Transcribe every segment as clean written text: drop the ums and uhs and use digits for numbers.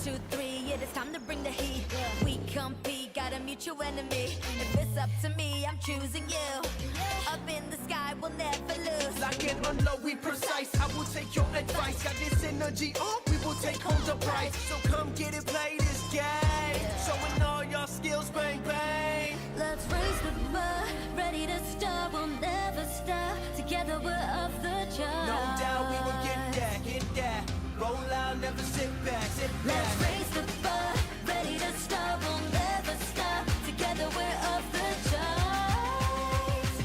2, 3, yeah, it's time to bring the heat. We compete, got a mutual enemy. If it's up to me, I'm choosing you. Up in the sky, we'll never lose. Like an unload, we precise. I will take your advice. Got this energy up, we will take home the prize. So come get it, play this game. Showing all your skills, bang, bang. Let's raise the bar, ready to start, we'll never stop. Together we're off the charts. No doubt we will get that. Roll out, never sit back, Let's raise the bar, ready to start, we'll never stop. Together we're off the charts.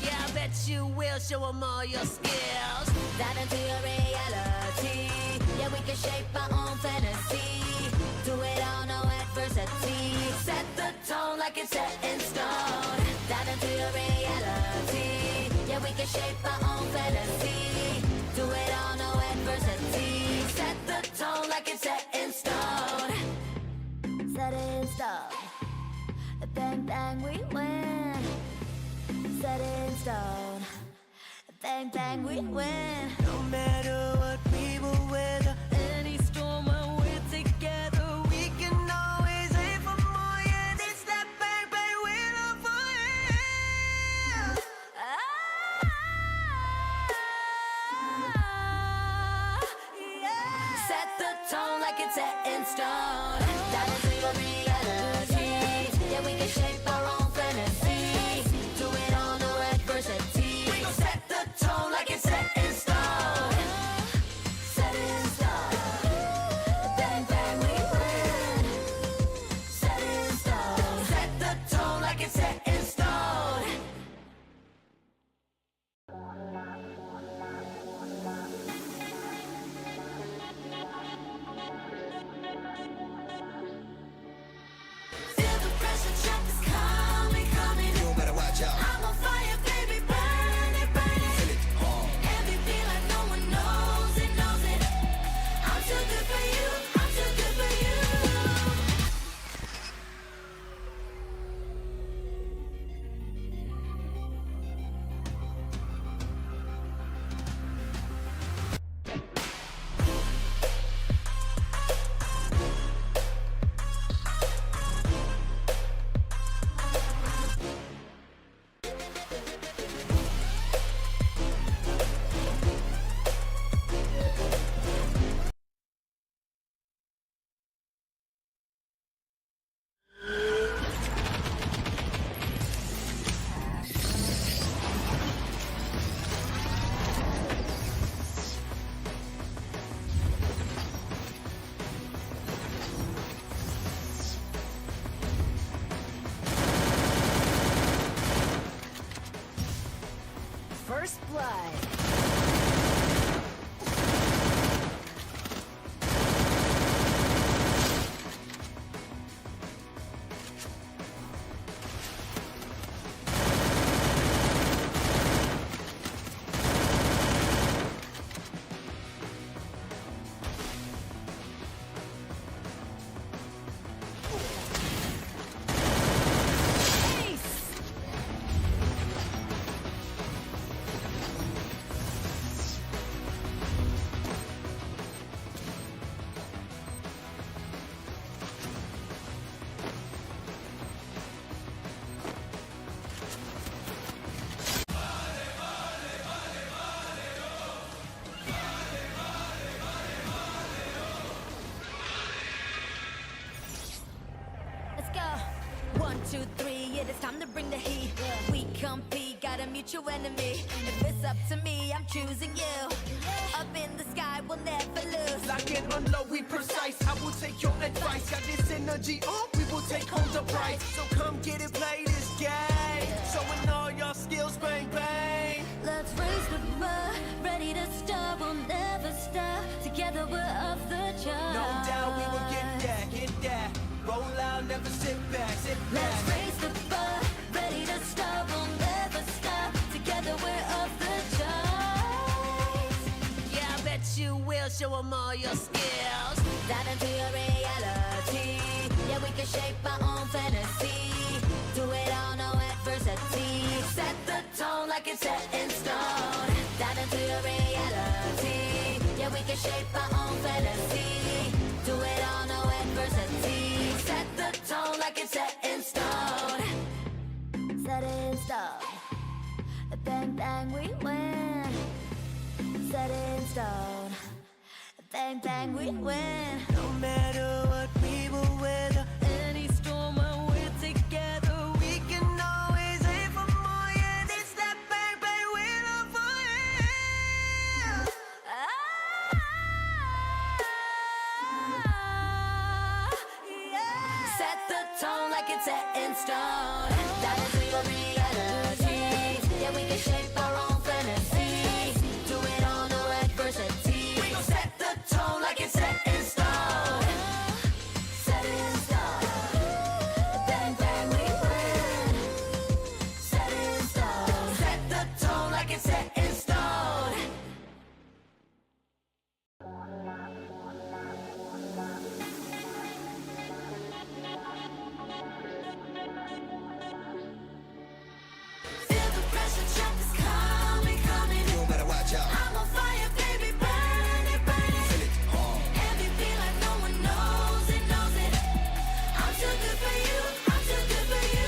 Yeah, I bet you will show them all your skills. Dive into your reality. Yeah, we can shape our own fantasy. Do it all, no adversity. Set the tone like it's set in stone. Dive into your reality. Yeah, we can shape our own fantasy. Do it all, no adversity. Set the tone like it's set in stone. Set in stone. Bang, bang, we win. Set in stone. Bang, bang, we win. No matter what we will weather, Any storm when we're together, we can always aim for more. Yeah, it's that bang, bang, we're on fire. Set the tone like it's set in stone. Dive into your reality. Yeah, we can shape our own fantasy. Do it all, no adversity. We gon' set the tone like it's set in stone. Set in stone. Bang, bang, we win. Set in stone. Set the tone like it's set in stone. Feel the pressure, trap is coming, coming. You better watch out. I'm on fire, baby, burn it, burn it. Feel it hard. MVP like no one knows it, knows it. I'm too good for you, I'm too good for you. First blood. Let's go. 1, 2, 3, yeah, it's time to bring the heat. We compete, got a mutual enemy. If it's up to me, I'm choosing you. Up in the sky, we'll never lose. Like an unload, we precise. I will take your advice. Got this energy up, we will take home the prize. So come get it, play this game. Showing all your skills, bang, bang. Let's raise the bar, ready to start, we'll never stop. Together we're off the charts. No doubt we will get that. Roll out, never sit back, Let's raise the bar, ready to start, we'll never stop. Together we're off the charts. Yeah, I bet you will show them all your skills. Dive into your reality. Yeah, we can shape our own fantasy. Do it all, no adversity. Set the tone like it's set in stone. Dive into your reality. Yeah, we can shape our own fantasy. Do it all, no bang bang we win. Set in stone. Bang bang we win. No matter what we will weather, Any storm when we're together, we can always aim for more. Yeah, it's that bang bang we love for real. Yeah. Set the tone like it's set in stone. That is real reality. Yeah, we can shape our own fantasy. Do it on no adversity. We gon' set the tone like it's set in stone. Set in stone. Bang bang we win. Set in stone. Set the tone like it's set in stone. Feel the pressure, jump is coming, coming. You better watch out. I'm on fire, baby, burn it, burn it. Feel it hard. MVP like no one knows it, knows it. I'm too good for you, I'm too good for you.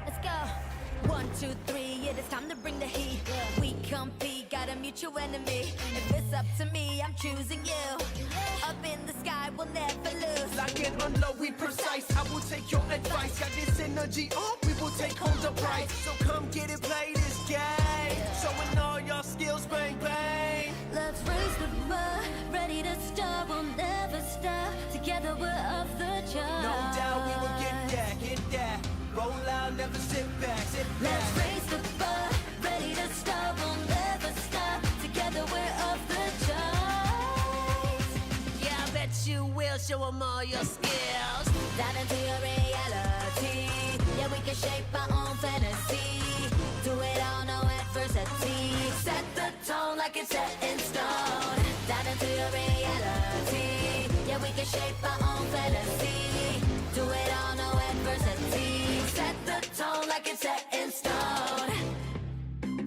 Let's go. 1, 2, 3, yeah, it's time to bring the heat. We compete, got a mutual enemy. If it's up to me, I'm choosing you. Up in the sky, we'll never lose. lock it on low, we precise. I will take your advice. Got this energy on, we will take home the prize. So come get it, play this game. Showing all your skills, bang bang. Let's raise the bar, ready to start, we'll never stop. Together we're off the charts. No doubt we will get that, get that. Roll out, never sit back, sit back. Let's raise the bar, ready to start, we'll never stop. Together we're off the charts. Yeah, I bet you will show them all your skills. Dive into your reality. Yeah, we can shape our own fantasy. Do it all, no adversity. Set the tone like it's set in stone. Dive into your reality. Yeah, we can shape our own fantasy. Do it all, no adversity. Set the tone like it's set in stone.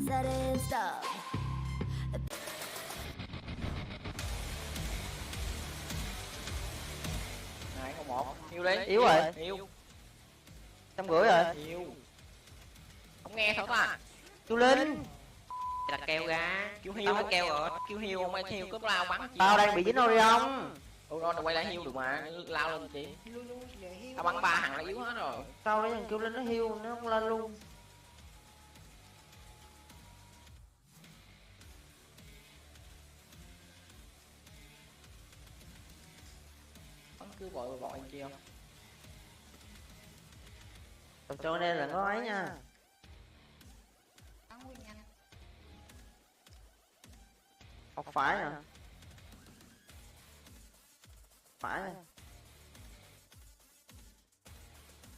Set in stone. Hai không một yêu đi Yếu rồi. yêu 150 rồi. yêu không nghe thôi à Chú Linh, đặt keo ra kêu hiu hết keo rồi kêu hiu không ai hiu có lao bắn chị tao đang bị dính Orion. rồi quay lại hiu được mà lao lên chị tao bắn 3 thằng là yếu hết rồi Tao lấy thằng kêu Linh nó hiu, nó không lên luôn. bắn cứ vội vội chi không Tao cho nên là có ấy nha. Học phải nè. Phải nè.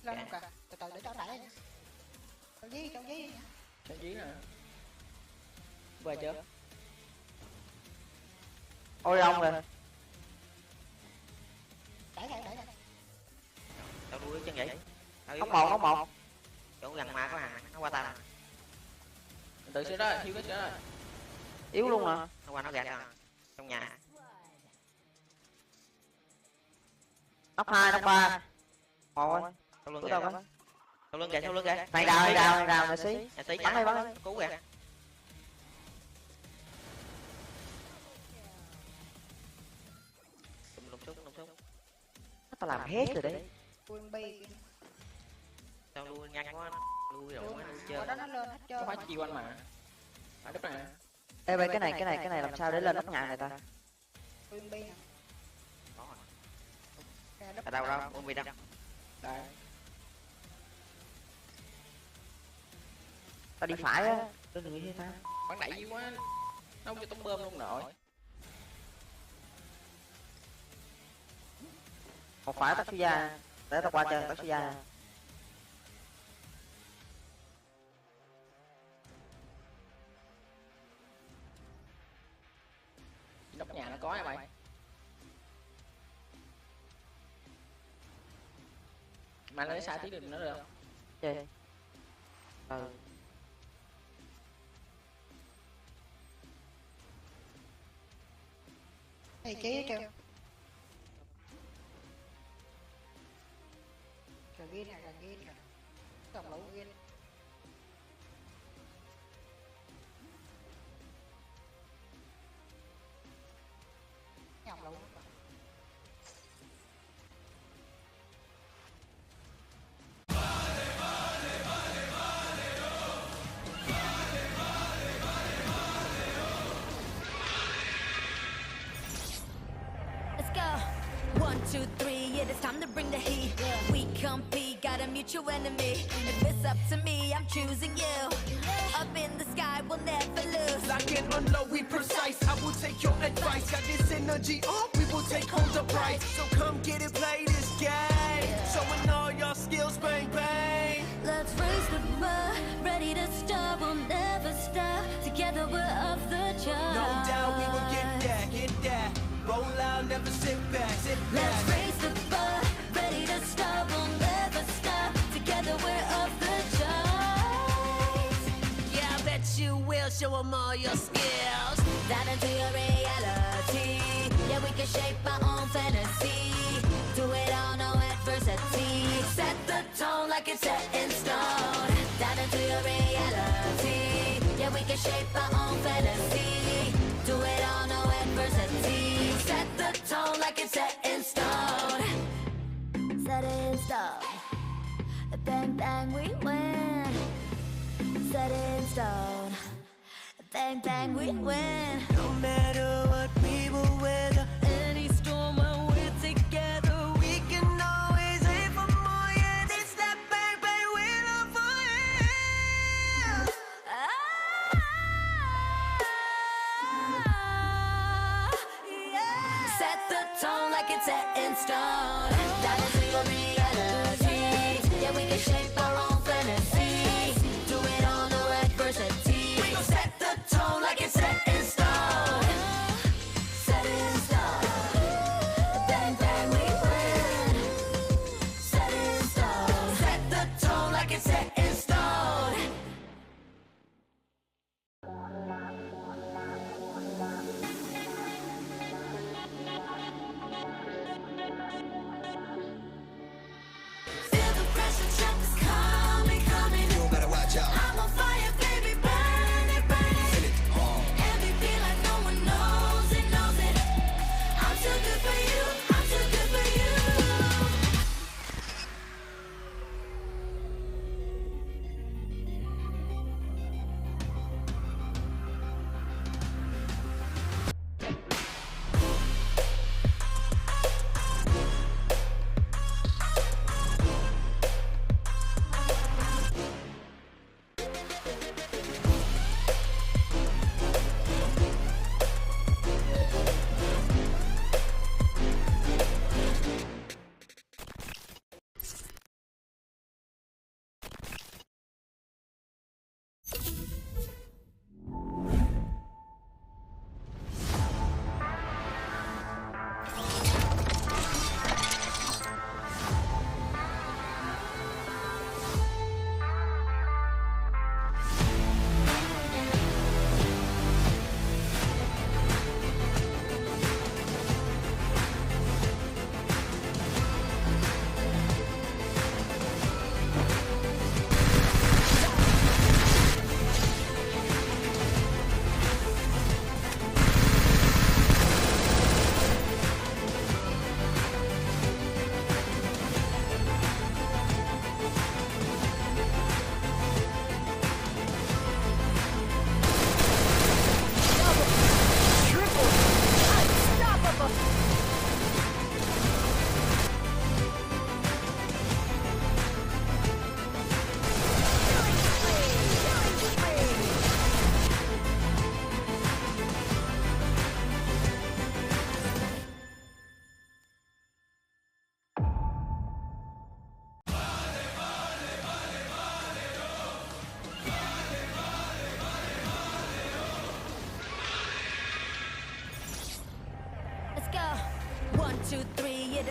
Lên không kìa, từ từ để cháu đẩy nha. Cháu dí nha. Sao dí nè. Về chưa? Ôi ông rồi. Đẩy đây. Tao đuôi chân vậy. Ốc một. Chỗ gần ma có hàng nó qua tao nè. Tự sửa đó, thiếu cái sửa đó. Yếu luôn nè. Nó qua nó gạt tao nè. Trong nhà. Ốc 2, ốc 3. Ôi. Sau lưng Của kìa. tao có. Sau lưng kìa. Mày đào nè xí. Nhà tí Bắn đi, bắn đi. Cứu kìa. Lùng súng. Tao làm hết rồi đấy. Quân bi. Tao lui nhanh quá. Lui rồi mới lui Ở chơi. đó nó lên hết Có trơn. phải chiêu anh mà. Phải đất nè. Ê vậy cái này làm sao để lên nóc nhà này ta? Quân bi nè. Có rồi. Kìa, đất À, đâu. Ôm bị đâu. Đây. Tao đi phải á. Đừng nghĩ thế ta. Bắn đẩy dữ quá. Nó không cho tống bơm luôn nội. Một phải tao ra. Để tao qua chơi tao ra. Nóc nhà nó có nha mày. Mà lấy sai tí được nữa được không? Chơi. Ừ. Này chí kìa. Kìa ghi kìa. Dòng lũ ghi. Dòng lũ. Let's go. 1, 2, 3, yeah, it's time to bring the heat. We compete, got a mutual enemy. If it's up to me, I'm choosing you. Up in the sky, we'll never lose. Lock and unload, we precise. I will take your advice. Got this energy up, we will take home the prize. So come get it, play this game. Showing all your skills, bang, bang. Let's raise the bar, ready to start, we'll never stop. Together we're off the charts. No doubt we will get that. Roll out, never sit back. Let's raise the bar, ready to start, we'll never stop. Together we're off the charts. Yeah, I bet you will show them all your skills. Dive into your reality. Yeah, we can shape our own fantasy. Do it all, no adversity. Set the tone like it's set in stone. Dive into your reality. Yeah, we can shape our own fantasy. Do it all, no adversity. Set the tone like it's set in stone. Set it in stone. Bang, bang, we win. Set it in stone. Bang, bang, we win. No matter what we will weather. Any storm when we're together, we can always aim for more. Yeah, it's that bang, bang, we're on fire. Yeah. Set the tone like it's set in stone. Dive into your reality. Yeah, we can shape our own fantasy. Do it all, no adversity. We gon' set the tone like it's set in stone.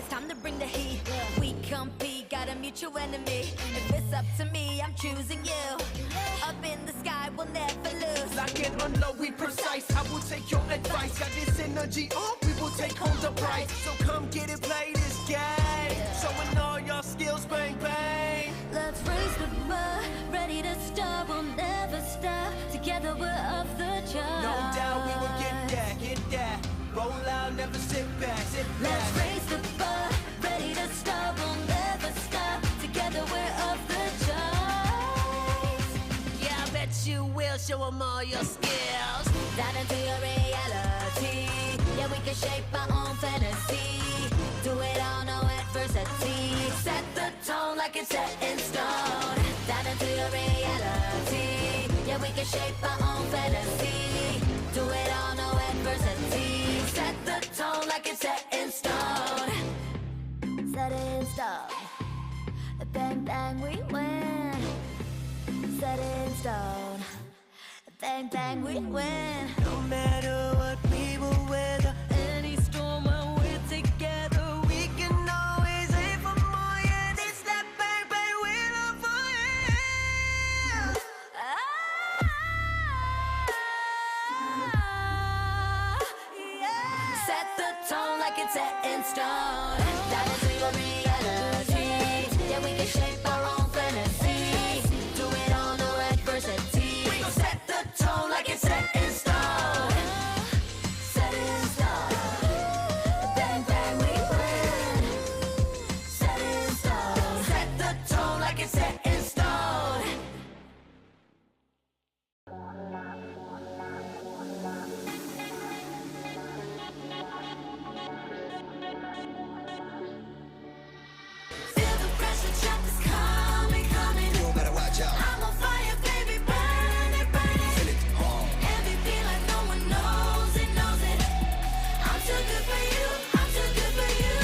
it's time to bring the heat. We compete, got a mutual enemy. If it's up to me, I'm choosing you. Up in the sky, we'll never lose. Lock it on low, we precise. I will take your advice. Got this energy on, we will take home the prize. So come get it, play this game. Showing all your skills, bang, bang. Let's raise the bar, ready to start, we'll never stop. Together we're off the charts. No doubt we will get that, get that. Roll out, never sit back, sit back. Let's raise the bar, ready to start, we'll never stop. Together we're off the charts. Yeah, I bet you will show them all your skills. Down into your reality. Yeah, we can shape our own fantasy. Do it all, no adversity. Set the tone like it's set in stone. Down into your reality. Yeah, we can shape our own fantasy. Do it all, no adversity. Set the tone like it's set in stone. Set it in stone. Bang, bang, we win. Set it in stone. Bang, bang, we win. No matter what, we will weather Any storm when we're together, we can always aim for more. Yeah, this that bang, bang, we're up for it. Yeah. Set the tone like it's set in stone. That is your reality. Yeah, we can shape our own fantasy. Do it all, no adversity. We gon' set the tone like it's set in stone. Set it in stone. Bang, bang, we win. Set it in stone. Set the tone like it's set in stone. Feel the pressure, trap is coming, coming. You better watch out. I'm on fire, baby, burn it, burn it. Feel it all. MVP like no one knows it, knows it. I'm too good for you, I'm too good for you.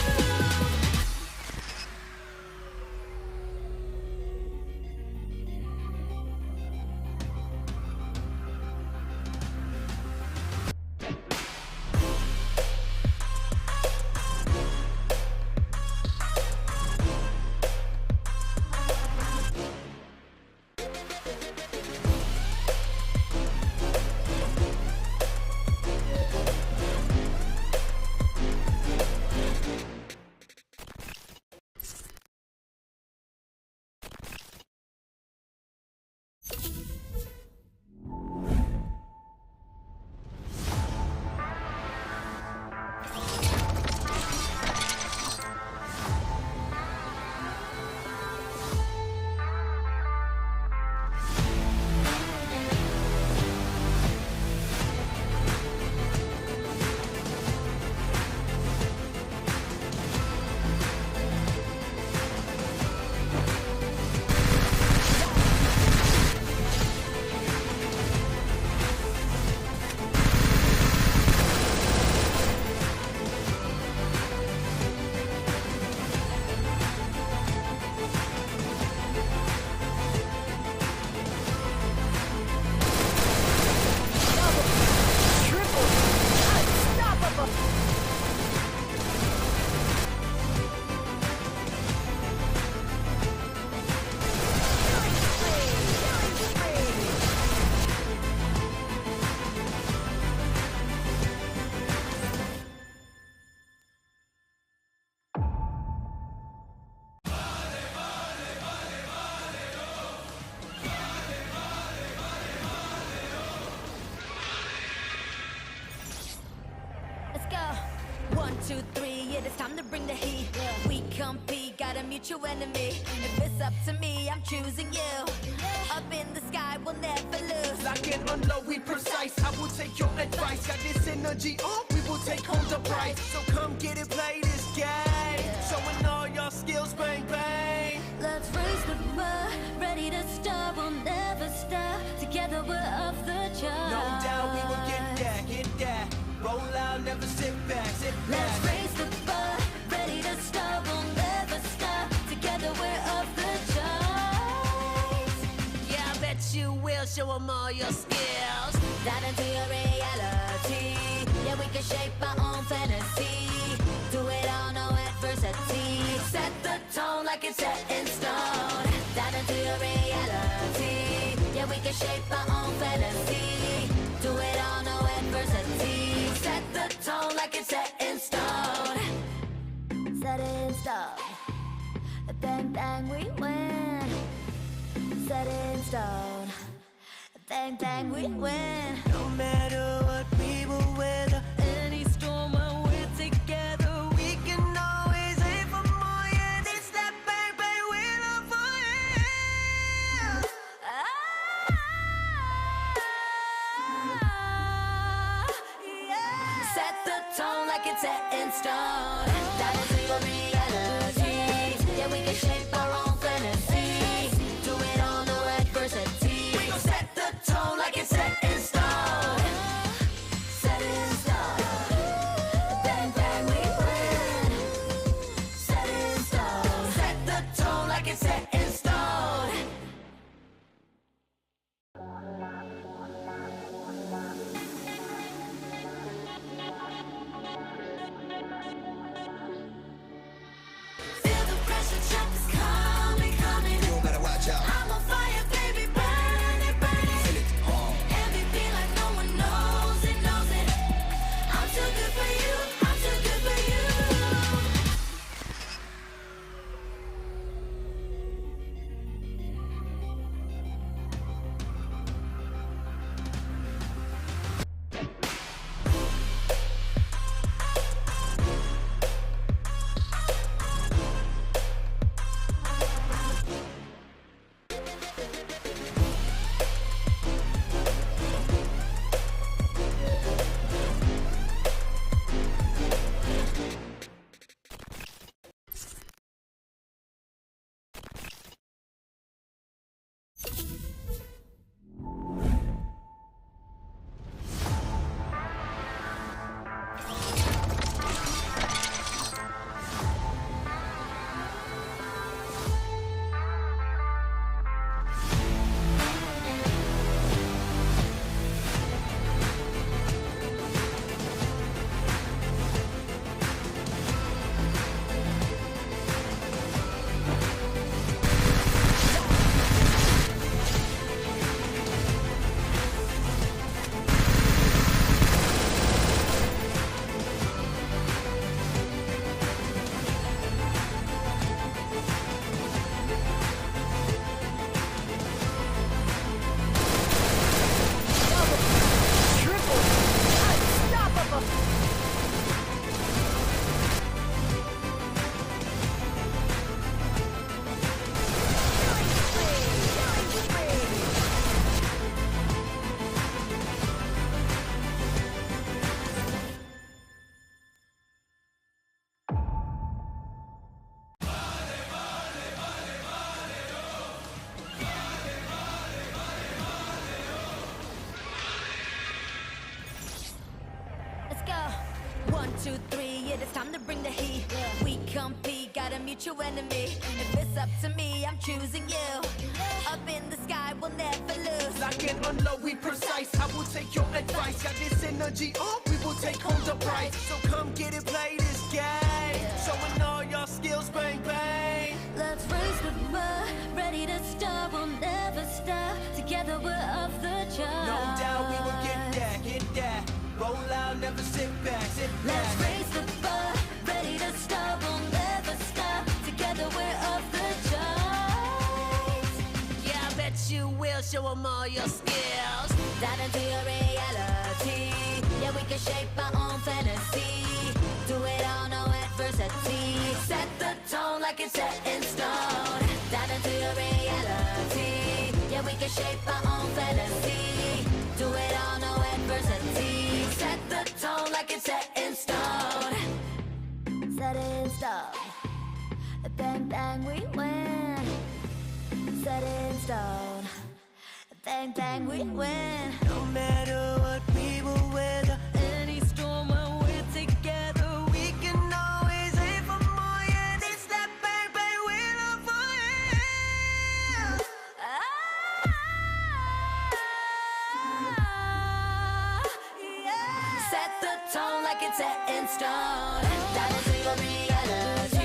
Let's go. 1, 2, 3, yeah, it's time to bring the heat. We compete, got a mutual enemy. If it's up to me, I'm choosing you. Up in the sky, we'll never lose. Lock it on low, we precise. I will take your advice. Got this energy on, we will take home the prize. So come get it, play this game. Showing all your skills, bang, bang. Let's raise the bar, ready to start, we'll never stop. Together we're off the charts. No doubt we will get that, get that. Roll out, never sit back, sit back. Let's raise the bar, ready to start, we'll never stop. Together we're off the charts. Yeah, I bet you will show them all your skills. Dive into your reality. Yeah, we can shape our own fantasy. Do it all, no adversity. Set the tone like it's set in stone. Dive into your reality. Yeah, we can shape our own fantasy. Do it all, no adversity. Set the tone like it's set in stone. Set in stone. Bang, bang, we win. Set in stone. Bang, bang, we win. No matter what we will weather, Any storm when we're together, we can always aim for more. Yeah, it's that bang, bang, we love for you. Yeah. Set the tone like it's set in stone. Dive into your reality. Yeah, we can shape our own fantasy. Do it all, no adversity. We gon' set the tone like it's set in stone. Set in stone. Bang, bang, we win. Set in stone. Set the tone like it's set in stone. Feel the pressure, trap is coming, coming. you better watch out. I'm on fire, baby, burn it, burn it. Feel it, MVP like no one knows it, knows it. I'm too good for you, I'm too good for you. Let's go. 1, 2, 3, it is time to bring the heat. We compete, got a mutual enemy. If it's up to me, I'm choosing you. Up in the sky, we'll never lose. Lock and unload, we precise. I will take your advice. Got this energy, we will take home the prize. So come get it, play this game. Showing all your skills, bang, bang. Let's raise the bar, ready to start, we'll never stop. Together we're off the charts. No doubt we will get that, get that. Roll out, never sit back, sit back. Let's raise the bar, ready to start, we'll never stop. Together we're off the charts. Yeah, I bet you will show them all your skills. Dive into your reality. Yeah, we can shape our own fantasy. Do it all, no adversity. Set the tone like it's set in stone. Dive into your reality. Yeah, we can shape our own fantasy. Do it all, no adversity. Set the tone like it's set in stone. Set in stone. Bang, bang, we win. Set in stone. Bang, bang, we win. No matter what we will weather, Any storm when we're together, we can always aim for more. Yeah, it's that bang, bang, we love for you. Yeah. Set the tone like it's set in stone. Dive into your reality.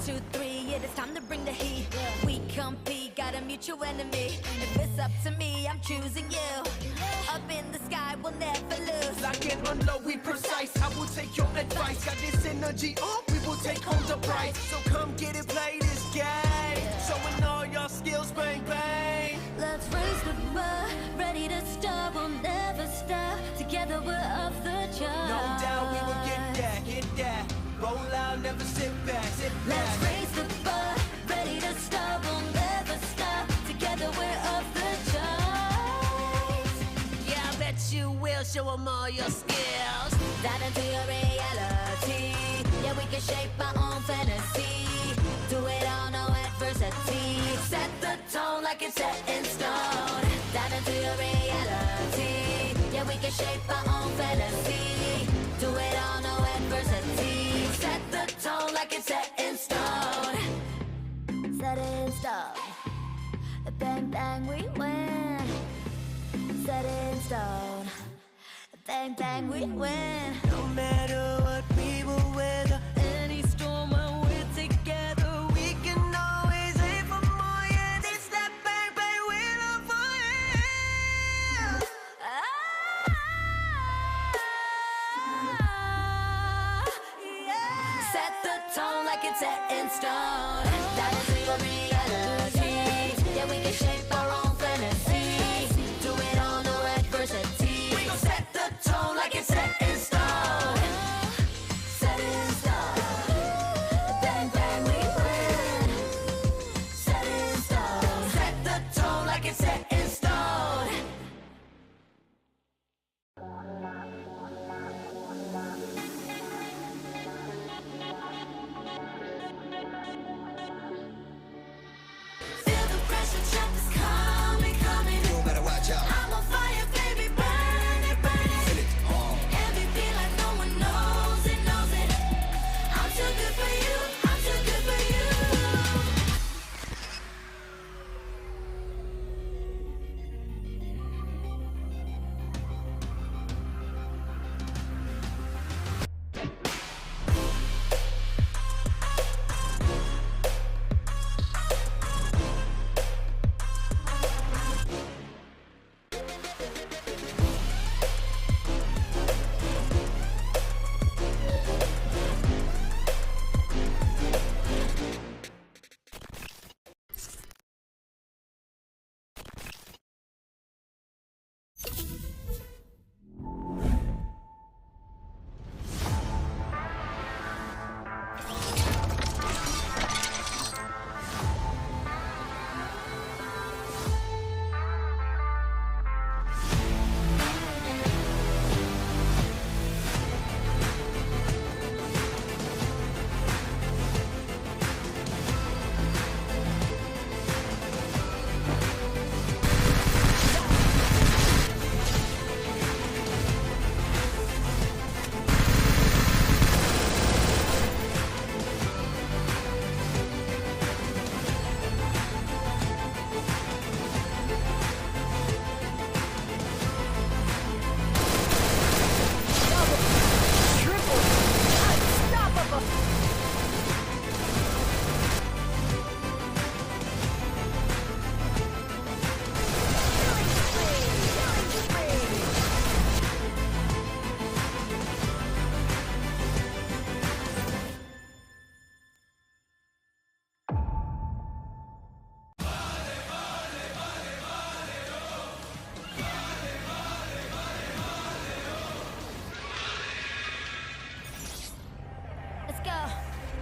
2, 3, yeah, it's time to bring the heat. We compete, got a mutual enemy. If it's up to me, I'm choosing you. Up in the sky, we'll never lose. Lock and unload, we precise. I will take your advice. Got this energy up, we will take home the prize. So come get it, play this game. Showing all your skills, bang, bang. Let's raise the bar, ready to start, we'll never stop. Together we're off the charts. No doubt we will get that. Roll out, never sit back, sit back. Let's raise the bar, ready to start, we'll never stop. Together we're off the charts. Yeah, I bet you will show them all your skills. Dive into your reality. Yeah, we can shape our own fantasy. Do it all, no adversity. Set the tone like it's set in stone. Dive into your reality. Yeah, we can shape our own fantasy. Do it all, no adversity. Set the tone like it's set in stone. Set in stone. Bang, bang, we win. Set in stone. Bang, bang, we win. No matter what we will weather, Any storm when we're together, we can always aim for more. Yeah, this that bang bang we love for you. set the tone like it's set in stone. Dive into your reality. Yeah, we can shape our own fantasy. Do it all, no adversity. We gon' set the tone like it's set in stone. Set in stone. Bang, bang, we win. Set in stone. Set the tone like it's set in stone. Feel the pressure, jump is coming, coming. You better watch out. I'm on fire, baby, burn it, burn it. Feel it. MVP like no one knows it, knows it. I'm too good for you, I'm too good for you. Let's go.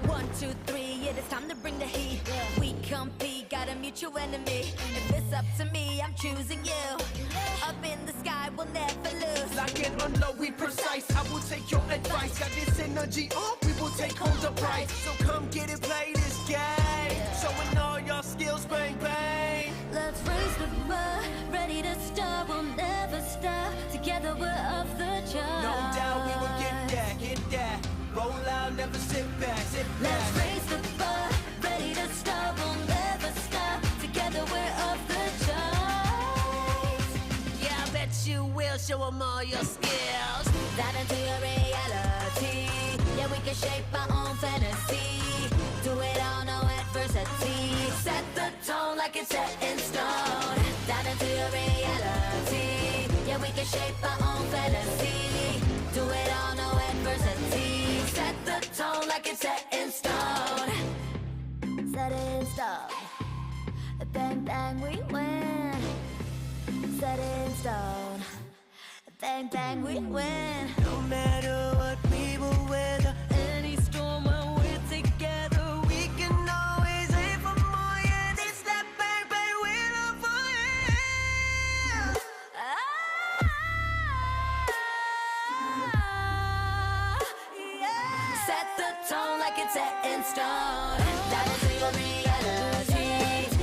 1, 2, 3, yeah, it's time to bring the heat. We compete, got a mutual enemy. If it's up to me, I'm choosing you. Up in the sky, we'll never lose. Lock and unload, we precise. I will take your advice. Got this energy up, we will take home the prize. So come get it, play this game. Showing all your skills, bang bang. Let's raise the bar, ready to start, we'll never stop. Together we're off the charts. No doubt we will get that. Roll out, never sit back, sit back. Let's raise the bar, ready to start, we'll never stop. Together we're off the charts. Yeah, I bet you will show them all your skills. Dive into your reality. Yeah, we can shape our own fantasy. Do it all, adversity. Set the tone like it's set in stone. Down into your reality. Yeah, we can shape our own fantasy. Do it all, no adversity. Set the tone like it's set in stone. Set in stone. Bang, bang, we win. Set in stone. Bang, bang, we win. No matter what we will weather, Any storm when we're together, we can always aim for more. Yeah, this that bang, bang, we love for you. Yeah. Set the tone like it's set in stone. Dive into your reality.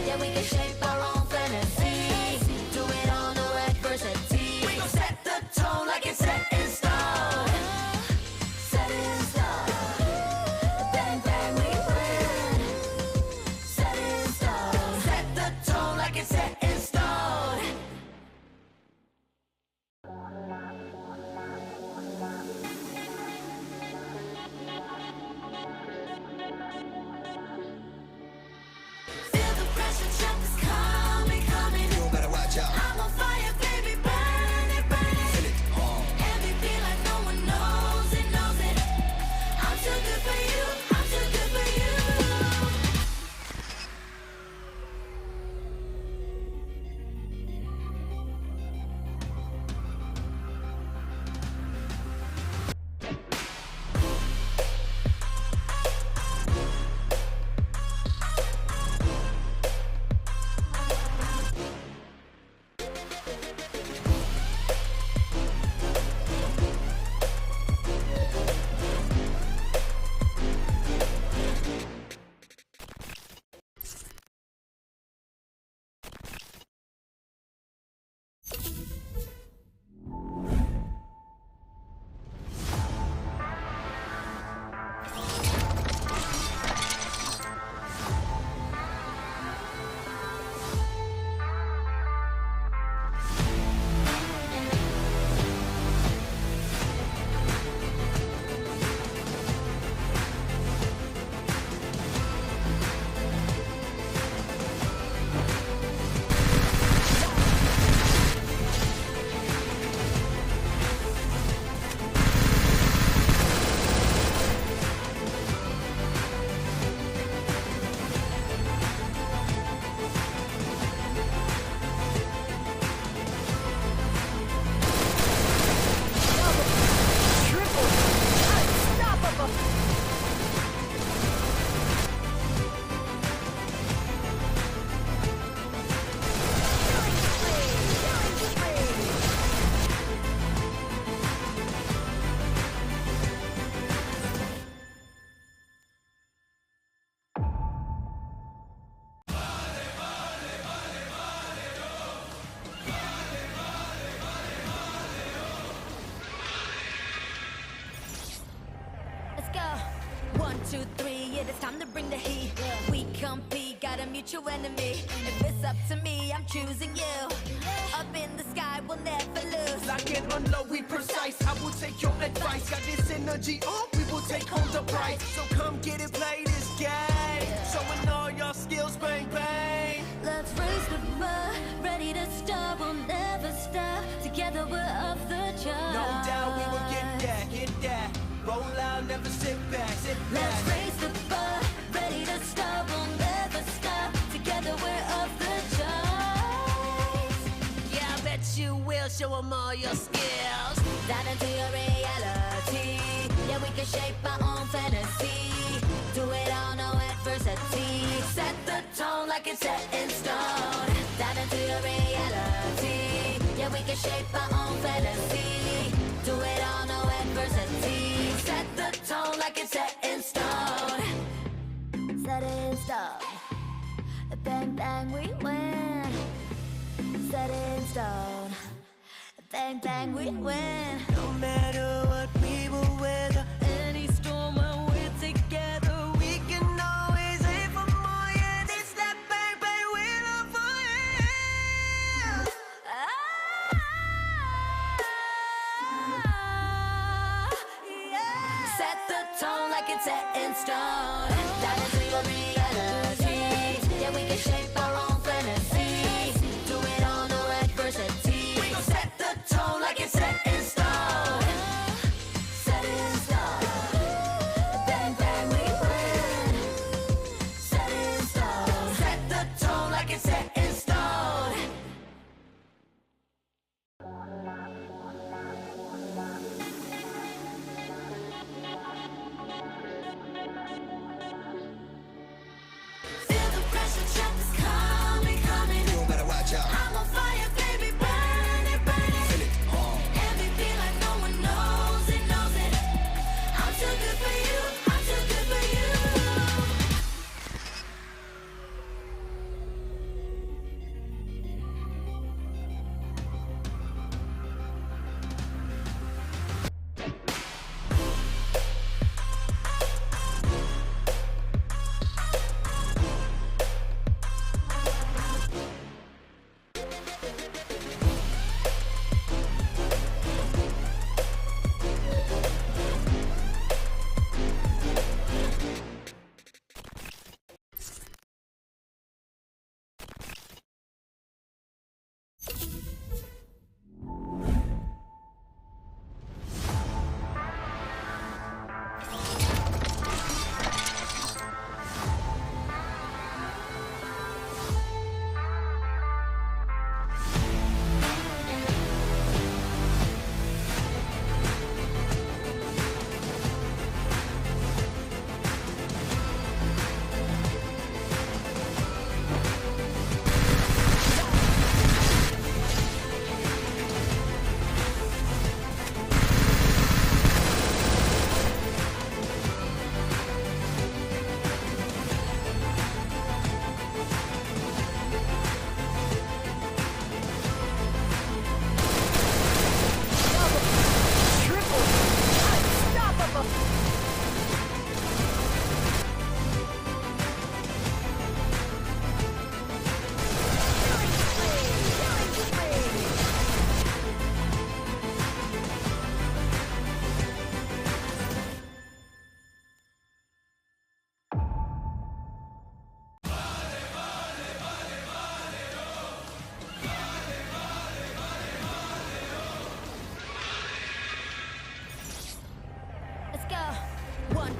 Yeah, we can shape our own fantasy. Do it all, no adversity. We gon' set the tone like it's set in stone. Set in stone. Bang, bang, we win. Set in stone. Set the tone like it's set in stone. Feel the pressure, jump is coming, coming. you better watch out. I'm on fire, baby, burn it, burn it. Feel it all. MVP like no one knows it, knows it. I'm too good for you, I'm too good for you. Let's go. 1, 2, 3, yeah, it's time to bring the heat. We compete, got a mutual enemy. If it's up to me, I'm choosing you. Up in the sky, we'll never lose. Lock and unload, we precise. I will take your advice. Got this energy on, we will take home the prize. So come get it, play this game. Showing all your skills, bang, bang. Let's raise the bar, ready to start, we'll never stop. Together we're off the charts. No doubt we will get that, get that. Roll out, never sit back, sit back. Let's raise the bar, ready to start, we'll never stop. Together we're off the charts. Yeah, I bet you will show them all your skills. Down into your reality. Yeah, we can shape our own fantasy. Do it all, no adversity. Set the tone like it's set in stone. Down into your reality. Yeah, we can shape our own fantasy. Do it all, no adversity. Set the tone like it's set in stone. Set in stone. Bang, bang, we win. Set in stone. Bang, bang, we win. No matter what we will weather, Any storm when we're together, we can always aim for more. Yeah, this that bang, bang, we love for you. Yeah. Set the tone like it's set in stone. Dive into your reality.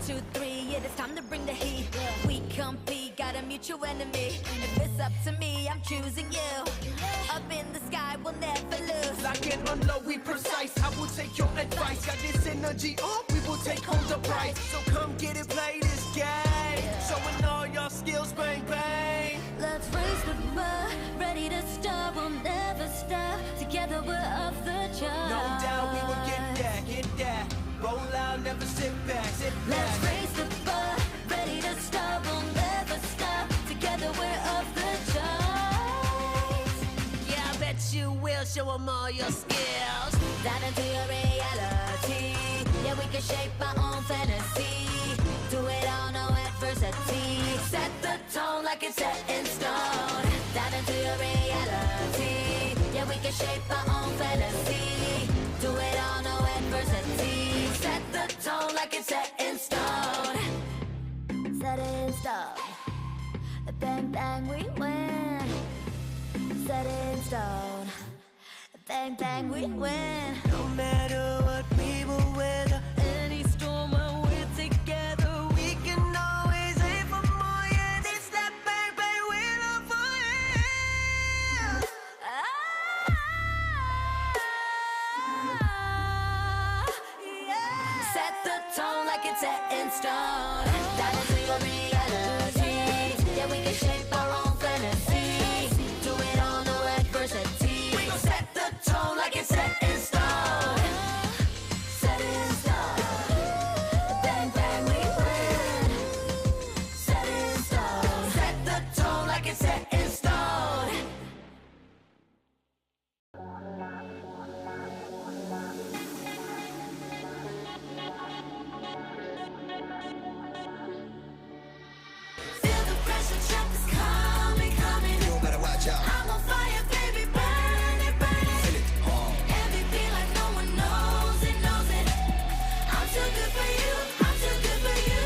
2, 3, yeah, it's time to bring the heat. We compete, got a mutual enemy. If it's up to me, I'm choosing you. Up in the sky, we'll never lose. Lock and unload, we precise. I will take your advice. Got this energy up, we will take home the prize. So come get it, play this game. Showing all your skills, bang, bang. Let's raise the bar, ready to start, we'll never stop. Together we're off the charts. No doubt we will get that. Roll out, never sit back, sit back. Let's raise the bar, ready to start, we'll never stop. Together we're off the charts. Yeah, I bet you will show them all your skills. Dive into your reality. Yeah, we can shape our own fantasy. Do it all, no adversity. Set the tone like it's set in stone. Dive into your reality. Yeah, we can shape our own fantasy. Do it all, no adversity. Set the tone like it's set in stone. Set it in stone. Bang, bang, we win. Set it in stone. Bang, bang, we win. No matter what we will weather, Any storm when we're together, we can always aim for more. Yeah, this that bang, bang, we're on for it. Yeah. Set the tone like it's set in stone. Dive into your reality. Yeah, we can shape our own fantasy. Do it all, no adversity. We gon' set the tone like it's set in stone. Set it in stone. Bang, bang, we win. Set it in stone. Set the tone like it's set in stone. Feel the pressure, jump is coming, coming. You better watch out. I'm on fire, baby, burn it, burn it. Feel it. MVP like no one knows it, knows it. I'm too good for you, I'm too good for you.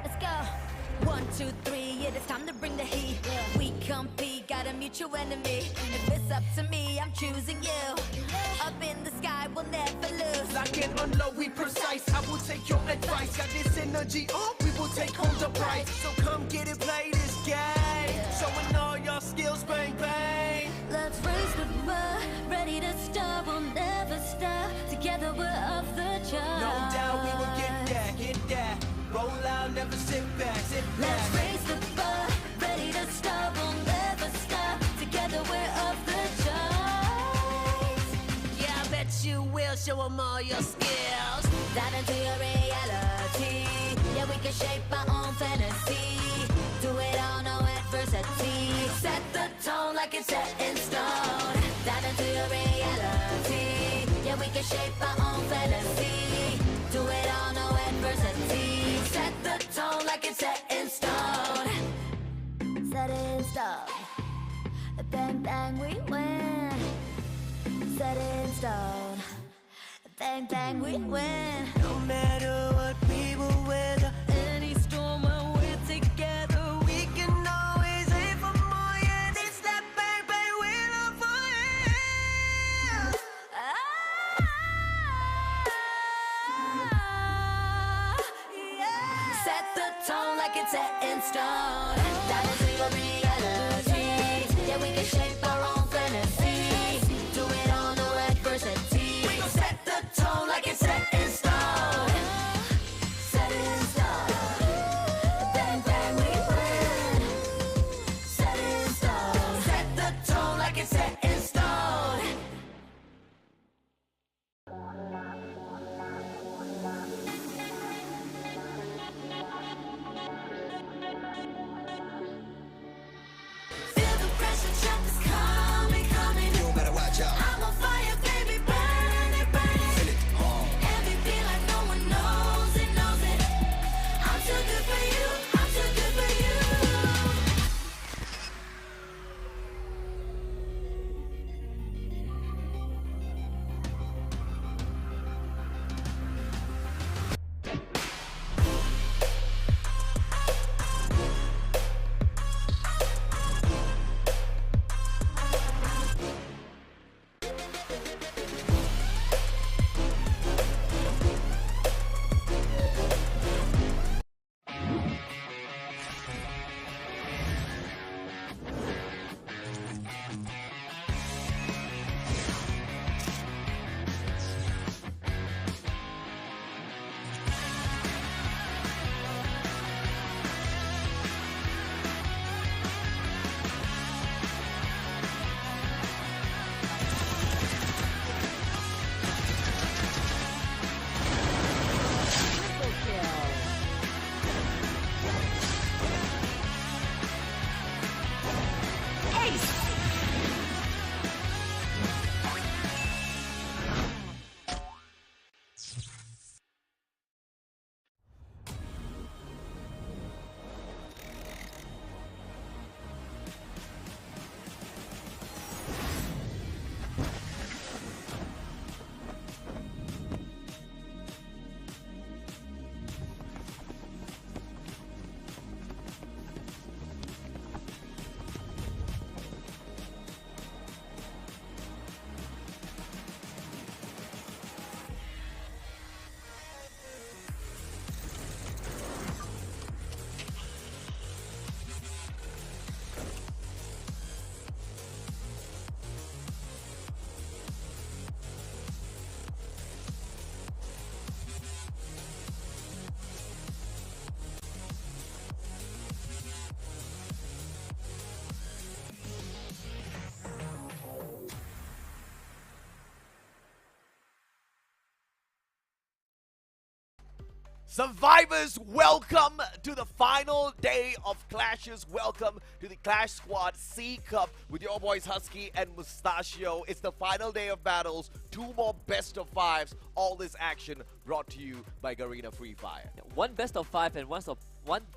Let's go. 1, 2, 3, yeah, it's time to bring the heat. We compete, got a mutual enemy. If it's up to me, I'm choosing you. Up in the sky, we'll never lose. lock and unload, we precise. I will take your advice. Got this energy up, we will take home the prize. So come get it, play this game. Showing all your skills, bang, bang. Let's raise the bar, ready to start, we'll never stop. Together we're off the charts. No doubt we will get that. Roll out, never sit back, sit back. Let's raise the bar, ready to start, we'll never stop. Together we're off the charts. Yeah, I bet you will show them all your skills. Dive into your reality. Yeah, we can shape our own fantasy. Do it all, like it's set in stone. Dive into your reality. Yeah, we can shape our own fantasy. Do it all, no adversity. Set the tone like it's set in stone. Set in stone. Bang bang, we win. Set in stone. Bang bang, we win. No matter what we will weather, Any storm when we're together, we can always aim for more. Yeah, it's that bang bang we love for it. Yeah. Set the tone like it's set in stone. Dive into your reality. Yeah, we can shape our own fantasy. Do it all, no adversity. We gon' set the tone like it's set in stone. Set in stone. Bang bang, we win. Set in stone. Set the tone like it's set in stone. Feel the pressure, jump is coming, coming. you better watch out. I'm on fire, baby, burn it, burn it. Feel it, MVP like no one knows it, knows it. I'm too good for you, I'm too good for you. Survivors, welcome to the final day of clashes. Welcome to the Clash Squad C Cup with your boys Husky and Mustachio. It's the final day of battles. 2 more best of 5s. All this action brought to you by Garena Free Fire. One best of 5 and one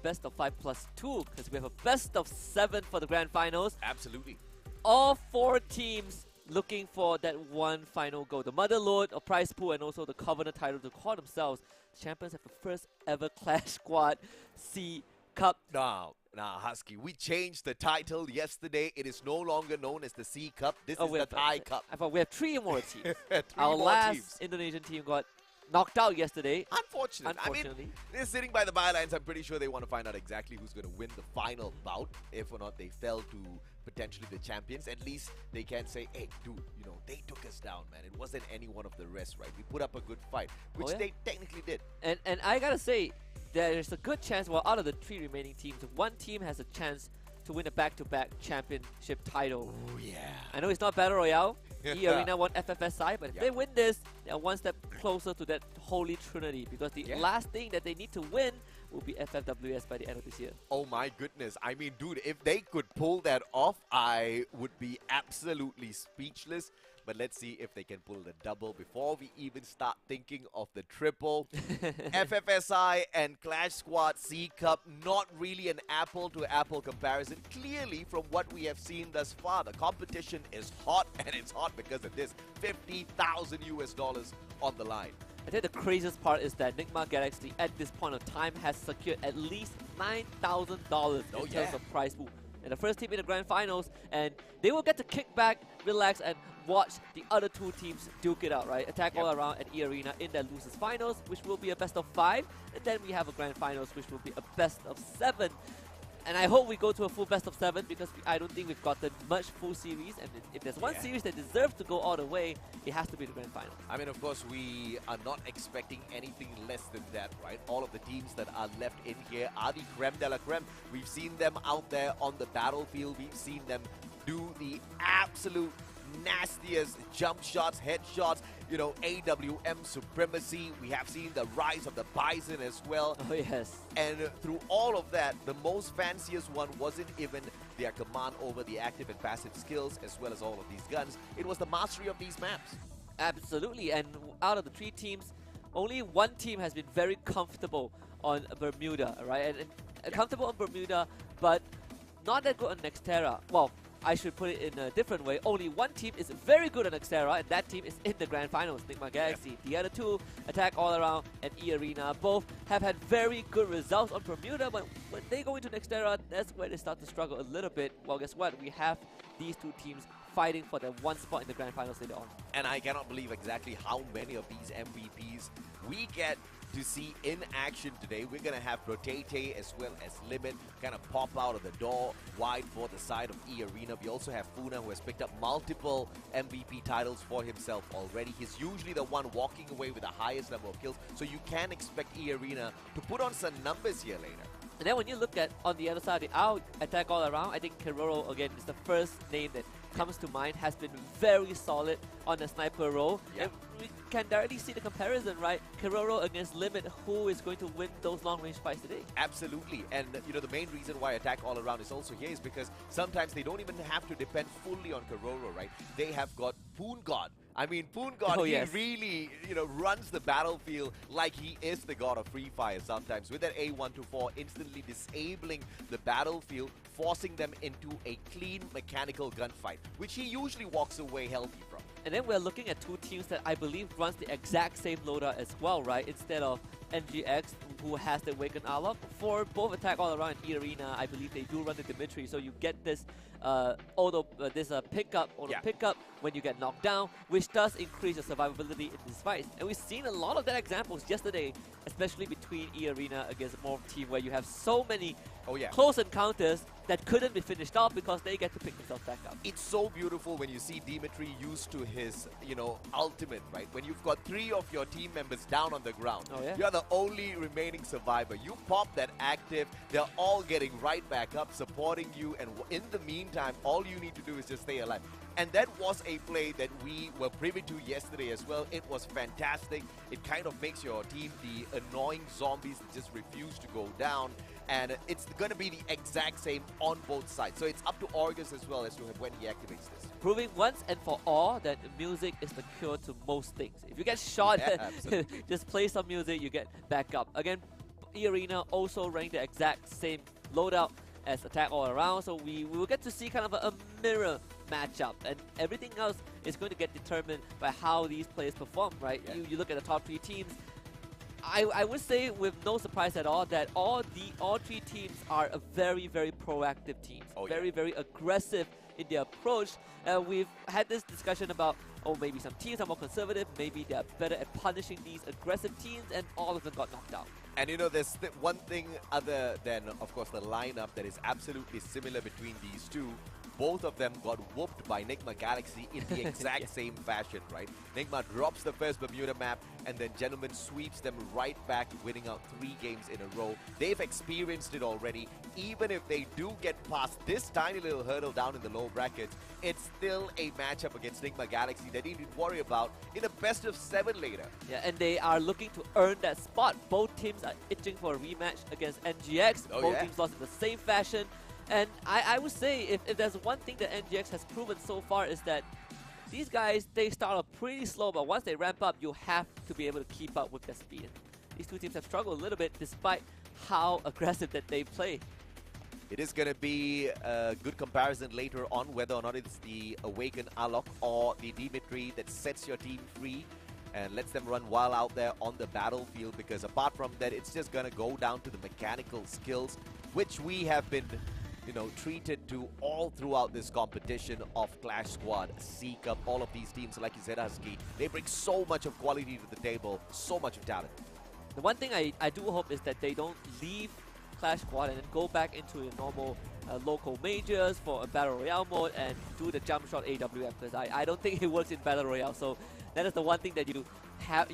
best of 5 plus 2, because we have a best of 7 for the grand finals. Absolutely. All 4 teams looking for that one final goal. The Mother Lode, a prize pool, and also the Covenant title to call themselves champions of the first ever Clash Squad C Cup. Now, Husky, we changed the title yesterday. It is no longer known as the C Cup. This is the Thai Cup. I thought we have 3 more teams. 3 Our more last teams. Indonesian team got knocked out yesterday. Unfortunately. I mean, they're sitting by the bylines. I'm pretty sure they want to find out exactly who's going to win the final bout. If or not they fell to potentially the champions, at least they can say, hey, dude, you know, they took us down, man. It wasn't any one of the rest, right? We put up a good fight, which they technically did. And I gotta say, there is a good chance, well, out of the 3 remaining teams, one team has a chance to win a back-to-back championship title. Oh yeah. I know it's not Battle Royale. E-Arena won FFSI, but if Yep. they win this, they are one step closer to that holy trinity, because the last thing that they need to win will be FFWS by the end of this year. Oh my goodness. I mean, dude, if they could pull that off, I would be absolutely speechless. But let's see if they can pull the double before we even start thinking of the triple. FFSI and Clash Squad C Cup, not really an apple-to-apple comparison. Clearly, from what we have seen thus far, the competition is hot, and it's hot because of this. $50,000 US on the line. I think the craziest part is that Nigma Galaxy at this point of time has secured at least $9,000 in terms of prize pool. And the first team in the grand finals, and they will get to kick back, relax, and watch the other two teams duke it out, right? Attack All Around and E-Arena in their losers finals, which will be a best of 5, and then we have a grand finals, which will be a best of 7. And I hope we go to a full best of 7, because I don't think we've gotten much full series, and if there's one series that deserves to go all the way, it has to be the grand final. I mean, of course, we are not expecting anything less than that, right? All of the teams that are left in here are the creme de la creme. We've seen them out there on the battlefield. We've seen them do the absolute nastiest jump shots, headshots, you know, AWM supremacy. We have seen the rise of the Bison as well. Oh yes. And through all of that, the most fanciest one wasn't even their command over the active and passive skills, as well as all of these guns. It was the mastery of these maps. Absolutely, and out of the 3 teams, only one team has been very comfortable on Bermuda, right? And comfortable on Bermuda, but not that good on Nextera. Well, I should put it in a different way. Only one team is very good on Nextera, and that team is in the grand finals, Nigma Galaxy. The other 2, Attack All Around and E-Arena, both have had very good results on Bermuda, but when they go into Nextera, that's where they start to struggle a little bit. Well, guess what? We have these 2 teams fighting for the one spot in the grand finals later on. And I cannot believe exactly how many of these MVPs we get to see in action today. We're going to have Rotate as well as Limit kind of pop out of the door wide for the side of E-Arena. We also have Funa, who has picked up multiple MVP titles for himself already. He's usually the one walking away with the highest number of kills, so you can expect E-Arena to put on some numbers here later. And then when you look at on the other side of the out Attack All Around, I think Keroro again is the first name that comes to mind, has been very solid on the sniper role. And we can directly see the comparison, right? Keroro against Limit, who is going to win those long range fights today? Absolutely. And you know, the main reason why Attack All Around is also here is because sometimes they don't even have to depend fully on Keroro, right? They have got Poon God. I mean, Poon God, he really, you know, runs the battlefield like he is the god of Free Fire sometimes. With that A124, instantly disabling the battlefield, forcing them into a clean mechanical gunfight, which he usually walks away healthy from. And then we're looking at 2 teams that I believe runs the exact same loadout as well, right? Instead of NGX, who has the Awakened Arlok. For both Attack All Around and E-Arena, I believe they do run the Dimitri, so you get this pickup when you get knocked down, which does increase your survivability in this fight. And we've seen a lot of that examples yesterday, especially between E-Arena against Morph team, where you have so many close encounters that couldn't be finished off because they get to pick themselves back up. It's so beautiful when you see Dimitri used to his, you know, ultimate, right? When you've got 3 of your team members down on the ground, you're the only remaining survivor. You pop that active, they're all getting right back up, supporting you, and in the meantime, all you need to do is just stay alive. And that was a play that we were privy to yesterday as well. It was fantastic. It kind of makes your team the annoying zombies that just refuse to go down. And it's going to be the exact same on both sides. So it's up to August as well as to when he activates this. Proving once and for all that music is the cure to most things. If you get shot, just play some music, you get back up. Again, E-Arena also running the exact same loadout as Attack All Around, so we will get to see kind of a mirror matchup, and everything else is going to get determined by how these players perform, right? You look at the top 3 teams. I would say with no surprise at all that all 3 teams are a very, very proactive teams. Very aggressive in their approach. We've had this discussion about, maybe some teams are more conservative, maybe they're better at punishing these aggressive teams, and all of them got knocked out. And you know, there's one thing other than, of course, the lineup that is absolutely similar between these 2. both of them got whooped by Nigma Galaxy in the exact same fashion, right? Nigma drops the first Bermuda map, and then Gentleman sweeps them right back, winning out 3 games in a row. They've experienced it already. Even if they do get past this tiny little hurdle down in the low brackets, it's still a matchup against Nigma Galaxy that they need to worry about in a best of 7 later. Yeah, and they are looking to earn that spot. Both teams are itching for a rematch against NGX. Both teams lost in the same fashion. And I would say if there's one thing that NGX has proven so far is that these guys, they start off pretty slow, but once they ramp up, you have to be able to keep up with their speed. These two teams have struggled a little bit despite how aggressive that they play. It is going to be a good comparison later on whether or not it's the Awakened Alok or the Dimitri that sets your team free and lets them run wild out there on the battlefield, because apart from that, it's just going to go down to the mechanical skills, which we have been, you know, treated to all throughout this competition of Clash Squad, C Cup, all of these teams. Like you said, Husky, they bring so much of quality to the table, so much of talent. The one thing I do hope is that they don't leave Clash Squad and then go back into your normal local majors for a Battle Royale mode and do the jump shot AWM, because I don't think it works in Battle Royale. So that is the one thing that you have.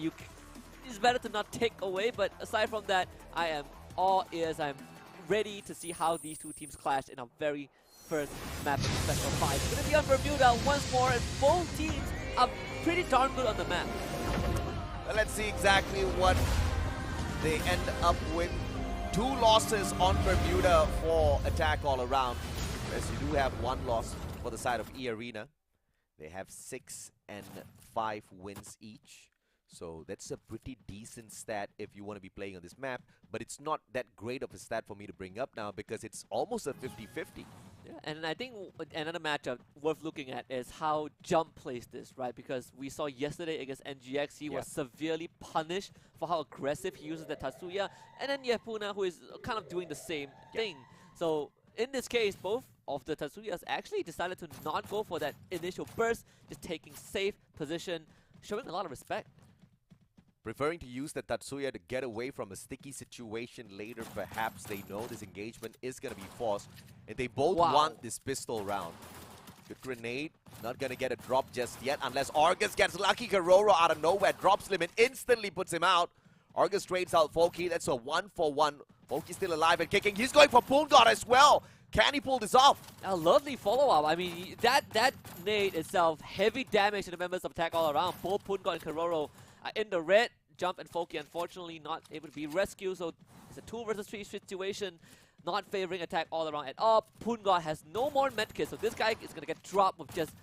It's better to not take away, but aside from that, I am all ears. I'm ready to see how these two teams clash in our very first map of the Special 5. It's going to be on Bermuda once more, and both teams are pretty darn good on the map. Well, let's see exactly what they end up with. 2 losses on Bermuda for Attack All Around. As you do have 1 loss for the side of E-Arena. They have 6 and 5 wins each. So that's a pretty decent stat if you want to be playing on this map. But it's not that great of a stat for me to bring up now because it's almost a 50-50. Yeah, and I think another matchup worth looking at is how Jump plays this, right? Because we saw yesterday against NGX, he was severely punished for how aggressive he uses the Tatsuya. And then you have Puna, who is kind of doing the same thing. So in this case, both of the Tatsuyas actually decided to not go for that initial burst, just taking safe position, showing a lot of respect. Preferring to use the Tatsuya to get away from a sticky situation later. Perhaps they know this engagement is going to be forced. And they both want this pistol round. Good grenade. Not going to get a drop just yet unless Argus gets lucky. Karoro out of nowhere drops him and instantly puts him out. Argus trades out Foki. That's a 1-for-1. Foki's still alive and kicking. He's going for Poongod as well. Can he pull this off? A lovely follow-up. I mean, that nade itself, heavy damage to the members of Attack All Around. Both Poongod and Karoro in the red. Jump and Foki unfortunately not able to be rescued, so it's a 2 versus 3 situation, not favoring Attack All Around at all. Poongod has no more medkits, so this guy is going to get dropped with just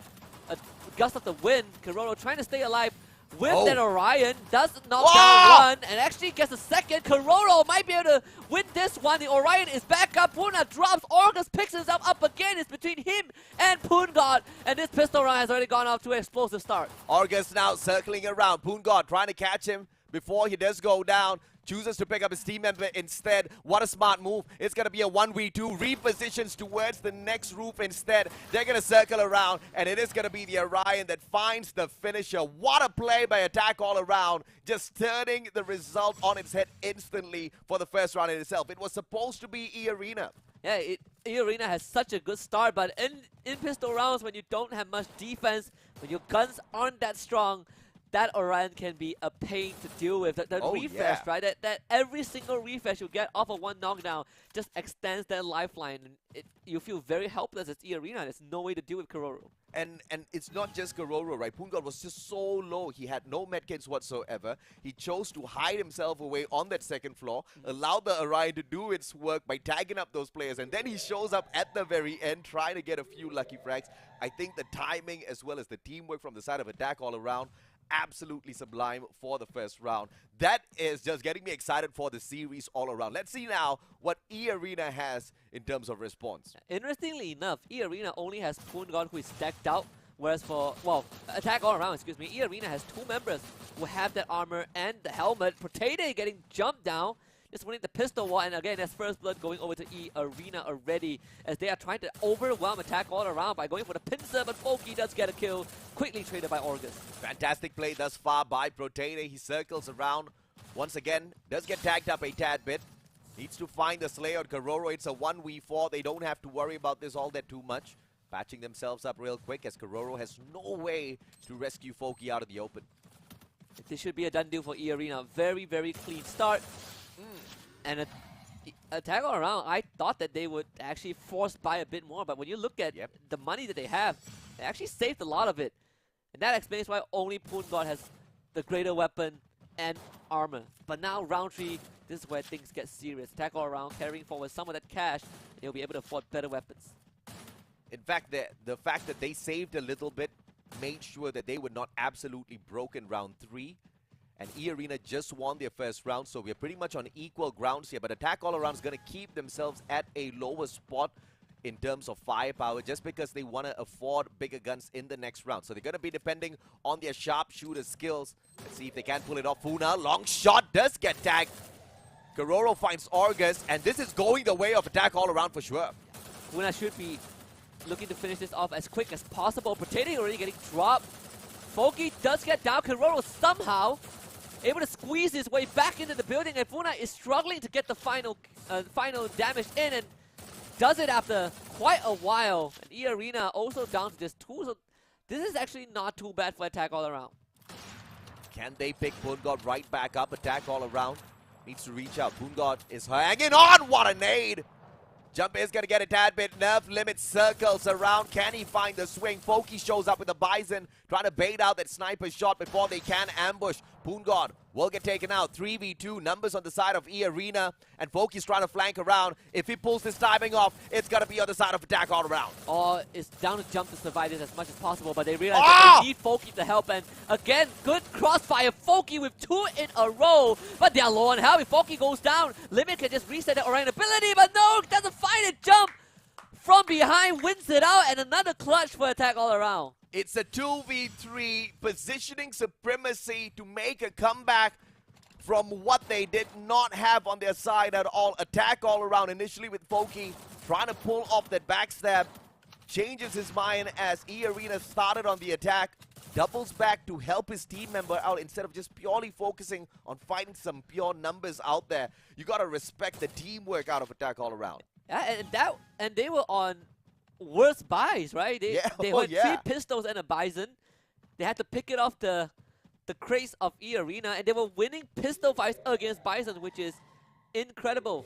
a gust of the wind. Karoro trying to stay alive with that Orion, does knock down one, and actually gets a second. Karoro might be able to win this one. The Orion is back up, Puna drops, Orgus picks himself up again. It's between him and Poongod, and this pistol round has already gone off to an explosive start. Argus now circling around. Poongod trying to catch him before he does go down. Chooses to pick up his team member instead. What a smart move. It's going to be a 1v2. Repositions towards the next roof instead. They're going to circle around, and it is going to be the Orion that finds the finisher. What a play by Attack All Around. Just turning the result on its head instantly for the first round in itself. It was supposed to be E-Arena. Yeah, E-Arena has such a good start, but in pistol rounds, when you don't have much defense, when your guns aren't that strong, that Orion can be a pain to deal with. The refresh, right? That every single refresh you get off of 1 knockdown just extends that lifeline. And you feel very helpless as E-Arena. There's no way to deal with Karoro. And it's not just Karoro, right? Poongod was just so low. He had no medkits whatsoever. He chose to hide himself away on that 2nd floor, allowed the Orion to do its work by tagging up those players, and then he shows up at the very end trying to get a few lucky frags. I think the timing as well as the teamwork from the side of Attack All Around, absolutely sublime for the first round. That is just getting me excited for the series all around. Let's see now what E-Arena has in terms of response. Interestingly enough, E-Arena only has Poongod, who is stacked out, whereas for, well, Attack All Around, excuse me, E-Arena has 2 members who have that armor and the helmet. Potato getting jumped down, just winning the pistol war, and again, that's First Blood going over to E-Arena already, as they are trying to overwhelm Attack All Around by going for the pincer, but Foki does get a kill, quickly traded by Orgus. Fantastic play thus far by Protene. He circles around once again, does get tagged up a tad bit. Needs to find the Slayer on Karoro. It's a 1v4. They don't have to worry about this all that too much. patching themselves up real quick as Kororo has no way to rescue Foki out of the open. This should be a done deal for E Arena. Very, very clean start. And attack all around. I thought that they would actually force by a bit more, but when you look at the money that they have, they actually saved a lot of it. And that explains why only Poongod has the greater weapon and armor. But now round 3, this is where things get serious. Attack all around, carrying forward some of that cash, and they'll be able to afford better weapons. In fact, the fact that they saved a little bit made sure that they were not absolutely broken round 3. And E Arena just won their first round, so we're pretty much on equal grounds here. But Attack All Around is going to keep themselves at a lower spot in terms of firepower just because they want to afford bigger guns in the next round. So they're going to be depending on their sharpshooter skills. Let's see if they can pull it off. Funa, long shot, does get tagged. Kororo finds August, and this is going the way of Attack All Around for sure. Funa should be looking to finish this off as quick as possible. Potato already getting dropped. Foki does get down. Kororo somehow able to squeeze his way back into the building, and Funa is struggling to get the final damage in, and does it after quite a while. And E Arena also down to just 2, so this is actually not too bad for Attack All Around. Can they pick Poongod right back up? Attack All Around needs to reach out. Poongod is hanging on. What a nade! Jump is going to get a tad bit nerf. Limit circles around. Can he find the swing? Foki shows up with the Bison, trying to bait out that sniper shot before they can ambush. Poongod will get taken out. 3v2, numbers on the side of E Arena, and Foki's trying to flank around. If he pulls this timing off, it's going to be on the side of Attack All Around. Or it's down to Jump to survive this as much as possible, but they realize that they need Foki to help, and again, good crossfire. Foki with 2 in a row, but they're low on health. If Foki goes down, Limit can just reset the Orion ability, but no, doesn't find it. Jump from behind wins it out, and another clutch for Attack All Around. It's a 2v3, positioning supremacy to make a comeback from what they did not have on their side at all. Attack All Around initially with Foki trying to pull off that backstab. Changes his mind as E Arena started on the attack. Doubles back to help his team member out instead of just purely focusing on finding some pure numbers out there. You got to respect the teamwork out of Attack All Around. Yeah, and they were on worse buys, right? They had 3 pistols and a Bison. They had to pick it off the crates of E Arena, and they were winning pistol fights against Bison, which is incredible.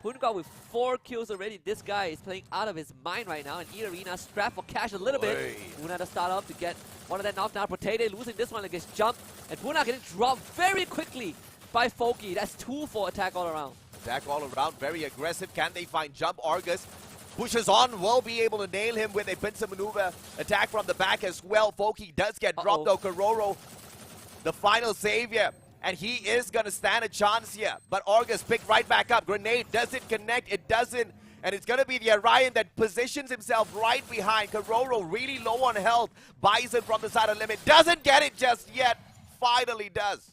Poongod with 4 kills already. This guy is playing out of his mind right now, and E Arena strapped for cash a little bit. Puna to start off to get one of that knockdown. Potato losing this one against Jump, and Puna getting dropped very quickly by Foki. That's 2 for Attack All Around. Attack All Around, very aggressive. Can they find Jump? Argus pushes on, will be able to nail him with a pincer maneuver. Attack from the back as well. Foki does get dropped though. Kororo, the final savior, and he is going to stand a chance here. But Argus picked right back up. Grenade, does it connect? It doesn't. And it's going to be the Orion that positions himself right behind. Kororo really low on health. Bison from the side of Limit. Doesn't get it just yet. Finally does.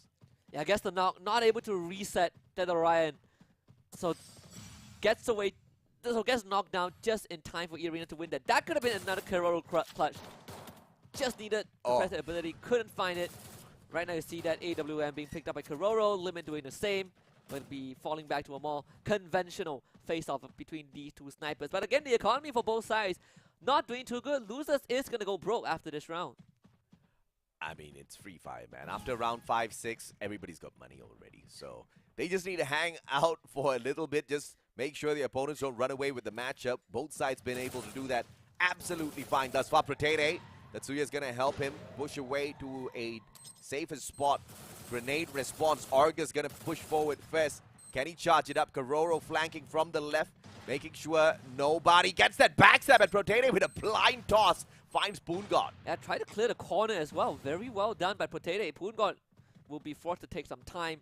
Yeah, I guess the not able to reset that Orion. So gets away. So gets knocked down just in time for E Arena to win that. That could have been another Kororo clutch. Just needed to press the ability. Couldn't find it. Right now you see that AWM being picked up by Kororo. Limit doing the same. Will be falling back to a more conventional face-off between these 2 snipers. But again, the economy for both sides not doing too good. Losers is going to go broke after this round. I mean, it's free fire, man. After round 5, 6, everybody's got money already. So they just need to hang out for a little bit. Just make sure the opponents don't run away with the matchup. Both sides been able to do that absolutely fine. Thus far, Potato, Tatsuya's going to help him push away to a safer spot. Grenade response. Argus going to push forward first. Can he charge it up? Kororo flanking from the left, making sure nobody gets that backstab, and Potato with a blind toss finds Poongod. Yeah, try to clear the corner as well. Very well done by Potato. Poongod will be forced to take some time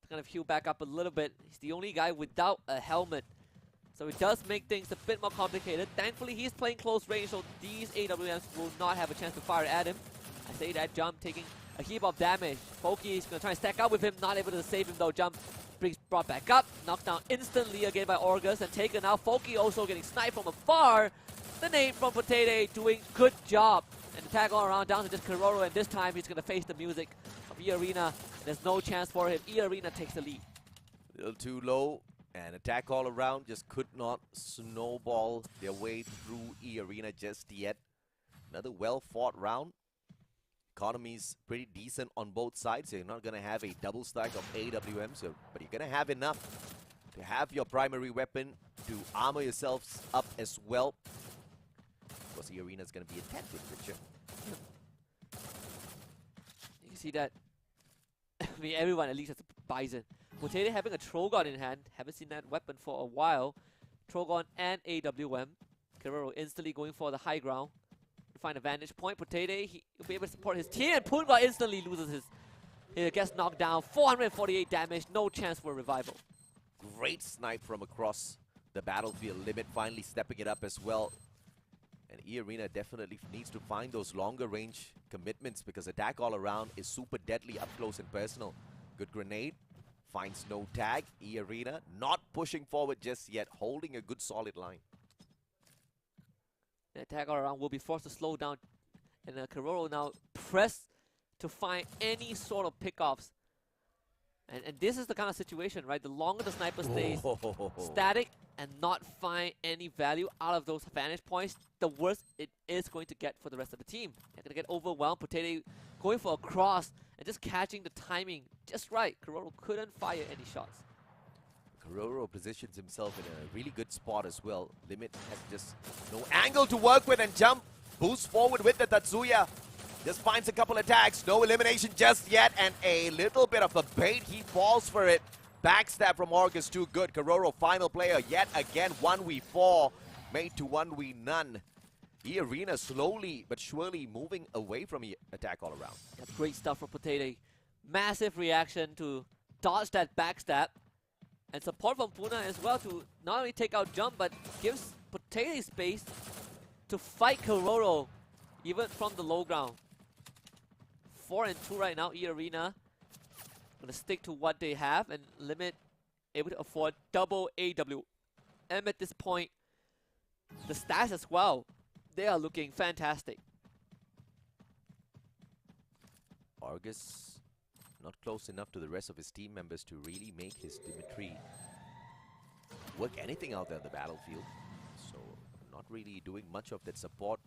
to kind of heal back up a little bit. He's the only guy without a helmet, so it does make things a bit more complicated. Thankfully, he's playing close range, so these AWMs will not have a chance to fire at him. I say that Jump taking a heap of damage. Foki is going to try and stack up with him, not able to save him though. Jump brings brought back up, knocked down instantly again by August and taken out. Foki also getting sniped from afar. The nade from Potato doing good job. And Attack All Around down to just Kororo, and this time he's going to face the music of E Arena. There's no chance for him. E Arena takes the lead. A little too low And attack all around just could not snowball their way through E-Arena just yet. Another well-fought round. Economy's pretty decent on both sides. You're not going to have a double stack of AWMs, but you're going to have enough to have your primary weapon, to armor yourselves up as well. Of course, E-Arena is going to be a 10 picture. You can see that. I mean, everyone at least has a Bison. Potato having a Trogon in hand. Haven't seen that weapon for a while. Trogon and AWM. Keroro instantly going for the high ground to find a vantage point. Potato, he'll be able to support his team, and Poongon instantly loses his. He gets knocked down. 448 damage. No chance for a revival. Great snipe from across the battlefield. Limit finally stepping it up as well. And E-Arena definitely needs to find those longer range commitments, because attack all around is super deadly up close and personal. Good grenade. Finds no tag. E-Arena not pushing forward just yet. Holding a good solid line. The attack all around will be forced to slow down. And Keroro now press to find any sort of pickoffs. And this is the kind of situation, right? The longer the sniper stays static and not find any value out of those vantage points, the worse it is going to get for the rest of the team. They're going to get overwhelmed. Potato going for a cross and just catching the timing just right. Keroro couldn't fire any shots. Keroro positions himself in a really good spot as well. Limit has just no angle to work with, and jump boosts forward with the Tatsuya. Just finds a couple attacks, no elimination just yet, and a little bit of a bait. He falls for it. Backstab from August, too good. Keroro, final player, yet again, 1v4, made to 1v none. E-Arena slowly but surely moving away from attack all around. Yeah, great stuff from Potato. Massive reaction to dodge that backstab. And support from Puna as well to not only take out jump, but gives Potato space to fight Keroro, even from the low ground. 4 and 2 right now, E-Arena. Gonna stick to what they have, and Limit able to afford double AWM at this point. The stats as well, they are looking fantastic. Argus not close enough to the rest of his team members to really make his Dimitri work anything out there on the battlefield. So not really doing much of that support.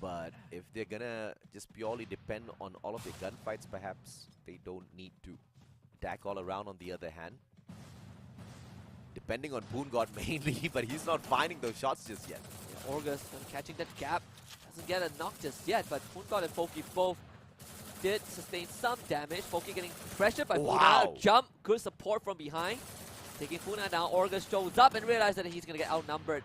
But if they're gonna just purely depend on all of their gunfights, perhaps they don't need to. Attack all around on the other hand. Depending on Poongod mainly, but he's not finding those shots just yet. Yeah, August catching that gap. Doesn't get a knock just yet, but Poongod and Foki both did sustain some damage. Foki getting pressured by Puna. Jump, good support from behind. Taking Puna down, August shows up and realizes that he's gonna get outnumbered.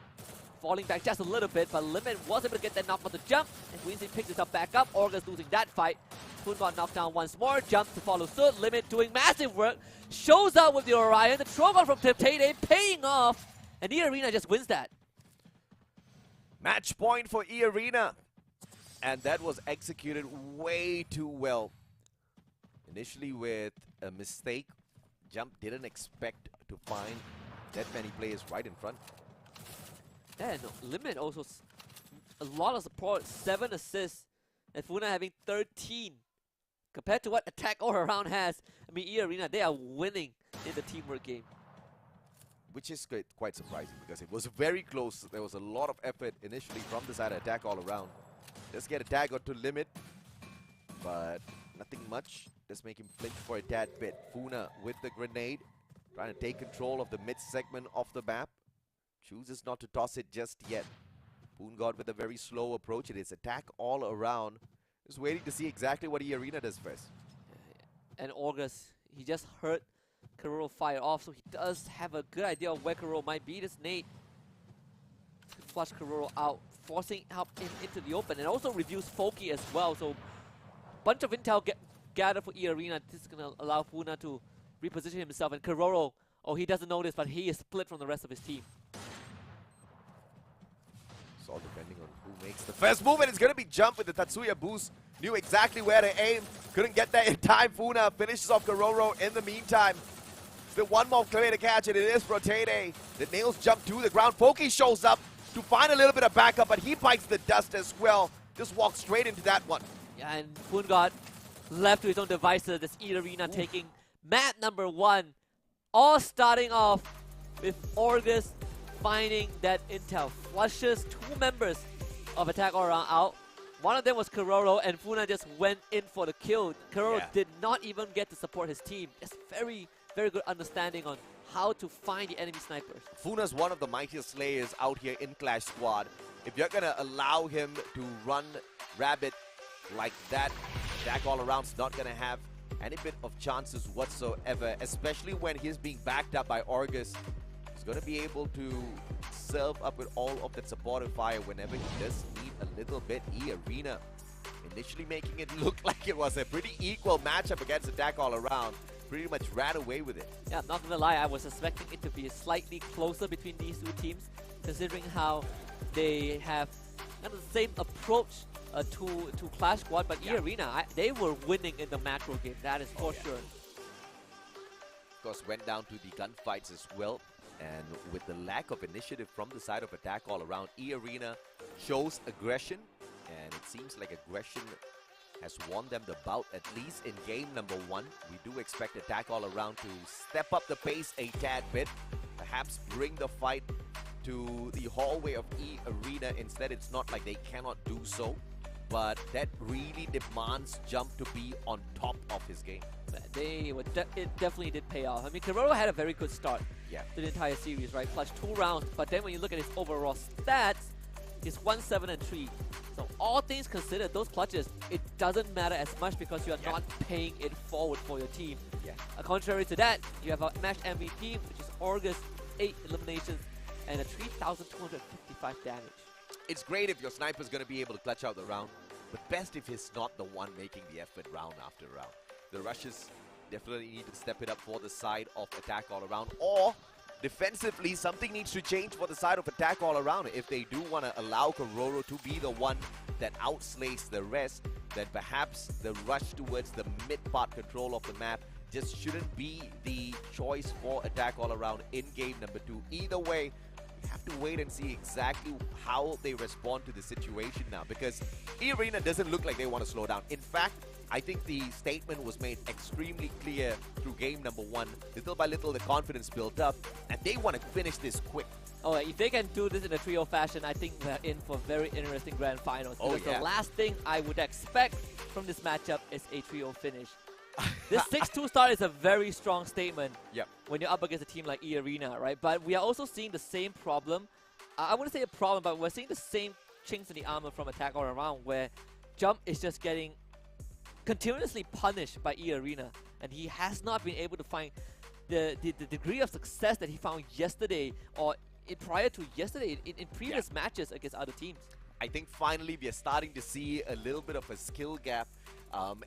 Falling back just a little bit, but Limit was able to get that knock on the jump, and Quincy picks himself back up. August losing that fight. Poon got knocked down once more, jump to follow suit. Limit doing massive work, shows up with the Orion. The Trogon from Tiptate paying off, and E-Arena just wins that. Match point for E-Arena. And that was executed way too well. Initially with a mistake, Jump didn't expect to find that many players right in front. Yeah, no, Limit also a lot of support, 7 assists, and Funa having 13. Compared to what attack all around has, I mean, E-Arena, they are winning in the teamwork game. Which is quite surprising, because it was very close. There was a lot of effort initially from the side of attack all around. Just get a tag or to Limit, but nothing much. Just make him flinch for a tad bit. Funa with the grenade, trying to take control of the mid segment of the map. Chooses not to toss it just yet. Poongod with a very slow approach. It is attack all around. Just waiting to see exactly what E-Arena does first. And August, he just heard Keroro fire off, so he does have a good idea of where Keroro might be. This nade flush Keroro out, forcing him into the open, and also reviews Foki as well. So bunch of intel gathered for E-Arena. This is gonna allow Funa to reposition himself, and Keroro, oh, he doesn't know this, but he is split from the rest of his team. It's all depending on who makes the first move, and it's going to be Jump with the Tatsuya boost. Knew exactly where to aim. Couldn't get there in time. Funa finishes off Keroro in the meantime. Still one more clear to catch, and it is Protede. The nails jump to the ground. Foki shows up to find a little bit of backup, but he bites the dust as well. Just walks straight into that one. Yeah, and Poongod left to his own devices. This E-Arena taking map number 1. All starting off with August finding that intel. Flushes 2 members of Attack All Around out. One of them was Kororo, and Funa just went in for the kill. Kororo did not even get to support his team. Just very, very good understanding on how to find the enemy snipers. Funa's one of the mightiest slayers out here in Clash Squad. If you're gonna allow him to run Rabbit like that, Attack All Around's not gonna have any bit of chances whatsoever, especially when he's being backed up by August. He's gonna be able to serve up with all of that supportive fire whenever he does need a little bit. E-Arena initially making it look like it was a pretty equal matchup against Attack All Around. Pretty much ran away with it. Yeah, not gonna lie, I was expecting it to be slightly closer between these two teams, considering how they have kind of the same approach to Clash Squad, but E-Arena, they were winning in the macro game, that is for sure. Of course, went down to the gunfights as well. And with the lack of initiative from the side of Attack All Around, E-Arena shows aggression. And it seems like aggression has won them the bout, at least in game number 1. We do expect Attack All Around to step up the pace a tad bit. Perhaps bring the fight to the hallway of E-Arena. Instead, it's not like they cannot do so. But that really demands Jump to be on top of his game. It definitely did pay off. I mean, Kororo had a very good start to the entire series, right? Clutch 2 rounds, but then when you look at his overall stats, he's 1-7-3. So all things considered, those clutches, it doesn't matter as much because you are not paying it forward for your team. Contrary to that, you have a match MVP, which is August, 8 eliminations, and a 3,255 damage. It's great if your sniper's going to be able to clutch out the round, but best if he's not the one making the effort round after round. The rushes definitely need to step it up for the side of Attack All Around, or defensively, something needs to change for the side of Attack All Around. If they do want to allow Kororo to be the one that outslays the rest, then perhaps the rush towards the mid-part control of the map just shouldn't be the choice for Attack All Around in game number 2. Either way, we have to wait and see exactly how they respond to the situation now, because E-Arena doesn't look like they want to slow down. In fact, I think the statement was made extremely clear through game number 1. Little by little, the confidence built up, and they want to finish this quick. Oh, if they can do this in a trio fashion, I think we're in for very interesting grand finals. Because the last thing I would expect from this matchup is a trio finish. This 6-2 start is a very strong statement when you're up against a team like E-Arena, right? But we are also seeing the same problem. I wouldn't say a problem, but we're seeing the same chinks in the armor from Attack All Around, where Jump is just getting continuously punished by E-Arena, and he has not been able to find the degree of success that he found yesterday or prior to yesterday in previous matches against other teams. I think finally we are starting to see a little bit of a skill gap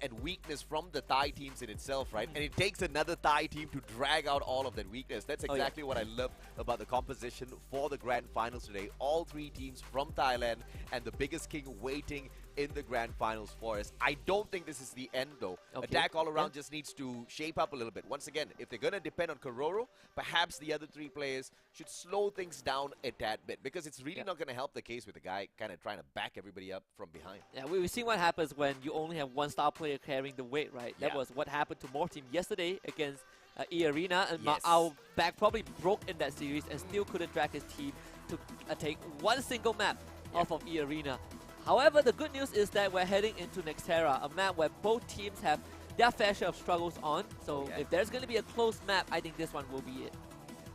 and weakness from the Thai teams in itself, right? And it takes another Thai team to drag out all of that weakness. That's exactly what I love about the composition for the grand finals today. All 3 teams from Thailand and the biggest king waiting in the grand finals for us. I don't think this is the end though. Attack All Around just needs to shape up a little bit. Once again, if they're going to depend on Kororo, perhaps the other 3 players should slow things down a tad bit, because it's really not going to help the case with the guy kind of trying to back everybody up from behind. Yeah, we've seen what happens when you only have one star player carrying the weight, right? That was what happened to More Team yesterday against E-Arena, and our back probably broke in that series and still couldn't drag his team to take one single map off of E-Arena. However, the good news is that we're heading into Nextera, a map where both teams have their fair share of struggles on. So if there's going to be a close map, I think this one will be it.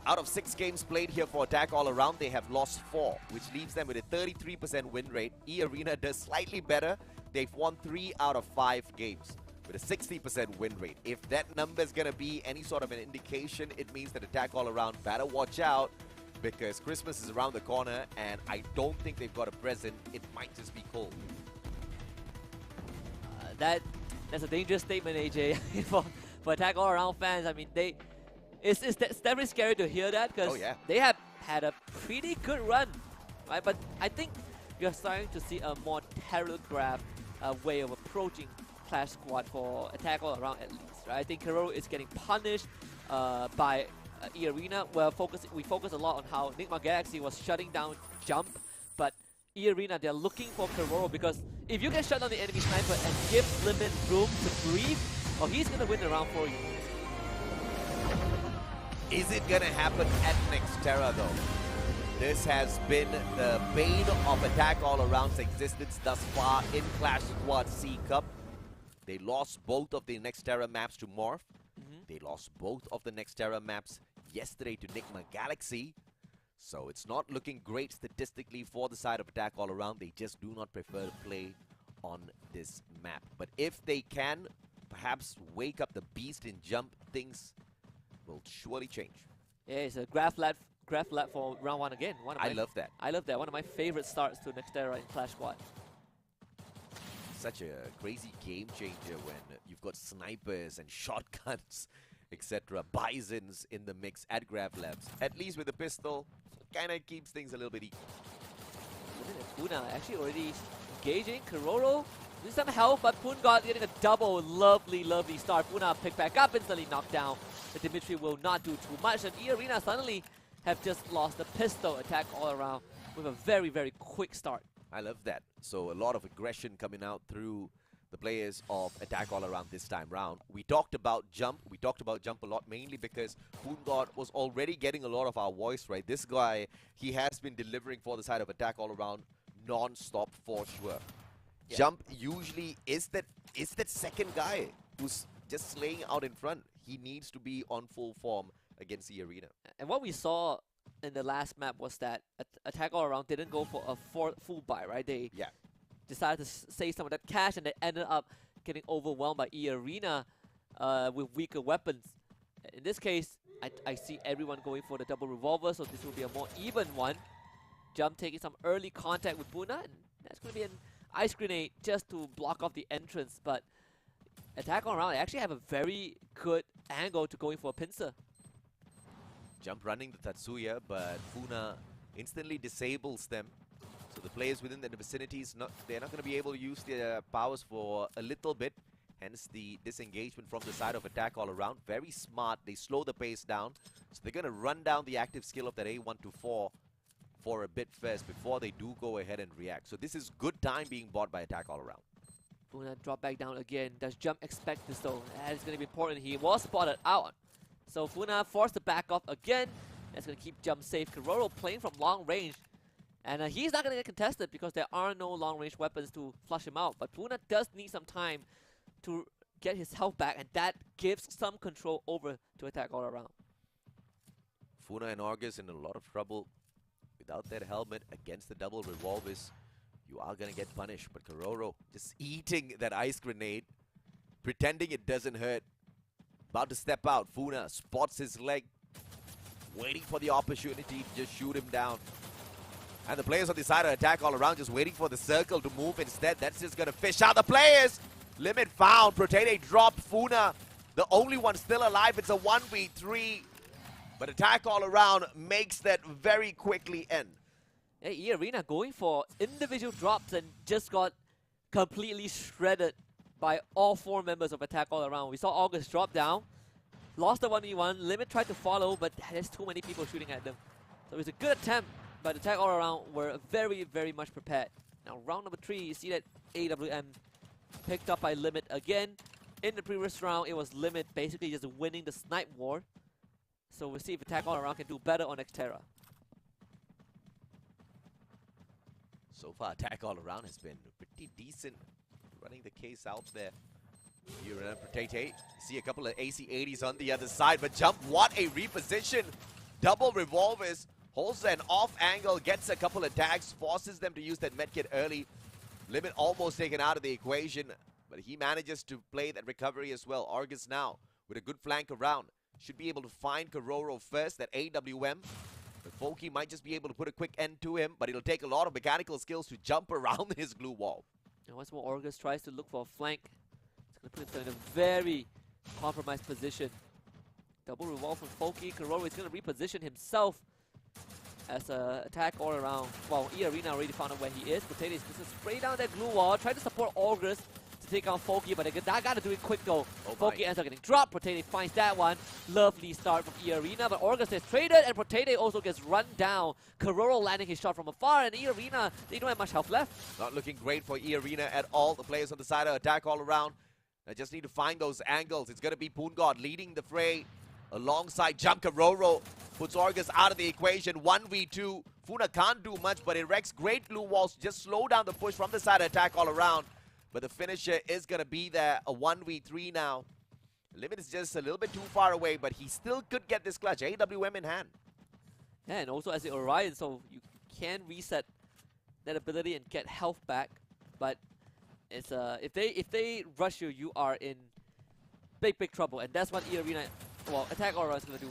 Out of 6 games played here for Attack All Around, they have lost 4, which leaves them with a 33% win rate. E-Arena does slightly better. They've won 3 out of 5 games with a 60% win rate. If that number is going to be any sort of an indication, it means that Attack All Around better watch out, because Christmas is around the corner, and I don't think they've got a present. It might just be cold. That's a dangerous statement, AJ, for Attack All Around fans. I mean, it's definitely scary to hear that, because they have had a pretty good run, right? But I think you're starting to see a more telegraphed way of approaching Clash Squad for Attack All Around, at least, right? I think Kororo is getting punished by E-Arena. We focus a lot on how Nigma Galaxy was shutting down Jump, but E-Arena, they're looking for Kororo, because if you can shut down the enemy sniper and give Limit room to breathe, well, he's going to win the round for you. Is it gonna happen at Nextera though? This has been the bane of Attack All Around's existence thus far in Clash Squad C Cup. They lost both of the Nextera maps to Morph. They lost both of the Nextera maps yesterday to Nigma Galaxy. So it's not looking great statistically for the side of Attack All Around. They just do not prefer to play on this map. But if they can perhaps wake up the beast in Jump, things will surely change. Yeah, it's a graph lab for round 1 again. I love that. I love that. One of my favorite starts to Nextera in Clash Squad. Such a crazy game changer when you've got snipers and shotguns, etc. Bisons in the mix at Grab Labs. At least with the pistol, kind of keeps things a little bit equal. Puna actually already engaging. Kororo needs some help, but Pungod getting a double. Lovely, lovely start. Puna picked back up, instantly knocked down. But Dimitri will not do too much, and E-Arena suddenly have just lost the pistol attack all around with a very, very quick start. I love that. So a lot of aggression coming out through the players of Attack All Around this time round. We talked about Jump. We talked about Jump a lot, mainly because Pungod was already getting a lot of our voice, right? This guy, he has been delivering for the side of Attack All Around non-stop for sure. Yeah. Jump usually is that second guy who's just slaying out in front. He needs to be on full form against the arena. And what we saw in the last map was that Attack All Around didn't go for a full buy, right? They decided to save some of that cash, and they ended up getting overwhelmed by E-Arena with weaker weapons. In this case, I see everyone going for the double revolver, so this will be a more even one. Jump taking some early contact with Puna, and that's going to be an ice grenade just to block off the entrance, but Attack All Around, they actually have a very good angle to going for a pincer. Jump running the Tatsuya, but Puna instantly disables them. So the players within the vicinity, they're not going to be able to use their powers for a little bit. Hence the disengagement from the side of Attack All Around. Very smart. They slow the pace down. So they're going to run down the active skill of that A124 for a bit first before they do go ahead and react. So this is good time being bought by Attack All Around. Puna drop back down again. Does Jump expect this though? That is going to be important. He was spotted out. So Puna forced to back off again. That's going to keep Jump safe. Kororo playing from long range. And he's not going to get contested because there are no long range weapons to flush him out. But Puna does need some time to get his health back, and that gives some control over to Attack All Around. Funa and Argus in a lot of trouble without that helmet against the double revolvers. You are going to get punished, but Kororo just eating that ice grenade, pretending it doesn't hurt. About to step out, Funa spots his leg, waiting for the opportunity to just shoot him down. And the players on the side of Attack All Around just waiting for the circle to move instead. That's just going to fish out the players. Limit found. Protete dropped Funa. The only one still alive. It's a 1v3. But Attack All Around makes that very quickly end. Hey, E-Arena going for individual drops and just got completely shredded by all 4 members of Attack All Around. We saw August drop down. Lost the 1v1. Limit tried to follow, but there's too many people shooting at them. So it's a good attempt, but Attack All Around were very, very much prepared. Now, round number 3, you see that AWM picked up by Limit again. In the previous round, it was Limit basically just winning the snipe war. So we'll see if Attack All Around can do better on Xterra. So far, Attack All Around has been pretty decent, running the case out there. Here in Protete, see a couple of AC-80s on the other side, but Jump, what a reposition! Double revolvers, holds an off angle, gets a couple of tags, forces them to use that medkit early. Limit almost taken out of the equation, but he manages to play that recovery as well. Argus now with a good flank around. Should be able to find Kororo first, that AWM. But Foki might just be able to put a quick end to him, but it'll take a lot of mechanical skills to jump around his glue wall. And once more, Argus tries to look for a flank. It's going to put himself in a very compromised position. Double revolve from Foki. Kororo is going to reposition himself as an attack all around. Well, E-Arena already found out where he is. Potato is going to spray down that glue wall, try to support August to take on Foki, but they got to do it quick though. Foki ends up getting dropped. Potato finds that one. Lovely start from E-Arena, but August is traded, and Potato also gets run down. Kororo landing his shot from afar, and E-Arena, they don't have much health left. Not looking great for E-Arena at all. The players on the side of Attack All Around. They just need to find those angles. It's going to be Pungod leading the fray. alongside Jump Karoro. Puts Orgus out of the equation. 1v2. Funa can't do much, but it wrecks great glue walls. Just slow down the push from the side attack all around. But the finisher is going to be there. A 1v3 now. Limit is just a little bit too far away, but he still could get this clutch. AWM in hand. Yeah, and also as the Orion, so you can reset that ability and get health back. But it's if they rush you, you are in big trouble, and that's what E-Arena, well, Attack Aura is gonna do.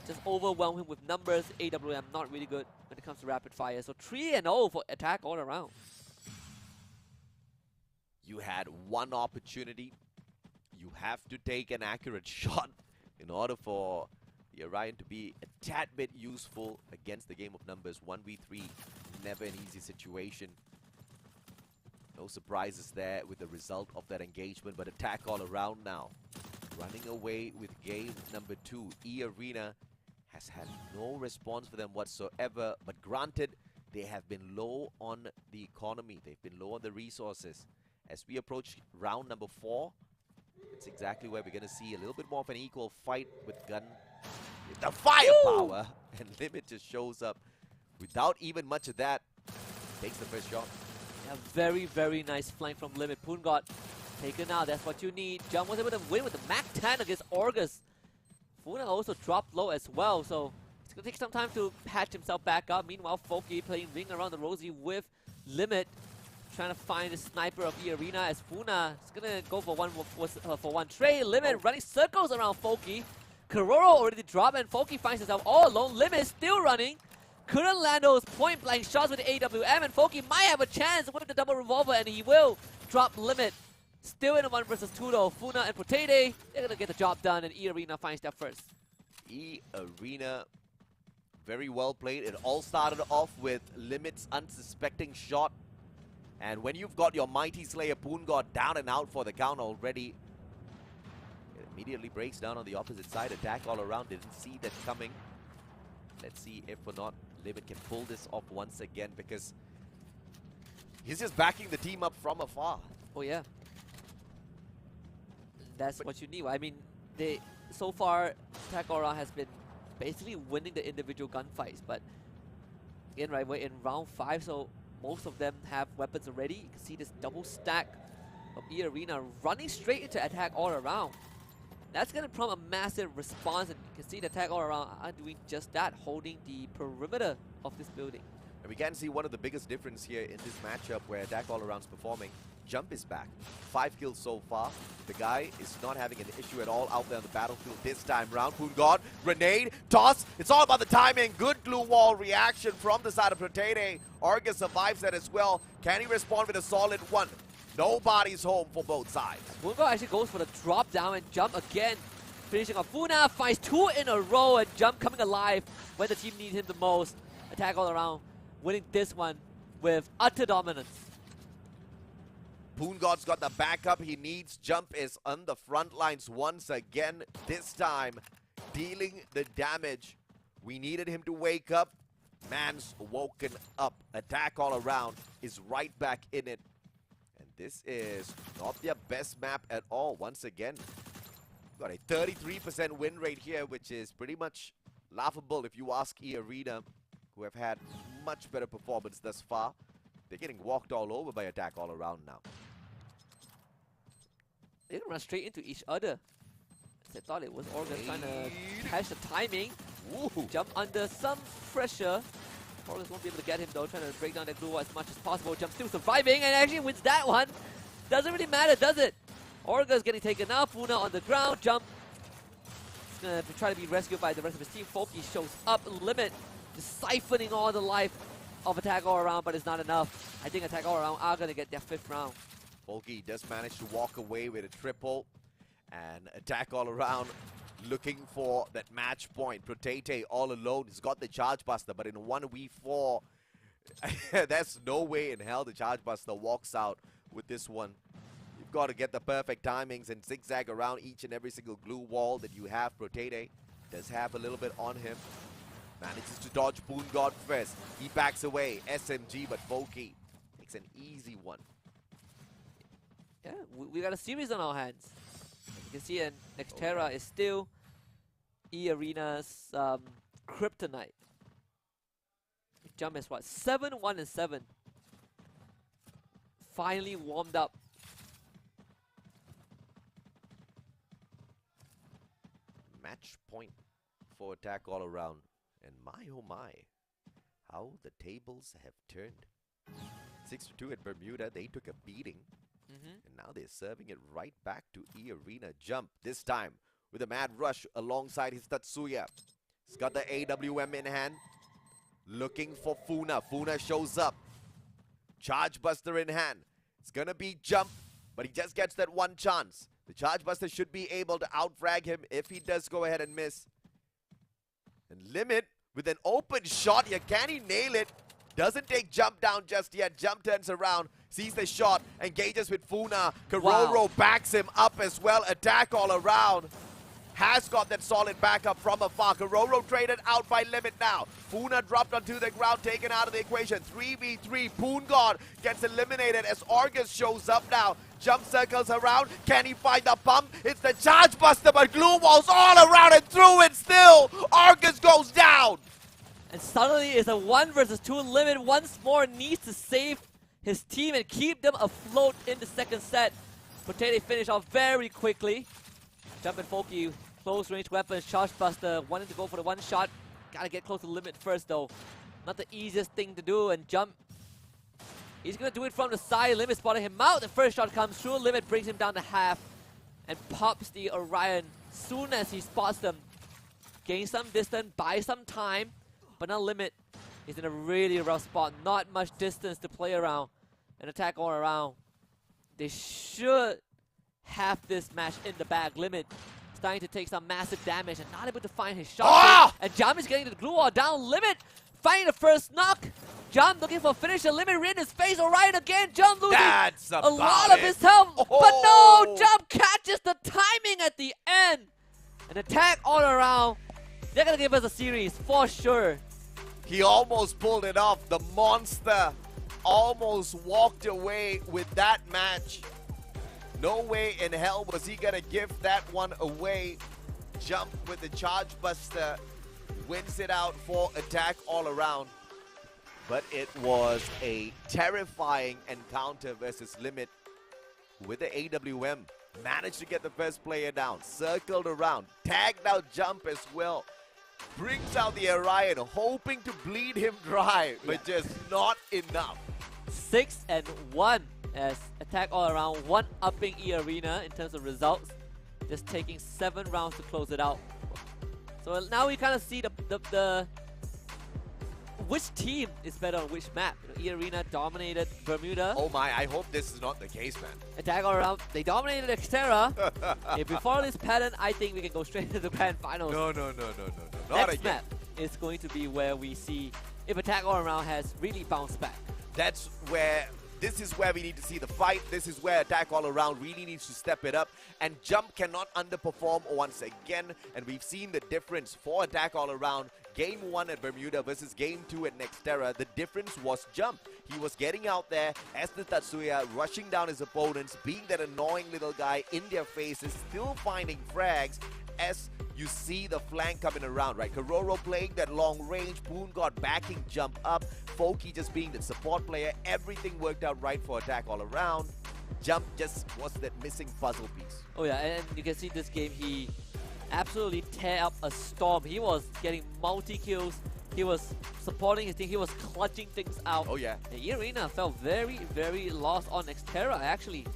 Just overwhelm him with numbers. AWM not really good when it comes to rapid fire. So 3-0 for Attack all around. You had one opportunity. You have to take an accurate shot in order for the Orion to be a tad bit useful against the game of numbers. 1v3, never an easy situation. No surprises there with the result of that engagement, but Attack all around now. Running away with game number 2. E-Arena has had no response for them whatsoever, but granted, they have been low on the economy. They've been low on the resources. As we approach round number 4, it's exactly where we're going to see a little bit more of an equal fight with gun. With the firepower! And Limit just shows up without even much of that. Takes the first shot. Yeah, very nice flank from Limit. Poongod taken out, that's what you need. Jump was able to win with the Mac 10 against Orgus. Funa also dropped low as well, so it's going to take some time to patch himself back up. Meanwhile, Foki playing Ring Around the Rosie with Limit, trying to find the sniper of E-Arena as Funa is going to go for one trade. Limit running circles around Foki. Karoro already dropped and Foki finds himself all alone. Limit still running. Couldn't land those point blank shots with the AWM, and Foki might have a chance with the double revolver, and he will drop Limit. Still in a 1 versus 2 though. Funa and Protede, they're gonna get the job done, and E-Arena finds that first. E-Arena, very well played. It all started off with Limit's unsuspecting shot. And when you've got your Mighty Slayer Poongod down and out for the count already, it immediately breaks down on the opposite side. Attack all around, didn't see that coming. Let's see if or not Limit can pull this off once again, because he's just backing the team up from afar. Oh yeah. That's what you need. I mean, so far Attack Aura has been basically winning the individual gunfights, but again, right, we're in round 5, so most of them have weapons already. You can see this double stack of E-Arena running straight into Attack all around. That's going to prompt a massive response, and you can see the Attack all around are doing just that, holding the perimeter of this building. And we can see one of the biggest difference here in this matchup where Attack all around's performing. Jump is back. 5 kills so far. The guy is not having an issue at all out there on the battlefield this time round. Poongod, grenade, toss. It's all about the timing. Good glue wall reaction from the side of Protede. Argus survives that as well. Can he respond with a solid one? Nobody's home for both sides. Poongod actually goes for the drop down and Jump again. Finishing off Funa, finds 2 in a row, and Jump coming alive when the team needs him the most. Attack all around, winning this one with utter dominance. Poongod's got the backup he needs. Jump is on the front lines once again. This time, dealing the damage. We needed him to wake up. Man's woken up. Attack all around is right back in it. And this is not their best map at all. Once again, got a 33% win rate here, which is pretty much laughable if you ask E-Arena, who have had much better performance thus far. They're getting walked all over by Attack all around now. They run straight into each other. I thought it was Orgus trying to catch the timing. Ooh. Jump under some pressure. Orgus won't be able to get him though, trying to break down that glue wall as much as possible. Jump still surviving and actually wins that one. Doesn't really matter, does it? Orgus getting taken out. Funa on the ground. Jump is going to try to be rescued by the rest of his team. Foki shows up. Limit just siphoning all the life of Attack all around, but it's not enough. I think Attack all around are going to get their 5th round. Folky does manage to walk away with a triple, and Attack all around looking for that match point. Protete all alone. He's got the Charge Buster, but in 1v4, there's no way in hell the Charge Buster walks out with this one. You've got to get the perfect timings and zigzag around each and every single glue wall that you have. Protete does have a little bit on him. Manages to dodge Poongod first. He backs away. SMG, but Folky takes an easy one. Yeah, we got a series on our hands. You can see, and Nextera is still E-Arena's kryptonite. Jump is what? 7-1-7. Finally warmed up. Match point for attack all around. And my oh my, how the tables have turned. 6-2 at Bermuda, they took a beating. And now they're serving it right back to E-Arena. Jump, this time with a mad rush alongside his Tatsuya. He's got the AWM in hand. Looking for Funa. Funa shows up. Charge Buster in hand. It's gonna be Jump, but he just gets that one chance. The Charge Buster should be able to out-frag him if he does go ahead and miss. And Limit with an open shot here. Can he nail it? Doesn't take Jump down just yet. Jump turns around, sees the shot, engages with Funa. Kororo backs him up as well. Attack all around. Has got that solid backup from afar. Kororo traded out by Limit now. Funa dropped onto the ground, taken out of the equation. 3v3. Poon God gets eliminated as Argus shows up now. Jump circles around. Can he find the pump? It's the Charge Buster, but glue walls all around and through it still. Argus goes down. And suddenly it's a 1 versus 2 Limit. Once more needs to save his team and keep them afloat in the second set. Potato finish off very quickly. Jump and Folky, close range weapons. Charge Buster wanting to go for the one shot. Gotta get close to Limit first though. Not the easiest thing to do, and Jump, he's gonna do it from the side. Limit spotting him out. The first shot comes through. Limit brings him down to half and pops the Orion soon as he spots them. Gains some distance, buys some time, but now Limit is in a really rough spot. Not much distance to play around. An attack all around. They should have this match in the bag. Limit starting to take some massive damage and not able to find his shot. And Jump is getting the glue wall down. Limit finding the first knock. Jump looking for finisher. Limit in his face. Orion again. Jump losing a lot of his health. But no! Jump catches the timing at the end. An attack all around. They're going to give us a series for sure. He almost pulled it off. The monster almost walked away with that match. No way in hell was he gonna give that one away. Jump with the Charge Buster wins it out for attack all around. But it was a terrifying encounter versus Limit with the AWM. Managed to get the first player down, circled around, tagged out Jump as well. Brings out the Orion, hoping to bleed him dry, but just not enough. 6-1 as attack all around, one-upping E-Arena in terms of results. Just taking 7 rounds to close it out. So now we kind of see the which team is better on which map. You know, E-Arena dominated Bermuda. Oh my, I hope this is not the case, man. Attack all around, they dominated Xterra. If we follow this pattern, I think we can go straight to the grand finals. No. Not Next again. map is going to be where we see if attack all around has really bounced back. This is where we need to see the fight. This is where attack all around really needs to step it up. And Jump cannot underperform once again. And we've seen the difference for attack all around. Game 1 at Bermuda versus Game 2 at Nextera. The difference was Jump. He was getting out there as the Tatsuya, rushing down his opponents, being that annoying little guy in their faces, still finding frags as you see the flank coming around, right? Kororo playing that long range, Poon God backing Jump up, Folky just being the support player. Everything worked out right for attack all around. Jump just was that missing puzzle piece. Oh yeah, and you can see this game, he absolutely tear up a storm. He was getting multi-kills, he was supporting his team, he was clutching things out. Oh yeah. And E-Arena felt very, very lost on Xterra actually.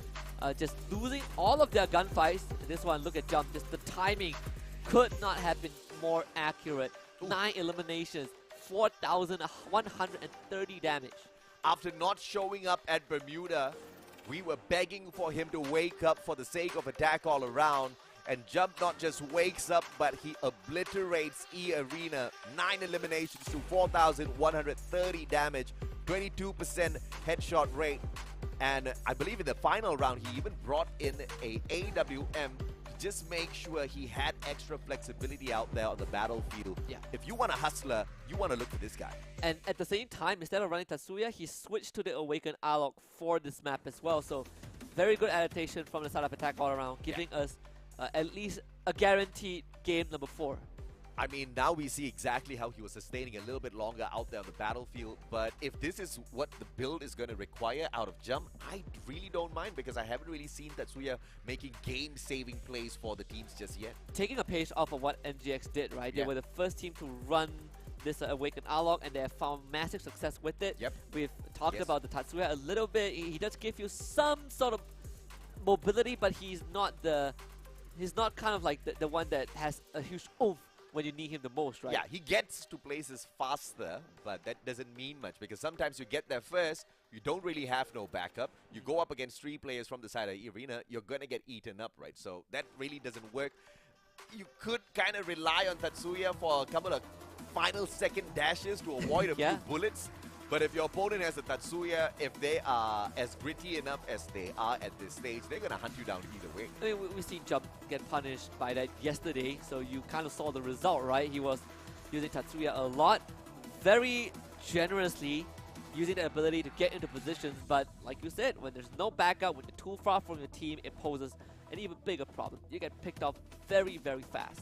Just losing all of their gunfights. This one, look at Jump, just the timing could not have been more accurate. Ooh. 9 eliminations, 4,130 damage. After not showing up at Bermuda, we were begging for him to wake up for the sake of attack all around. And Jump not just wakes up, but he obliterates E-Arena. 9 eliminations to 4,130 damage, 22% headshot rate. And I believe in the final round, he even brought in a AWM to just make sure he had extra flexibility out there on the battlefield. Yeah. If you want a hustler, you want to look at this guy. And at the same time, instead of running Tatsuya, he switched to the Awakened Alok for this map as well. So very good adaptation from the side of attack all around, giving us at least a guaranteed game number 4. I mean, now we see exactly how he was sustaining a little bit longer out there on the battlefield. But if this is what the build is going to require out of Jump, I really don't mind, because I haven't really seen Tatsuya making game-saving plays for the teams just yet. Taking a page off of what MGX did, right? They Yeah. were the first team to run this Awakened Arlong, and they have found massive success with it. Yep. We've talked Yes. about the Tatsuya a little bit. He does give you some sort of mobility, but he's not kind of like the one that has a huge oomph when you need him the most, right? Yeah, he gets to places faster, but that doesn't mean much, because sometimes you get there first, you don't really have no backup. You go up against 3 players from the side of the arena, you're going to get eaten up, right? So that really doesn't work. You could kind of rely on Tatsuya for a couple of final second dashes to avoid a Yeah. few bullets. But if your opponent has a Tatsuya, if they are as gritty enough as they are at this stage, they're going to hunt you down either way. I mean, we've seen Jump get punished by that yesterday, so you kind of saw the result, right? He was using Tatsuya a lot, very generously, using the ability to get into positions, but like you said, when there's no backup, when you're too far from your team, it poses an even bigger problem. You get picked off very, very fast.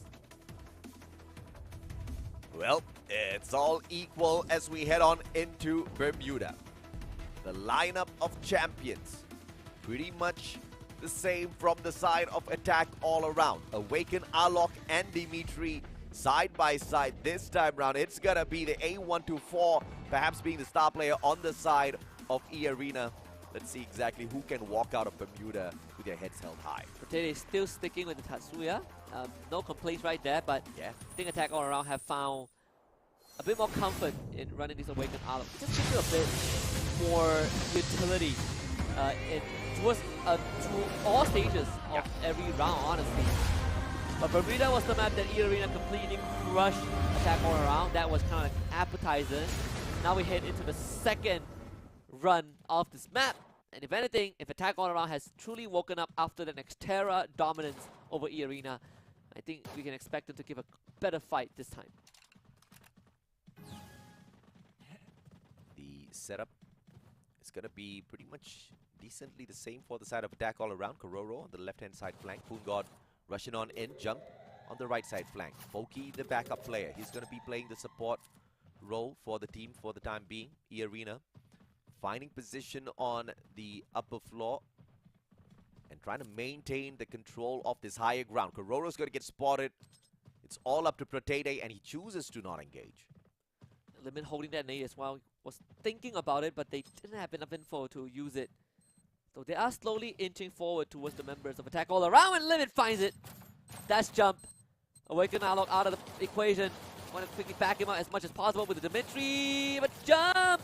Well, it's all equal as we head on into Bermuda. The lineup of champions, pretty much the same from the side of attack all around. Awaken, Alok, and Dimitri side by side this time round. It's gonna be the A124, perhaps being the star player on the side of E-Arena. Let's see exactly who can walk out of Bermuda with their heads held high. Protete is still sticking with the Tatsuya. No complaints right there, but Yeah. I think Attack All Around have found a bit more comfort in running this Awakened Arlong. It just gives you a bit more utility to all stages of every round, honestly. But Bermuda was the map that E-Arena completely crushed Attack All Around. That was kind of like an appetizer. Now we head into the second run of this map. And if anything, if Attack All Around has truly woken up after the Nextera dominance over E-Arena, I think we can expect them to give a better fight this time. The setup is going to be pretty much decently the same for the side of attack all around. Kororo on the left-hand side flank. Poon God rushing on in. Junk on the right side flank. Foki, the backup player. He's going to be playing the support role for the team for the time being. E-Arena finding position on the upper floor and trying to maintain the control of this higher ground. Kororo's going to get spotted. It's all up to Protete, and he chooses to not engage. Limit holding that nade as well. Was thinking about it, but they didn't have enough info to use it. So they are slowly inching forward towards the members of Attack All Around, and Limit finds it. That's Jump. Awaken Alok out of the equation. Want to quickly back him up as much as possible with the Dimitri, but Jump!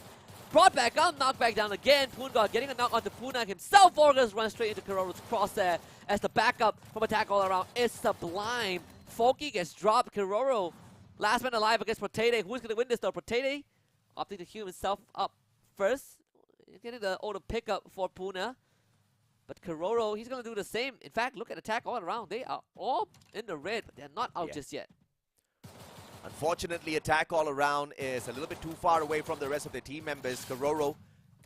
Brought back up, knocked back down again. Poongod getting a knock onto Poonak himself. Orgus runs straight into Kororo's crosshair as the backup from Attack All Around is sublime. Foki gets dropped. Kororo, last man alive against Protete. Who's going to win this though? Protete opting to heal himself up first. Getting the auto pickup for Puna. But Kororo, he's going to do the same. In fact, look at Attack All Around. They are all in the red, but they're not out just yet. Unfortunately, attack all around is a little bit too far away from the rest of the team members. Kororo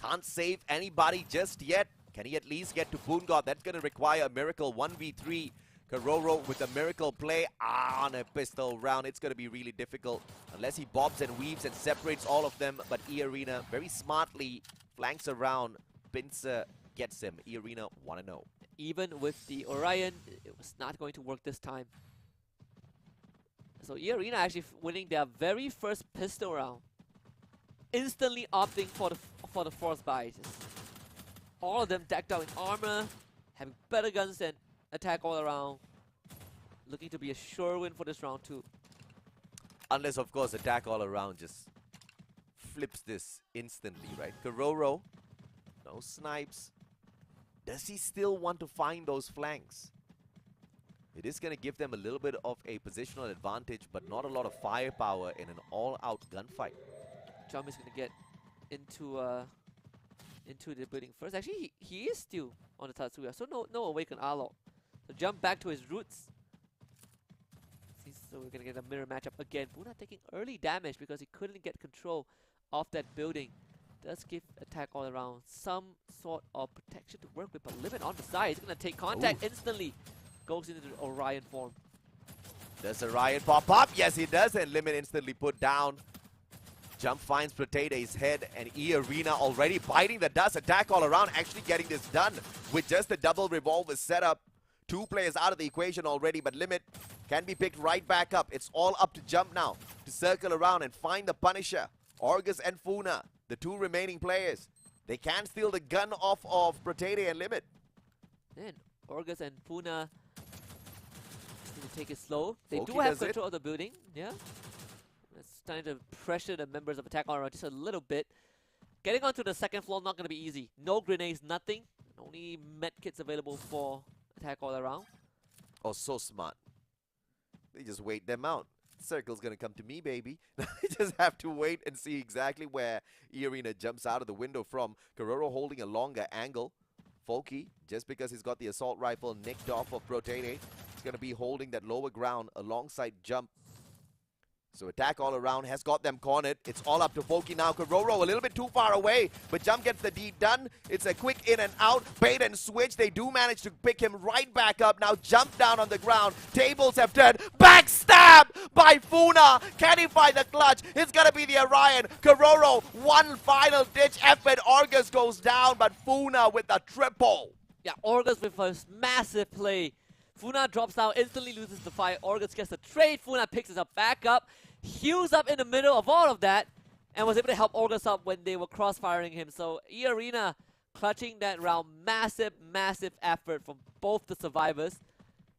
can't save anybody just yet. Can he at least get to Poongod? That's going to require a miracle 1v3. Kororo with a miracle play on a pistol round. It's going to be really difficult unless he bobs and weaves and separates all of them. But E-Arena very smartly flanks around. Pincer gets him. E-Arena 1-0. Even with the Orion, it was not going to work this time. So E-Arena actually winning their very first pistol round. Instantly opting for the force buy. All of them decked out in armor, having better guns than Attack All Around. Looking to be a sure win for this round too. Unless, of course, attack all around just flips this instantly, right? Kororo, no snipes. Does he still want to find those flanks? It is going to give them a little bit of a positional advantage, but not a lot of firepower in an all-out gunfight. Jump is going to get into the building first. Actually, he is still on the Tatsuya, so no Awaken Arlong. So Jump back to his roots. So we're going to get a mirror matchup again. Puna taking early damage because he couldn't get control of that building. Does give Attack All Around some sort of protection to work with, but Limit on the side. He's going to take contact instantly. Goes into the Orion form. Does Orion pop up? Yes, he does, and Limit instantly put down. Jump finds Potato's head, and E-Arena already biting the dust. Attack all around, actually getting this done with just a double revolver setup. 2 players out of the equation already, but Limit can be picked right back up. It's all up to Jump now to circle around and find the Punisher. Orgus and Funa, the 2 remaining players. They can steal the gun off of Potato and Limit. And Orgus and Funa need to take it slow. They Foki do have does it. control of the building. Yeah. It's trying to pressure the members of Attack all around just a little bit. Getting onto the second floor not going to be easy. No grenades, nothing. Only med kits available for Attack all around. Oh, so smart. They just wait them out. Circle's gonna come to me, baby. I just have to wait and see exactly where E-Arena jumps out of the window from. Kororo holding a longer angle. Foki, just because he's got the assault rifle nicked off of Protene, he's gonna be holding that lower ground alongside Jump. So Attack all around has got them cornered. It's all up to Foki now. Kororo a little bit too far away, but Jump gets the deed done. It's a quick in and out, bait and switch. They do manage to pick him right back up. Now Jump down on the ground. Tables have turned. Backstab by Funa. Can he find the clutch? It's gonna be the Orion. Kororo, one final ditch effort. Orgus goes down, but Funa with the triple. Yeah, Orgus with a massive play. Funa drops down, instantly loses the fight. Orgus gets the trade. Funa picks himself back up, heals up in the middle of all of that, and was able to help Orgus up when they were cross-firing him. So E-Arena clutching that round. Massive, massive effort from both the survivors.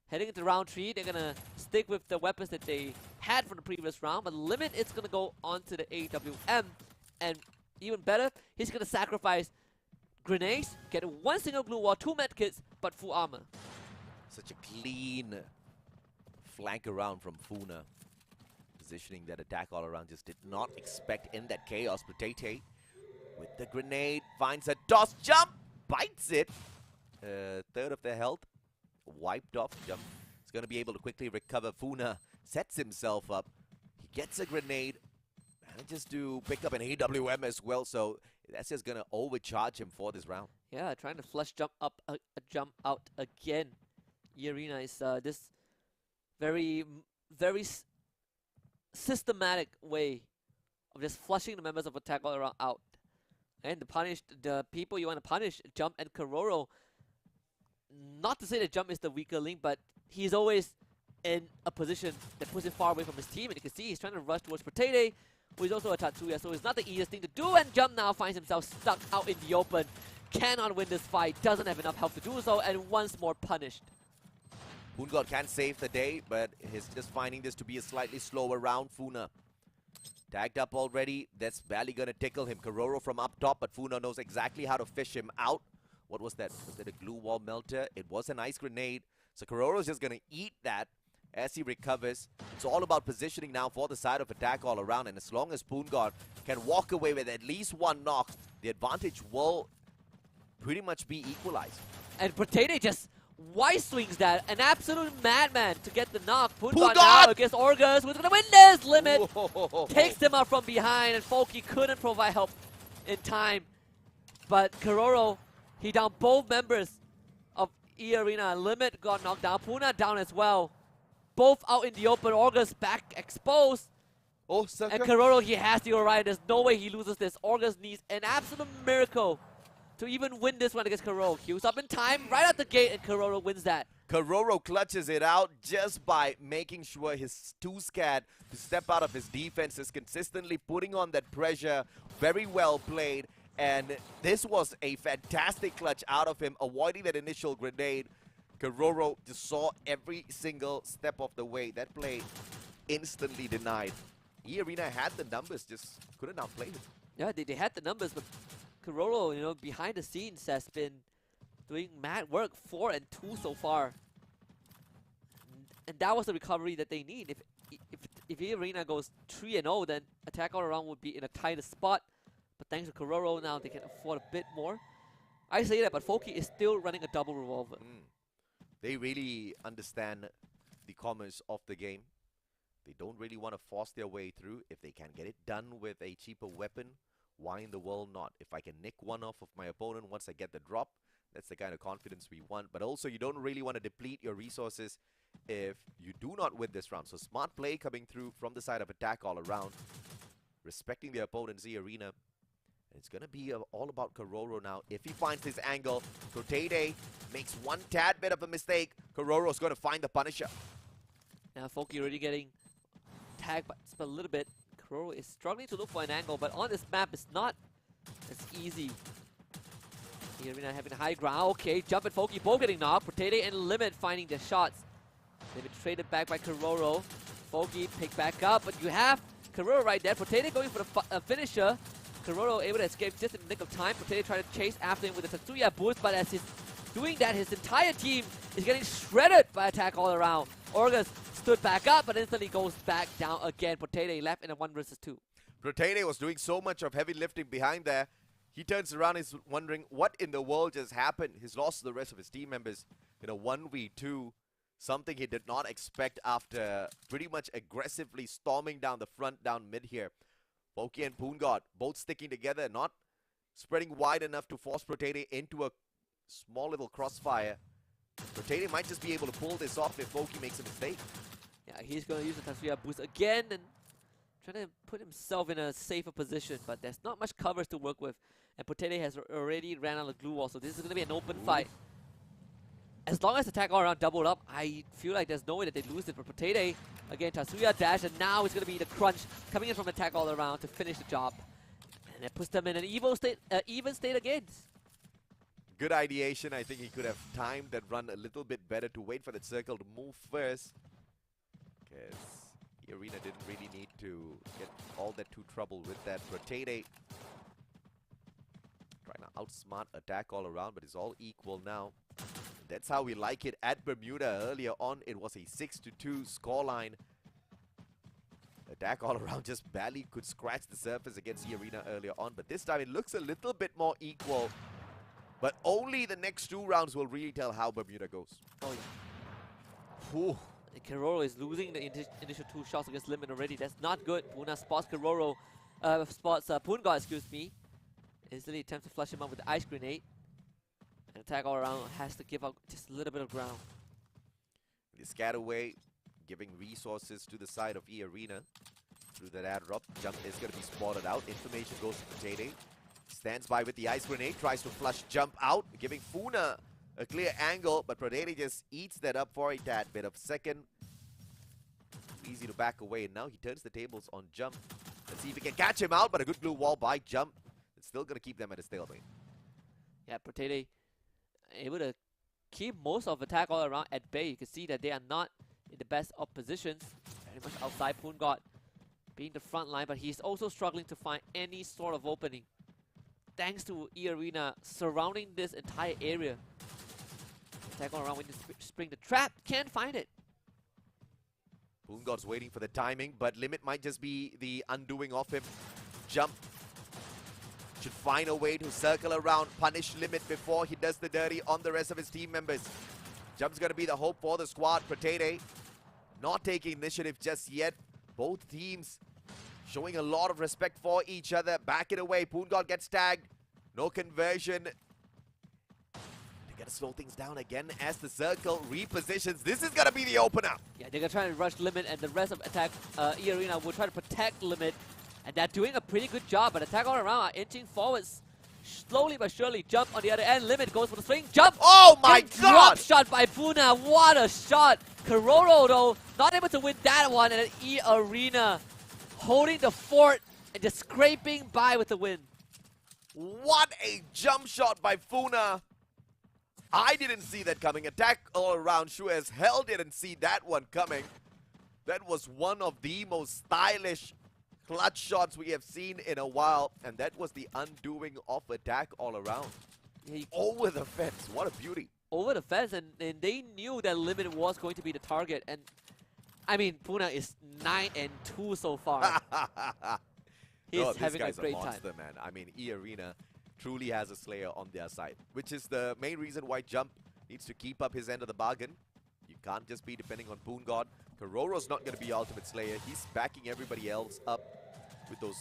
Heading into round 3, they're going to stick with the weapons that they had from the previous round, but Limit is going to go onto the AWM. And even better, he's going to sacrifice grenades, get 1 single glue wall, 2 medkits, but full armor. Such a clean flank around from Funa. Positioning that Attack all around just did not expect in that chaos. Potato with the grenade finds a toss. Jump bites it. Third of their health wiped off. Jump is going to be able to quickly recover. Funa sets himself up. He gets a grenade. Manages to pick up an AWM as well. So that's just going to overcharge him for this round. Yeah, trying to flush jump up, jump out again. E-Arena is this very systematic way of just flushing the members of Attack all around out. And to punish the people you want to punish, Jump and Kororo. Not to say that Jump is the weaker link, but he's always in a position that puts him far away from his team. And you can see he's trying to rush towards Potato, who is also a Tatsuya, so it's not the easiest thing to do. And Jump now finds himself stuck out in the open. Cannot win this fight, doesn't have enough health to do so, and once more punished. Boongod can save the day, but he's just finding this to be a slightly slower round. Funa tagged up already. That's barely going to tickle him. Kororo from up top, but Funa knows exactly how to fish him out. What was that? Was that a glue wall melter? It was an ice grenade. So Kororo's just going to eat that as he recovers. It's all about positioning now for the side of Attack all around. And as long as Boongod can walk away with at least 1 knock, the advantage will pretty much be equalized. And Potato just wide swings that. An absolute madman to get the knock. Boongod now against Orgus. Who's going to win this? Limit Whoa. takes him out from behind, and Foki couldn't provide help in time. But Kororo, he downed both members of E-Arena. Limit got knocked down. Funa down as well. Both out in the open. Orgus back exposed. Oh, Circle. And Kororo, he has the Orion. There's no way he loses this. Orgus needs an absolute miracle to even win this one against Kororo. Queues up in time, right at the gate, and Kororo wins that. Kororo clutches it out just by making sure he's too scared to step out of his defenses, consistently putting on that pressure. Very well played. And this was a fantastic clutch out of him, avoiding that initial grenade. Kororo just saw every single step of the way. That play instantly denied. E-Arena had the numbers, just couldn't outplay it. Yeah, they had the numbers, but Kororo, you know, behind the scenes has been doing mad work. 4 and 2 so far. And that was the recovery that they need. If E-Arena goes 3 and 0, then Attack all around would be in a tighter spot. But thanks to Kororo now, they can afford a bit more. I say that, but Foki is still running a double revolver. They really understand the commerce of the game. They don't really want to force their way through. If they can get it done with a cheaper weapon, why in the world not? If I can nick one off of my opponent once I get the drop, that's the kind of confidence we want. But also, you don't really want to deplete your resources if you do not win this round. So smart play coming through from the side of attack all around, respecting the opponent's arena. And it's going to be all about Kororo now. If he finds his angle, Protede makes one tad bit of a mistake. Kororo's going to find the Punisher. Now Foki already getting tagged by just a little bit. Kororo is struggling to look for an angle, but on this map it's not as easy. Arena having a high ground. Okay, Jump and Foki both getting knocked. Protede and Limit finding their shots. They've been traded back by Kororo. Foki picked back up, but you have Kororo right there. Protede going for the finisher. Kororo able to escape just in the nick of time. Protede trying to chase after him with a Tatsuya boost, but as he's doing that, his entire team is getting shredded by attack all around. Orgus stood back up, but instantly goes back down again. Protede left in a 1 versus 2. Protede was doing so much of heavy lifting behind there. He turns around, he's wondering what in the world just happened. He's lost the rest of his team members in a 1v2. Something he did not expect after pretty much aggressively storming down the front down mid here. Foki and Poongod both sticking together, not spreading wide enough to force Protede into a small little crossfire. Protede might just be able to pull this off if Foki makes a mistake. Yeah, he's going to use the Tatsuya boost again and trying to put himself in a safer position, but there's not much coverage to work with. And Protede has already ran out of glue wall, so this is going to be an open fight. As long as attack all around doubled up, I feel like there's no way that they lose it. But Protede, again, Tatsuya dash, and now it's going to be the crunch coming in from attack all around to finish the job. And it puts them in an even state again. Good ideation. I think he could have timed that run a little bit better to wait for that circle to move first. Because the arena didn't really need to get all that too trouble with that. Protede trying to outsmart attack all around, but it's all equal now. That's how we like it at Bermuda. Earlier on, it was a 6-2 scoreline. Attack all around just barely could scratch the surface against the arena earlier on, but this time it looks a little bit more equal. But only the next 2 rounds will really tell how Bermuda goes. Oh yeah. Ooh. Kororo is losing the initial 2 shots against Limit already. That's not good. Puna spots Kororo, Poongod, excuse me. Instantly attempts to flush him out with the ice grenade. And attack all around has to give up just a little bit of ground. The Scataway giving resources to the side of E Arena through that ad drop. Jump is going to be spotted out. Information goes to Protede. Stands by with the ice grenade. Tries to flush Jump out, giving Funa a clear angle, but Protede just eats that up for a tad bit of second. Easy to back away, and now he turns the tables on Jump. Let's see if he can catch him out, but a good blue wall by Jump. It's still going to keep them at a stalemate. Yeah, Protede able to keep most of attack all around at bay. You can see that they are not in the best of positions. Very much outside Poongod being the front line, but he's also struggling to find any sort of opening. Thanks to E Arena surrounding this entire area. Attack all around when you spring the trap, can't find it. Poongod's waiting for the timing, but Limit might just be the undoing of him. Jump should find a way to circle around, punish Limit before he does the dirty on the rest of his team members. Jump's going to be the hope for the squad. Protede not taking initiative just yet. Both teams showing a lot of respect for each other. Back it away. Poongod gets tagged. No conversion. They got to slow things down again as the circle repositions. This is going to be the opener. Yeah, they're going to try to rush Limit, and the rest of attack E Arena will try to protect Limit. And they're doing a pretty good job, but attack all around are inching forwards. Slowly but surely. Jump on the other end. Limit goes for the swing. Jump! Oh my God! Drop shot by Puna. What a shot. Kororo, though, not able to win that one. And E Arena holding the fort and just scraping by with the win. What a jump shot by Funa. I didn't see that coming. Attack all around. Sure as hell didn't see that one coming. That was one of the most stylish clutch shots we have seen in a while, and that was the undoing of attack all around. Yeah, over the fence. What a beauty. Over the fence, and they knew that Limit was going to be the target. And I mean, Puna is 9-2 so far. He's having a great monster, time. Man. I mean, E Arena truly has a Slayer on their side, which is the main reason why Jump needs to keep up his end of the bargain. You can't just be depending on Poongod. Kororo's not going to be Ultimate Slayer. He's backing everybody else up with those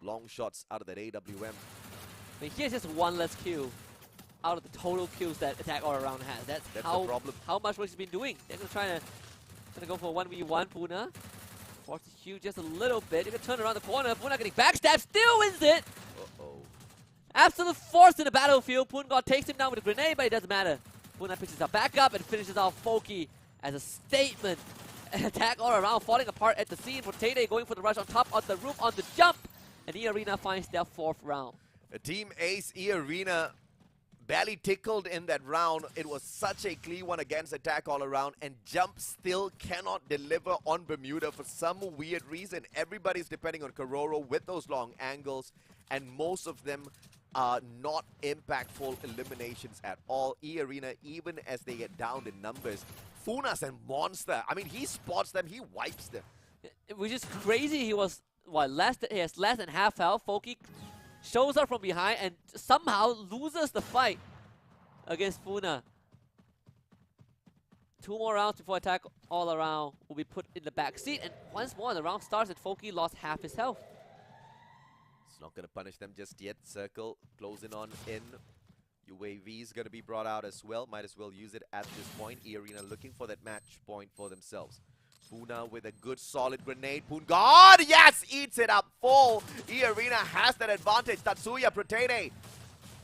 long shots out of that AWM. I mean, here's just one less kill out of the total kills that Attack All Around has. That's the how problem. How much work he's been doing. They're going to try to Gonna go for a 1v1, Puna. Forces Hugh just a little bit. You can turn around the corner. Puna getting backstab, still wins it! Uh-oh. Absolute force in the battlefield. Pungod takes him down with a grenade, but it doesn't matter. Puna picks himself back up and finishes off Foki as a statement. An attack all around, falling apart at the scene for Tede going for the rush on top, on the roof, on the jump. And E-Arena finds their 4th round. A Team Ace E-Arena barely tickled in that round. It was such a clean one against attack all around, and Jump still cannot deliver on Bermuda for some weird reason. Everybody's depending on Kororo with those long angles, and most of them are not impactful eliminations at all. E-Arena, even as they get down in numbers, Funas and Monster, I mean, he spots them, he wipes them. Which is crazy. He was, what, he has less than half health. Foki shows up from behind and somehow loses the fight against Funa. 2 more rounds before attack all around will be put in the back seat, and once more the round starts and Foki lost half his health. It's not going to punish them just yet. Circle closing on in. UAV is going to be brought out as well. Might as well use it at this point. E-Arena looking for that match point for themselves. Funa with a good solid grenade. Pungod, yes, eats it up full. E-Arena has that advantage. Tatsuya Protene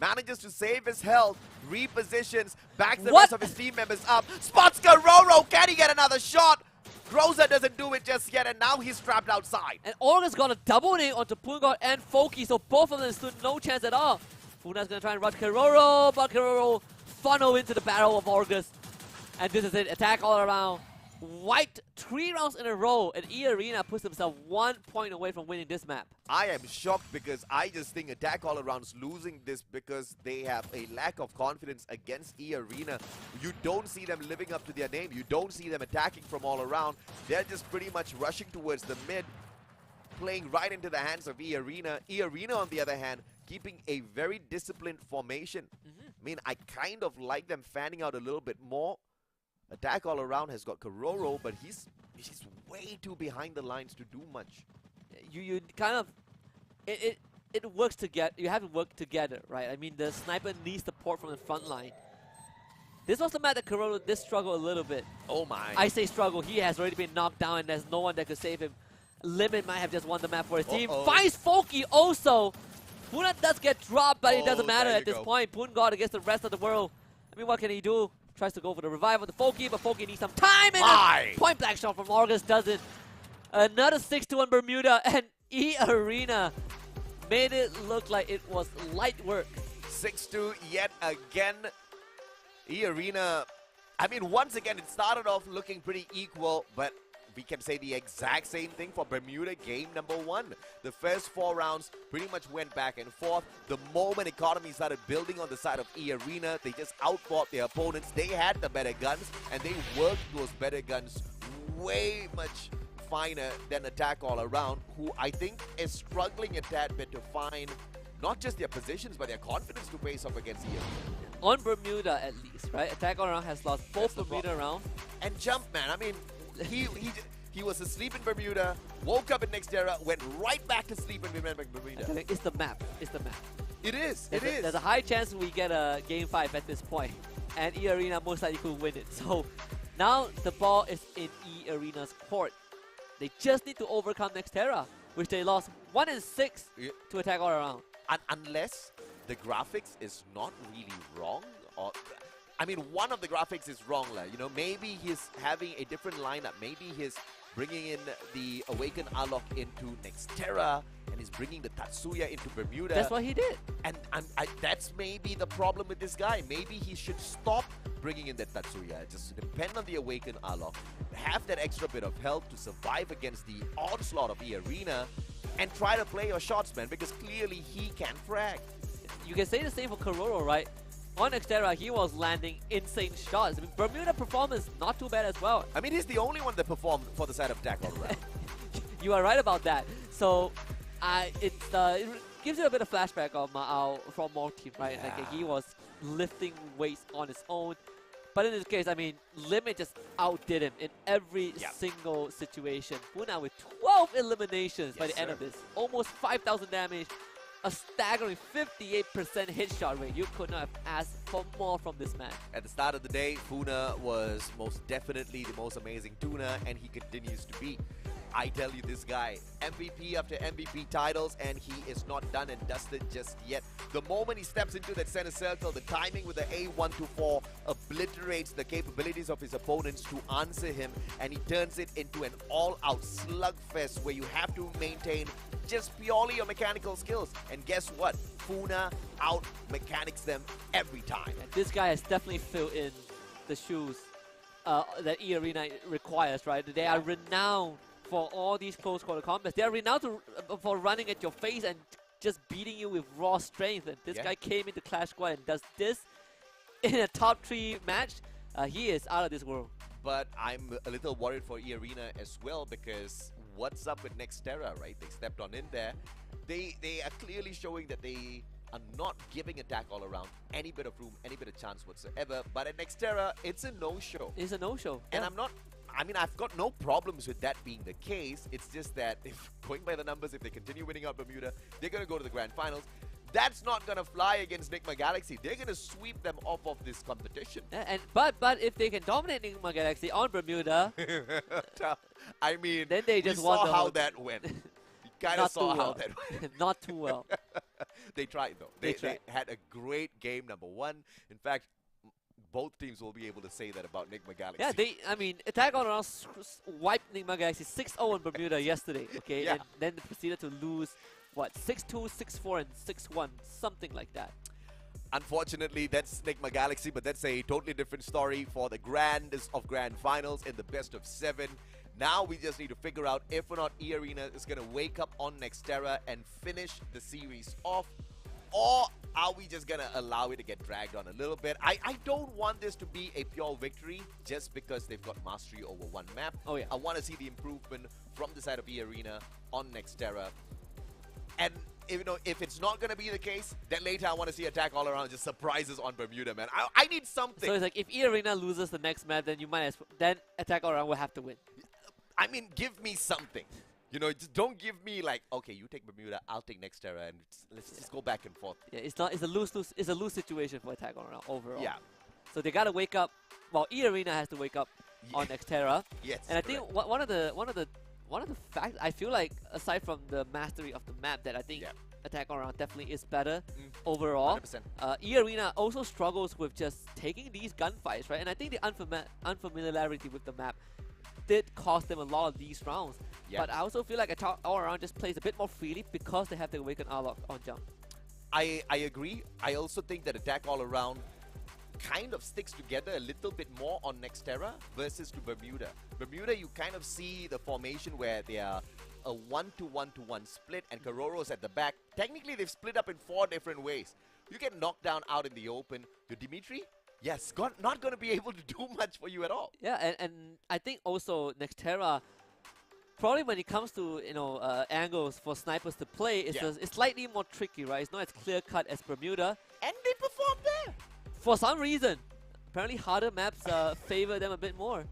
manages to save his health, repositions, backs the rest of his team members up. Spots Kororo, can he get another shot? Groza doesn't do it just yet, and now he's trapped outside. And Orga's got a double nade onto Pungod and Foki, so both of them stood no chance at all. Funa's gonna try and rush Kororo, but Kororo funnel into the barrel of Orgus. And this is it, attack all around. Wiped 3 rounds in a row, and E-Arena puts himself 1 point away from winning this map. I am shocked because I just think Attack All Around's losing this because they have a lack of confidence against E-Arena. You don't see them living up to their name. You don't see them attacking from all around. They're just pretty much rushing towards the mid, playing right into the hands of E-Arena. E-Arena, on the other hand, keeping a very disciplined formation. I mean, I kind of like them fanning out a little bit more. Attack All Around has got Kororo, but he's way too behind the lines to do much. You kind of, it works together. You have to work together, right? I mean, the sniper needs support from the front line. This was the map that Kororo did struggle a little bit. Oh my. I say struggle. He has already been knocked down, and there's no one that could save him. Limit might have just won the map for his team. Finds Foki also. Puna does get dropped, but it doesn't matter at this point. Pungod against the rest of the world. I mean, what can he do? Tries to go for the revive on the Foki, but Foki needs some time, and a point blank shot from August does it. Another 6-1 Bermuda, and E-Arena made it look like it was light work. 6-2 yet again. E-Arena, I mean, once again, it started off looking pretty equal, but we can say the exact same thing for Bermuda game number 1. The first 4 rounds pretty much went back and forth. The moment economy started building on the side of E-Arena, they just outfought their opponents. They had the better guns, and they worked those better guns way much finer than Attack All Around, who I think is struggling a tad bit to find not just their positions, but their confidence to face up against E-Arena. On Bermuda, at least, right? Attack All Around has lost both Bermuda rounds. And Jump, man, I mean, he was asleep in Bermuda, woke up in Nextera, went right back to sleep in Bermuda. It's the map. It's the map. It is. There's a high chance we get a game 5 at this point, and E-Arena most likely could win it. So now the ball is in E-Arena's court. They just need to overcome Nextera, which they lost 1-6 to Attack All Around. Unless the graphics is not really wrong, or I mean, one of the graphics is wrong, you know, maybe he's having a different lineup. Maybe he's bringing in the Awakened Alok into Nextera, and he's bringing the Tatsuya into Bermuda. That's what he did. And that's maybe the problem with this guy. Maybe he should stop bringing in that Tatsuya. Just depend on the Awakened Alok. Have that extra bit of health to survive against the onslaught of E-Arena, and try to play your shots, man, because clearly he can frag. You can say the same for Kororo, right? On Nextera, he was landing insane shots. I mean, Bermuda performance not too bad as well. I mean, he's the only one that performed for the side of Attack All Around. You are right about that. So, it gives you a bit of flashback of from more team, right? Yeah. Like, he was lifting weights on his own. But in this case, I mean, Limit just outdid him in every single situation. Puna with 12 eliminations by the end of this. Almost 5,000 damage. a staggering 58% hit shot rate. You could not have asked for more from this man. At the start of the day, Funa was most definitely the most amazing tuner, and he continues to be. I tell you, this guy, MVP after MVP titles, and he is not done and dusted just yet. The moment he steps into that center circle, the timing with the A1 to 4 obliterates the capabilities of his opponents to answer him, and he turns it into an all-out slugfest where you have to maintain just purely your mechanical skills. And guess what? Funa out-mechanics them every time. And this guy has definitely filled in the shoes that E-Arena requires, right? They are renowned for all these close quarter combats. They are renowned for running at your face and just beating you with raw strength. And this guy came into Clash Squad and does this in a top 3 match. He is out of this world. But I'm a little worried for E-Arena as well, because what's up with Nextera, right? They stepped on in there. They are clearly showing that they are not giving attack all around any bit of room, any bit of chance whatsoever. But at Nextera, it's a no-show. It's a no-show. And I've got no problems with that being the case. It's just that if going by the numbers, if they continue winning out Bermuda, they're going to go to the grand finals. That's not going to fly against Nigma Galaxy. They're going to sweep them off of this competition. Yeah, but if they can dominate Nigma Galaxy on Bermuda, I mean, then they just we saw won how that went. You kind of saw how that went. Not too well. They tried though. They had a great game, number one. In fact, both teams will be able to say that about Nigma Galaxy. Yeah, I mean, Attack on Around wiped Nigma Galaxy 6-0 in Bermuda yesterday, okay? Yeah. And then they proceeded to lose, what, 6-2, 6-4, and 6-1, something like that. Unfortunately, that's Nigma Galaxy, but that's a totally different story for the grandest of grand finals in the best of 7. Now we just need to figure out if or not E-Arena is going to wake up on Nextera and finish the series off, or are we just going to allow it to get dragged on a little bit? I don't want this to be a pure victory just because they've got mastery over one map. Oh, yeah. I want to see the improvement from the side of E-Arena on Nextera. And if it's not going to be the case, then later I want to see attack all around, just surprises on Bermuda, man. I need something. So it's like, if E-Arena loses the next map, then then Attack All Around will have to win. I mean, give me something. Just don't give me like, okay, you take Bermuda, I'll take Nextera, and let's just go back and forth. Yeah, it's a lose-lose. It's a lose situation for Attack All Around overall. Yeah. So they gotta wake up. Well, E-Arena has to wake up on Nextera. Yes. And I think one of the facts, I feel like, aside from the mastery of the map, that I think Attack All Around definitely is better overall. 100%. E-Arena also struggles with just taking these gunfights, right? And I think the unfamiliarity with the map did cost them a lot of these rounds. Yeah. But I also feel like Attack All Around just plays a bit more freely because they have the Awakened Arlok on jump. I agree. I also think that attack all around kind of sticks together a little bit more on Nextera versus to Bermuda. Bermuda, you kind of see the formation where they are a 1-to-1-to-1 split, and Kororo's at the back. Technically, they've split up in 4 different ways. You get knocked down out in the open. To Dimitri, yes, not going to be able to do much for you at all. Yeah, and I think also Nextera, probably when it comes to angles for snipers to play, it's slightly more tricky, right? It's not as clear cut as Bermuda. And they perform there. For some reason, apparently harder maps favor them a bit more.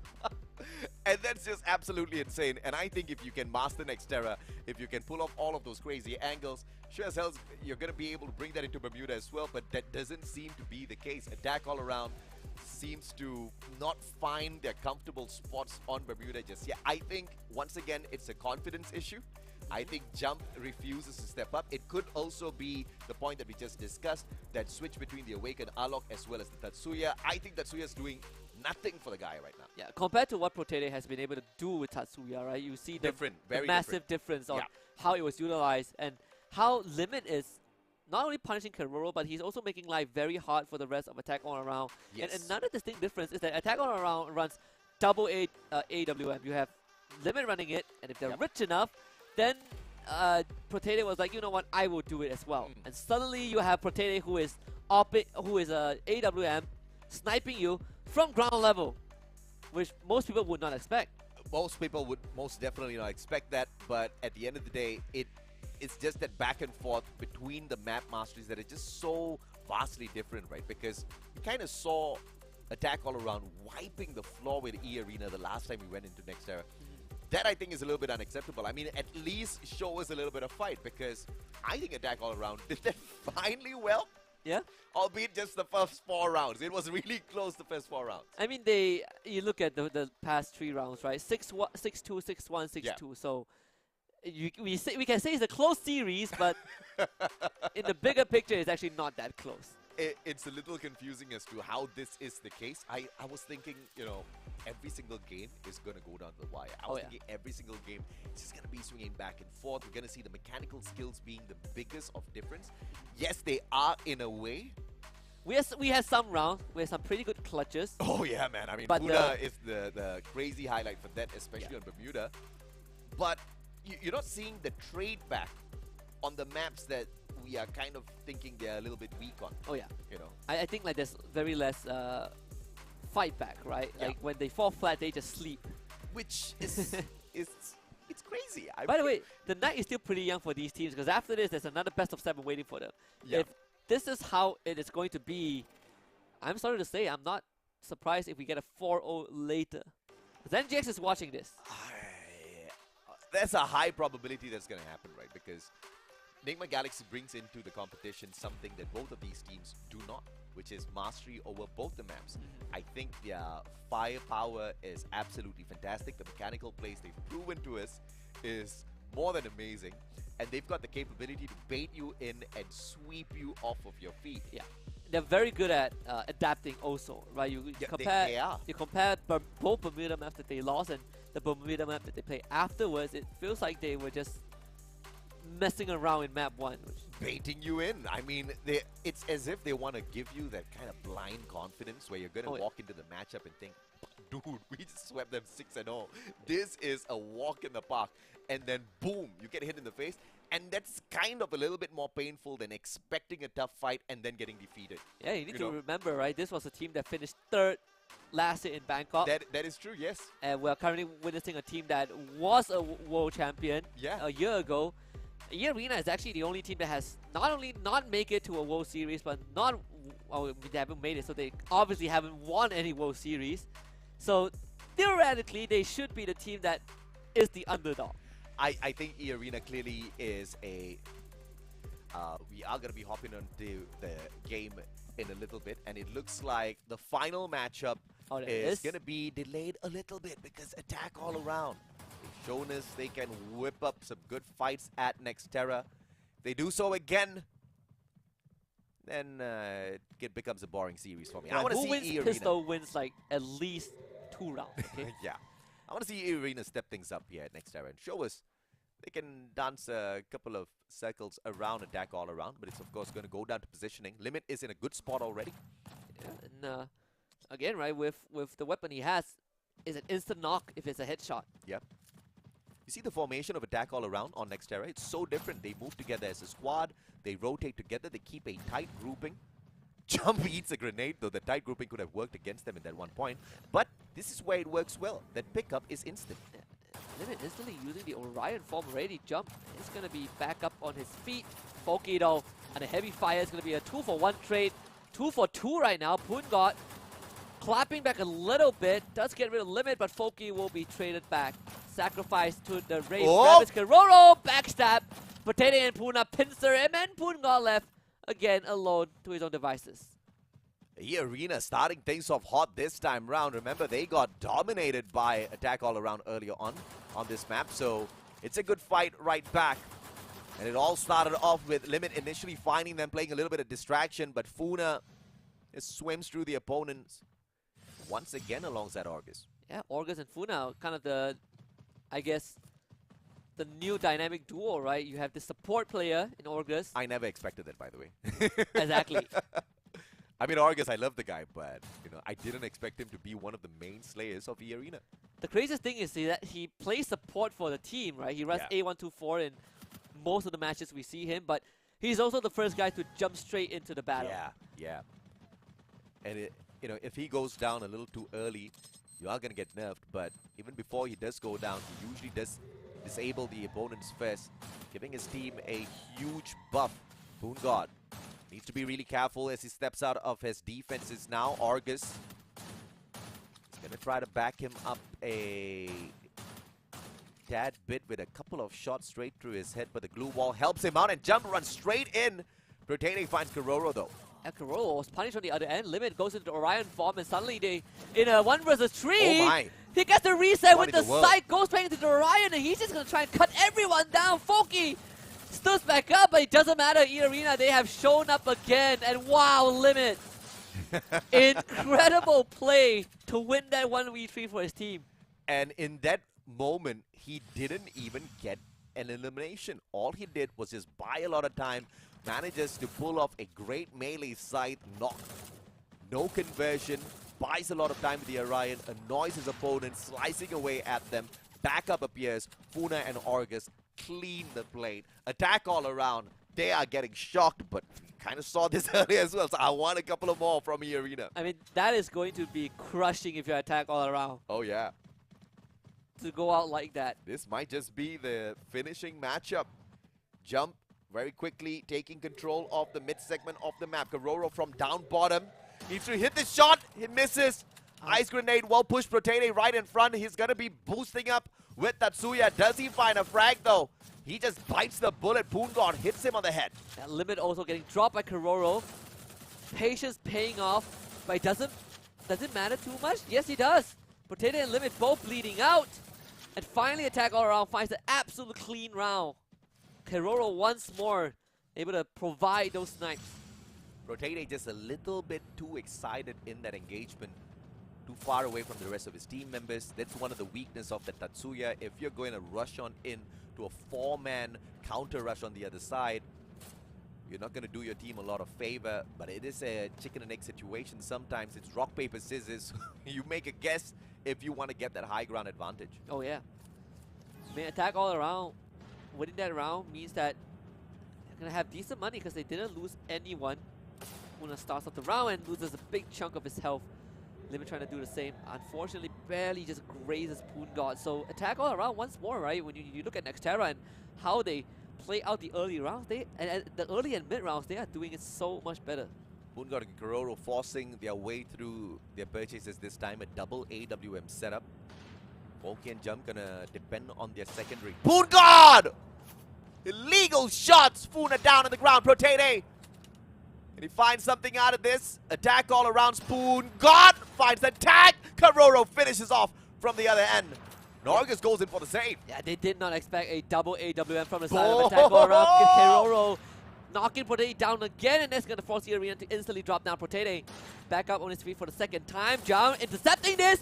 And that's just absolutely insane. And I think if you can master Nextera, if you can pull off all of those crazy angles, sure as hell you're going to be able to bring that into Bermuda as well. But that doesn't seem to be the case. Attack all around seems to not find their comfortable spots on Bermuda just yet. I think, once again, it's a confidence issue. I think Jump refuses to step up. It could also be the point that we just discussed, that switch between the Awakened Arlok as well as the Tatsuya. I think Tatsuya's doing nothing for the guy right now. Yeah, compared to what Protete has been able to do with Tatsuya, right? You see the very massive difference on how it was utilized and how Limit is not only punishing Kororo, but he's also making life very hard for the rest of Attack All Around. Yes. And another distinct difference is that Attack All Around runs double AWM. You have Limit running it, and if they're rich enough, then Protete was like, you know what, I will do it as well. And suddenly you have Protete who is AWM sniping you from ground level, which most people would not expect. Most people would most definitely not expect that, but at the end of the day, it's just that back and forth between the map masteries that are just so vastly different, right? Because we kind of saw Attack All Around wiping the floor with E-Arena the last time we went into Nextera. That I think is a little bit unacceptable. I mean, at least show us a little bit of fight, because I think Attack All Around did that finely well. Yeah. Albeit just the first 4 rounds. It was really close the first 4 rounds. I mean, you look at the past 3 rounds, right? 6-1, 6-2, 6-1, 6-2. Yeah. So we can say it's a close series, but in the bigger picture, it's actually not that close. It's a little confusing as to how this is the case. I was thinking, every single game is going to go down the wire. I was thinking every single game is just going to be swinging back and forth. We're going to see the mechanical skills being the biggest of difference. Yes, they are in a way. We had some rounds with some pretty good clutches. Oh yeah, man. I mean, But Buddha is the crazy highlight for that, especially on Bermuda. But you're not seeing the trade back on the maps that we are kind of thinking they're a little bit weak on. Oh yeah. I think like there's very less fight back, right? Yeah. Like when they fall flat, they just sleep. Which is it's crazy. By the way, the night is still pretty young for these teams, because after this, there's another best of 7 waiting for them. Yeah. If this is how it is going to be, I'm sorry to say, I'm not surprised if we get a 4-0 later. Because NGX is watching this. There's a high probability that's going to happen, right? Because Nigma Galaxy brings into the competition something that both of these teams do not, which is mastery over both the maps. I think their firepower is absolutely fantastic. The mechanical plays they've proven to us is more than amazing. And they've got the capability to bait you in and sweep you off of your feet. Yeah. They're very good at adapting also, right? You compare, they are. You compare both Bermuda maps that they lost and the Bermuda map that they played afterwards. It feels like they were just messing around in map 1. Baiting you in. I mean, it's as if they want to give you that kind of blind confidence where you're going to walk into the matchup and think, dude, we just swept them 6-0. This is a walk in the park. And then boom, you get hit in the face. And that's kind of a little bit more painful than expecting a tough fight and then getting defeated. Yeah, you need to remember, right? This was a team that finished 3rd last year in Bangkok. That is true, yes. And we're currently witnessing a team that was a world champion a year ago. Arena is actually the only team that has not only not make it to a World Series, but they haven't made it, so they obviously haven't won any World Series. So theoretically, they should be the team that is the underdog. I think Arena clearly is a... we are going to be hopping onto the game in a little bit, and it looks like the final matchup is going to be delayed a little bit because Attack All Around. They've shown us they can whip up some good fights at Nexterra. They do so again, then it becomes a boring series for me. Yeah, I want to who see wins Arena. Pistol wins like at least 2 rounds, okay? Yeah. I want to see Arena step things up here at Nexterra and show us they can dance a couple of circles around Attack All Around, but it's of course going to go down to positioning. Limit is in a good spot already. Yeah, and again, right, with the weapon he has, is an instant knock if it's a headshot. Yep. You see the formation of Attack All Around on Nexterra? It's so different. They move together as a squad. They rotate together. They keep a tight grouping. Jump eats a grenade, though the tight grouping could have worked against them at that one point. But this is where it works well. That pickup is instant. Yeah. Limit instantly using the Orion form already. Jump is going to be back up on his feet. Foki though, and a heavy fire is going to be a 2-for-1 trade. 2 for 2 right now. Poongod clapping back a little bit. Does get rid of Limit, but Foki will be traded back. Sacrifice to the Raven. Travis Keroro, backstab. Potato and Puna pincer him, and Poongod left again alone to his own devices. The Arena starting things off hot this time round. Remember, they got dominated by Attack All Around earlier on this map, so it's a good fight right back. And it all started off with Limit initially finding them playing a little bit of distraction, but Funa just swims through the opponents once again alongside August. Yeah, August and Funa, kind of the, I guess, the new dynamic duo, right? You have the support player in August. I never expected that, by the way. Exactly. I mean, August, I love the guy, but I didn't expect him to be one of the main slayers of the Arena. The craziest thing is that he plays support for the team, right? He runs A124 in most of the matches we see him, but he's also the first guy to jump straight into the battle. Yeah. And if he goes down a little too early, you are going to get nerfed, but even before he does go down, he usually does disable the opponents first, giving his team a huge buff. Poongod needs to be really careful as he steps out of his defenses now. Argus is going to try to back him up a tad bit with a couple of shots straight through his head, but the glue wall helps him out and Jump runs straight in. Protene finds Kororo though. Akiroro was punished on the other end. Limit goes into the Orion form, and suddenly they in a 1 versus 3. Oh my. He gets the reset What with in the the world? sight, goes straight into the Orion, and he's just gonna try and cut everyone down. Foki stood back up, but it doesn't matter. E-Arena, they have shown up again, and wow, Limit. Incredible play to win that 1v3 for his team. And in that moment, he didn't even get an elimination. All he did was just buy a lot of time, manages to pull off a great melee scythe knock. No conversion, buys a lot of time with the Orion, annoys his opponent, slicing away at them. Backup appears, Funa and Orgus clean the plate. Attack all around. They are getting shocked, but we kind of saw this earlier as well, so I want a couple of more from E-Arena. I mean, that is going to be crushing if you attack all around. Oh yeah. To go out like that. This might just be the finishing matchup. Jump very quickly, taking control of the mid segment of the map. Kororo from down bottom needs to hit the shot. He misses. Ice grenade, well pushed. Protene right in front. He's going to be boosting up with Tatsuya. Does he find a frag though? He just bites the bullet. Poongod hits him on the head. That Limit also getting dropped by Kororo. Patience paying off, but it does it matter too much? Yes, it does. Potato and Limit both bleeding out. And finally, Attack All Around finds an absolute clean round. Kororo once more able to provide those snipes. Protene just a little bit too excited in that engagement. Too far away from the rest of his team members. That's one of the weaknesses of the Tatsuya. If you're going to rush on in to a 4-man counter rush on the other side, you're not going to do your team a lot of favor, but it is a chicken and egg situation. Sometimes it's rock, paper, scissors. You make a guess if you want to get that high ground advantage. Oh yeah. I mean, Attack All Around, winning that round means that they're going to have decent money because they didn't lose anyone. Una starts off the round and loses a big chunk of his health. Limit trying to do the same. Unfortunately, barely just grazes Poongod. So Attack All Around once more, right? When you look at Nextera and how they play out the early rounds, and the early and mid rounds, they are doing it so much better. Poongod and Kororo forcing their way through their purchases this time. A double AWM setup. Foki and Jump gonna depend on their secondary. Poongod! Illegal shots! Funa down on the ground. Protene! And he finds something out of this. Attack all around. Poongod finds the tag. Kororo finishes off from the other end. Norgus goes in for the save. Yeah, they did not expect a double AWM from the side of Attack All Around. Kororo knocking Protene down again, and that's going to force the Arena to instantly drop down. Protene back up on his feet for the second time. Jump intercepting this.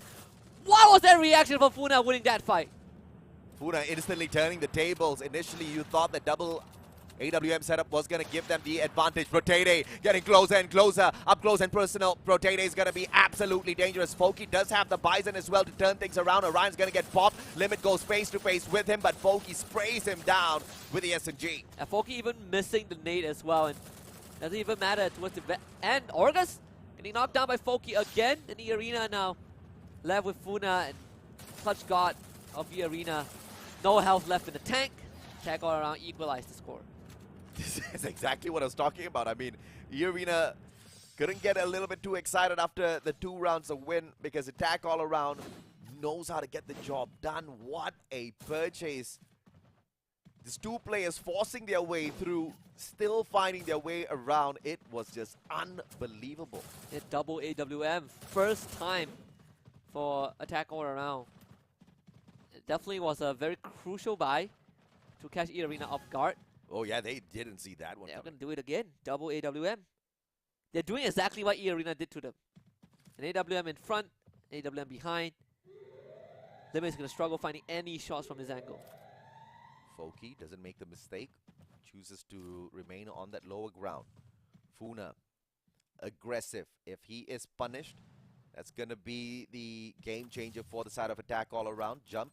What was that reaction from Funa winning that fight? Funa instantly turning the tables. Initially, you thought the double AWM setup was going to give them the advantage. Protene getting closer and closer. Up close and personal. Protene is going to be absolutely dangerous. Foki does have the Bison as well to turn things around. Orion's going to get popped. Limit goes face to face with him, but Foki sprays him down with the SMG. And Foki even missing the nade as well. And doesn't even matter towards the end. Orgus getting knocked down by Foki again in the Arena now. Left with Funa and Clutch God of the Arena. No health left in the tank. Attack All Around equalize the score. This is exactly what I was talking about. I mean, E-Arena couldn't get a little bit too excited after the 2 rounds of win because Attack All Around knows how to get the job done. What a purchase. These 2 players forcing their way through, still finding their way around. It was just unbelievable. Hit double AWM. First time for Attack All Around. It definitely was a very crucial buy to catch E-Arena off guard. Oh yeah, they didn't see that one They're coming. going to do it again. Double AWM. They're doing exactly what E-Arena did to them. An AWM in front, AWM behind. Limit is going to struggle finding any shots from his angle. Foki doesn't make the mistake. Chooses to remain on that lower ground. Funa, aggressive. If he is punished, that's going to be the game changer for the side of Attack All Around. Jump.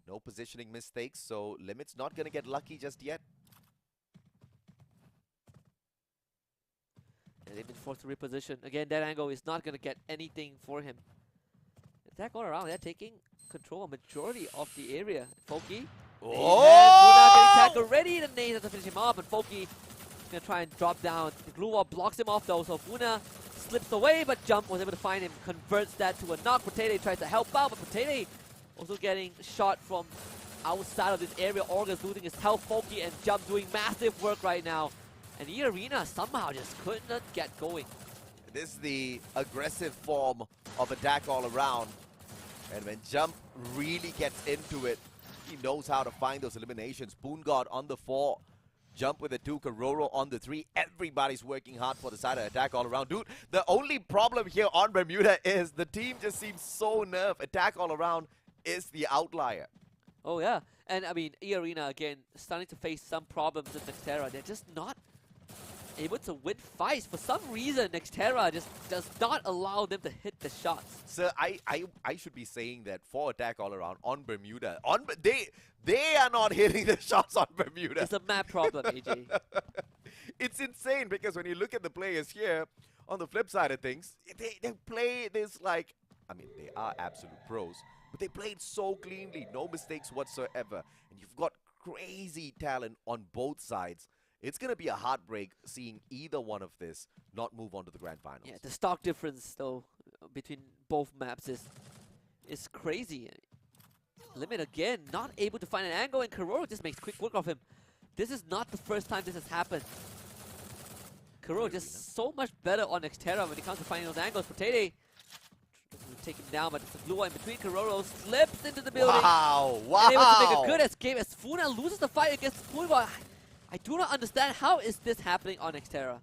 No positioning mistakes, so Limit's not going to get lucky just yet. And they've been forced to reposition. Again, that angle is not going to get anything for him. Attack All Around, they're taking control of majority of the area. Foki. Funa getting tagged already. The nade has to finish him off, and Foki going to try and drop down. The glue wall blocks him off though, so Funa slips away, but Jump was able to find him, converts that to a knock. Protene tries to help out, but Protene also getting shot from outside of this area. August losing his health, Foki and Jump doing massive work right now. And E-Arena somehow just could not get going. This is the aggressive form of attack all around. And when Jump really gets into it, he knows how to find those eliminations. Boongod on the 4. Jump with a 2, Karoro on the 3. Everybody's working hard for the side of attack all around. Dude, the only problem here on Bermuda is the team just seems so nerve. Attack all around is the outlier. Oh yeah, and I mean, E-Arena again starting to face some problems with Nextera. They're just not able to win fights. For some reason, Nextera just does not allow them to hit the shots. Sir, I should be saying that for attack all around on Bermuda, they are not hitting the shots on Bermuda. It's a map problem, AJ. It's insane because when you look at the players here, on the flip side of things, they play this like, I mean, they are absolute pros, but they played so cleanly, no mistakes whatsoever. And you've got crazy talent on both sides. It's going to be a heartbreak seeing either one of this not move on to the grand finals. Yeah, the stock difference though between both maps is crazy. Limit again, not able to find an angle, and Karoro just makes quick work of him. This is not the first time this has happened. Karoro just so much better on Xterra when it comes to finding those angles. Potato take him down, but it's a blue one in between. Karoro slips into the building. Wow, wow. And able to make a good escape as Funa loses the fight against Poongot. I do not understand how is this happening on Xterra.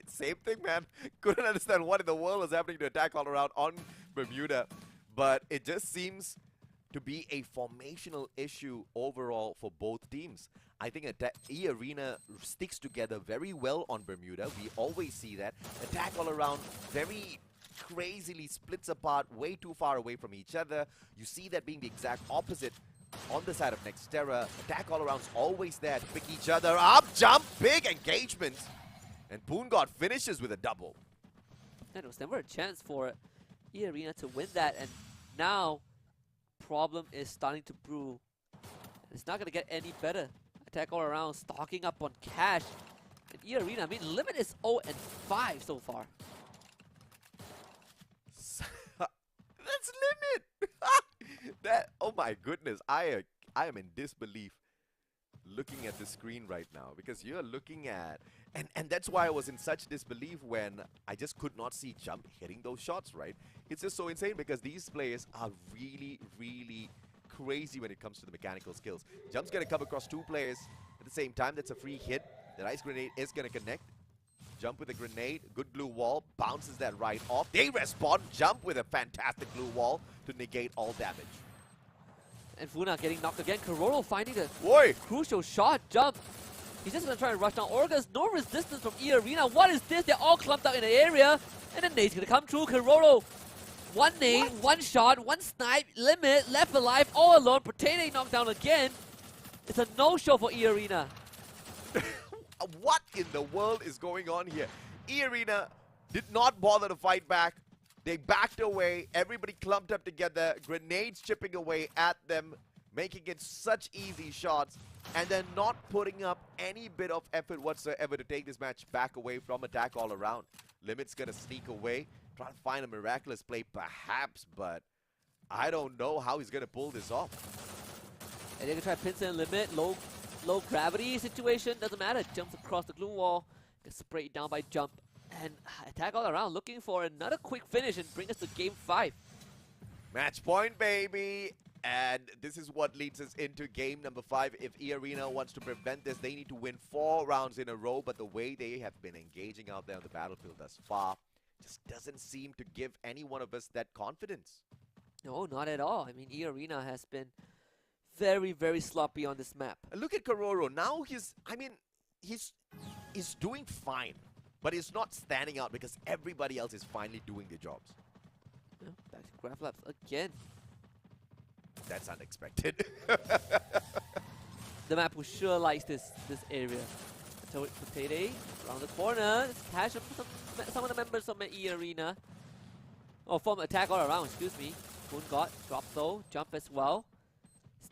Same thing, man. Couldn't understand what in the world was happening to attack all around on Bermuda. But it just seems to be a formational issue overall for both teams. I think E-Arena sticks together very well on Bermuda. We always see that. Attack all around very crazily splits apart, way too far away from each other. You see that being the exact opposite on the side of Nextera. Attack all around's always there to pick each other up. Jump, big engagement. And Boongod finishes with a double. There was never a chance for E-Arena to win that, and now problem is starting to brew. It's not going to get any better. Attack all around, stocking up on cash. And E-Arena, I mean, Limit is 0-5 so far. That's Limit! That, oh my goodness, I am in disbelief looking at the screen right now, because you're looking at, and that's why I was in such disbelief when I just could not see Jump hitting those shots, right? It's just so insane because these players are really, really crazy when it comes to the mechanical skills. Jump's gonna come across 2 players at the same time. That's a free hit. The ice grenade is gonna connect. Jump with a grenade, good blue wall, bounces that right off. They respond. Jump with a fantastic blue wall to negate all damage. And Funa getting knocked again. Karoro finding the crucial shot. Jump. He's just going to try and rush down Orcus. No resistance from E-Arena. What is this? They're all clumped out in the area. And then nade's going to come through. Karoro. One nade, one shot, one snipe. Limit, left alive, all alone. Potato knocked down again. It's a no-show for E-Arena. What in the world is going on here? E-Arena did not bother to fight back. They backed away. Everybody clumped up together. Grenades chipping away at them, making it such easy shots, and then not putting up any bit of effort whatsoever to take this match back away from attack all around. Limit's gonna sneak away, try to find a miraculous play perhaps, but I don't know how he's gonna pull this off. And they're gonna try to pincer and Limit. Low gravity situation, doesn't matter. Jumps across the gloom wall, gets sprayed down by Jump. And attack all around, looking for another quick finish and bring us to game 5. Match point, baby! And this is what leads us into game number 5. If E-Arena wants to prevent this, they need to win 4 rounds in a row. But the way they have been engaging out there on the battlefield thus far just doesn't seem to give any one of us that confidence. No, not at all. I mean, E-Arena has been very, very sloppy on this map. Look at Karoro. Now he's doing fine. But it's not standing out because everybody else is finally doing their jobs. Yeah, back to Graph Labs again. That's unexpected. The map will sure likes this area. So Potato around the corner. Cash some of the members of E-Arena. Oh, from attack all around, excuse me. Boongod drop though, Jump as well.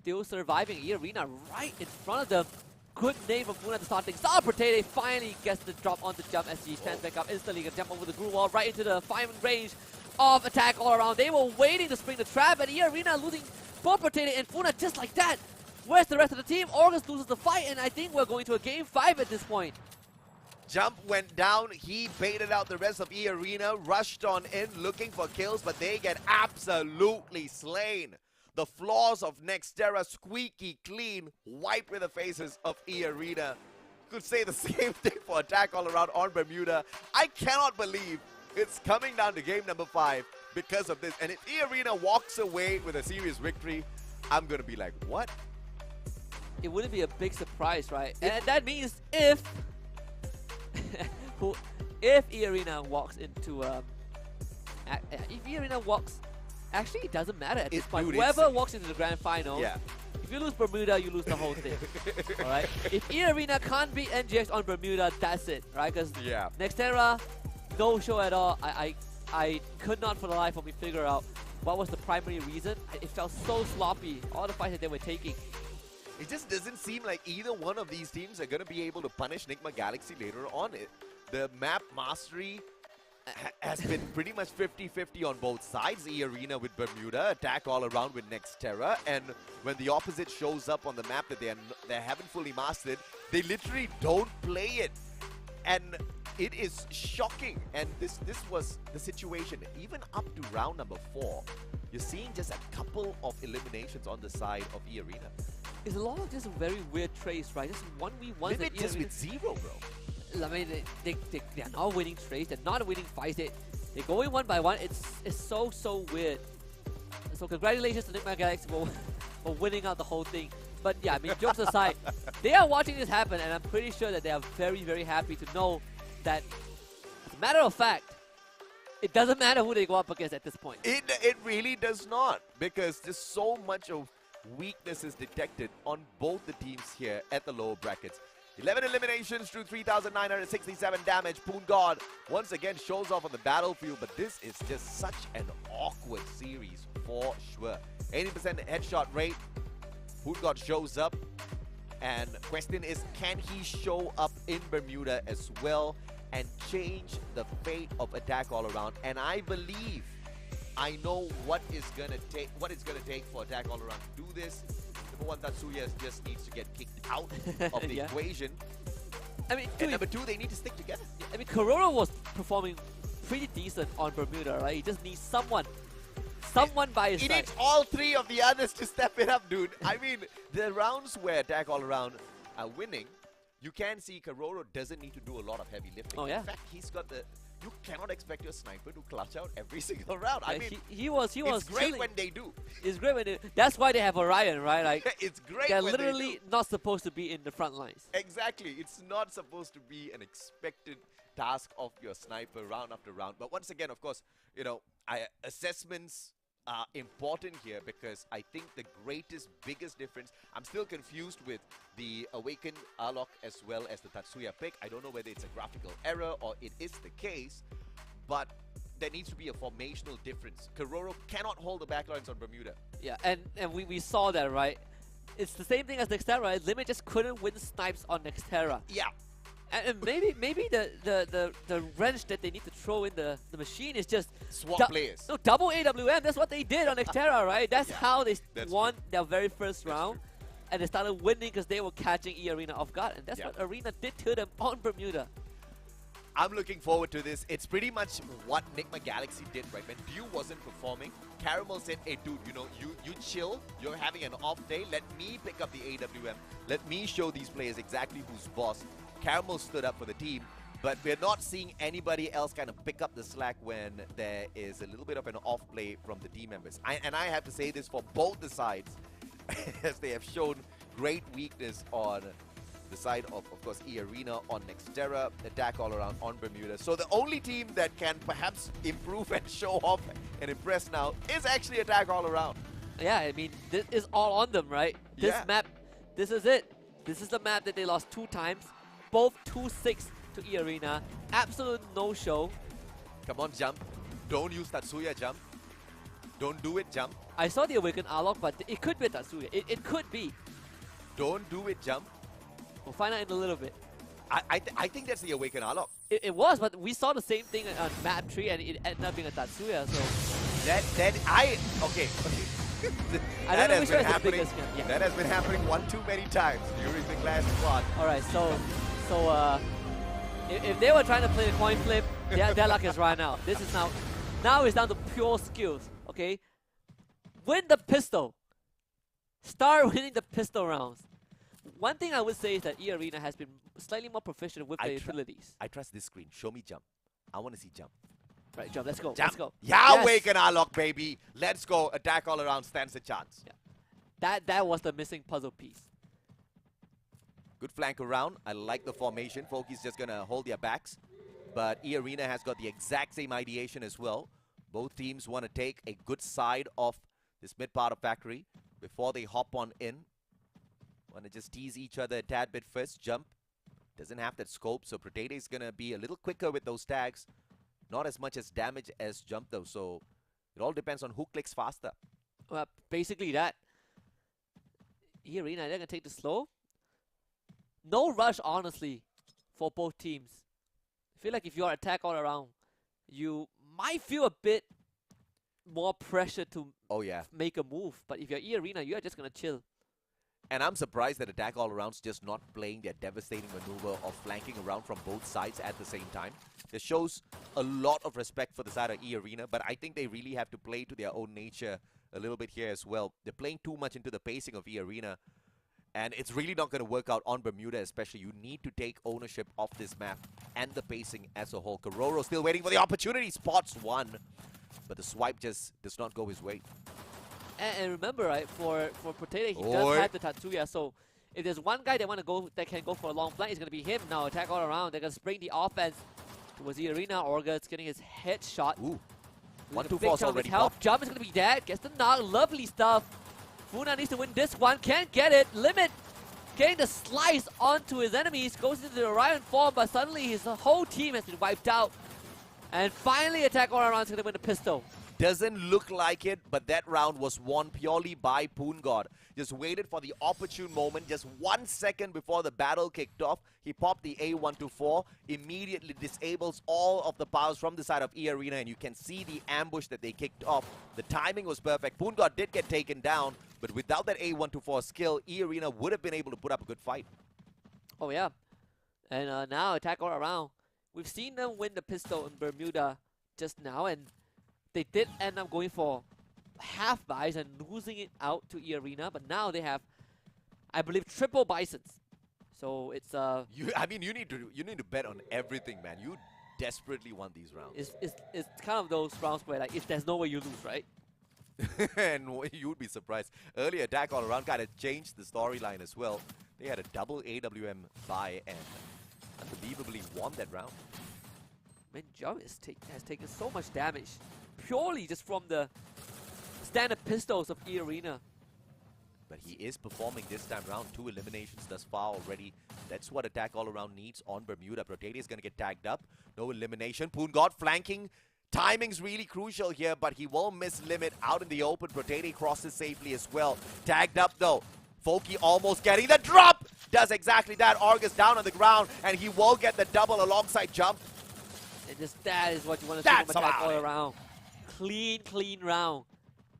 Still surviving. E-Arena right in front of them. Good name from Funa at the starting. Potato finally gets the drop on the Jump as he stands back up instantly. Gonna jump over the groove wall right into the firing range of attack all around. They were waiting to spring the trap, and E-Arena losing spot rotated and Funa just like that. Where's the rest of the team? August loses the fight, and I think we're going to a game 5 at this point. Jump went down, he baited out the rest of E Arena, rushed on in looking for kills, but they get absolutely slain. The flaws of Nextera squeaky clean, wiped with the faces of E Arena. Could say the same thing for Attack All Around on Bermuda. I cannot believe it's coming down to game number 5 because of this. And if E Arena walks away with a serious victory, I'm gonna be like, what? It wouldn't be a big surprise, right? And that means if if E Arena walks into if E Arena walks, actually it doesn't matter at this point. Dude, Whoever walks into the grand final, yeah. if you lose Bermuda, you lose the whole thing. Alright? If E Arena can't beat NGX on Bermuda, that's it, right? Because Yeah. Nextera, no show at all. I could not for the life of me figure out what was the primary reason. It felt so sloppy, all the fights that they were taking. It just doesn't seem like either one of these teams are going to be able to punish Nigma Galaxy later on. The map mastery has been pretty much 50-50 on both sides. E Arena with Bermuda, Attack All Around with Nextera, and when the opposite shows up on the map that they haven't fully mastered, they literally don't play it. And it is shocking. And this was the situation. Even up to round number 4, you're seeing just a couple of eliminations on the side of E Arena. It's a lot of just very weird trades, right? Just 1v1s. Limit just with 0, bro. I mean, they're not winning trades. They're not winning fights. They're going 1 by 1. It's so weird. So congratulations to Nigma Galaxy for winning out the whole thing. But yeah, I mean, jokes aside, they are watching this happen, and I'm pretty sure that they are very happy to know that, as a matter of fact, it doesn't matter who they go up against at this point. It really does not, because there's so much of weaknesses detected on both the teams here at the lower brackets. 11 eliminations through 3,967 damage. Poon God once again shows off on the battlefield, but this is just such an awkward series for sure. 80% headshot rate. Poon God shows up, and question is, can he show up in Bermuda as well and change the fate of Attack All Around? And I believe I know what it's gonna take for Attack All Around to do this. Number 1, Tatsuya just needs to get kicked out of the Yeah. equation. I mean, And number 2, they need to stick together. I mean, Kororo was performing pretty decent on Bermuda, right? He just needs someone by his He side. needs all 3 of the others to step it up, dude. I mean, the rounds where Attack All Around are winning, you can see Kororo doesn't need to do a lot of heavy lifting. Oh, yeah. In fact, he's got the... You cannot expect your sniper to clutch out every single round. I Yeah, mean, he was it's great chilling. when they do. It's great when that's why they have Orion, right? Like It's great they're when literally they do. not supposed to be in the front lines. Exactly. It's not supposed to be an expected task of your sniper round after round. But once again, of course, you know, assessments are important here, because I think the biggest difference, I'm still confused with the Awakened Arlok as well as the Tatsuya pick. I don't know whether it's a graphical error or it is the case, but there needs to be a formational difference. Kororo cannot hold the backlines on Bermuda. Yeah, and we saw that, right? It's the same thing as Nextera, right? Limit just couldn't win snipes on Nextera. Yeah. And maybe the wrench that they need to throw in the machine is just Swap players. No, double AWM. That's what they did on Nextera, right? That's Yeah, how they that's won their very first That's round. And they started winning because they were catching E Arena off guard. And that's Yeah. what Arena did to them on Bermuda. I'm looking forward to this. It's pretty much what Nigma Galaxy did, right? When Dew wasn't performing, Caramel said, hey dude, you know, you chill, you're having an off day, let me pick up the AWM, let me show these players exactly who's boss. Caramel stood up for the team, but we're not seeing anybody else kind of pick up the slack when there is a little bit of an off play from the team members. And I have to say this for both the sides, as they have shown great weakness on the side of course, E Arena on Nextera, Attack All Around on Bermuda. So the only team that can perhaps improve and show off and impress now is actually Attack All Around. Yeah, I mean, this is all on them, right? This Yeah. map, this is it. This is the map that they lost 2 times. Both 2-6 to E Arena. Absolute no-show. Come on, Jump. Don't use Tatsuya, Jump. Don't do it, Jump. I saw the Awakened Arlok, but it could be a Tatsuya. It could be. Don't do it, Jump. We'll find out in a little bit. I think that's the Awakened Arlok. It was, but we saw the same thing on map 3 and it ended up being a Tatsuya, so... Okay. I don't know which one is the biggest gun. Yeah. That has been happening one too many times during the Clash squad. Alright, so if they were trying to play the coin flip, their luck is run out. This is now it's down to pure skills, okay? Win the pistol. Start winning the pistol rounds. One thing I would say is that E-Arena has been slightly more proficient with the abilities. I trust this screen. Show me jump. I want to see jump. Right, jump, let's go, Jump. let's go. Yeah, wake and unlock, baby. Let's go. Attack all around stands a chance. Yeah. That was the missing puzzle piece. Good flank around. I like the formation. Foki's just going to hold their backs. But E-Arena has got the exact same ideation as well. Both teams want to take a good side of this mid part of factory before they hop on in. Want to just tease each other a tad bit first. Jump doesn't have that scope, so Potato is going to be a little quicker with those tags. Not as much as damage as Jump though, so it all depends on who clicks faster. Well, basically that. E-Arena, they're going to take the slow. No rush, honestly, for both teams. I feel like if you're attack all around, you might feel a bit more pressure to make a move. But if you're E-Arena, you're just going to chill. And I'm surprised that Attack All Around's just not playing their devastating maneuver of flanking around from both sides at the same time. This shows a lot of respect for the side of E-Arena, but I think they really have to play to their own nature a little bit here as well. They're playing too much into the pacing of E-Arena, and it's really not going to work out on Bermuda especially. You need to take ownership of this map and the pacing as a whole. Kororo still waiting for the opportunity, spots one, but the swipe just does not go his way. And remember, right, for Potato, he does have the Tatsuya, so if there's one guy that can go for a long flank, it's going to be him now. Attack all around. They're going to spring the offense towards the arena. Orga's getting his headshot. Ooh. 1-2-4 already popped. Jump is going to be dead. Gets the knock. Lovely stuff. Funa needs to win this one. Can't get it. Limit getting the slice onto his enemies. Goes into the Orion form, but suddenly his whole team has been wiped out. And finally, Attack all around is going to win the pistol. Doesn't look like it, but that round was won purely by Poongod. Just waited for the opportune moment, just 1 second before the battle kicked off. He popped the A124, immediately disables all of the powers from the side of E-Arena, and you can see the ambush that they kicked off. The timing was perfect. Poongod did get taken down, but without that A124 skill, E-Arena would have been able to put up a good fight. Oh yeah, and now Attack all around. We've seen them win the pistol in Bermuda just now, and they did end up going for half buys and losing it out to E-Arena, but now they have, I believe, triple bisons. So it's I mean, you need to bet on everything, man. You desperately want these rounds. It's kind of those rounds where, like, if there's no way you lose, right? And you would be surprised. Early Attack all around kind of changed the storyline as well. They had a double AWM buy and unbelievably won that round. Man, Jump has taken so much damage purely just from the standard pistols of E-Arena. But he is performing this time round. 2 eliminations thus far already. That's what Attack all around needs on Bermuda. Protete is going to get tagged up. No elimination. Poongod flanking. Timing's really crucial here, but he will miss Limit out in the open. Protete crosses safely as well. Tagged up though. Foki almost getting the drop. Does exactly that. Orgus down on the ground, and he will get the double alongside Jump. And just that is what you want to see from Attack all around. Clean round.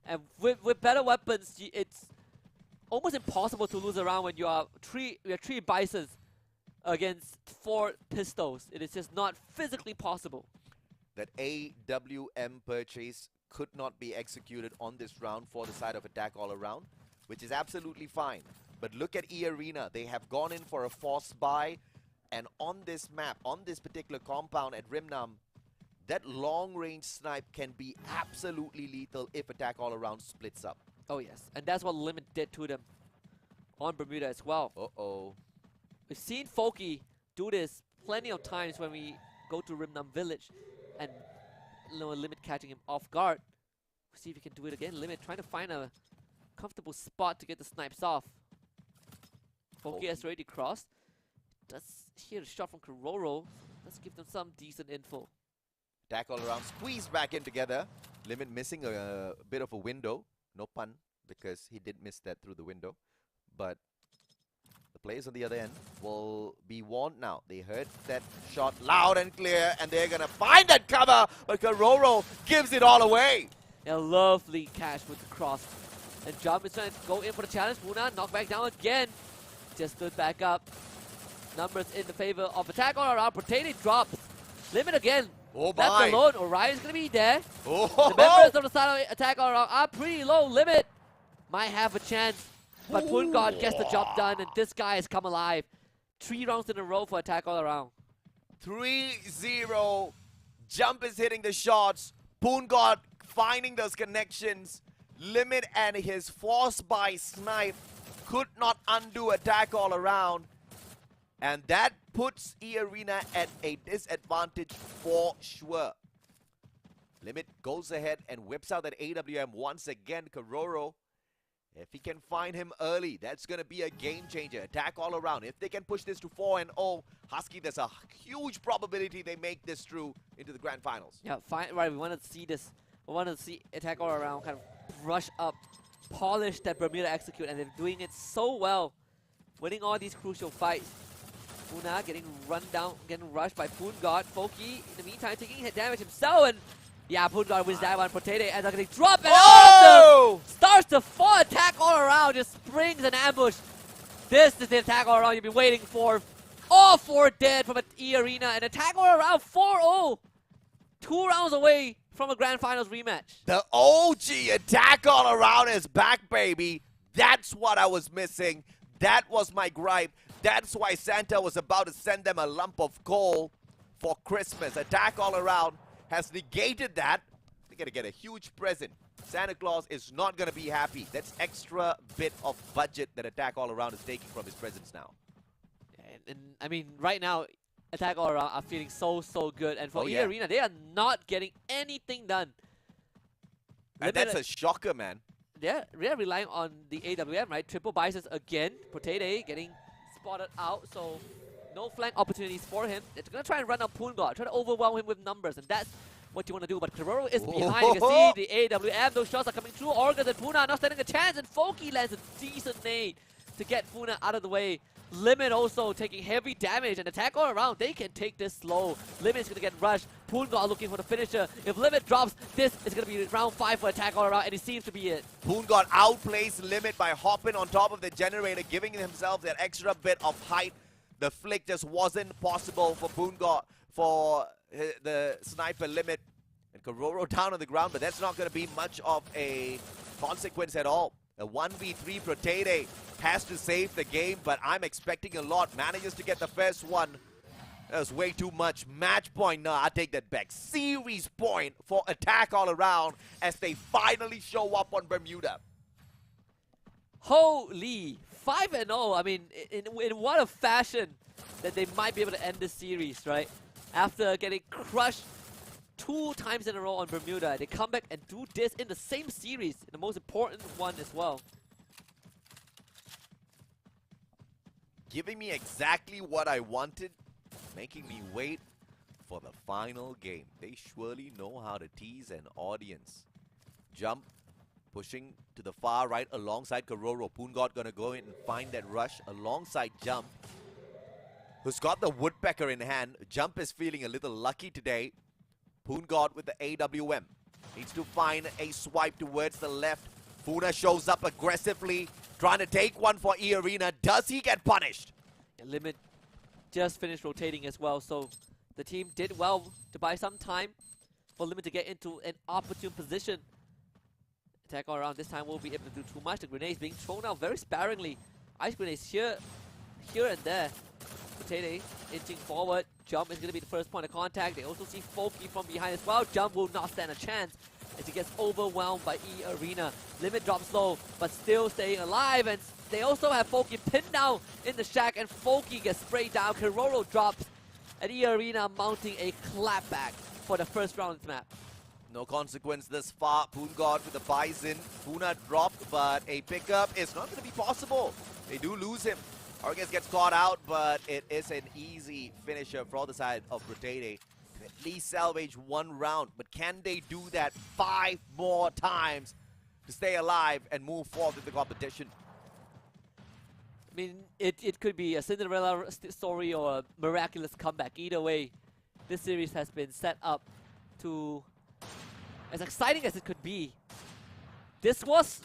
And with better weapons, it's almost impossible to lose a round when you have three bisons against 4 pistols. It is just not physically possible. That AWM purchase could not be executed on this round for the side of Attack all around, which is absolutely fine. But look at E-Arena. They have gone in for a forced buy, and on this map, on this particular compound at Rimnam, that long-range snipe can be absolutely lethal if Attack all around splits up. Oh yes, and that's what Limit did to them on Bermuda as well. Uh-oh. We've seen Foki do this plenty of times when we go to Rimnam Village and Limit catching him off guard. See if he can do it again. Limit trying to find a comfortable spot to get the snipes off. Foki has already crossed. Does hear a shot from Kororo. Let's give them some decent info. Attack all around, squeezed back in together. Limit missing a bit of a window. No pun, because he did miss that through the window. But the players on the other end will be warned now. They heard that shot loud and clear, and they're going to find that cover. But Kororo gives it all away. A lovely catch with the cross. And Jump is trying to go in for the challenge. Puna knocked back down again. Just stood back up. Numbers in the favor of attack all around. Potato drops. Limit again. Oh Left my. alone. Orion's going to be there. Oh. The members of the side of attack all around are pretty low. Limit might have a chance. But Pungod gets the job done. And this guy has come alive. 3 rounds in a row for attack all around. 3-0. Jump is hitting the shots. Pungod finding those connections. Limit and his force by snipe could not undo attack all around. And that puts E-Arena at a disadvantage for sure. Limit goes ahead and whips out that AWM once again. Kororo, if he can find him early, that's going to be a game changer. Attack all around. If they can push this to 4-0, Husky, there's a huge probability they make this through into the grand finals. Yeah, fine. Right, we want to see this. We want to see attack all around kind of brush up, polish that Bermuda execute, and they're doing it so well. Winning all these crucial fights. Puna getting run down, getting rushed by Pungod. Foki, in the meantime, taking hit damage himself, and yeah, Pungod wins that one. Potato ends up getting dropped, and all of them starts to fall. Attack all around, just springs an ambush. This is the attack all around you've been waiting for. All 4 dead from an E-Arena, and attack all around 4-0. 2 rounds away from a grand finals rematch. The OG attack all around is back, baby. That's what I was missing. That was my gripe. That's why Santa was about to send them a lump of coal for Christmas. Attack all around has negated that. They're going to get a huge present. Santa Claus is not going to be happy. That's extra bit of budget that attack all around is taking from his presents now. And I mean, right now, attack all around are feeling so good. And for yeah. E-Arena, they are not getting anything done. And that's a shocker, man. They're relying on the AWM, right? Triple biceps again. Potato getting spotted out, so no flank opportunities for him. They're going to try and run up Pungod, try to overwhelm him with numbers, and that's what you want to do. But Kororo is behind. You can see the AWM. Those shots are coming through. Organs and Puna are not standing a chance, and Foki lands a decent nade to get Puna out of the way. Limit also taking heavy damage, and attack all around. They can take this slow. Limit's going to get rushed. Pungod looking for the finisher. If Limit drops, this is going to be round 5 for attack all around, and it seems to be it. Pungod outplays Limit by hopping on top of the generator, giving himself that extra bit of height. The flick just wasn't possible for Pungod, for the sniper Limit. And Kororo down on the ground, but that's not going to be much of a consequence at all. A 1v3 Protede has to save the game, but I'm expecting a lot. Manages to get the first one. That was way too much. Match point. No, I take that back. Series point for attack all around as they finally show up on Bermuda. Holy, 5-0. I mean, in what a fashion that they might be able to end this series, right? After getting crushed 2 times in a row on Bermuda, they come back and do this in the same series, in the most important one as well. Giving me exactly what I wanted, making me wait for the final game. They surely know how to tease an audience. Jump, pushing to the far right alongside Kororo. Pungod gonna go in and find that rush alongside Jump, who's got the woodpecker in hand. Jump is feeling a little lucky today. Pungod with the AWM. Needs to find a swipe towards the left. Puna shows up aggressively, trying to take one for E-Arena. Does he get punished? Limit just finished rotating as well, so the team did well to buy some time for Limit to get into an opportune position. Attack all around this time won't be able to do too much. The grenades being thrown out very sparingly. Ice grenades here and there. Potato inching forward. Jump is going to be the first point of contact. They also see Foki from behind as well. Jump will not stand a chance as he gets overwhelmed by E-Arena. Limit drops low, but still staying alive. And they also have Foki pinned down in the shack, and Foki gets sprayed down. Kororo drops, and E-Arena mounting a clapback for the first round of this map. No consequence this far. Pungod with the Bison. Puna dropped, but a pickup is not going to be possible. They do lose him. Orges gets caught out, but it is an easy finisher for the side of Protede to at least salvage 1 round. But can they do that 5 more times to stay alive and move forward with the competition? I mean, it could be a Cinderella story or a miraculous comeback. Either way, this series has been set up to as exciting as it could be. This was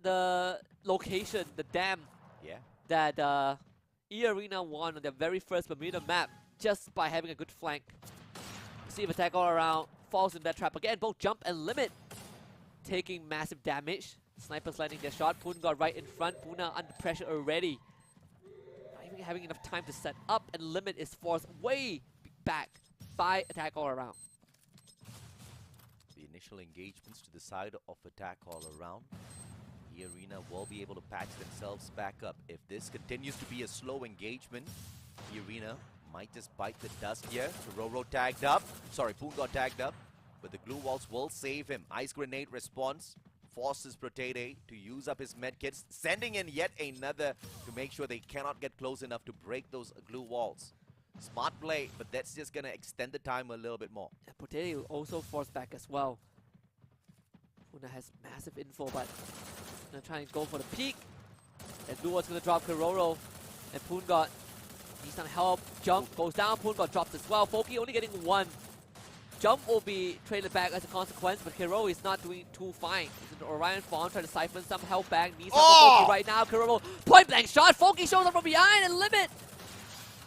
the location, the dam Yeah. that E-Arena won on their very first Bermuda map just by having a good flank. See if attack all around, falls in that trap again. Both jump and limit, taking massive damage. Snipers landing their shot. Poon got right in front. Puna under pressure already. Not even having enough time to set up, and limit is forced way back by attack all around. The initial engagements to the side of attack all around. The Arena will be able to patch themselves back up. If this continues to be a slow engagement, the Arena might just bite the dust here. Roro tagged up. Sorry, Poon got tagged up. But the glue walls will save him. Ice grenade response forces Protete to use up his medkits, sending in yet another to make sure they cannot get close enough to break those glue walls. Smart play, but that's just going to extend the time a little bit more. Yeah, Protete also forced back as well. Puna has massive info, but gonna try and go for the peak. And Blue Wall's gonna drop Kiroro. And Poon got needs some help. Jump goes down. Poon got dropped as well. Foki only getting one. Jump will be traded back as a consequence, but Kiroro is not doing too fine. He's an Orion Fawn trying to siphon some help back. Needs help from Foki right now. Kiroro point blank shot. Foki shows up from behind and limit.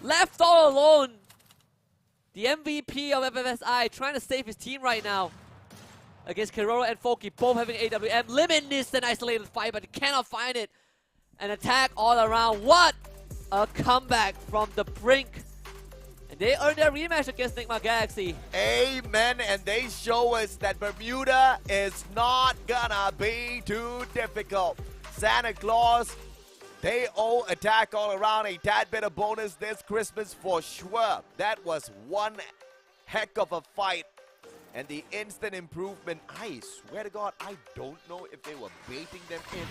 Left all alone. The MVP of FFSI trying to save his team right now. Against Kiroro and Foki, both having AWM. Limit missed an isolated fight, but he cannot find it. An attack all around. What a comeback from the brink. And they earned their rematch against Nigma Galaxy. Amen, and they show us that Bermuda is not gonna be too difficult. Santa Claus, they owe attack all around a tad bit of bonus this Christmas for sure. That was one heck of a fight. And the instant improvement, I swear to God, I don't know if they were baiting them in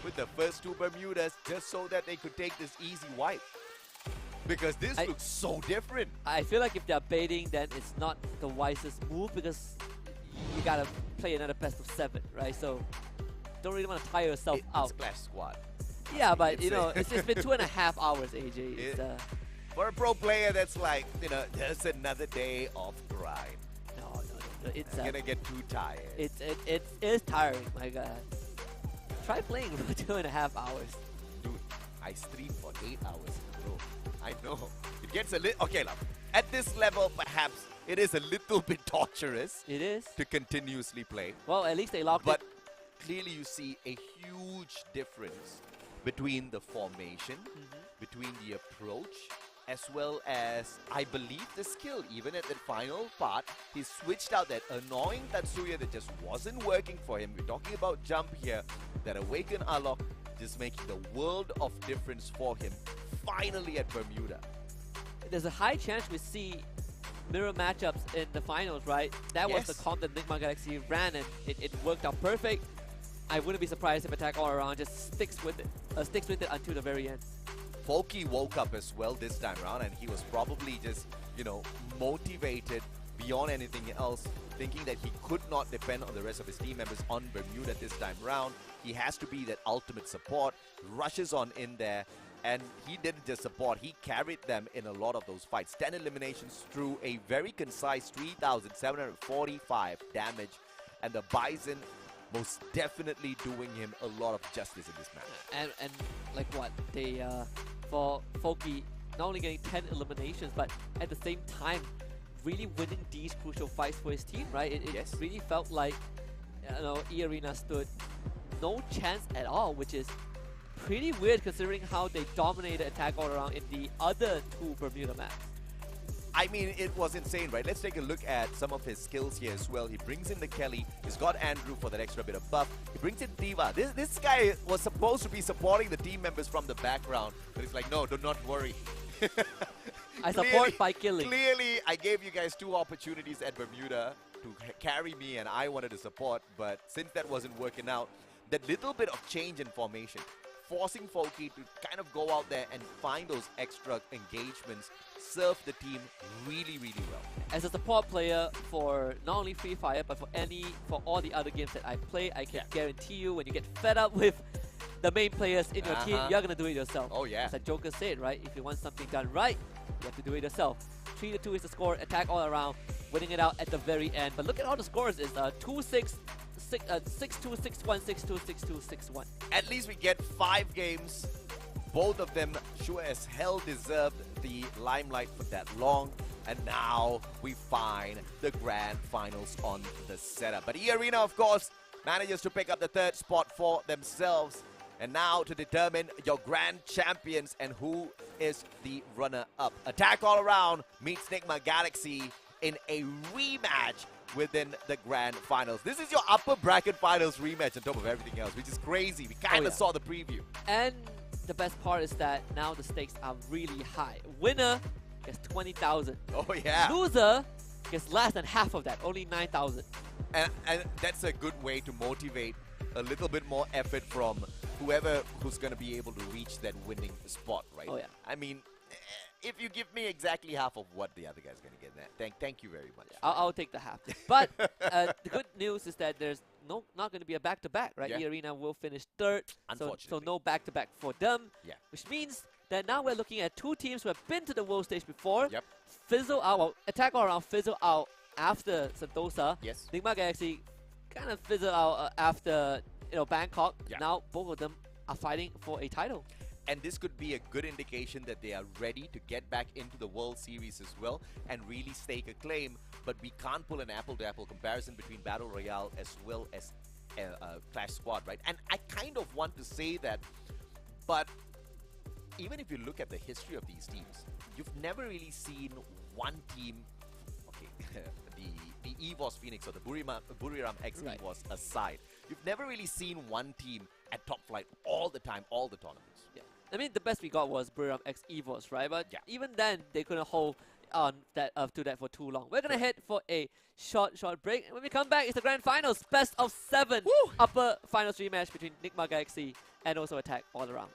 with the first two Bermudas just so that they could take this easy wipe. Because this looks so different. I feel like if they're baiting, then it's not the wisest move because you gotta play another best of 7, right? So don't really want to tire yourself out. It's Clash Squad. Yeah, but you know, it's been 2.5 hours, AJ. It's, for a pro player, that's like, you know, just another day of grind. No, it's I'm gonna get too tired. It is tiring, my God. Try playing for 2.5 hours. Dude, I stream for 8 hours in a row. I know. It gets a little... Okay, love. At this level, perhaps, it is a little bit torturous. It is. To continuously play. Well, at least they locked it. But clearly you see a huge difference between the formation, between the approach, as well as, I believe, the skill. Even at the final part, he switched out that annoying Tatsuya that just wasn't working for him. We're talking about jump here, that Awaken Alok just making the world of difference for him, finally at Bermuda. There's a high chance we see mirror matchups in the finals, right? That was the comp that Nigma Galaxy ran, and it worked out perfect. I wouldn't be surprised if Attack All Around just sticks with it until the very end. Foki woke up as well this time around, and he was probably just, you know, motivated beyond anything else, thinking that he could not depend on the rest of his team members on Bermuda this time around. He has to be that ultimate support, rushes on in there, and he didn't just support, he carried them in a lot of those fights. 10 eliminations through a very concise 3,745 damage, and the Bison most definitely doing him a lot of justice in this match. And like what? They, for Foki, not only getting 10 eliminations, but at the same time, really winning these crucial fights for his team, right? It really felt like, you know, E-Arena stood no chance at all, which is pretty weird considering how they dominated Attack All Around in the other two Bermuda maps. I mean, it was insane, right? Let's take a look at some of his skills here as well. He brings in the Kelly. He's got Andrew for that extra bit of buff. He brings in Diva. This guy was supposed to be supporting the team members from the background, but he's like, no, do not worry. I support by killing. Clearly, I gave you guys 2 opportunities at Bermuda to carry me, and I wanted to support, but since that wasn't working out, that little bit of change in formation, forcing Foki to kind of go out there and find those extra engagements, serve the team really, really well. As a support player for not only Free Fire, but for all the other games that I play, I can guarantee you when you get fed up with the main players in your team, you're going to do it yourself. Oh, yeah. As the Joker said, right? If you want something done right, you have to do it yourself. 3-2 is the score, Attack All Around, winning it out at the very end. But look at all the scores. It's 2-6 6-2, 6-1, 6-2, 6-2, 6-1. At least we get 5 games. Both of them sure as hell deserved the limelight for that long. And now we find the grand finals on the setup. But E-Arena, of course, manages to pick up the 3rd spot for themselves. And now to determine your grand champions and who is the runner-up. Attack All Around meets Nigma Galaxy in a rematch within the grand finals. This is your upper bracket finals rematch on top of everything else, which is crazy. We kind of saw the preview. And the best part is that now the stakes are really high. Winner gets 20,000. Oh yeah. Loser gets less than half of that, only 9,000. And that's a good way to motivate a little bit more effort from whoever who's going to be able to reach that winning spot, right? Oh yeah. I mean, if you give me exactly half of what the other guy's going to get, thank you very much. I'll take the half. But the good news is that there's not going to be a back-to-back, right? Yeah. E-Arena will finish 3rd. Unfortunately. So no back-to-back for them. Yeah. Which means that now we're looking at 2 teams who have been to the world stage before. Yep. Fizzle out, well, Attack All Around fizzle out after Sentosa. Yes. Nigma Galaxy kind of fizzle out after Bangkok. Yeah. Now both of them are fighting for a title. And this could be a good indication that they are ready to get back into the World Series as well and really stake a claim. But we can't pull an apple-to-apple comparison between Battle Royale as well as Clash Squad, right? And I kind of want to say that, but even if you look at the history of these teams, you've never really seen one team, okay, the EVOS Phoenix or the Buriram X Right. EVOS aside, you've never really seen one team at top flight all the time, all the tournaments. Yeah. I mean, the best we got was Buriram X EVOS, right? But Yeah. even then, they couldn't hold on to that for too long. We're going to head for a short break. And when we come back, it's the grand finals. Best of 7 upper finals rematch between Nigma Galaxy and also Attack All Around.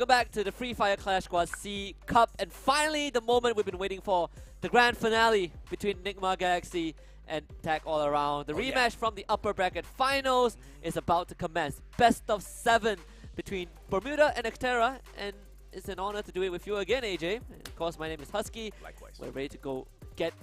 Welcome back to the Free Fire Clash Squad C Cup, and finally the moment we've been waiting for, the grand finale between Nigma Galaxy and Attack All Around. The rematch from the upper bracket finals is about to commence. Best of 7 between Bermuda and Xterra, and it's an honor to do it with you again, AJ. And of course, my name is Husky. Likewise. We're ready to go get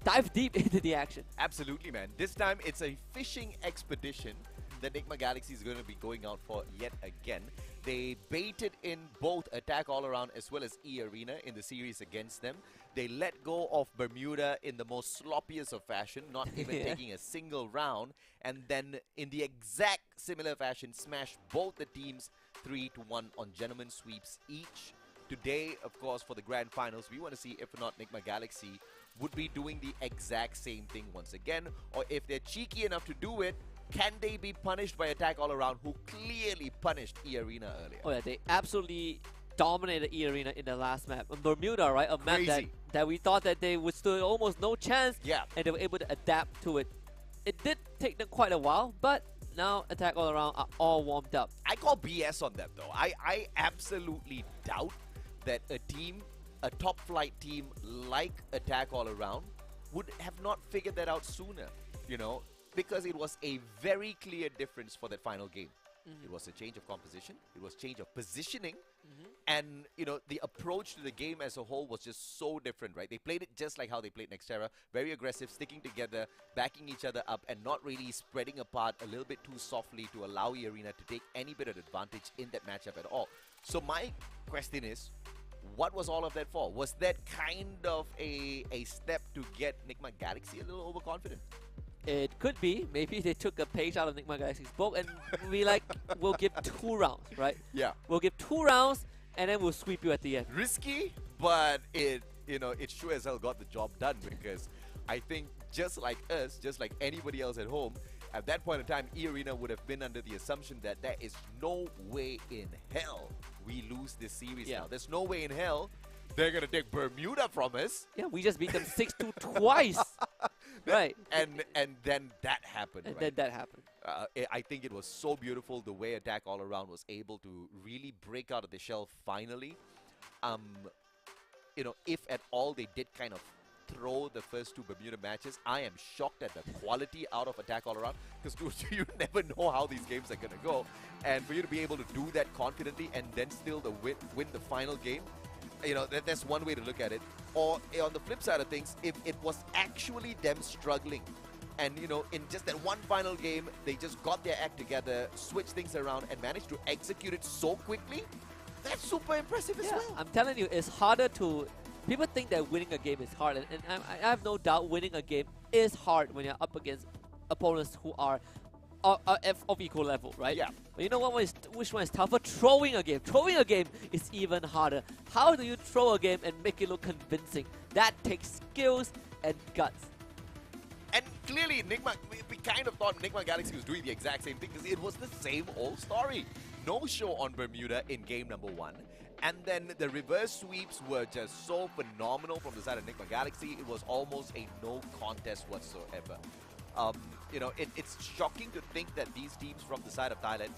dive deep into the action. Absolutely, man. This time it's a fishing expedition that Nigma Galaxy is going to be going out for yet again. They baited in both Attack All Around as well as E-Arena in the series against them. They let go of Bermuda in the most sloppiest of fashion, not even taking a single round, and then in the exact similar fashion smashed both the teams 3-1 on gentlemen sweeps each. Today, of course, for the grand finals, we want to see if or not Nigma Galaxy would be doing the exact same thing once again, or if they're cheeky enough to do it, can they be punished by Attack All Around, who clearly punished E-Arena earlier? Oh yeah, they absolutely dominated E-Arena in the last map. On Bermuda, right? A map that we thought that they would stood almost no chance, and they were able to adapt to it. It did take them quite a while, but now Attack All Around are all warmed up. I call BS on them though. I absolutely doubt that a top flight team like Attack All Around would have not figured that out sooner, you know, because it was a very clear difference for that final game. It was a change of composition, it was change of positioning, and you know, the approach to the game as a whole was just so different, right? They played it just like how they played Nextera, very aggressive, sticking together, backing each other up, and not really spreading apart a little bit too softly to allow E-Arena to take any bit of advantage in that matchup at all. So my question is, what was all of that for? Was that kind of a step to get Nigma Galaxy a little overconfident? It could be. Maybe they took a page out of Nigma Galaxy's book and we'll give 2 rounds, right? Yeah. We'll give 2 rounds and then we'll sweep you at the end. Risky, but it sure as hell got the job done, because I think just like us, just like anybody else at home, at that point in time, E-Arena would have been under the assumption that there is no way in hell we lose this series now. There's no way in hell they're going to take Bermuda from us. Yeah, we just beat them 6-2 twice. Right. And then that happened. And right? then that happened. I think it was so beautiful the way Attack All Around was able to really break out of the shell finally. You know, if at all they did kind of throw the first 2 Bermuda matches, I am shocked at the quality out of Attack All Around, because you never know how these games are going to go. And for you to be able to do that confidently and then still win the final game, you know, that's one way to look at it. Or on the flip side of things, if it was actually them struggling, and you know, in just that one final game, they just got their act together, switched things around, and managed to execute it so quickly, that's super impressive as well. I'm telling you, it's harder to... People think that winning a game is hard, and I have no doubt winning a game is hard when you're up against opponents who are of equal level, right? Yeah. But you know which one is tougher? Throwing a game. Throwing a game is even harder. How do you throw a game and make it look convincing? That takes skills and guts. And clearly, we kind of thought Nigma Galaxy was doing the exact same thing, because it was the same old story. No show on Bermuda in game number 1. And then the reverse sweeps were just so phenomenal from the side of Nigma Galaxy. It was almost a no contest whatsoever. You know, it's shocking to think that these teams from the side of Thailand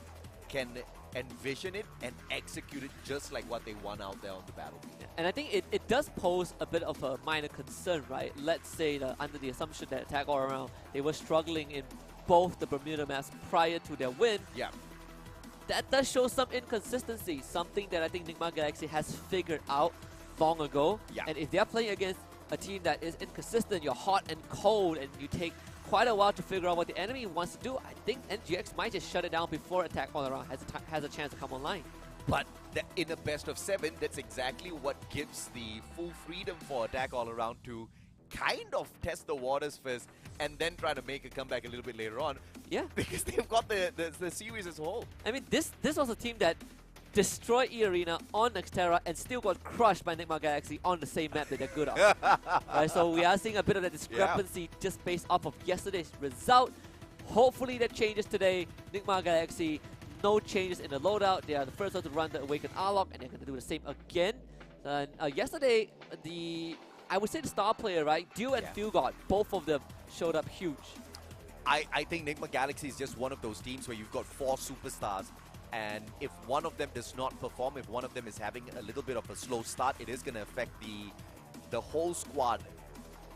can envision it and execute it just like what they won out there on the battlefield. And I think it does pose a bit of a minor concern, right? Let's say that under the assumption that Attack All Around, they were struggling in both the Bermuda maps prior to their win. Yeah. That does show some inconsistency, something that I think Nigma Galaxy has figured out long ago. Yeah. And if they're playing against a team that is inconsistent, you're hot and cold, and you take quite a while to figure out what the enemy wants to do, I think NGX might just shut it down before Attack All Around has a chance to come online. But in a best of 7, that's exactly what gives the full freedom for Attack All Around to kind of test the waters first and then try to make a comeback a little bit later on. Yeah. Because they've got the series as a whole. I mean, this was a team that destroyed E-Arena on Nextera and still got crushed by Nigma Galaxy on the same map that they're good on. Right, so we are seeing a bit of that discrepancy just based off of yesterday's result. Hopefully that changes today. Nigma Galaxy, no changes in the loadout. They are the first one to run the Awakened Arlok, and they're going to do the same again. Yesterday, I would say the star player, right? Dew and Fugod, both of them showed up huge. I think Nigma Galaxy is just one of those teams where you've got 4 superstars And if one of them does not perform, if one of them is having a little bit of a slow start, it is going to affect the whole squad,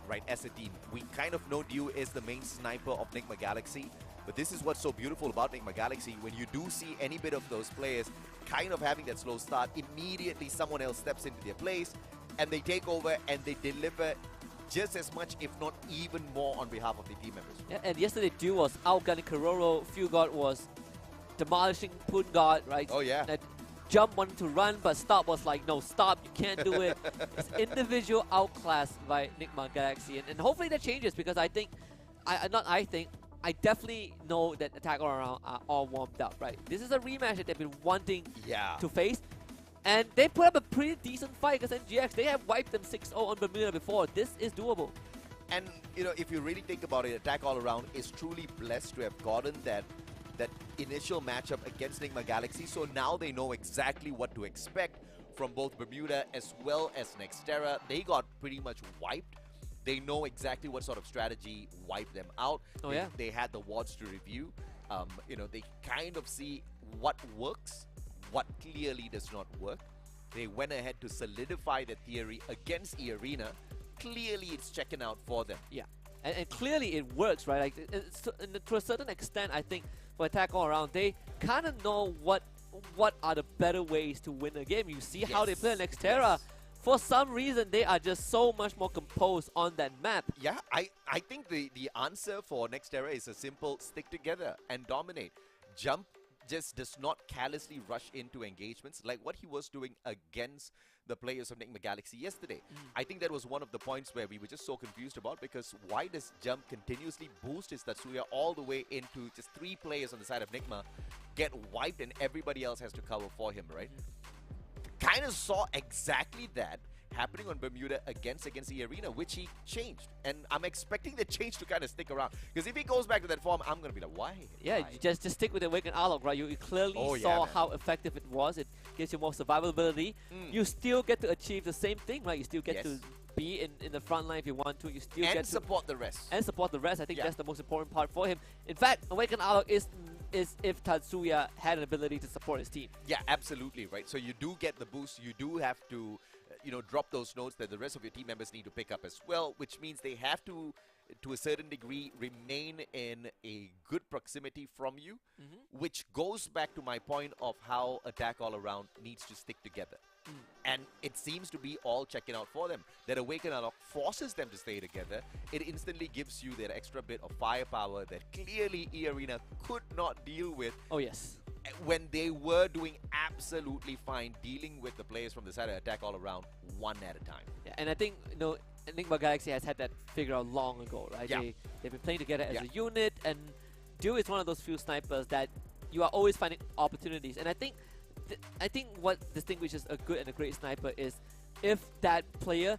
right, as a team. We kind of know Dew is the main sniper of Nigma Galaxy, but this is what's so beautiful about Nigma Galaxy. When you do see any bit of those players kind of having that slow start, immediately someone else steps into their place, and they take over and they deliver just as much, if not even more, on behalf of the team members. Yeah, and yesterday Dew was outgunning Kororo. Few God was demolishing Poon God, right? Oh, yeah. That Jump wanted to run, but Stop was like, no, stop, you can't do it. It's individual outclass by Nigma Galaxy. And hopefully that changes, because I think, I definitely know that Attack All Around are all warmed up, right? This is a rematch that they've been wanting to face. And they put up a pretty decent fight against NGX. They have wiped them 6-0 on Bermuda before. This is doable. And, you know, if you really think about it, Attack All Around is truly blessed to have gotten that initial matchup against Nigma Galaxy. So now they know exactly what to expect from both Bermuda as well as Nextera. They got pretty much wiped. They know exactly what sort of strategy wiped them out. Oh, yeah. They had the wards to review. You know, they kind of see what works, what clearly does not work. They went ahead to solidify the theory against E-Arena. Clearly, it's checking out for them. Yeah, and clearly it works, right? Like, to a certain extent, I think for Attack All Around, they kind of know what are the better ways to win a game. You see how they play Nextera. Yes. For some reason, they are just so much more composed on that map. Yeah, I think the answer for Nextera is a simple stick together and dominate. Jump just does not callously rush into engagements like what he was doing against the players of Nigma Galaxy yesterday. I think that was one of the points where we were just so confused about, because why does Jump continuously boost his Tatsuya all the way into just 3 players on the side of Nigma, get wiped, and everybody else has to cover for him, right? Kind of saw exactly that happening on Bermuda against E-Arena, which he changed. And I'm expecting the change to kind of stick around. Because if he goes back to that form, I'm going to be like, why? Yeah, Why? you just stick with the Awaken Arlok, right? You clearly saw how effective it was. It gives you more survivability. You still get to achieve the same thing, right? You still get to be in the front line if you want to. You still get to support the rest. And support the rest. I think that's the most important part for him. In fact, Awaken Arlok is if Tatsuya had an ability to support his team. Yeah, absolutely, right? So you do get the boost. You do have to, you know, drop those notes that the rest of your team members need to pick up as well, which means they have to a certain degree, remain in a good proximity from you, which goes back to my point of how Attack All Around needs to stick together. And it seems to be all checking out for them. That Awaken Unlock forces them to stay together. It instantly gives you that extra bit of firepower that clearly E-Arena could not deal with. Oh, yes. When they were doing absolutely fine dealing with the players from the side of Attack All Around, one at a time. Yeah, and I think, you know, Nigma Galaxy has had that figured out long ago, right? Yeah. They've been playing together as a unit, and Dew is one of those few snipers that you are always finding opportunities. And I think what distinguishes a good and a great sniper is if that player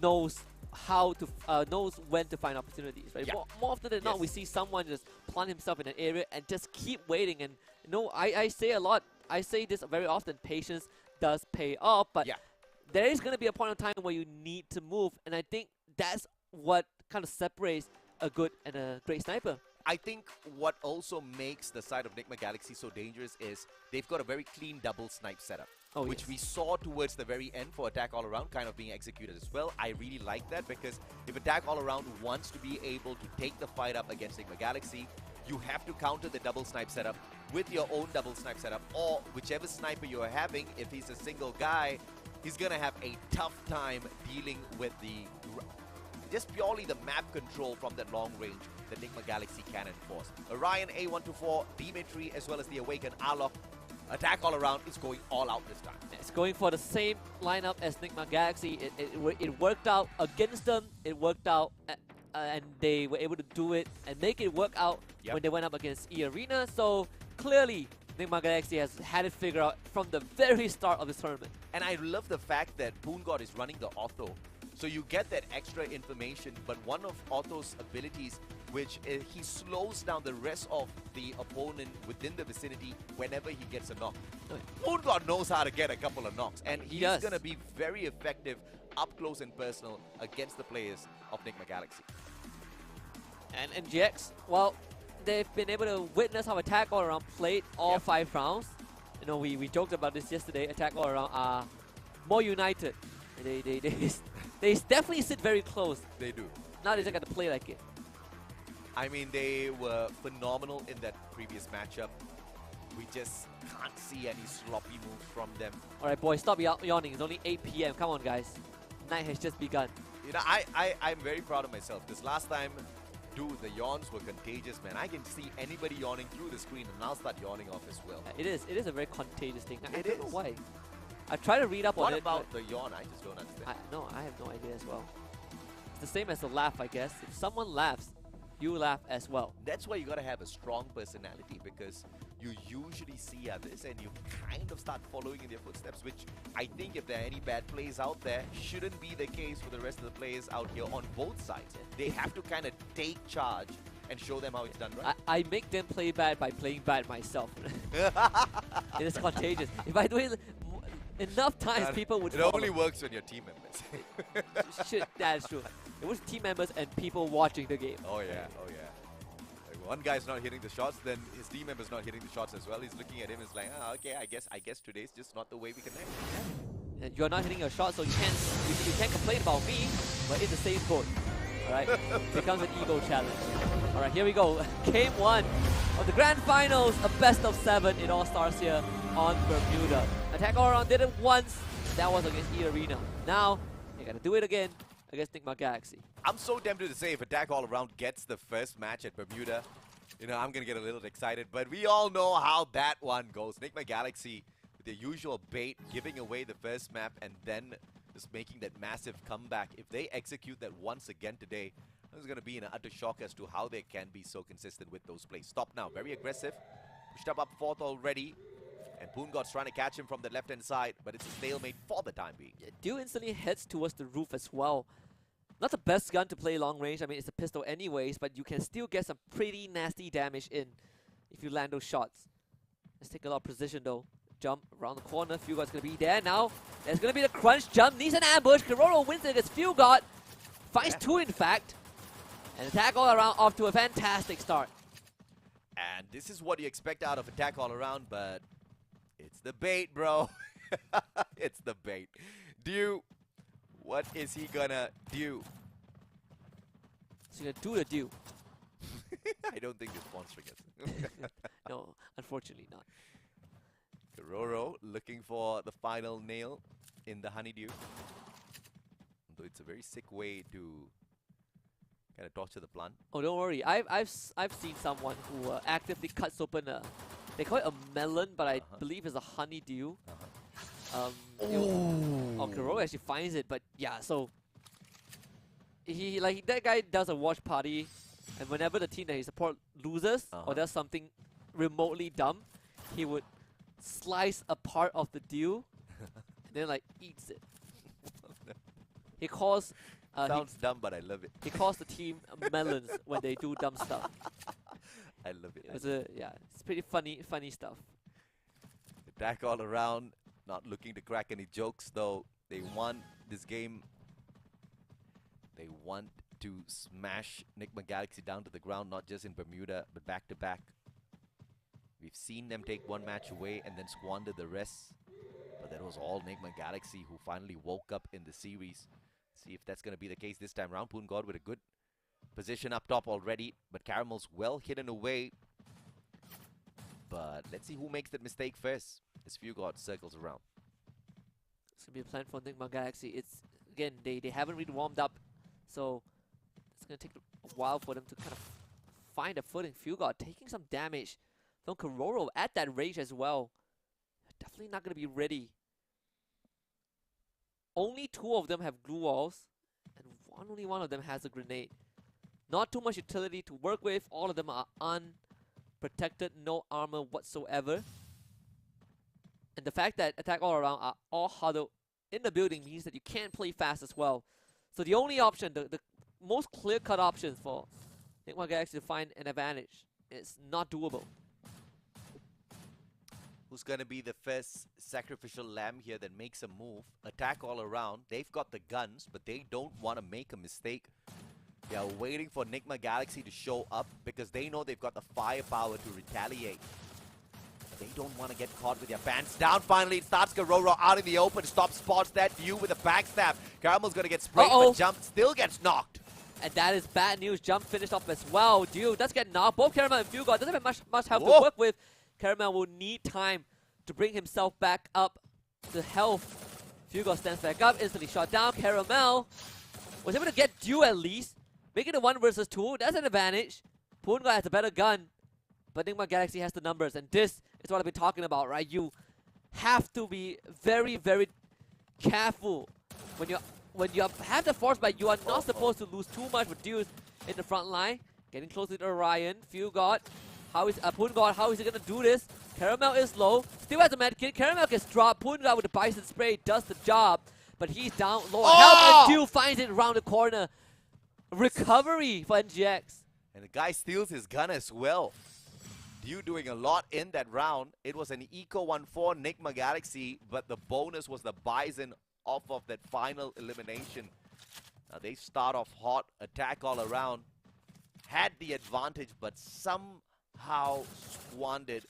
knows how to knows when to find opportunities, right? More often than not, we see someone just plant himself in an area and just keep waiting. And you know, I say a lot, I say this very often, patience does pay off, but there is going to be a point in time where you need to move, and I think that's what kind of separates a good and a great sniper. I think what also makes the side of Nigma Galaxy so dangerous is they've got a very clean double snipe setup, which we saw towards the very end for Attack All Around kind of being executed as well. I really like that, because if Attack All Around wants to be able to take the fight up against Nigma Galaxy, you have to counter the double snipe setup with your own double snipe setup, or whichever sniper you're having. If he's a single guy, he's going to have a tough time dealing with just purely the map control from that long range that Nigma Galaxy can enforce. Orion, A124, Dimitri, as well as the Awakened Arlok. Attack All Around is going all out this time. It's going for the same lineup as Nigma Galaxy. It worked out against them. It worked out, and they were able to do it and make it work out when they went up against E-Arena. So clearly, Nigma Galaxy has had it figured out from the very start of this tournament. And I love the fact that Poon God is running the auto. So you get that extra information, but one of Otto's abilities, which he slows down the rest of the opponent within the vicinity whenever he gets a knock. Poon God knows how to get a couple of knocks, and he's going to be very effective up close and personal against the players of Nigma Galaxy. And NGX, well, they've been able to witness how Attack All Around played all 5 rounds. You know, we joked about this yesterday. Attack All Around are more united. They definitely sit very close. They do. Now they just got to play like it. I mean, they were phenomenal in that previous matchup. We just can't see any sloppy moves from them. All right, boys, stop yawning. It's only 8 p.m. Come on, guys. Night has just begun. You know, I'm very proud of myself. This last time, dude, the yawns were contagious, man. I can see anybody yawning through the screen, and I'll start yawning off as well. It is a very contagious thing. I It don't know is. why. I've tried to read up on it. What about the yawn? I just don't understand. No, I have no idea as well. It's the same as the laugh, I guess. If someone laughs, you laugh as well. That's why you gotta have a strong personality, because you usually see others and you kind of start following in their footsteps, which I think if there are any bad plays out there, shouldn't be the case for the rest of the players out here on both sides. They have to kind of take charge and show them how it's done right. I make them play bad by playing bad myself. It is contagious. If I do it enough times, people would It follow. only works on your team members. Shit, that's true. It was team members and people watching the game. Oh yeah, oh yeah. Like one guy's not hitting the shots, then his team member's not hitting the shots as well. He's looking at him, it's like, okay, I guess today's just not the way we connect. And you're not hitting your shot, so you can't complain about me, but in the same boat. Alright? Becomes an ego challenge. Alright, here we go. Game 1 of the grand finals, a best of 7. It all starts here on Bermuda. Attack All Around did it once. That was against E-Arena. Now, you gotta do it again against Nigma Galaxy. I'm so tempted to say if Attack All Around gets the first match at Bermuda, you know, I'm gonna get a little excited, but we all know how that one goes. Nigma Galaxy with their usual bait, giving away the first map and then just making that massive comeback. If they execute that once again today, I was gonna be in an utter shock as to how they can be so consistent with those plays. Stop now, very aggressive. Pushed up fourth already. And Poongod's trying to catch him from the left-hand side, but it's a stalemate for the time being. Dew instantly heads towards the roof as well. Not the best gun to play long range. I mean, it's a pistol anyways, but you can still get some pretty nasty damage in if you land those shots. Let's take a lot of precision though. Jump around the corner. Fugot's going to be there now. There's going to be the crunch jump. Needs an ambush. Keroro wins it against Fugot. Finds two, in fact. And Attack All Around off to a fantastic start. And this is what you expect out of Attack All Around, but it's the bait, bro. It's the bait. Dew, what is he gonna do? So you're going to do the Dew. I don't think they're sponsoring us. No, unfortunately not. Keroro looking for the final nail in the honeydew. Though it's a very sick way to kind of torture the plant. Oh, don't worry. I've seen someone who actively cuts open a, they call it a melon, but I believe it's a honeydew. Keroro actually finds it, but yeah. So that guy does a watch party, and whenever the team that he supports loses or does something remotely dumb, he would slice a part of the dew and then like eats it. He calls. Sounds dumb, but I love it. He calls the team melons when they do dumb stuff. I love it. It's pretty funny stuff. Attack All Around, not looking to crack any jokes though. They want this game. They want to smash Nigma Galaxy down to the ground, not just in Bermuda, but back to back. We've seen them take one match away and then squander the rest. But that was all Nigma Galaxy who finally woke up in the series. See if that's going to be the case this time round. Poongod with a good position up top already, but Caramel's well hidden away. But let's see who makes that mistake first as Fugod circles around. It's going to be a plan for Nigma Galaxy. It's, again, they haven't really warmed up, so it's going to take a while for them to kind of find a footing. Fugod taking some damage from Keroro at that range as well. Definitely not going to be ready. Only two of them have glue walls, and only one of them has a grenade. Not too much utility to work with. All of them are unprotected, no armor whatsoever. And the fact that Attack All Around are all huddled in the building means that you can't play fast as well. So the only option, the most clear-cut options for Nigma Galaxy to find an advantage is not doable. Who's going to be the first sacrificial lamb here that makes a move? Attack All Around. They've got the guns, but they don't want to make a mistake. They are waiting for Nigma Galaxy to show up because they know they've got the firepower to retaliate. They don't want to get caught with their pants down. Finally, it starts Kororo out in the open. Stop spots that view with a backstab. Caramel's going to get sprayed, but Jump still gets knocked. And that is bad news. Jump finished off as well. Dude, does get knocked. Both Caramel and Fugard doesn't have much health to work with. Caramel will need time to bring himself back up to health. Fugard stands back up, instantly shot down. Caramel was able to get Dew at least. Making it 1 versus 2. That's an advantage. Poongard has a better gun. But Enigma Galaxy has the numbers. And this is what I've been talking about, right? You have to be very, very careful when you have the force, but you are not supposed to lose too much with Dew in the front line. Getting close to Orion. Fugard. Poongard, how is he going to do this? Caramel is low. Still has a medkit. Caramel gets dropped. Poongard with the Bison Spray does the job. But he's down low on health, and Dew finds it around the corner. Recovery for NGX. And the guy steals his gun as well. Dew doing a lot in that round. It was an Eco 1-4 Enigma Galaxy, but the bonus was the Bison off of that final elimination. Now they start off hot, attack all around. Had the advantage, but somehow squandered.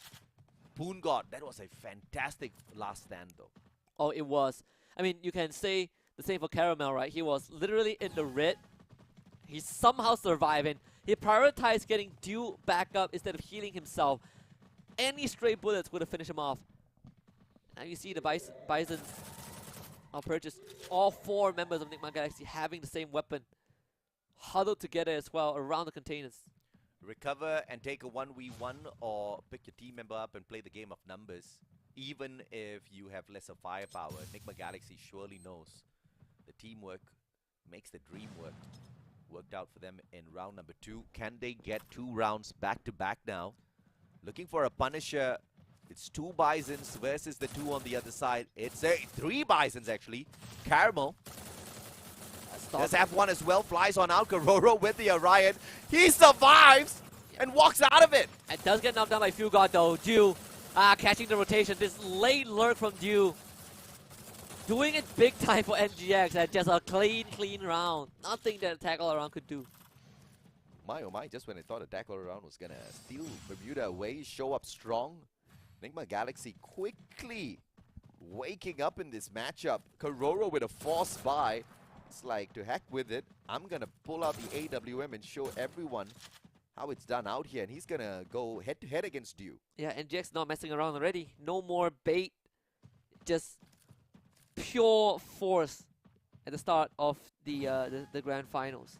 Poongard, that was a fantastic last stand though. Oh, it was. I mean, you can say the same for Caramel, right? He was literally in the red. He's somehow surviving. He prioritized getting Dew back up instead of healing himself. Any stray bullets would have finished him off. Now you see the Bisons purchase all 4 members of Enigma Galaxy having the same weapon. Huddled together as well around the containers. Recover and take a 1v1 or pick your team member up and play the game of numbers. Even if you have lesser firepower, Enigma Galaxy surely knows the teamwork makes the dream work. Worked out for them in round number 2. Can they get 2 rounds back to back now? Looking for a Punisher. It's 2 Bisons versus the 2 on the other side. It's 3 Bisons actually. Caramel does have one as well. Flies on out. Kororo with the Orion. He survives and walks out of it. It does get knocked down by Fugard though. Dew catching the rotation. This late lurk from Dew. Doing it big time for NGX and just a clean round. Nothing that Attack All Around could do. My oh my, just when I thought Attack All Around was gonna steal Bermuda away, show up strong. Enigma Galaxy quickly waking up in this matchup. Kororo with a force buy. It's like, to heck with it. I'm gonna pull out the AWM and show everyone how it's done out here. And he's gonna go head to head against Dew. Yeah, NGX not messing around already. No more bait. Just pure force at the start of the grand finals.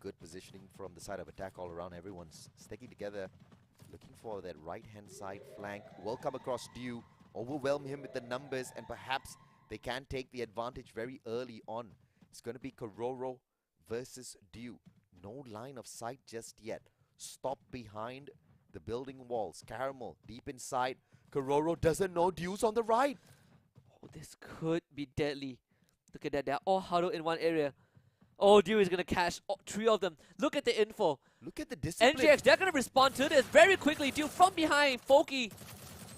Good positioning from the side of Attack All Around. Everyone's sticking together, looking for that right-hand side flank. Will come across Dew, overwhelm him with the numbers, and perhaps they can take the advantage very early on. It's going to be Kororo versus Dew. No line of sight just yet. Stop behind the building walls. Caramel deep inside. Kororo doesn't know Dew's on the right. Oh, this could be deadly. Look at that. They're all huddled in one area. Oh, Dew is going to catch 3 of them. Look at the info. Look at the discipline. NGX, they're going to respond to this very quickly. Dew from behind. Folky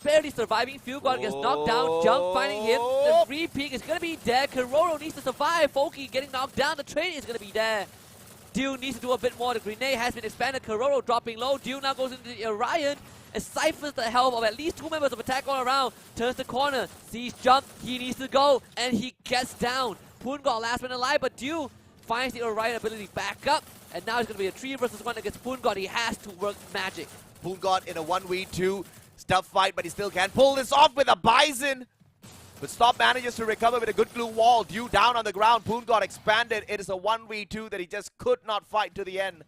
barely surviving. Fugard gets knocked down. Jump finding him. The free peek is going to be there. Kororo needs to survive. Folky getting knocked down. The trade is going to be there. Dew needs to do a bit more. The grenade has been expanded. Kororo dropping low. Dew now goes into the Orion and ciphers the health of at least 2 members of Attack All Around. Turns the corner. Sees Jump. He needs to go. And he gets down. Poongard last man alive, but Dew finds the Orion ability back up. And now it's going to be a 3 versus 1 against Poongard. He has to work magic. Poongard in a 1v2. Tough fight, but he still can pull this off with a Bison. But Stop manages to recover with a good glue wall. Dew down on the ground. Poongard expanded. It is a 1v2 that he just could not fight to the end.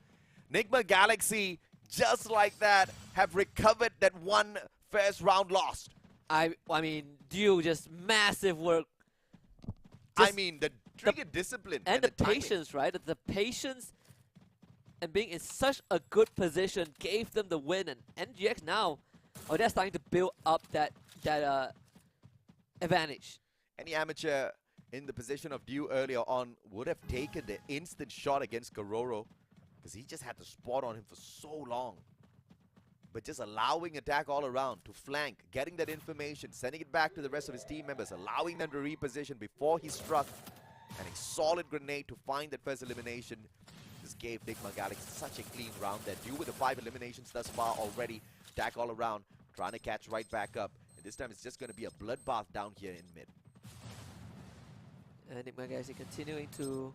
Enigma Galaxy, just like that, have recovered that one first round lost. I mean, Dew, just massive work. I mean, the trigger discipline. And the timing. patience, right? The patience and being in such a good position gave them the win. And NGX now, they're starting to build up that advantage. Any amateur in the position of Dew earlier on would have taken the instant shot against Kororo because he just had the spot on him for so long. But just allowing Attack All Around to flank, getting that information, sending it back to the rest of his team members, allowing them to reposition before he struck, and a solid grenade to find that first elimination just gave Nigma Galaxy such a clean round there. Due with the 5 eliminations thus far already. Attack all around, trying to catch right back up. And this time it's just going to be a bloodbath down here in mid. And Nigma Galaxy continuing to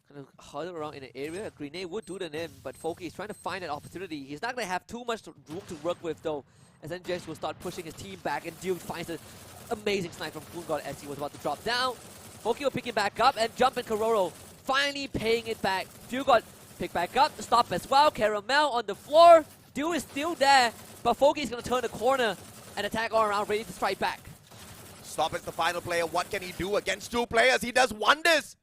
kind of huddle around in an area. A grenade would do the nim, but Foki is trying to find an opportunity. He's not going to have too much room to work with though, as NGX will start pushing his team back, and Duke finds an amazing snipe from Poongod as he was about to drop down. Foki will pick it back up, and Jump and Kororo finally paying it back. Duke pick back up, stop as well. Caramel on the floor. Duke is still there, but Foki is going to turn the corner and attack all around, ready to strike back. Stop is the final player. What can he do against 2 players? He does wonders.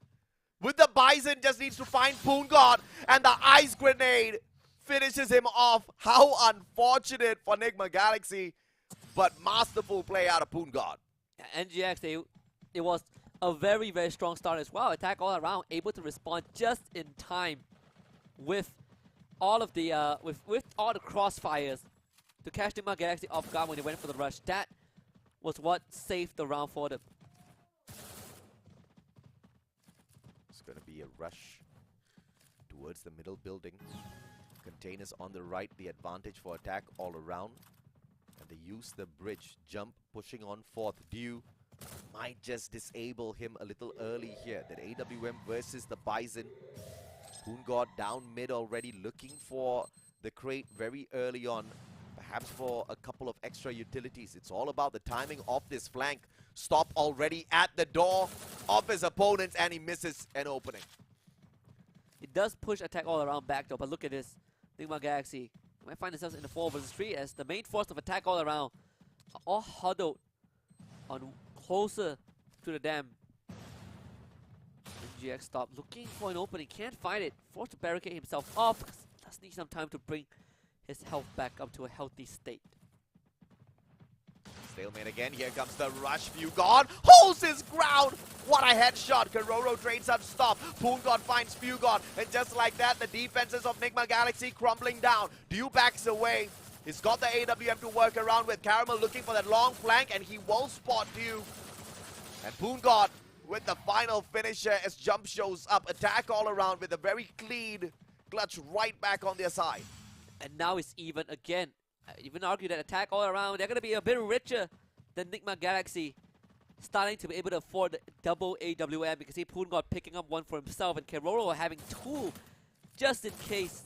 With the Bison, just needs to find Poongod, and the ice grenade finishes him off. How unfortunate for Nigma Galaxy, but masterful play out of Poongod. NGX, it was a very, very strong start as well. Attack all around, able to respond just in time with all of the with all the crossfires to catch Nigma Galaxy off guard when they went for the rush. That was what saved the round for them. It's going to be a rush towards the middle building. Containers on the right, the advantage for attack all around. And they use the bridge. Jump pushing on fourth. Dew might just disable him a little early here. That AWM versus the Bison. Poongod down mid already, looking for the crate very early on. Perhaps for a couple of extra utilities. It's all about the timing of this flank. Stop already at the door of his opponents, and he misses an opening. It does push attack all around back though, but look at this. Nigma Galaxy might find themselves in the 4 versus 3 as the main force of attack all around are all huddled on closer to the dam. NGX stop looking for an opening, can't find it, forced to barricade himself off because he does need some time to bring his health back up to a healthy state. Stalemate again. Here comes the rush. Fugod holds his ground. What a headshot. Kororo trades up stop. Poongod finds Fugod. And just like that, the defenses of Nigma Galaxy crumbling down. Dew backs away. He's got the AWM to work around with. Caramel looking for that long flank, and he won't spot Dew. And Poongod with the final finisher as Jump shows up. Attack all around with a very clean clutch right back on their side. And now it's even again. I even argue that attack all around, they're going to be a bit richer than Nigma Galaxy. Starting to be able to afford double AWM because he Poongod picking up one for himself and Kororo having 2 just in case.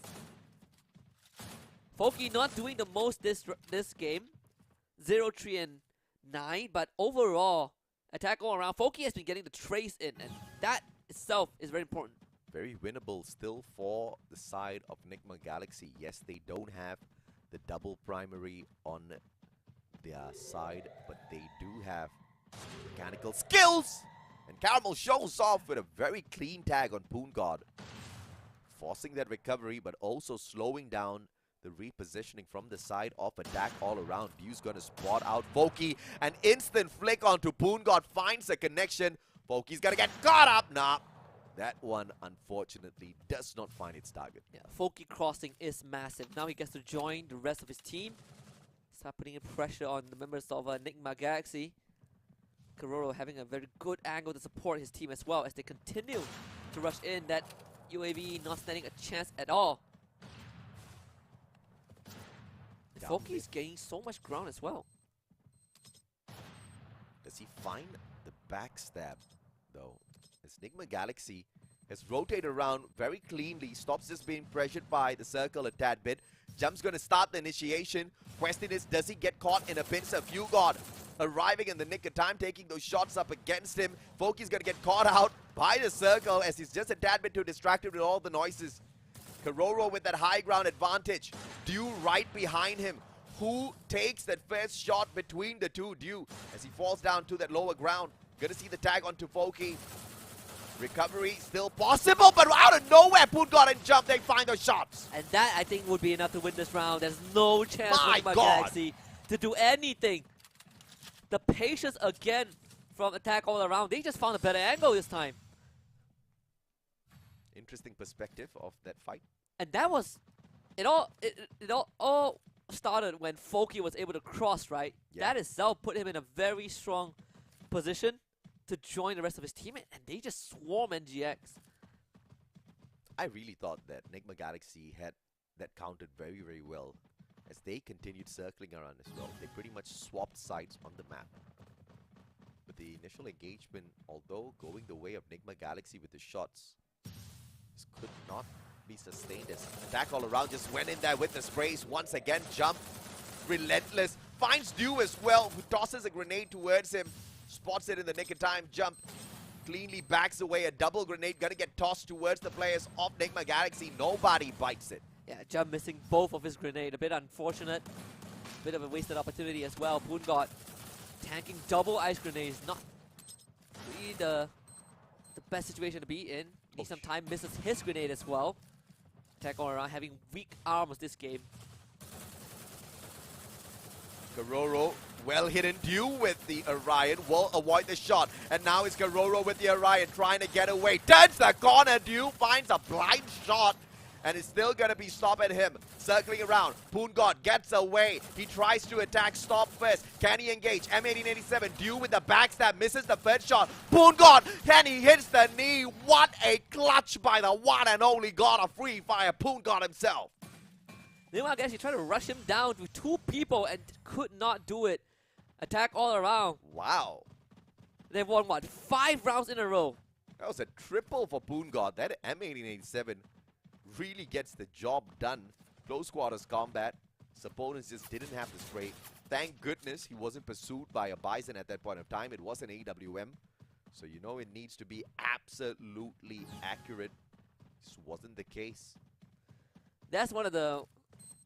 Foki not doing the most this game. 0, 3, and 9, but overall, attack all around. Foki has been getting the trace in, and that itself is very important. Very winnable still for the side of Nigma Galaxy. Yes, they don't have the double primary on their side, but they do have mechanical skills. And Caramel shows off with a very clean tag on Poongod, forcing that recovery, but also slowing down the repositioning from the side of attack all around. Dew's gonna spot out Foki. An instant flick onto Poongod, finds a connection. Foki's gonna get caught up. Nah, that one unfortunately does not find its target. Yeah, Foki crossing is massive. Now he gets to join the rest of his team. Start putting in pressure on the members of Nigma Galaxy. Kororo having a very good angle to support his team as well as they continue to rush in. That UAV not standing a chance at all. Foki's gaining so much ground as well. Does he find the backstab though? As Nigma Galaxy has rotated around very cleanly, stops just being pressured by the circle a tad bit. Jump's gonna start the initiation. Question is, does he get caught in a pincer? Fugod arriving in the nick of time, taking those shots up against him. Foki's gonna get caught out by the circle as he's just a tad bit too distracted with all the noises. Kororo with that high ground advantage. Dew right behind him. Who takes that first shot between the two? Dew as he falls down to that lower ground. Gonna see the tag onto Foki. Recovery still possible, but out of nowhere, Poongod and Jump, they find those shots. And that, I think, would be enough to win this round. There's no chance for Nigma God. Galaxy to do anything. The patience again from attack all around. They just found a better angle this time. Interesting perspective of that fight. And that was... It all started when Foki was able to cross, right? Yeah. That itself put him in a very strong position to join the rest of his team, and they just swarm NGX. I really thought that Enigma Galaxy had that counted very, very well as they continued circling around as well. They pretty much swapped sides on the map. But the initial engagement, although going the way of Enigma Galaxy with the shots, this could not be sustained as attack all around just went in there with the sprays. Once again, jump, relentless, finds Dew as well, who tosses a grenade towards him, spots it in the nick of time, jump, cleanly backs away, a double grenade gonna get tossed towards the players of Enigma Galaxy. Nobody bites it. Yeah, Jump missing both of his grenade. A bit unfortunate. Bit of a wasted opportunity as well. Poongod tanking double ice grenades. Not really the best situation to be in. Needs some time. Misses his grenade as well. Attack all around, having weak arms this game. Karoro, well hidden Dew with the Orion, will avoid the shot. And now it's Karoro with the Orion trying to get away. Turns the corner, Dew finds a blind shot. And it's still going to be stop at him. Circling around. Poongod gets away. He tries to attack stop first. Can he engage? M1887. Dew with the backstab. Misses the first shot. Poongod. Can he hits the knee? What a clutch by the one and only god of free fire, Poongod himself. Meanwhile, guys, he tried to rush him down with 2 people and could not do it. Attack all around. Wow. They've won, what, 5 rounds in a row. That was a triple for Poongod. That M1887 really gets the job done. Close quarters combat. His opponents just didn't have the spray. Thank goodness he wasn't pursued by a Bison at that point of time. It was an AWM. So you know it needs to be absolutely accurate. This wasn't the case. That's one of the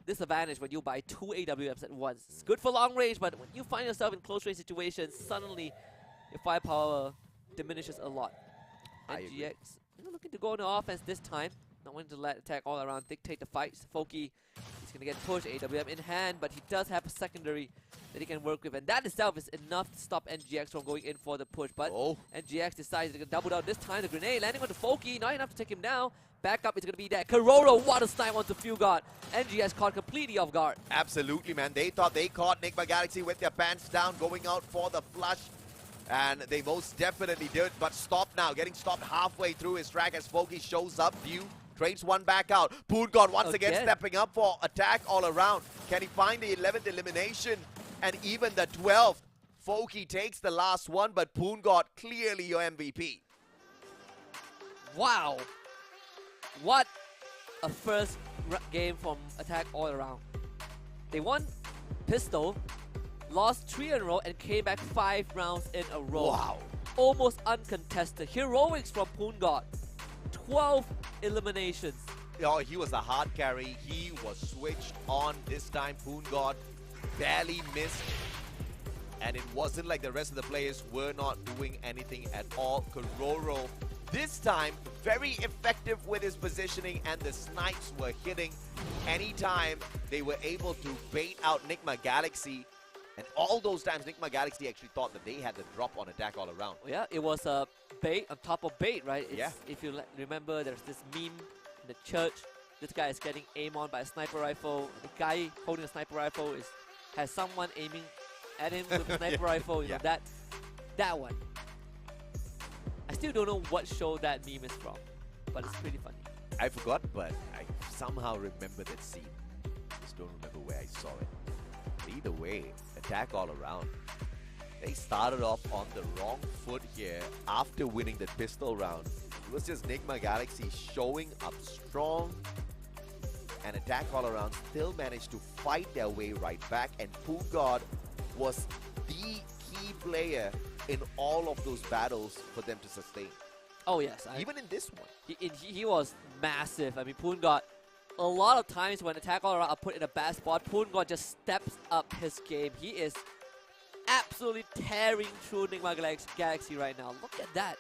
disadvantages when you buy 2 AWMs at once. It's good for long range, but when you find yourself in close range situations, suddenly your firepower diminishes a lot. I And agree. GX looking to go on the offense this time. Not wanting to let attack all around dictate the fights. Foki, he's going to get pushed, AWM in hand, but he does have a secondary that he can work with. And that itself is enough to stop NGX from going in for the push. But NGX decides to double down this time. The grenade landing on the Foki, not enough to take him down. Back up, it's going to be that. Karoro, what a snipe onto Fugard. NGX caught completely off guard. Absolutely, man. They thought they caught Enigma Galaxy with their pants down, going out for the flush. And they most definitely did, but stopped now. Getting stopped halfway through his track as Foki shows up. Dew trades one back out. Poongod once again stepping up for attack all around. Can he find the 11th elimination? And even the 12th. Foki takes the last one, but Poongod clearly your MVP. Wow. What a first game from attack all around. They won pistol, lost 3 in a row, and came back 5 rounds in a row. Wow. Almost uncontested. Heroics from Poongod. 12 eliminations. Oh, he was a hard carry. He was switched on this time. Poongod barely missed. And it wasn't like the rest of the players were not doing anything at all. Karoro, this time, very effective with his positioning, and the snipes were hitting anytime they were able to bait out Enigma Galaxy. And all those times, Enigma Galaxy actually thought that they had the drop on attack all around. Yeah, it was a bait on top of bait, right? Yeah. If you remember, there's this meme in the church. This guy is getting aimed on by a sniper rifle. The guy holding a sniper rifle has someone aiming at him with a sniper rifle. You know, that one. I still don't know what show that meme is from, but it's pretty funny. I forgot, but I somehow remember that scene. Just don't remember where I saw it. Either way, attack all around. They started off on the wrong foot here after winning that pistol round. It was just Enigma Galaxy showing up strong, and attack all around still managed to fight their way right back, and Poongod was the key player in all of those battles for them to sustain. Oh yes. Even in this one. He was massive. I mean, Poongod, a lot of times when attack all around are put in a bad spot, Poongod just steps up his game. He is absolutely tearing through Enigma Galaxy right now. Look at that.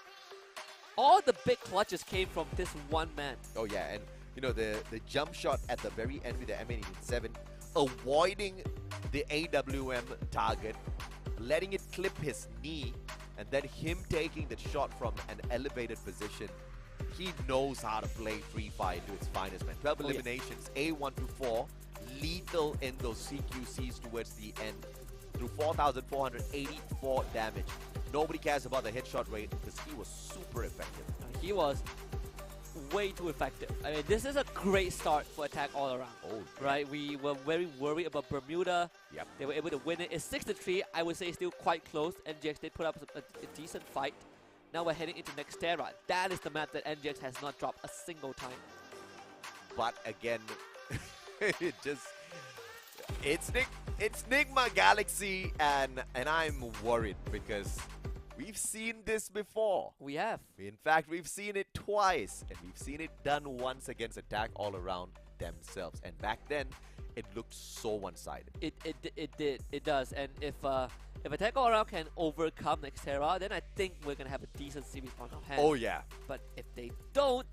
All the big clutches came from this one man. Oh yeah, and you know, the jump shot at the very end with the M1887, avoiding the AWM target, letting it clip his knee, and then him taking the shot from an elevated position. He knows how to play Free Fire to its finest, man. 12 eliminations, A1 to 4, lethal in those CQCs towards the end, through 4,484 damage. Nobody cares about the headshot rate because he was super effective. He was way too effective. I mean, this is a great start for attack all around. Oh, Right, we were very worried about Bermuda. Yep. They were able to win it. It's 6-3. I would say it's still quite close. NGX did put up a decent fight. Now we're heading into Nextera. That is the map that NGX has not dropped a single time. But again, it's Nigma Galaxy, and I'm worried because we've seen this before. We have. In fact, we've seen it twice, and we've seen it done once against Attack All Around themselves. And back then, it looked so one-sided. It does. And if Attack All Around can overcome Nextera, then I think we're gonna have a decent series on our hands. Oh yeah. But if they don't,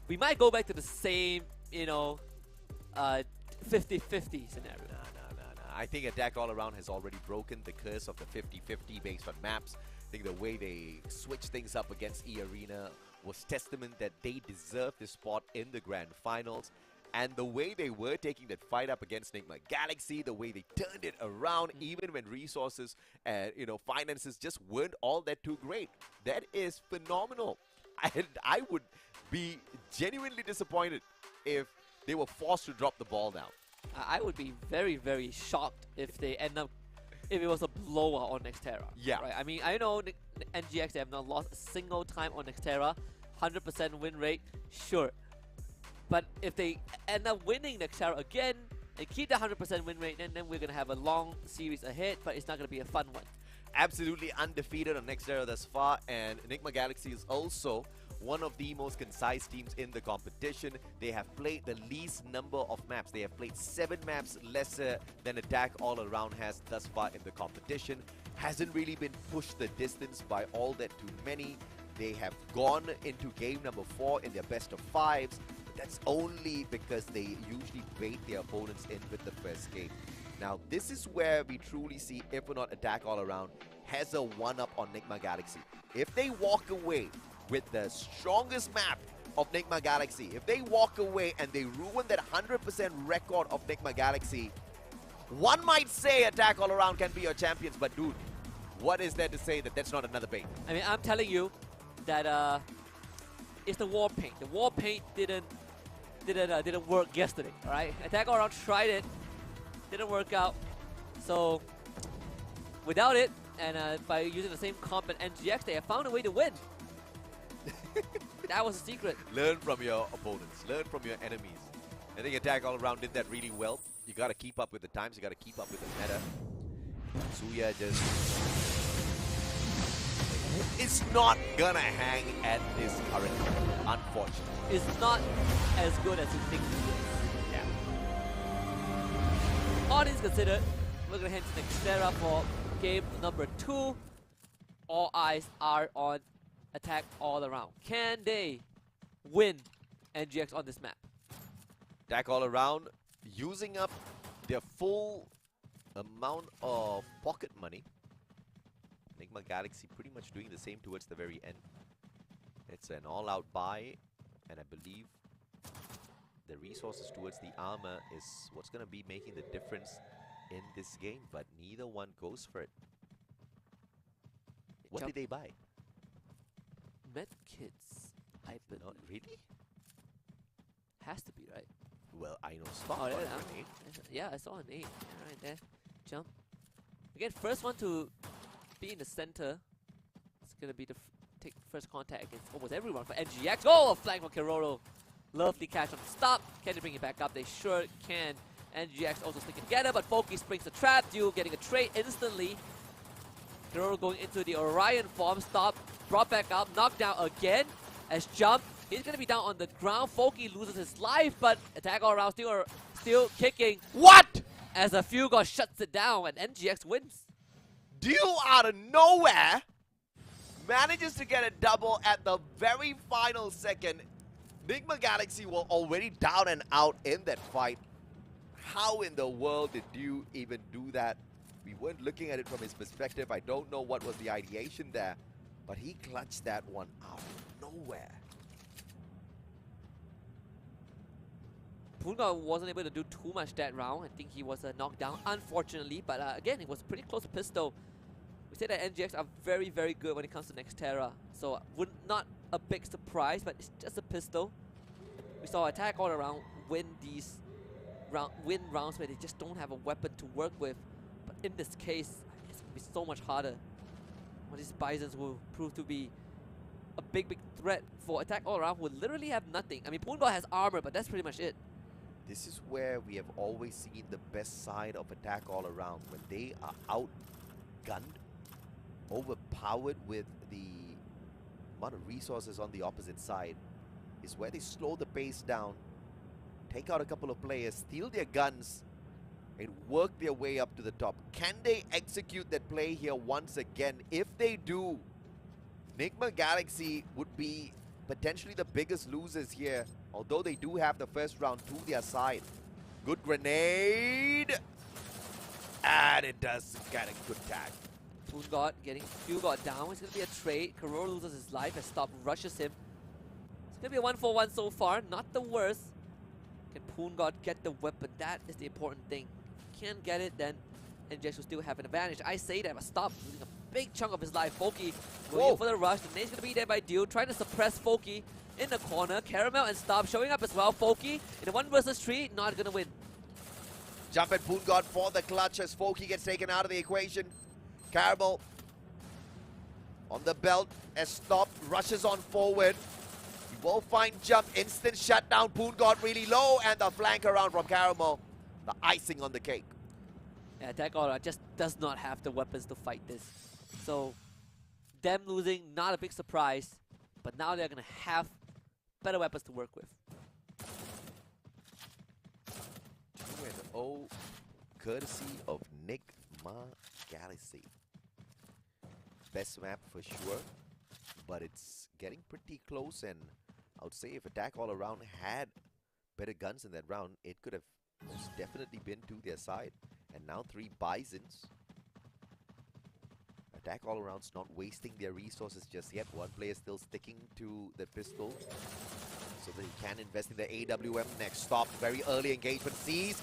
we might go back to the same, 50-50 scenario. Nah. I think Attack All Around has already broken the curse of the 50-50 based on maps. I think the way they switched things up against E-Arena was testament that they deserve this spot in the grand finals. And the way they were taking that fight up against Nigma Galaxy, the way they turned it around, even when resources and finances just weren't all that too great. That is phenomenal. And I would be genuinely disappointed if they were forced to drop the ball now. I would be very, very shocked if they end up, if it was a blowout on Nextera. Yeah. Right? I mean, I know NGX, they have not lost a single time on Nextera. 100% win rate, sure. But if they end up winning Nextera again and keep the 100% win rate, then we're going to have a long series ahead, but it's not going to be a fun one. Absolutely undefeated on Nextera thus far, and Enigma Galaxy is also one of the most concise teams in the competition. They have played the least number of maps. They have played 7 maps lesser than Attack All Around has thus far in the competition. Hasn't really been pushed the distance by all that too many. They have gone into game number 4 in their best of 5s. But that's only because they usually bait their opponents in with the first game. Now, this is where we truly see if or not Attack All Around has a one-up on Nigma Galaxy. If they walk away with the strongest map of Nigma Galaxy, if they walk away and they ruin that 100% record of Nigma Galaxy, one might say Attack All Around can be your champions, but dude, what is there to say that that's not another bait? I mean, I'm telling you that it's the war paint. The war paint didn't work yesterday, alright? Attack All Around tried it, didn't work out. So, without it, and by using the same comp at NGX, they have found a way to win. That was the secret. Learn from your opponents. Learn from your enemies. I think Attack All Around did that really well. You gotta keep up with the times. You gotta keep up with the meta. Suya just is not gonna hang at this current level, unfortunately. It's not as good as you think it is. Yeah. All things considered, we're gonna head to Nextera for game number 2. All eyes are on Attack All Around. Can they win NGX on this map? Attack All Around using up their full amount of pocket money. Enigma Galaxy pretty much doing the same towards the very end. It's an all-out buy, and I believe the resources towards the armor is what's going to be making the difference in this game, but neither one goes for it. What did they buy? Medkits, I believe. Not really? Has to be, right? Well, I know stock Oh, bought yeah, a grenade. yeah, I saw an 8. Yeah, right there. Jump. Again, first one to be in the center. It's gonna be the take first contact against almost everyone for NGX. Oh, a flank from Keroro. Lovely catch on the stop. Can they bring it back up? They sure can. NGX also sticking together, but Foki springs the trap. Duel getting a trade instantly. Keroro going into the Orion form. Stop. Brought back up. Knocked down again. As Jump. He's gonna be down on the ground. Foki loses his life, but Attack All Around still kicking. What? As a few god shuts it down and NGX wins. Duel out of nowhere manages to get a double at the very final second. Nigma Galaxy were already down and out in that fight. How in the world did Duel even do that? We weren't looking at it from his perspective. I don't know what was the ideation there, but he clutched that one out of nowhere. Punga wasn't able to do too much that round. I think he was knocked down, unfortunately. But again, it was pretty close to pistol. We say that NGX are very, very good when it comes to Nextera. So would not a big surprise, but it's just a pistol. We saw Attack All Around win these rounds where they just don't have a weapon to work with. But in this case, it's going to be so much harder. Well, these Bisons will prove to be a big threat for Attack All Around, who literally have nothing. I mean, Poongod has armor, but that's pretty much it. This is where we have always seen the best side of Attack All Around. When they are outgunned, overpowered with the amount of resources on the opposite side, is where they slow the pace down, take out a couple of players, steal their guns, and work their way up to the top. Can they execute that play here once again? If they do, Nigma Galaxy would be potentially the biggest losers here, although they do have the first round to their side. Good grenade, and it does get a good tag. Poongod getting Fugod down. It's going to be a trade. Karoro loses his life as Stop rushes him. It's going to be a 1-for-1 so far. Not the worst. Can Poongod get the weapon? That is the important thing. If he can't get it, then NGX will still have an advantage. I say that, but Stop losing a big chunk of his life. Foki going in for the rush. The nade's going to be there by Dio, trying to suppress Foki in the corner. Caramel and Stop showing up as well. Foki in a 1 versus 3, not going to win. Jump at Poongod for the clutch as Foki gets taken out of the equation. Caramel on the belt as Stop rushes on forward. He will find jump, instant shutdown. Poongod really low, and the flank around from Caramel. The icing on the cake. Yeah, Attack All Around just does not have the weapons to fight this. So, them losing, not a big surprise. But now they're going to have better weapons to work with. 2-0, courtesy of Nigma Galaxy. Best map for sure, but it's getting pretty close, and I would say if Attack All Around had better guns in that round, it could have most definitely been to their side. And now 3 Bisons. Attack All Around's not wasting their resources just yet. One player still sticking to the pistol so that he can invest in the AWM next. Stop, very early engagement, sees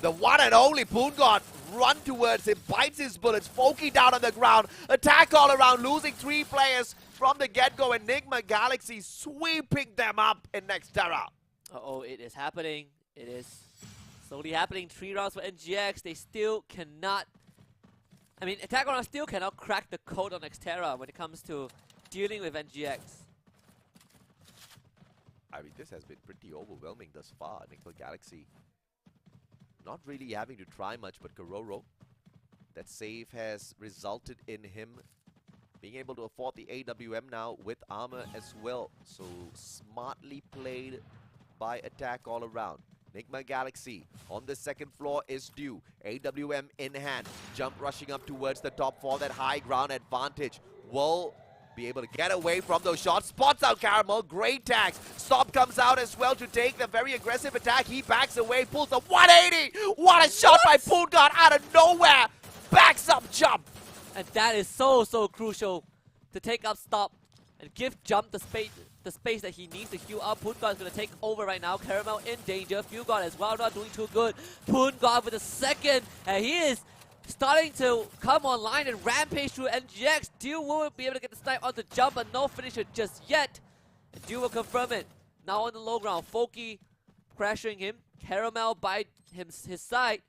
the one and only Poongod run towards him, bites his bullets. Foki down on the ground. Attack All Around, losing 3 players from the get-go, and Nigma Galaxy sweeping them up in next Terra. Uh-oh, it is happening. It is slowly happening. 3 rounds for NGX. They still cannot... I mean, Attack On still cannot crack the code on Xterra when it comes to dealing with NGX. I mean, this has been pretty overwhelming thus far. Nigma Galaxy not really having to try much, but Karoro, that save has resulted in him being able to afford the AWM now with armor as well. So smartly played by Attack All Around. Nigma Galaxy on the second floor is due. AWM in hand. Jump rushing up towards the top for that high ground advantage. Will be able to get away from those shots. Spots out Caramel. Great tags. Stop comes out as well to take the very aggressive attack. He backs away. Pulls a 180. What a shot by Poongod out of nowhere. Backs up Jump. And that is so crucial to take up Stop and give Jump the space that he needs to heal up. Poongod is going to take over right now. Caramel in danger. Fugod as well, not doing too good. Poongod with a second, and he is starting to come online and rampage through NGX. Dew won't be able to get the snipe onto Jump, but no finisher just yet. And Dew will confirm it. Now on the low ground, Foki crashing him. Caramel by his side,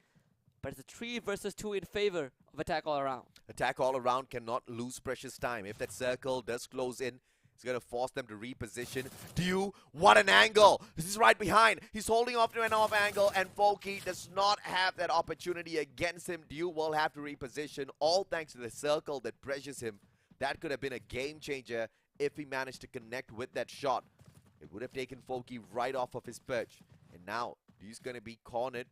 but it's a 3 versus 2 in favor of Attack All Around. Attack All Around cannot lose precious time. If that circle does close in, it's going to force them to reposition. Dew, what an angle! This is right behind. He's holding off to an off angle, and Foki does not have that opportunity against him. Dew will have to reposition, all thanks to the circle that pressures him. That could have been a game changer if he managed to connect with that shot. It would have taken Foki right off of his perch. And now, Dew's going to be cornered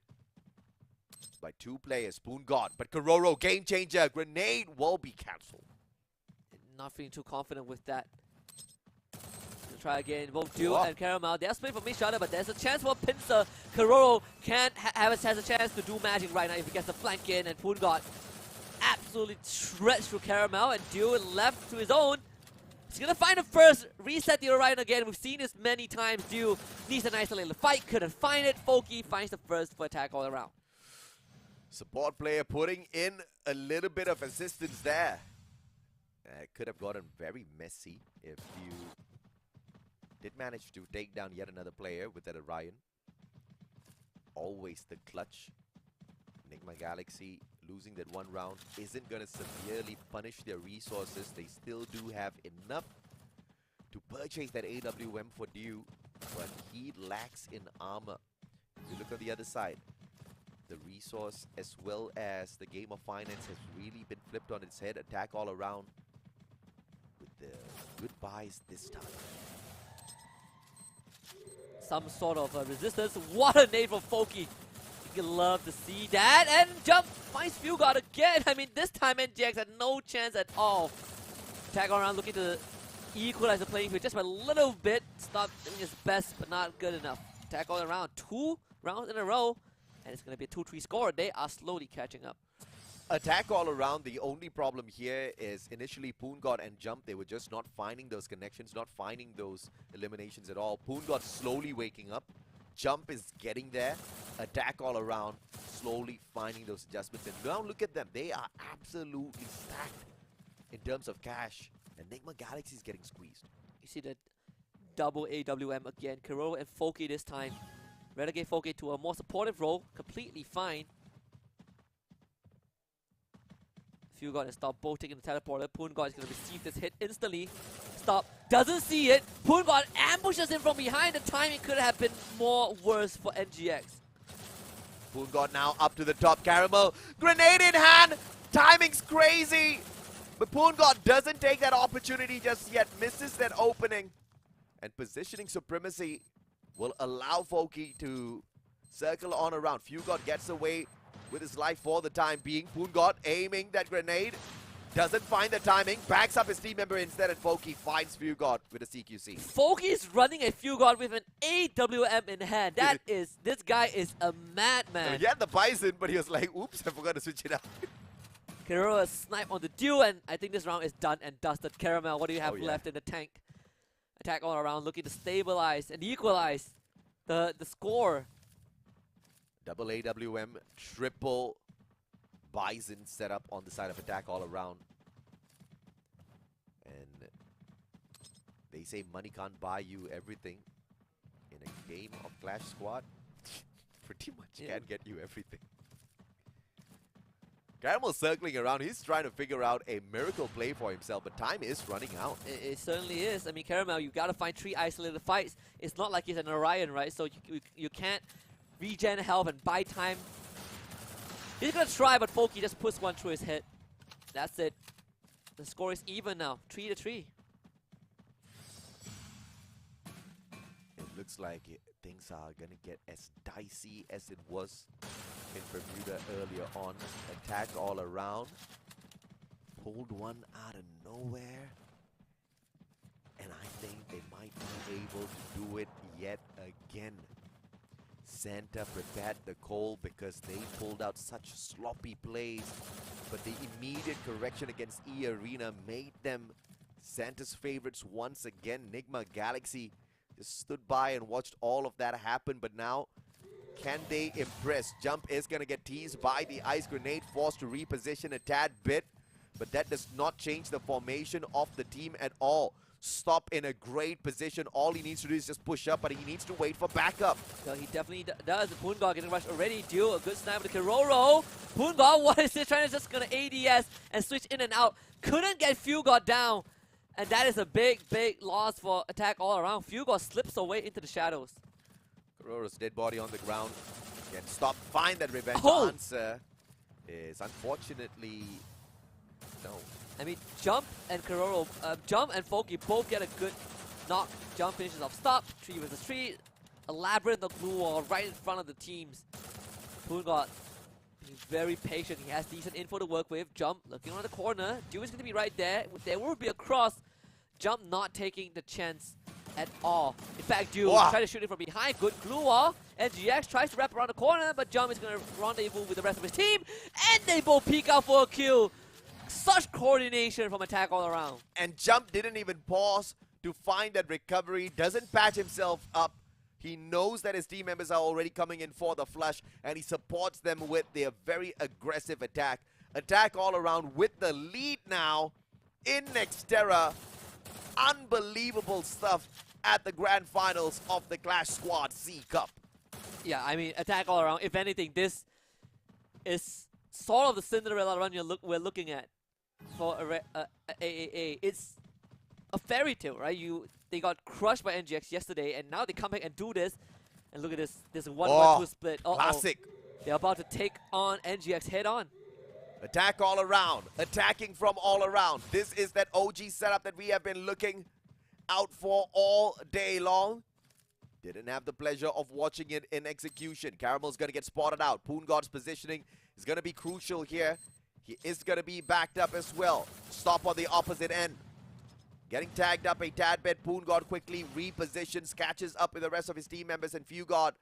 by 2 players. Poongod, but Karoro, game changer. Grenade will be cancelled. Not feeling too confident with that. Try again. Both Dew and Caramel. They are split for mid-shutter, but there's a chance for Pincer. Karoro has a chance to do magic right now if he gets the flank in, and Poongod absolutely shredded through Caramel, and Dew left to his own. He's gonna find a first, reset the Orion again. We've seen this many times. Dew needs an isolated fight, couldn't find it. Foki finds the first for Attack All Around. Support player putting in a little bit of assistance there. It could have gotten very messy if you did manage to take down yet another player with that Orion. Always the clutch. Enigma Galaxy losing that one round isn't going to severely punish their resources. They still do have enough to purchase that AWM for Dew, but he lacks in armor. If you look on the other side, the resource as well as the game of finance has really been flipped on its head. Attack all around with the goodbyes this time. Some sort of resistance. What a nade from Foki. You love to see that. And Jump finds Fugard again. I mean, this time NGX had no chance at all. Attack all around looking to equalize the playing field just by a little bit. Stop doing his best, but not good enough. Attack all around. 2 rounds in a row. And it's going to be a 2-3 score. They are slowly catching up. Attack all around. The only problem here is initially Poongod and Jump, they were just not finding those connections, not finding those eliminations at all. Poongod slowly waking up. Jump is getting there. Attack all around, slowly finding those adjustments. And now look at them. They are absolutely stacked in terms of cash. Enigma Galaxy is getting squeezed. You see the double AWM again. Kuro and Foki this time. Renegade Foki to a more supportive role. Completely fine. Fugard and Stop both taking the teleporter. Poongod is going to receive this hit instantly. Stop doesn't see it. Poongod ambushes him from behind. The timing could have been more worse for NGX. Poongod now up to the top. Caramel, grenade in hand. Timing's crazy. But Poongod doesn't take that opportunity just yet. Misses that opening. And positioning supremacy will allow Foki to circle on around. Fugard gets away with his life for the time being. Poongod aiming that grenade. Doesn't find the timing. Backs up his team member instead, and Foki finds Fugard with a CQC. Foki is running a Fugard with an AWM in hand. This guy is a madman. He had the Bison, but he was like, oops, I forgot to switch it up. Kirura snipe on the duel, and I think this round is done and dusted. Caramel, what do you have yeah. left in the tank? Attack all around, looking to stabilize and equalize the score. Double AWM, triple Bison set up on the side of Attack all around. And they say money can't buy you everything. In a game of Clash Squad, pretty much can get you everything. Caramel's circling around. He's trying to figure out a miracle play for himself, but time is running out. It certainly is. I mean, Caramel, you gotta find 3 isolated fights. It's not like he's an Orion, right? So you can't regen health and buy time. He's gonna try, but Foki just puts one through his head. That's it. The score is even now, 3-3. It looks like things are gonna get as dicey as it was in Bermuda earlier on. Attack all around. Pulled one out of nowhere. And I think they might be able to do it yet again. Santa prepared the coal because they pulled out such sloppy plays. But the immediate correction against E-Arena made them Santa's favorites once again. Enigma Galaxy just stood by and watched all of that happen. But now, can they impress? Jump is going to get teased by the ice grenade, forced to reposition a tad bit. But that does not change the formation of the team at all. Stop in a great position. All he needs to do is just push up, but he needs to wait for backup. So he definitely does. Poongod getting rushed already. Deal a good snipe with the Kiroro. Poongod, what is this? Trying to just gonna ADS and switch in and out. Couldn't get Fugard down. And that is a big, big loss for Attack all around. Fugard slips away into the shadows. Kiroro's dead body on the ground. Can Stop, find that revenge answer. Is unfortunately no. I mean, Jump and Kiroro, Jump and Foki both get a good knock. Jump finishes off Stop, 3 versus 3. A labyrinth of glue wall right in front of the teams. Poongod being very patient. He has decent info to work with. Jump looking around the corner. Dew is going to be right there. There will be a cross. Jump not taking the chance at all. In fact, Dew try to shoot it from behind. Good glue wall. NGX tries to wrap around the corner, but Jump is going to rendezvous with the rest of his team. And they both peek out for a kill. Such coordination from Attack all around. And Jump didn't even pause to find that recovery. Doesn't patch himself up. He knows that his team members are already coming in for the flush, and he supports them with their very aggressive attack. Attack all around with the lead now in Nextera. Unbelievable stuff. at the grand finals of the Clash Squad C Cup. Yeah, I mean, attack all around. If anything, this is sort of the Cinderella run we're looking at for AAA. It's a fairy tale, right? They got crushed by NGX yesterday, and now they come back and do this. And look at this 1-1-2 split. Classic. They're about to take on NGX head on. Attack all around. Attacking from all around. This is that OG setup that we have been looking out for all day long. Didn't have the pleasure of watching it in execution. Caramel's going to get spotted out. Poon God's positioning is going to be crucial here. He is going to be backed up as well. Stop on the opposite end. Getting tagged up a tad bit. Poon God quickly repositions, catches up with the rest of his team members, and Fugod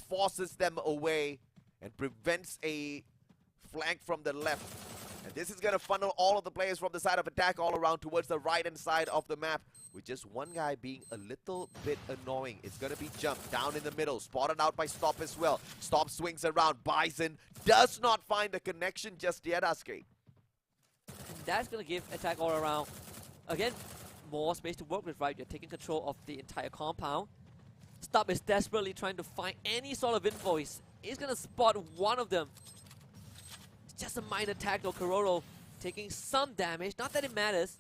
forces them away and prevents a flank from the left. And this is going to funnel all of the players from the side of attack all around towards the right-hand side of the map, with just one guy being a little bit annoying. It's going to be Jump down in the middle, spotted out by Stop as well. Stop swings around. Bison does not find a connection just yet, Askey. And that's going to give attack all around, again, more space to work with, right? You're taking control of the entire compound. Stop is desperately trying to find any sort of info. He's going to spot one of them. It's just a minor attack though. Kororo taking some damage. Not that it matters.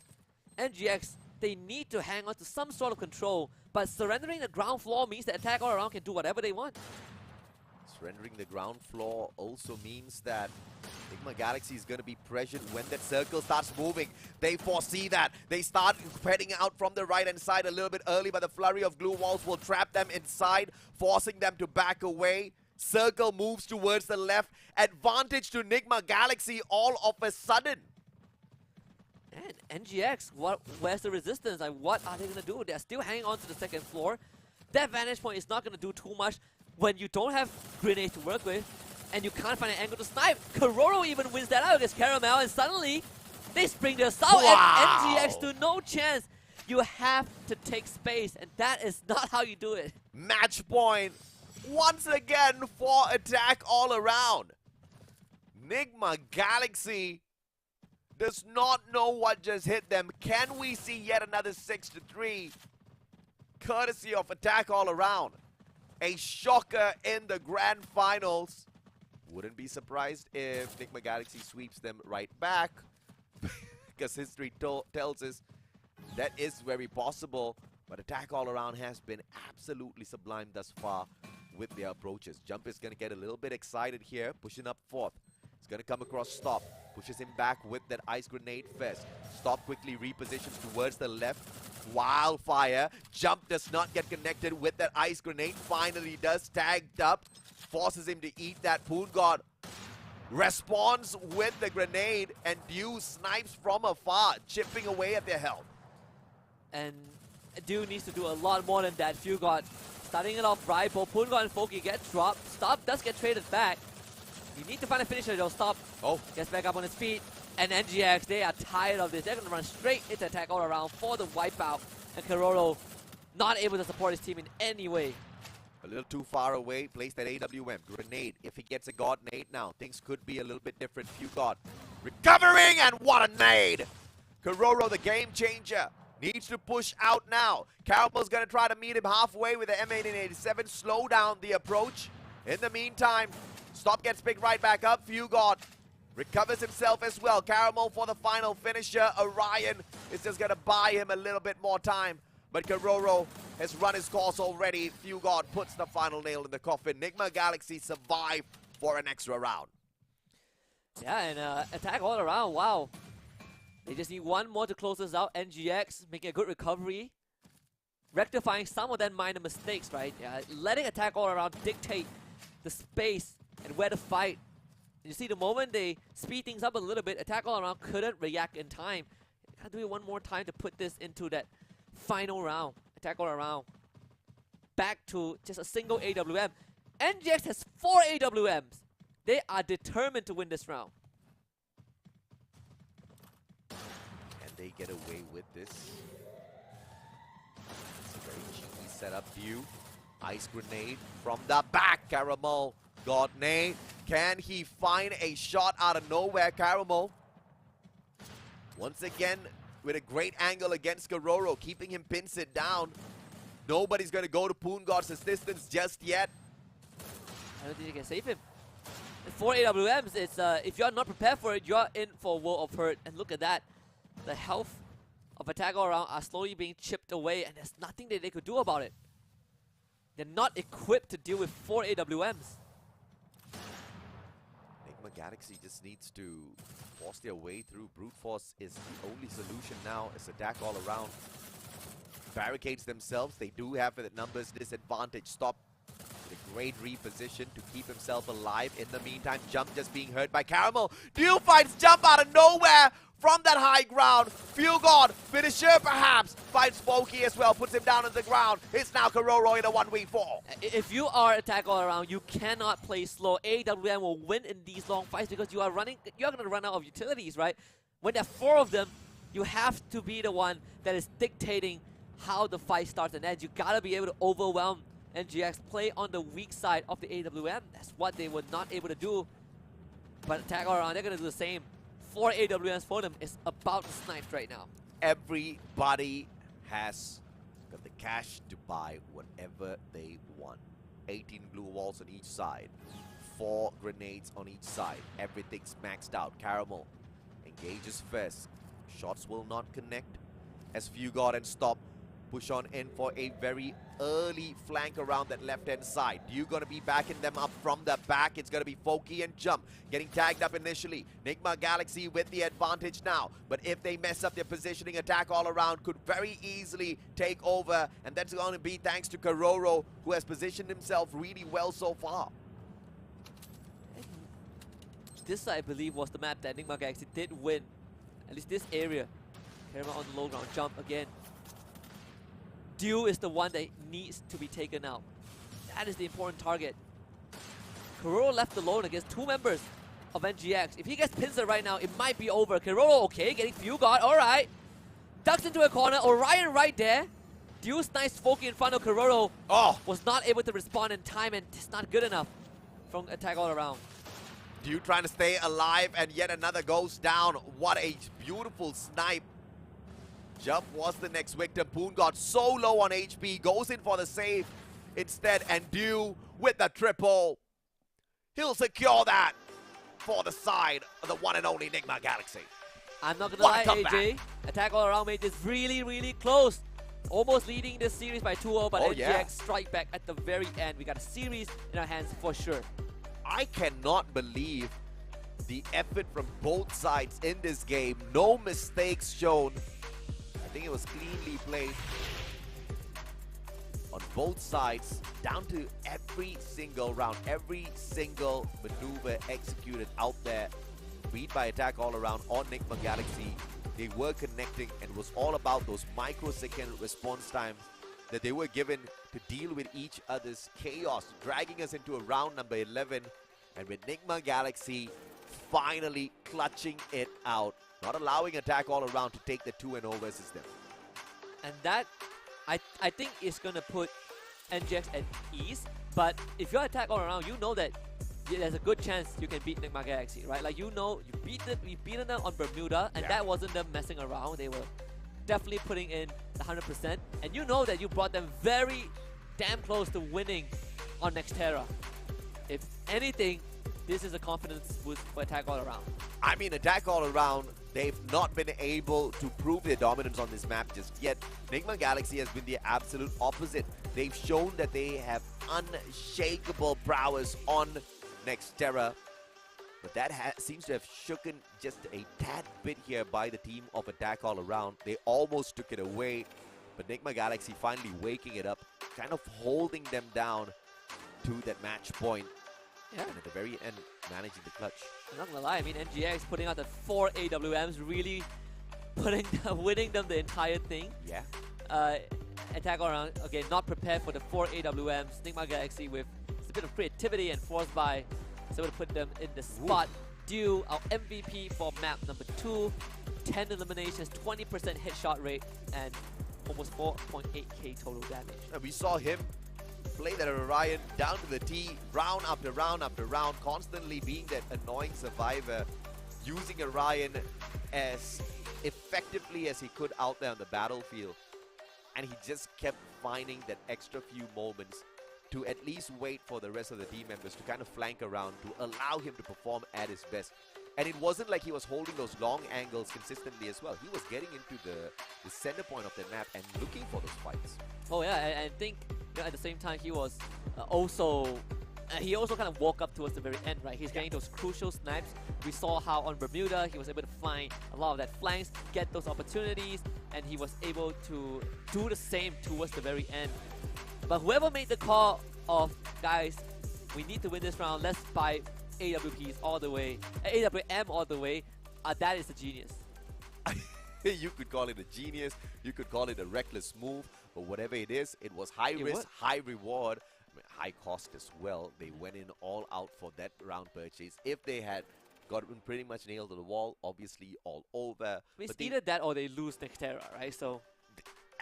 NGX, they need to hang on to some sort of control, but surrendering the ground floor means that attack all around can do whatever they want. Surrendering the ground floor also means that Enigma Galaxy is going to be pressured when that circle starts moving. They foresee that. They start heading out from the right-hand side a little bit early, but the flurry of glue walls will trap them inside, forcing them to back away. Circle moves towards the left. Advantage to Enigma Galaxy all of a sudden. And NGX, where's the resistance? Like, what are they going to do? They're still hanging on to the second floor. That vantage point is not going to do too much when you don't have grenades to work with, and you can't find an angle to snipe. Kororo even wins that out against Caramel, and suddenly they spring their assault, and NGX do no chance. You have to take space, and that is not how you do it. Match point once again for attack all around. Enigma Galaxy does not know what just hit them. Can we see yet another 6-3 courtesy of attack all around? A shocker in the grand finals. Wouldn't be surprised if Enigma Galaxy sweeps them right back, because history tells us that is very possible. But attack all around has been absolutely sublime thus far with their approaches. Jump is going to get a little bit excited here, pushing up fourth. He's going to come across Stop, pushes him back with that ice grenade fest. Stop quickly repositions towards the left. Wildfire. Jump does not get connected with that ice grenade. Finally does, tagged up, forces him to eat that. Poon God responds with the grenade, and Dew snipes from afar, chipping away at their health. And Dew needs to do a lot more than that. Fugod starting it off right, but Poon God and Foki get dropped. Stop does get traded back. You need to find a finisher though. Stop. Gets back up on his feet. And NGX, they are tired of this. They're going to run straight into attack all around for the wipeout. And Kororo not able to support his team in any way. A little too far away. Place that AWM. Grenade. If he gets a God nade now, things could be a little bit different. Fugod recovering, and what a nade! Kororo, the game changer, needs to push out now. Caramel's going to try to meet him halfway with the M1887. Slow down the approach. In the meantime, Stop gets picked right back up. Fugod recovers himself as well. Caramel for the final finisher. Orion is just going to buy him a little bit more time. But Kororo has run his course already. Fugod puts the final nail in the coffin. Enigma Galaxy survive for an extra round. Yeah, and attack all around. Wow. They just need one more to close this out. NGX making a good recovery. Rectifying some of that minor mistakes, right? Yeah, letting attack all around dictate the space and where to fight. You see, the moment they speed things up a little bit, attack all around couldn't react in time. Gotta do it one more time to put this into that final round. Attack all around. Back to just a single AWM. NGX has 4 AWMs. They are determined to win this round. And they get away with this. It's a very cheeky setup view. Ice grenade from the back. Caramel got nade. Can he find a shot out of nowhere? Caramel once again with a great angle against Kororo, keeping him pin sit down. Nobody's going to go to Poon God's assistance just yet. I don't think you can save him. 4 AWMs, it's if you're not prepared for it, you're in for a world of hurt. And look at that. The health of attack all around are slowly being chipped away, and there's nothing that they could do about it. They're not equipped to deal with 4 AWMs. Enigma Galaxy just needs to force their way through. Brute Force is the only solution now. It's attack all around. Barricades themselves. They do have the numbers disadvantage. Stop. A great reposition to keep himself alive. In the meantime, Jump just being hurt by Caramel. Duel finds Jump out of nowhere from that high ground. Fuel God, finisher perhaps, finds Smokey as well, puts him down on the ground. It's now Kororo in a 1v4. If you are attack all around, you cannot play slow. AWM will win in these long fights because you're going to run out of utilities, right? When there are 4 of them, you have to be the one that is dictating how the fight starts, and then you gotta be able to overwhelm NGX, play on the weak side of the AWM. That's what they were not able to do. But attack all around, they're gonna do the same. 4 AWMs for them is about sniped right now. Everybody has got the cash to buy whatever they want. 18 glue walls on each side, 4 grenades on each side. Everything's maxed out. Caramel engages first. Shots will not connect as Fugard and Stop push on in for a very early flank around that left-hand side. You gonna be backing them up from the back. It's gonna be Foki and Jump getting tagged up initially. Enigma Galaxy with the advantage now. But if they mess up their positioning, attack all around could very easily take over. And that's gonna be thanks to Kororo, who has positioned himself really well so far. This, I believe, was the map that Enigma Galaxy did win. At least this area. Caramel on the low ground. Jump again. Dew is the one that needs to be taken out. That is the important target. Kororo left alone against 2 members of NGX. If he gets pincer right now, it might be over. Kororo, okay, getting few guard, alright. Ducks into a corner, Orion right there. Dew's nice Foki in front of Kororo. Oh! Was not able to respond in time, and it's not good enough from attack all around. Dew trying to stay alive, and yet another goes down. What a beautiful snipe. Jump was the next victim. Poon got so low on HP, goes in for the save instead, and Dew with the triple. He'll secure that for the side of the one and only Enigma Galaxy. I'm not gonna What a lie, AJ. comeback. Attack all around made this really, really close. Almost leading this series by 2-0, but Oh, NGX yeah. strike back at the very end. We got a series in our hands for sure. I cannot believe the effort from both sides in this game. No mistakes shown. I think it was cleanly played on both sides, down to every single round, every single maneuver executed out there. Beat by attack all around on Enigma Galaxy. They were connecting, and it was all about those microsecond response times that they were given to deal with each other's chaos, dragging us into a round number 11. And with Enigma Galaxy finally clutching it out, not allowing attack all around to take the 2-0 versus them. And that, I think, is going to put NGX at ease. But if you attack all around, you know that there's a good chance you can beat Enigma Galaxy, right? Like, you know, you beaten them on Bermuda, and that wasn't them messing around. They were definitely putting in the 100%. And you know that you brought them very damn close to winning on Nextera. If anything, this is a confidence boost for attack all around. I mean, attack all around, they've not been able to prove their dominance on this map just yet. Enigma Galaxy has been the absolute opposite. They've shown that they have unshakable prowess on Nextera. But that seems to have shooken just a tad bit here by the team of attack all around. They almost took it away, but Enigma Galaxy finally waking it up, kind of holding them down to that match point. Yeah. And at the very end, managing the clutch. I'm not gonna lie, I mean, NGX putting out the 4 AWMs, really winning them the entire thing. Yeah. Attack all around, again, not prepared for the 4 AWMs. Enigma Galaxy with a bit of creativity and force buy, so we'll put them in the spot. Dew, our MVP for map number 2, 10 eliminations, 20% headshot rate, and almost 4.8k total damage. And we saw him play that Orion down to the T, round after round after round, constantly being that annoying survivor, using Orion as effectively as he could out there on the battlefield. and he just kept finding that extra few moments to at least wait for the rest of the team members to kind of flank around to allow him to perform at his best. And it wasn't like he was holding those long angles consistently as well. He was getting into the center point of the map and looking for those fights. Oh yeah, I think at the same time he was also he also kind of woke up towards the very end, right? He's getting those crucial snipes. We saw how on Bermuda he was able to find a lot of that flanks, get those opportunities, and he was able to do the same towards the very end. But whoever made the call of, guys, we need to win this round, let's buy AWPs all the way, AWM all the way, that is a genius. You could call it a genius, you could call it a reckless move, but whatever it is, it was high risk, high reward, high cost as well. They went in all out for that round purchase. If they had gotten pretty much nailed to the wall, obviously all over. It's either that or they lose Nextera, right? So,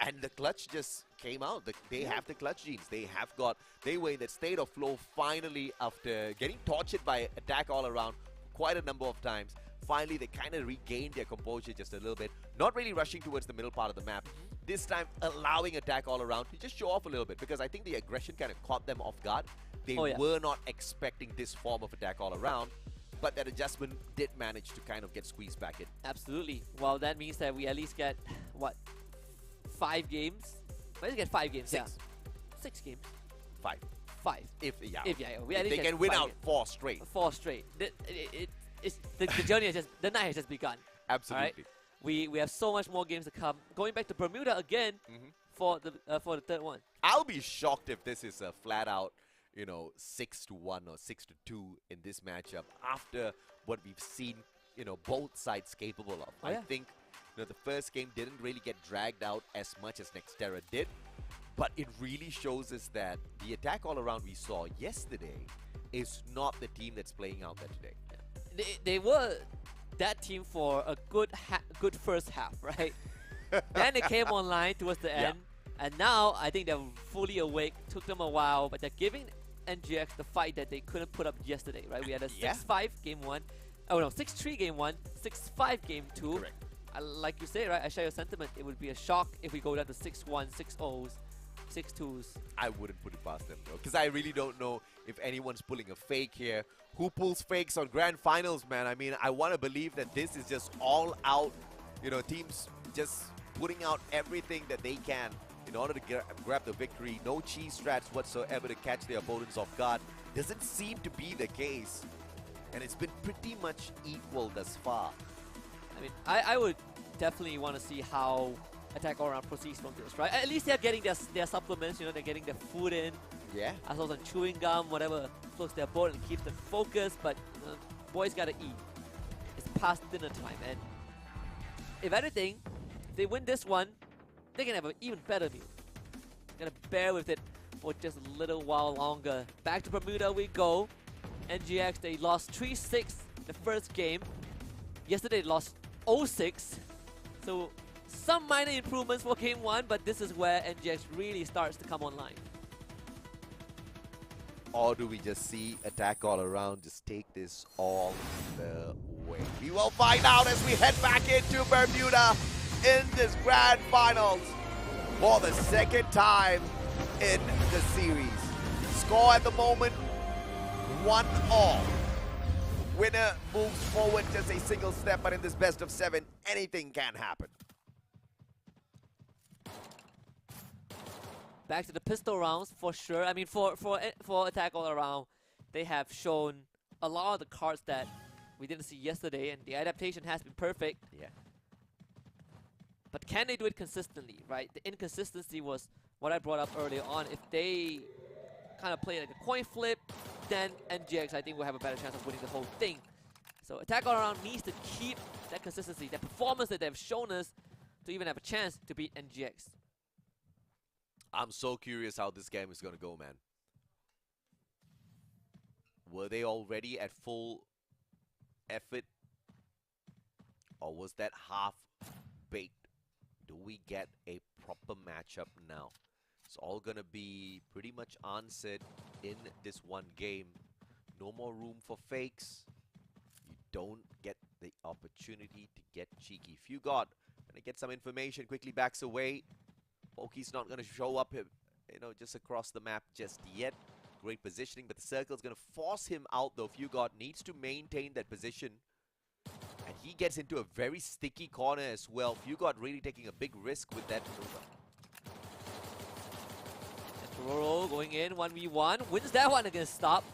and the clutch just came out. They have the clutch genes. They were in that state of flow finally after getting tortured by attack all around quite a number of times. Finally, they kind of regained their composure just a little bit. Not really rushing towards the middle part of the map. This time, allowing attack all around to just show off a little bit, because I think the aggression kind of caught them off guard. They were not expecting this form of attack all around, but that adjustment did manage to kind of get squeezed back in. Absolutely. Well, that means that we at least get, what, 5 games? Let's get 5 games, 6. 6 games. 5. 5. If they can win out 4 straight. 4 straight. The journey has the night has just begun. Absolutely. Right? We have so much more games to come. Going back to Bermuda again for the third one. I'll be shocked if this is a flat out, 6-1 or 6-2 in this matchup after what we've seen, both sides capable of. I think, the first game didn't really get dragged out as much as Nextera did, but it really shows us that the attack all around we saw yesterday is not the team that's playing out there today. They were that team for a good first half, right? Then they came online towards the end, and now I think they're fully awake. Took them a while, but they're giving NGX the fight that they couldn't put up yesterday, right? We had a 6-5 game 1. Oh no, 6-3 game 1, 6-5 game 2. Correct. Like you say, right? I share your sentiment. It would be a shock if we go down to 6-1, 6-0s, 6-2s. I wouldn't put it past them though, because I really don't know if anyone's pulling a fake here. Who pulls fakes on grand finals, man? I mean, I want to believe that this is just all out, teams just putting out everything that they can in order to grab the victory. No cheese strats whatsoever to catch their opponents off guard. Doesn't seem to be the case, and it's been pretty much equal thus far. I mean, I would definitely want to see how attack all around proceeds from this, right? At least they're getting their supplements, they're getting their food in. Yeah. As well as chewing gum, whatever floats their boat and keeps them focused, but boys gotta eat. It's past dinner time, and if anything, if they win this one, they can have an even better meal. Gonna bear with it for just a little while longer. Back to Bermuda we go. NGX, they lost 3-6 the first game. Yesterday they lost 0-6. So some minor improvements for game 1, but this is where NGX really starts to come online. Or do we just see attack all around just take this all the way? We will find out as we head back into Bermuda in this grand finals for the second time in the series. Score at the moment, 1-all. Winner moves forward just a single step, but in this best of 7, anything can happen. Back to the pistol rounds for sure. I mean, for attack all around, they have shown a lot of the cards that we didn't see yesterday, and the adaptation has been perfect. Yeah. But can they do it consistently, right? The inconsistency was what I brought up earlier on. If they kind of play like a coin flip, then NGX, I think, will have a better chance of winning the whole thing. So attack all around needs to keep that consistency, that performance that they've shown us to even have a chance to beat NGX. I'm so curious how this game is going to go, man. Were they already at full effort? Or was that half-baked? Do we get a proper matchup now? It's all going to be pretty much answered in this one game. No more room for fakes. You don't get the opportunity to get cheeky. If you got, and I get some information, quickly backs away. Poki's not going to show up, just across the map just yet. Great positioning, but the circle's going to force him out though. Fugod needs to maintain that position. And he gets into a very sticky corner as well. Fugod really taking a big risk with that maneuver. Roro going in 1v1, wins that one against Stop.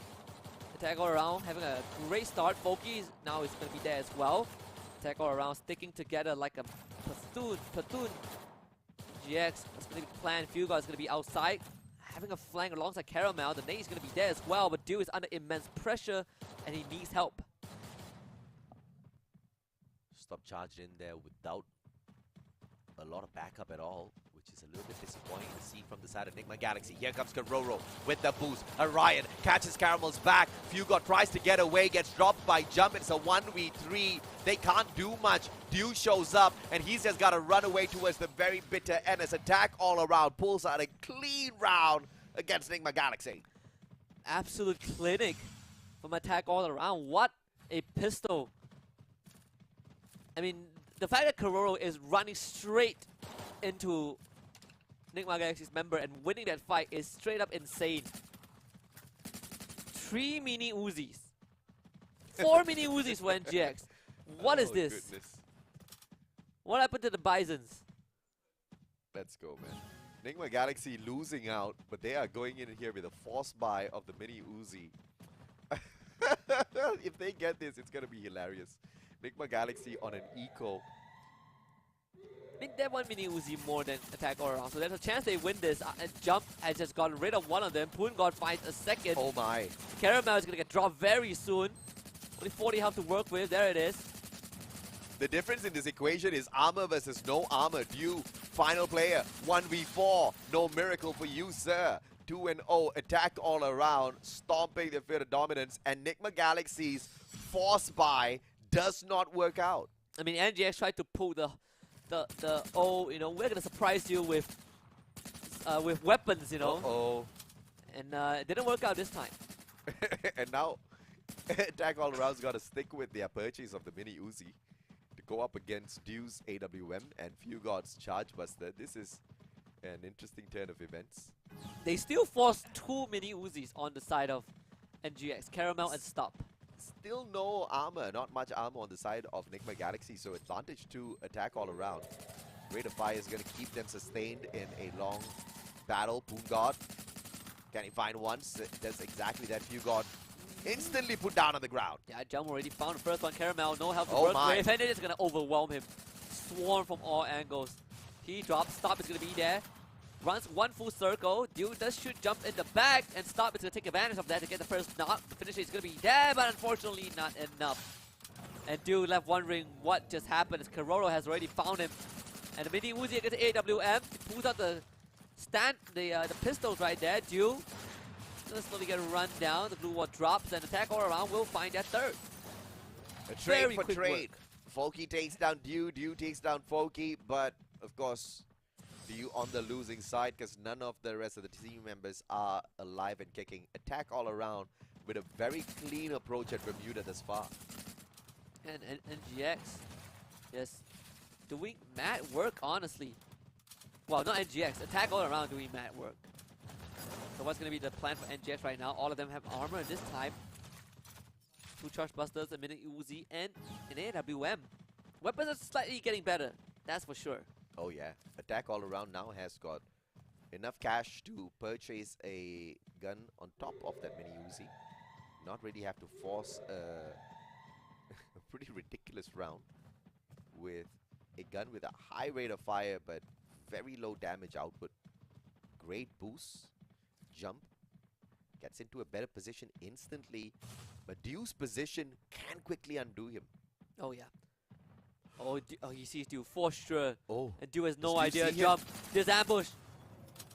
Attack all around, having a great start. Foki now is going to be there as well. Attack all around, sticking together like a platoon. GX is going to be planned. Fugod is going to be outside, having a flank alongside Caramel. The nade is going to be there as well, but Dew is under immense pressure and he needs help. Stop charged in there without a lot of backup at all, which is a little bit disappointing to see from the side of Enigma Galaxy. Here comes Karoro with the boost. Orion catches Caramel's back. Fugod tries to get away, gets dropped by Jump. It's a 1v3. They can't do much. Dew shows up, and he's just got to run away towards the very bitter end as Attack all around pulls out a clean round against Enigma Galaxy. Absolute clinic from Attack all around. What a pistol. I mean, the fact that Karoro is running straight into Enigma Galaxy's member and winning that fight is straight up insane. 3 mini Uzis. 4 mini Uzis for NGX. What is this? Goodness. What happened to the Bisons? Let's go, man. Enigma Galaxy losing out, but they are going in here with a force buy of the mini Uzi. If they get this, it's going to be hilarious. Enigma Galaxy on an eco. I mean, that one mini Uzi more than Attack all around, so there's a chance they win this. Jump has just gotten rid of one of them. Poon God finds a second. Oh my. Caramel is going to get dropped very soon. Only 40 health to work with. There it is. The difference in this equation is armor versus no armor. Dew, final player, 1v4. No miracle for you, sir. 2-0, attack all around, stomping the field of dominance. And Enigma Galaxy's force buy does not work out. I mean, NGX tried to pull the we're gonna surprise you with weapons, Uh-oh. and it didn't work out this time. And now, Attack all around's got to stick with their purchase of the mini Uzi to go up against Dew's AWM and Fugod's Charge Buster. This is an interesting turn of events. They still forced 2 mini Uzis on the side of NGX, Caramel and Stop. Still no armor, not much armor on the side of Enigma Galaxy, so advantage to Attack all around. Rate of Fire is going to keep them sustained in a long battle. Poon God, can he find one? Does exactly that. Fugod instantly put down on the ground. Yeah, Jump already found the first one. Caramel, no help to Oh work my. with, and it is going to overwhelm him. Swarm from all angles. He drops, Stop is going to be there. Runs one full circle. Dew does shoot Jump in the back, and Stop is going to take advantage of that to get the first knock. The finish is going to be there, but unfortunately not enough. And Dew left wondering what just happened as Karoro has already found him. And the mini Uzi against AWM. He pulls out the pistols right there. Dew gonna slowly get run down. The blue wall drops, and Attack all around will find that third. A trade Very for quick trade. Foki takes down Dew, Dew takes down Foki, but of course, Dew on the losing side because none of the rest of the team members are alive and kicking. Attack all around with a very clean approach at Bermuda thus far. And NGX just doing mad work, honestly. Well, not NGX, Attack all around doing mad work. So what's going to be the plan for NGX right now? All of them have armor this time. 2 Charge Busters, a mini Uzi, and an AWM. Weapons are slightly getting better, that's for sure. Oh yeah, Attack all around now has got enough cash to purchase a gun on top of that mini Uzi. Not really have to force a pretty ridiculous round with a gun with a high rate of fire but very low damage output. Great boost, Jump, gets into a better position instantly, but Dew's position can quickly undo him. Oh yeah. Oh, he sees Dew for sure. Oh, And Dew has no Does Dew idea. see him? Jump. This ambush.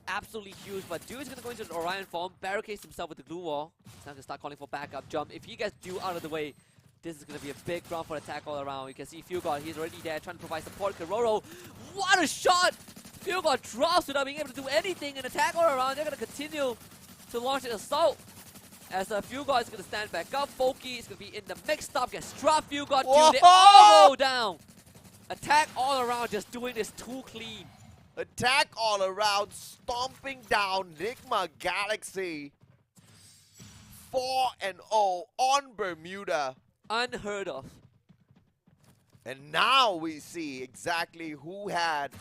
Absolutely huge. But Dew is going to go into the Orion form, barricades himself with the glue wall. He's now going to start calling for backup. Jump. If he gets Dew out of the way, this is going to be a big round for Attack all around. You can see Fugod. He's already there trying to provide support. Karoro. What a shot! Fugod drops without being able to do anything. And Attack all around. They're going to continue to launch an assault. As Fugod is going to stand back up. Foki is going to be in the mix. Stop. Gets dropped. Fugod. Dew. They all go down. Attack all around, just doing this too clean. Attack all around, stomping down Nigma Galaxy. 4-0 on Bermuda. Unheard of. And now we see exactly who had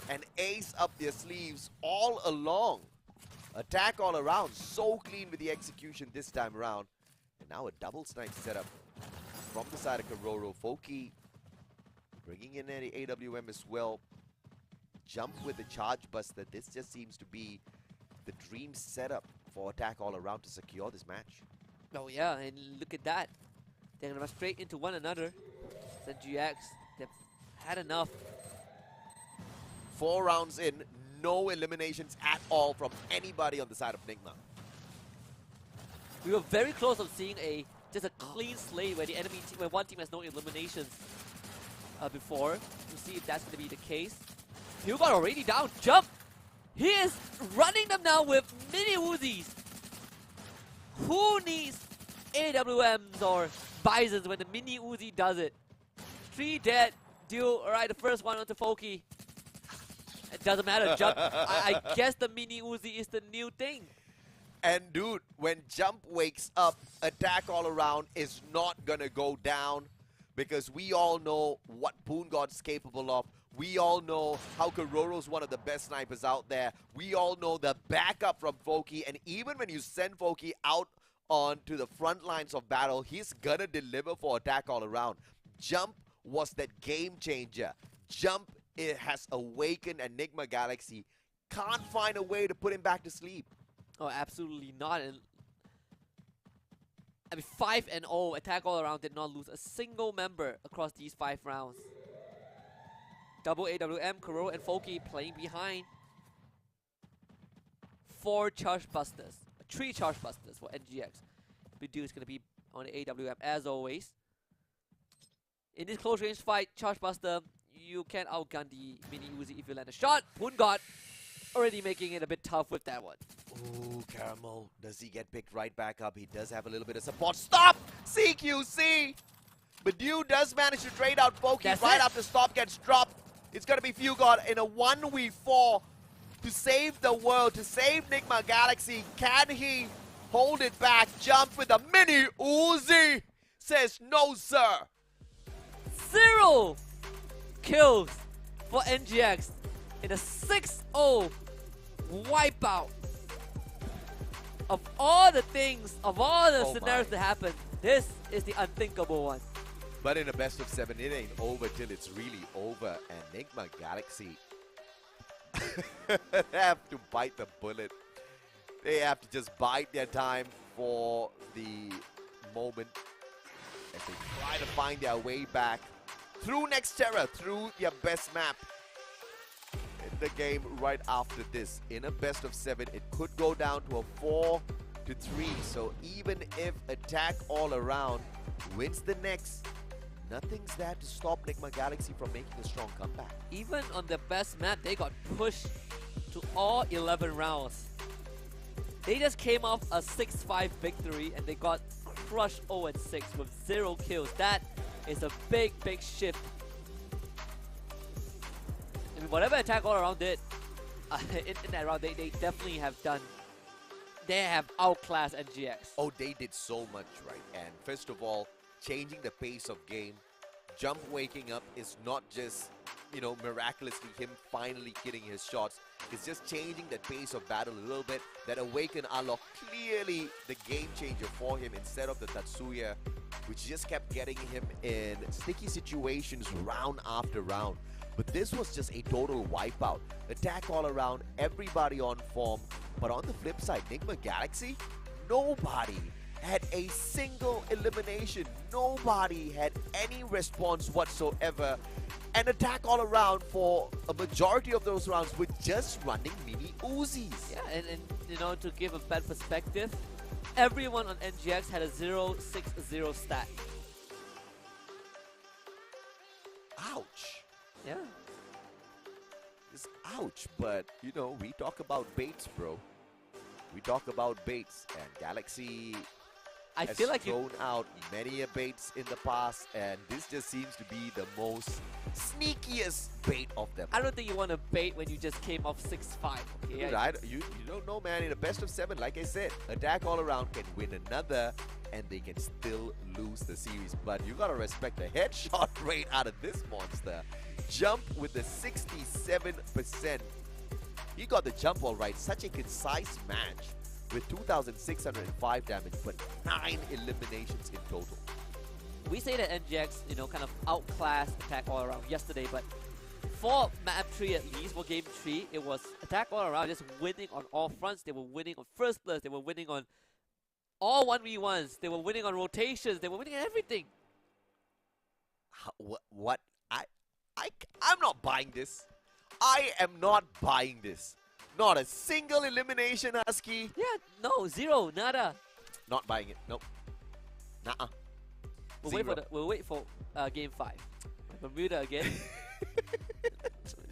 an ace up their sleeves all along. Attack all around, so clean with the execution this time around. And now a double snipe setup from the side of Kororo. Foki bringing in an AWM as well. Jump with the charge buster. This just seems to be the dream setup for Attack all around to secure this match. Oh yeah, and look at that. They're gonna run straight into one another. The GX, they've had enough. 4 rounds in, no eliminations at all from anybody on the side of Nigma. We were very close of seeing just a clean slate where the enemy team, where one team has no eliminations before. We'll see if that's going to be the case. Hugon already down. Jump! He is running them now with mini Uzis. Who needs AWMs or Bisons when the mini Uzi does it? 3 dead. Duel. Alright, the first one onto Foki. It doesn't matter. Jump. I guess the mini Uzi is the new thing. And dude, when Jump wakes up, Attack all around is not gonna go down, because we all know what Poon God's capable of. We all know how Kororo's one of the best snipers out there. We all know the backup from Foki, and even when you send Foki out onto the front lines of battle, he's gonna deliver for Attack all around. Jump was that game changer. Jump, it has awakened Enigma Galaxy. Can't find a way to put him back to sleep. Oh, absolutely not. And I mean, 5-0, Attack all around did not lose a single member across these 5 rounds. Double AWM, Kororo and Foki playing behind. 4 charge busters, 3 charge busters for NGX. Bidu is going to be on the AWM as always. In this close range fight, charge buster, you can outgun the mini Uzi if you land a shot. Poon God already making it a bit tough with that one. Ooh, Caramel. Does he get picked right back up? He does have a little bit of support. Stop! CQC! Badu does manage to trade out Foki right after Stop gets dropped. It's going to be Fugod in a 1v4 to save the world, to save Nigma Galaxy. Can he hold it back? Jump with a mini Uzi. Says no, sir. 0 kills for NGX in a 6-0 wipeout. Of all the things, of all the scenarios that happen, this is the unthinkable one. But in a best of 7, it ain't over till it's really over. And Nigma Galaxy have to bite the bullet. They have to just bide their time for the moment as they try to find their way back through Nexterra, through their best map in the game right after this. In a best of 7, it could go down to a 4-3. So even if Attack all around wins the next, nothing's there to stop Nigma Galaxy from making a strong comeback. Even on the best map, they got pushed to all 11 rounds. They just came off a 6-5 victory and they got crushed 0-6 with 0 kills. That is a big, big shift. I mean, whatever Attack all around did in that round, they definitely have done. They have outclassed NGX. Oh, they did so much right. And first of all, changing the pace of game. Jump waking up is not just, you know, miraculously him finally getting his shots. It's just changing the pace of battle a little bit. That Awaken Alok, clearly the game changer for him instead of the Tatsuya, which just kept getting him in sticky situations round after round. But this was just a total wipeout. Attack all around, everybody on form. But on the flip side, Nigma Galaxy, nobody had a single elimination. Nobody had any response whatsoever. And Attack all around for a majority of those rounds with just running mini Uzis. Yeah, and you know, to give a bad perspective, everyone on NGX had a 0-6-0 stat. Ouch. Yeah. It's ouch, but you know, we talk about baits, bro. We talk about baits, and Galaxy, I has feel like thrown out many a baits in the past, and this just seems to be the most sneakiest bait of them. I don't think you want to bait when you just came off 6-5. Okay, Dude, you don't know, man. In a best of 7, like I said, attack all around can win another, and they can still lose the series. But you gotta respect the headshot rate out of this monster. Jump with the 67%. He got the jump all right. Such a concise match with 2,605 damage, but 9 eliminations in total. we say that NGX, you know, kind of outclassed attack all around yesterday, but for map 3 at least, for game 3, it was attack all around, just winning on all fronts. They were winning on first blood, they were winning on all 1v1s, they were winning on rotations, they were winning everything. What? I'm not buying this. I am not buying this. Not a single elimination, Husky. Yeah, no, zero, nada. Not buying it. Nope. Nuh-uh. We'll wait for game 5. Bermuda again.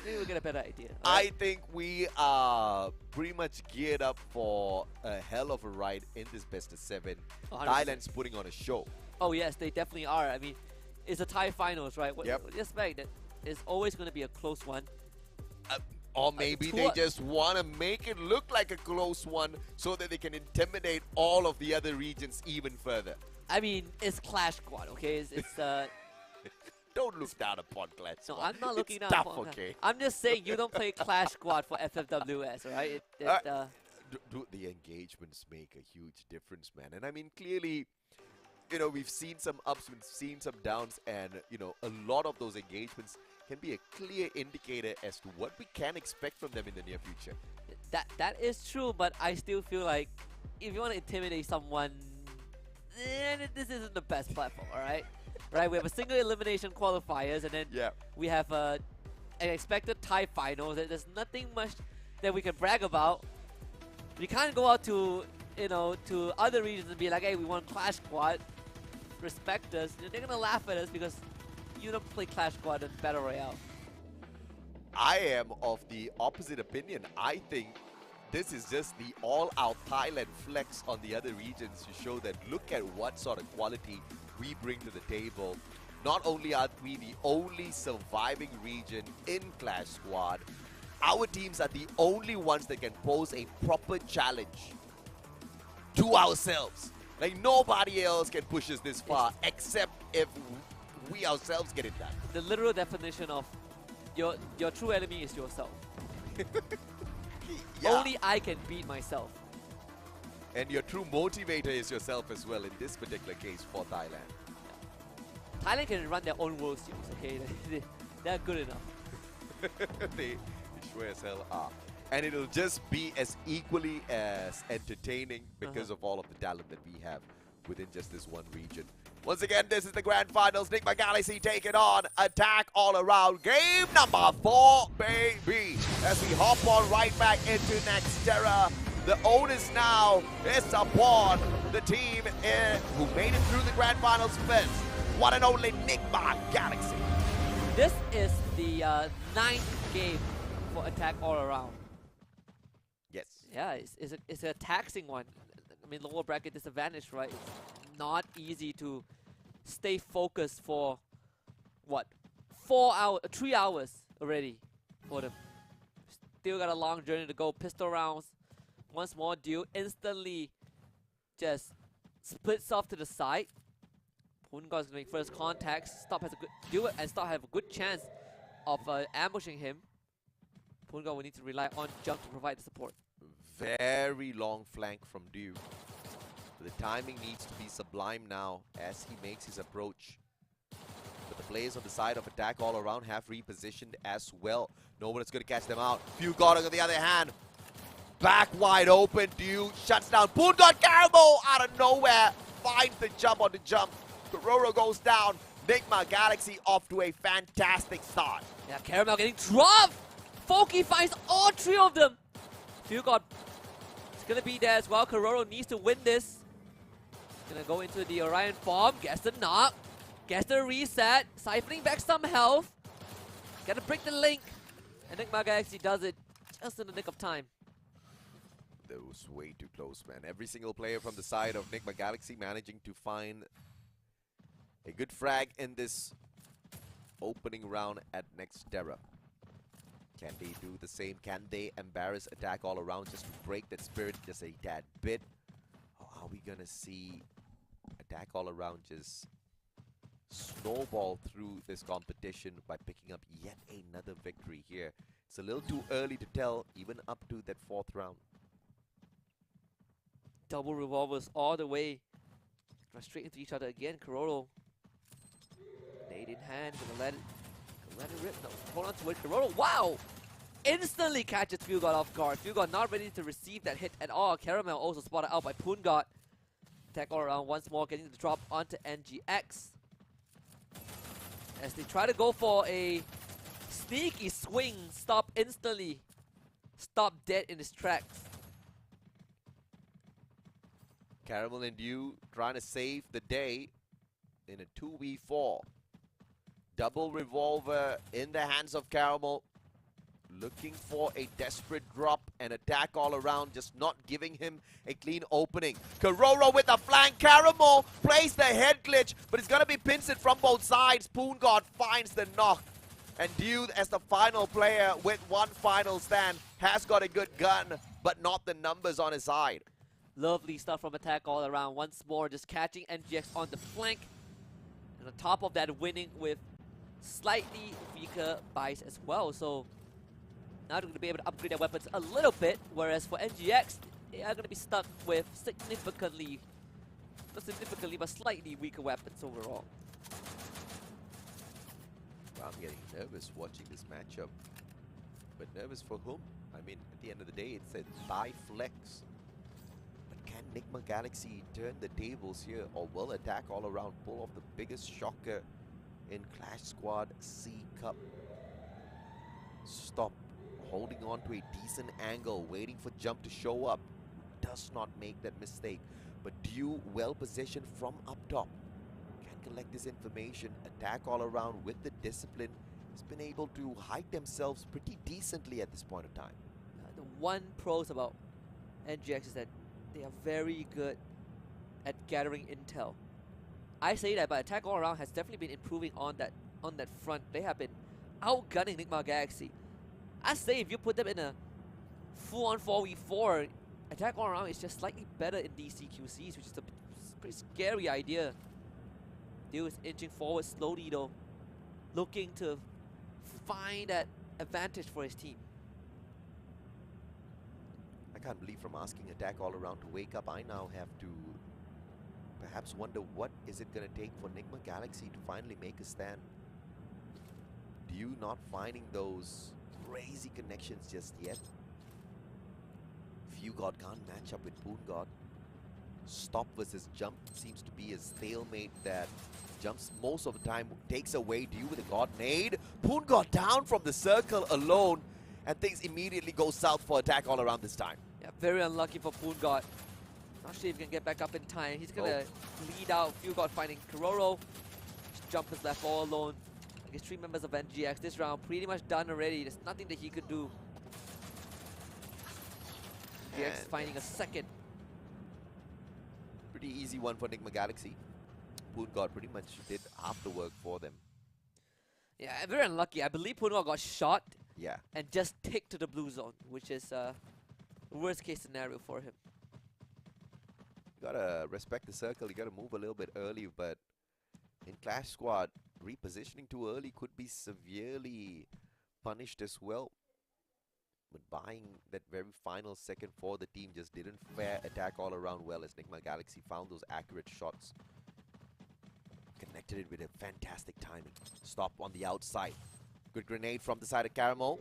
Maybe we'll get a better idea. I think we are pretty much geared up for a hell of a ride in this best of 7. 100%. Thailand's putting on a show. Oh yes, they definitely are. I mean, it's a Thai finals, right? Yep. Just fact that it's always going to be a close one. Or maybe they just want to make it look like a close one so that they can intimidate all of the other regions even further. I mean, it's Clash Squad, okay? It's Don't look down upon Clash Squad. No, I'm not looking it's down tough, upon okay? I'm just saying you don't play Clash Squad for FFWS, alright? The engagements make a huge difference, man. And I mean, clearly, you know, we've seen some ups, we've seen some downs, and, you know, a lot of those engagements can be a clear indicator as to what we can expect from them in the near future. That is true, but I still feel like if you want to intimidate someone, this isn't the best platform, alright? Right, we have a single elimination qualifiers, and then we have an expected Thai finals. There's nothing much that we can brag about. We can't go out to, you know, to other regions and be like, hey, we want Clash Squad. Respect us. They're gonna laugh at us because you don't play Clash Squad in Battle Royale. I am of the opposite opinion. I think this is just the all-out Thailand flex on the other regions to show that look at what sort of quality we bring to the table. Not only are we the only surviving region in Clash Squad, our teams are the only ones that can pose a proper challenge to ourselves. Like nobody else can push us this far except if we ourselves get it done. The literal definition of your true enemy is yourself. Only I can beat myself. And your true motivator is yourself as well in this particular case for Thailand. Thailand can run their own World Series, okay? They're good enough. They sure as hell are. And it'll just be as equally as entertaining because of all of the talent that we have within just this one region. Once again, this is the Grand Finals. Nigma Galaxy take it on. Attack all around. Game number 4, baby. As we hop on right back into Nextera. The onus now is upon the team who made it through the Grand Finals first. One and only Nigma Galaxy. This is the 9th game for Attack all around. Yes. Yeah, it's a taxing one. I mean, lower bracket disadvantage, right? It's not easy to stay focused for, what, 3 hours already for them. Still got a long journey to go. Pistol rounds. Once more, Dew instantly just splits off to the side. Punga is going to make first contact. Stop has a good do it, and Stop have a good chance of ambushing him. Punga will need to rely on jump to provide the support. Very long flank from Dew. The timing needs to be sublime now as he makes his approach. But the players on the side of Attack all around have repositioned as well. No one is going to catch them out. Few got on the other hand. Back wide open. Dew shuts down. Punga Caramel out of nowhere. Finds the jump on the jump. Kororo goes down. Nigma Galaxy off to a fantastic start. Yeah, Caramel getting dropped. Foki finds all 3 of them. Few got. It's going to be there as well. Kororo needs to win this. Gonna go into the Orion form. Gets the knock. Gets the reset. Siphoning back some health. Gotta break the link. And Nigma Galaxy does it just in the nick of time. That was way too close, man. Every single player from the side of Nigma Galaxy managing to find a good frag in this opening round at Nextera. Can they do the same? Can they embarrass attack all around just to break that spirit just a tad bit? Or are we gonna see attack all around just snowball through this competition by picking up yet another victory here? It's a little too early to tell, even up to that 4th round. Double revolvers all the way. Run straight into each other again. Kororo. Nade in hand. Gonna let it rip. No, hold on to it. Kororo. Wow! Instantly catches Fugod off guard. Fugod not ready to receive that hit at all. Caramel also spotted out by Poongod. Attack all around once more, getting the drop onto NGX. As they try to go for a sneaky swing, stop instantly. Stop dead in his tracks. Caramel and Dew trying to save the day in a 2v4. Double revolver in the hands of Caramel. Looking for a desperate drop and attack all around, just not giving him a clean opening. Kororo with the flank. Caramel plays the head glitch, but it's going to be pinched from both sides. Poongod finds the knock. And Dew, as the final player with one final stand, has got a good gun, but not the numbers on his side. Lovely stuff from attack all around. Once more, just catching NGX on the flank. And on top of that, winning with slightly weaker buys as well. So now they're going to be able to upgrade their weapons a little bit. Whereas for NGX, they are going to be stuck with significantly, not significantly, but slightly weaker weapons overall. Well, I'm getting nervous watching this matchup. But nervous for whom? I mean, at the end of the day, it said buy flex. Can Nigma Galaxy turn the tables here, or will attack all around pull off the biggest shocker in Clash Squad C Cup? Stop holding on to a decent angle, waiting for Jump to show up. Does not make that mistake. But Dew well positioned from up top. Can collect this information, attack all around with the discipline. Has been able to hide themselves pretty decently at this point of time. The one pros about NGX is that they are very good at gathering intel. I say that, but attack all around has definitely been improving on that front. They have been outgunning Nigma Galaxy. I say if you put them in a full-on 4v4, attack all around is just slightly better in DCQCs, which is a pretty scary idea. Dew is inching forward slowly though, looking to find that advantage for his team. I can't believe from asking attack all around to wake up, I now have to perhaps wonder what is it going to take for Nigma Galaxy to finally make a stand. Dew not finding those crazy connections just yet. Fugod can't match up with Poongod. Stop versus Jump seems to be a stalemate that Jumps most of the time takes away Dew with a God Nade. Poongod down from the circle alone, and things immediately go south for attack all around this time. Yeah, very unlucky for Poongod. Not sure if he can get back up in time. He's gonna lead out. Fugod finding Kororo. Jump is left all alone. I guess 3 members of NGX. This round pretty much done already. There's nothing that he could do. NGX finding a second. Pretty easy one for Nigma Galaxy. Poongod pretty much did half the work for them. Yeah, very unlucky. I believe Poongod got shot. Yeah. And just ticked to the blue zone, which is worst case scenario for him. You gotta respect the circle, you gotta move a little bit early, but in Clash Squad, repositioning too early could be severely punished as well. But buying that very final second for the team just didn't fare attack all around well, as Nigma Galaxy found those accurate shots. Connected it with a fantastic timing. Stop on the outside. Good grenade from the side of Caramel.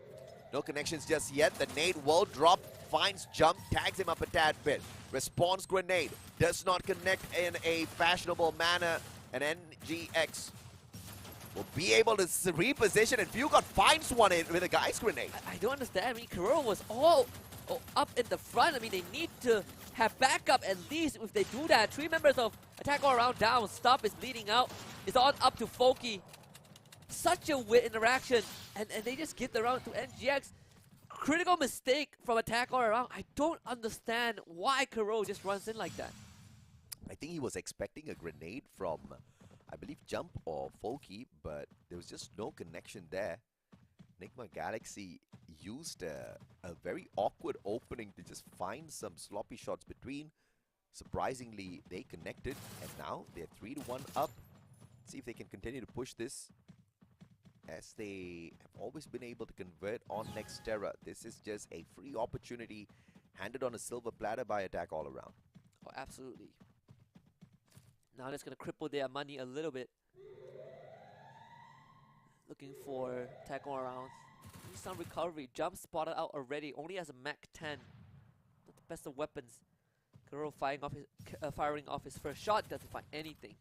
No connections just yet. The nade will drop. Finds Jump. Tags him up a tad bit. Response grenade. Does not connect in a fashionable manner. And NGX will be able to reposition. And Fugod finds one in with a guy's grenade. I don't understand. I mean, Kororo was all up in the front. I mean, they need to have backup at least. If they do that, 3 members of attack all around down. Stop is bleeding out. It's all up to Foki. Such a weird interaction, and they just get the round to NGX. critical mistake from attack all around. I don't understand why Kuro just runs in like that. I think he was expecting a grenade from, I believe, Jump or Folky, but there was just no connection there. Enigma Galaxy used a very awkward opening to just find some sloppy shots between. Surprisingly, they connected, and now they're 3-1 up. See if they can continue to push this, as they have always been able to convert on Nextera. This is just a free opportunity handed on a silver platter by Attack All Around. Oh, absolutely. Now that's going to cripple their money a little bit. Looking for attack all around. Need some recovery. Jump spotted out already. Only has a Mach 10. Not the best of weapons. Kuro firing off his first shot. Doesn't find anything.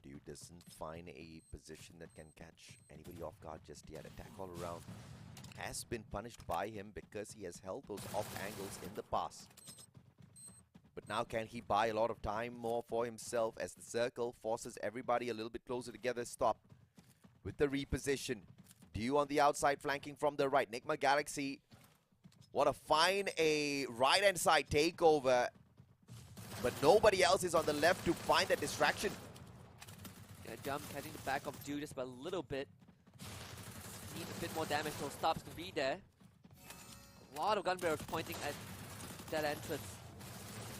Dude doesn't find a position that can catch anybody off guard just yet. Attack All Around has been punished by him because he has held those off angles in the past. But now can he buy a lot of time more for himself as the circle forces everybody a little bit closer together? Stop with the reposition. Dew on the outside flanking from the right. Enigma Galaxy want to find a right-hand side takeover, but nobody else is on the left to find that distraction. Gonna jump, catching the back of Dew just by a little bit. Need a bit more damage, so stops can be there. A lot of gun barrels pointing at that entrance.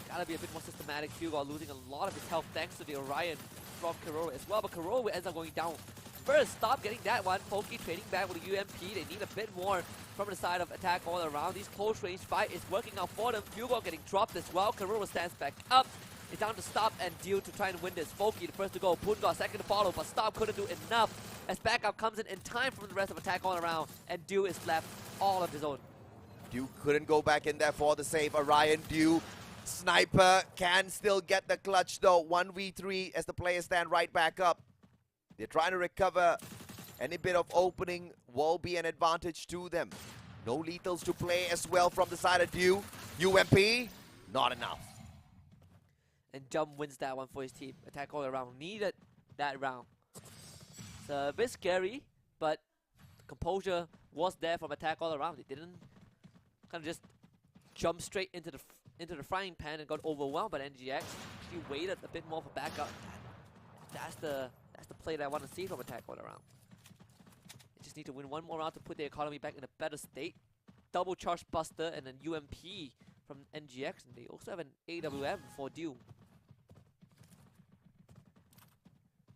Gotta be a bit more systematic. Hugo losing a lot of his health thanks to the Orion from Kuro as well, but Kuro ends up going down first. Stop getting that one. Pokey trading back with the UMP. They need a bit more from the side of attack all around. These close range fight is working out for them. Hugo getting dropped as well. Kuro stands back up. It's down to Stop and Deal to try and win this. Pokey the first to go. Punga second to follow, but Stop couldn't do enough as backup comes in time from the rest of attack all around, and Dew is left all of his own. Dew couldn't go back in there for the save. Orion, Dew, Sniper can still get the clutch though. 1v3 as the players stand right back up. They're trying to recover. Any bit of opening will be an advantage to them. No lethals to play as well from the side of Dew. UMP, not enough. And Jump wins that one for his team. Attack all around. Needed that round. It's a bit scary, but the composure was there from attack all around. They didn't kind of just jump straight into the frying pan and got overwhelmed by NGX. She waited a bit more for backup. That's the play that I want to see from attack all around. They just need to win one more round to put the economy back in a better state. Double charge buster and then UMP from NGX, and they also have an AWM for Dew.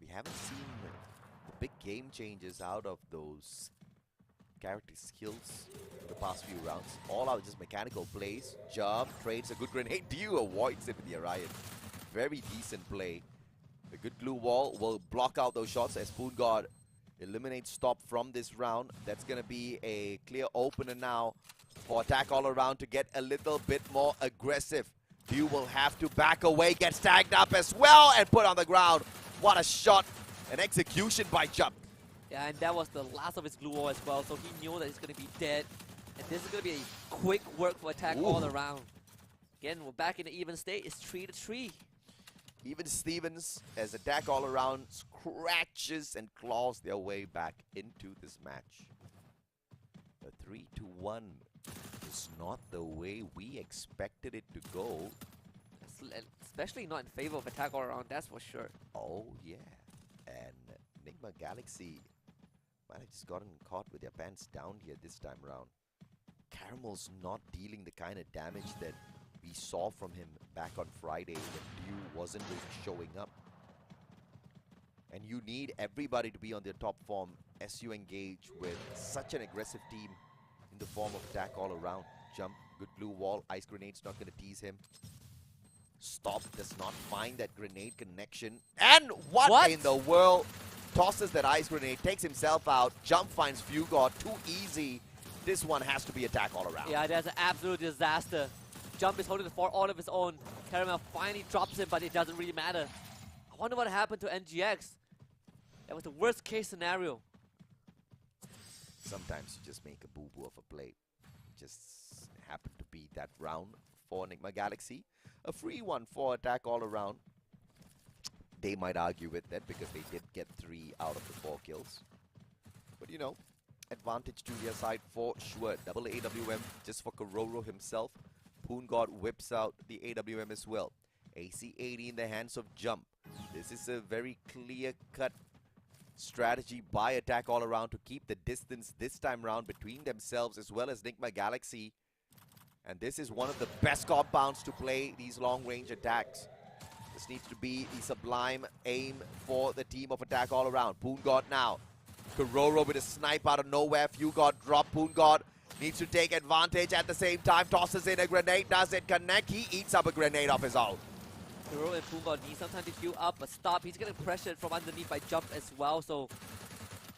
We haven't seen the big game changes out of those character skills in the past few rounds. All out just mechanical plays. Jump, trades a good grenade. Dew avoids it with the Orion. Very decent play. A good glue wall will block out those shots as Spoon God eliminates Stop from this round. That's going to be a clear opener now for attack all around to get a little bit more aggressive. Dew will have to back away, gets tagged up as well, and put on the ground. What a shot. An execution by Jump. Yeah, and that was the last of his glue wall as well, so he knew that he's going to be dead. And this is going to be a quick work for attack all around. Again, we're back in the even state. It's 3-3. Even Stevens, as attack all around, scratches and claws their way back into this match. A 3-1 is not the way we expected it to go. Especially not in favor of attack all around, that's for sure. Oh yeah, and Enigma Galaxy might have just gotten caught with their pants down here this time around. Caramel's not dealing the kind of damage that we saw from him back on Friday when Dew wasn't really showing up. And you need everybody to be on their top form as you engage with such an aggressive team in the form of attack all around. Jump, good blue wall, ice grenade's not going to tease him. Stop does not find that grenade connection. And what in the world? Tosses that ice grenade, takes himself out. Jump finds Fugod, too easy. This one has to be attack all around. Yeah, that's an absolute disaster. Jump is holding the fort all of his own. Caramel finally drops him, but it doesn't really matter. I wonder what happened to NGX. That was the worst case scenario. Sometimes you just make a boo-boo of a play. It just happened to be that round for Enigma Galaxy. A free one for attack all around. They might argue with that because they did get 3 out of the 4 kills. But you know, advantage to their side for sure. Double AWM just for Kororo himself. Poon God whips out the AWM as well. AC-80 in the hands of Jump. This is a very clear-cut strategy by Attack All Around to keep the distance this time round between themselves as well as Nigma Galaxy. And this is one of the best compounds to play these long-range attacks. This needs to be the sublime aim for the team of Attack All Around. Poon God now. Kororo with a snipe out of nowhere. Few God drop. Poon God needs to take advantage at the same time. Tosses in a grenade. Does it connect? He eats up a grenade off his ult. Hero and Poon God need some time to queue up, but stop. He's getting pressured from underneath by Jump as well, so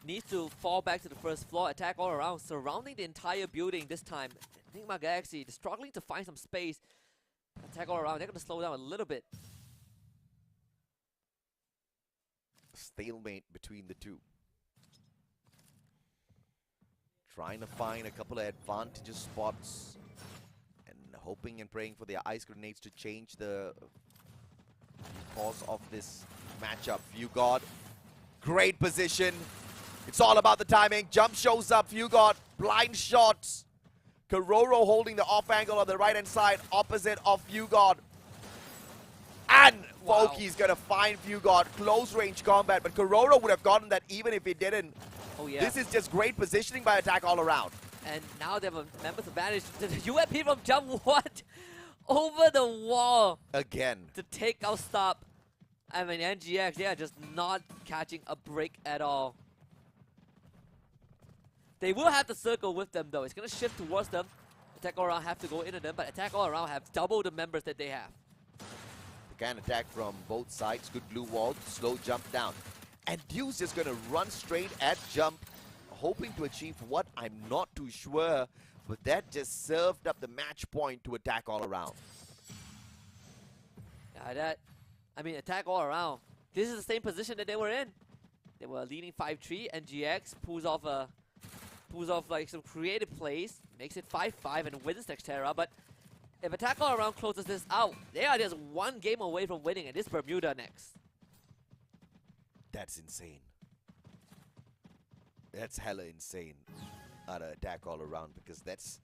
needs to fall back to the first floor. Attack All Around, surrounding the entire building this time. Nigma Galaxy struggling to find some space. Attack All Around, they're going to slow down a little bit. Stalemate between the two. Trying to find a couple of advantageous spots and hoping and praying for their ice grenades to change the course of this matchup. Few God, great position. It's all about the timing. Jump shows up. Few God, blind shots. Kororo holding the off angle on the right hand side, opposite of Few God. And Foki's gonna find Few God. Close range combat, but Kororo would have gotten that even if he didn't. Oh yeah. This is just great positioning by Attack All Around. And now they have a members advantage. The UMP from Jump, what? Over the wall. Again. To take out stop. I mean, NGX, they are just not catching a break at all. They will have to circle with them though. It's going to shift towards them. Attack All Around have to go into them, but Attack All Around have double the members that they have. They can attack from both sides. Good blue wall, slow jump down. And Deuce is going to run straight at Jump, hoping to achieve what? I'm not too sure. But that just served up the match point to Attack All Around. Yeah, Attack All Around. This is the same position that they were in. They were leading 5-3, and GX pulls off like some creative plays, makes it 5-5 and wins Nextera. But if Attack All Around closes this out, they are just one game away from winning, and it's Bermuda next. That's insane. That's hella insane out of Attack All Around, because that's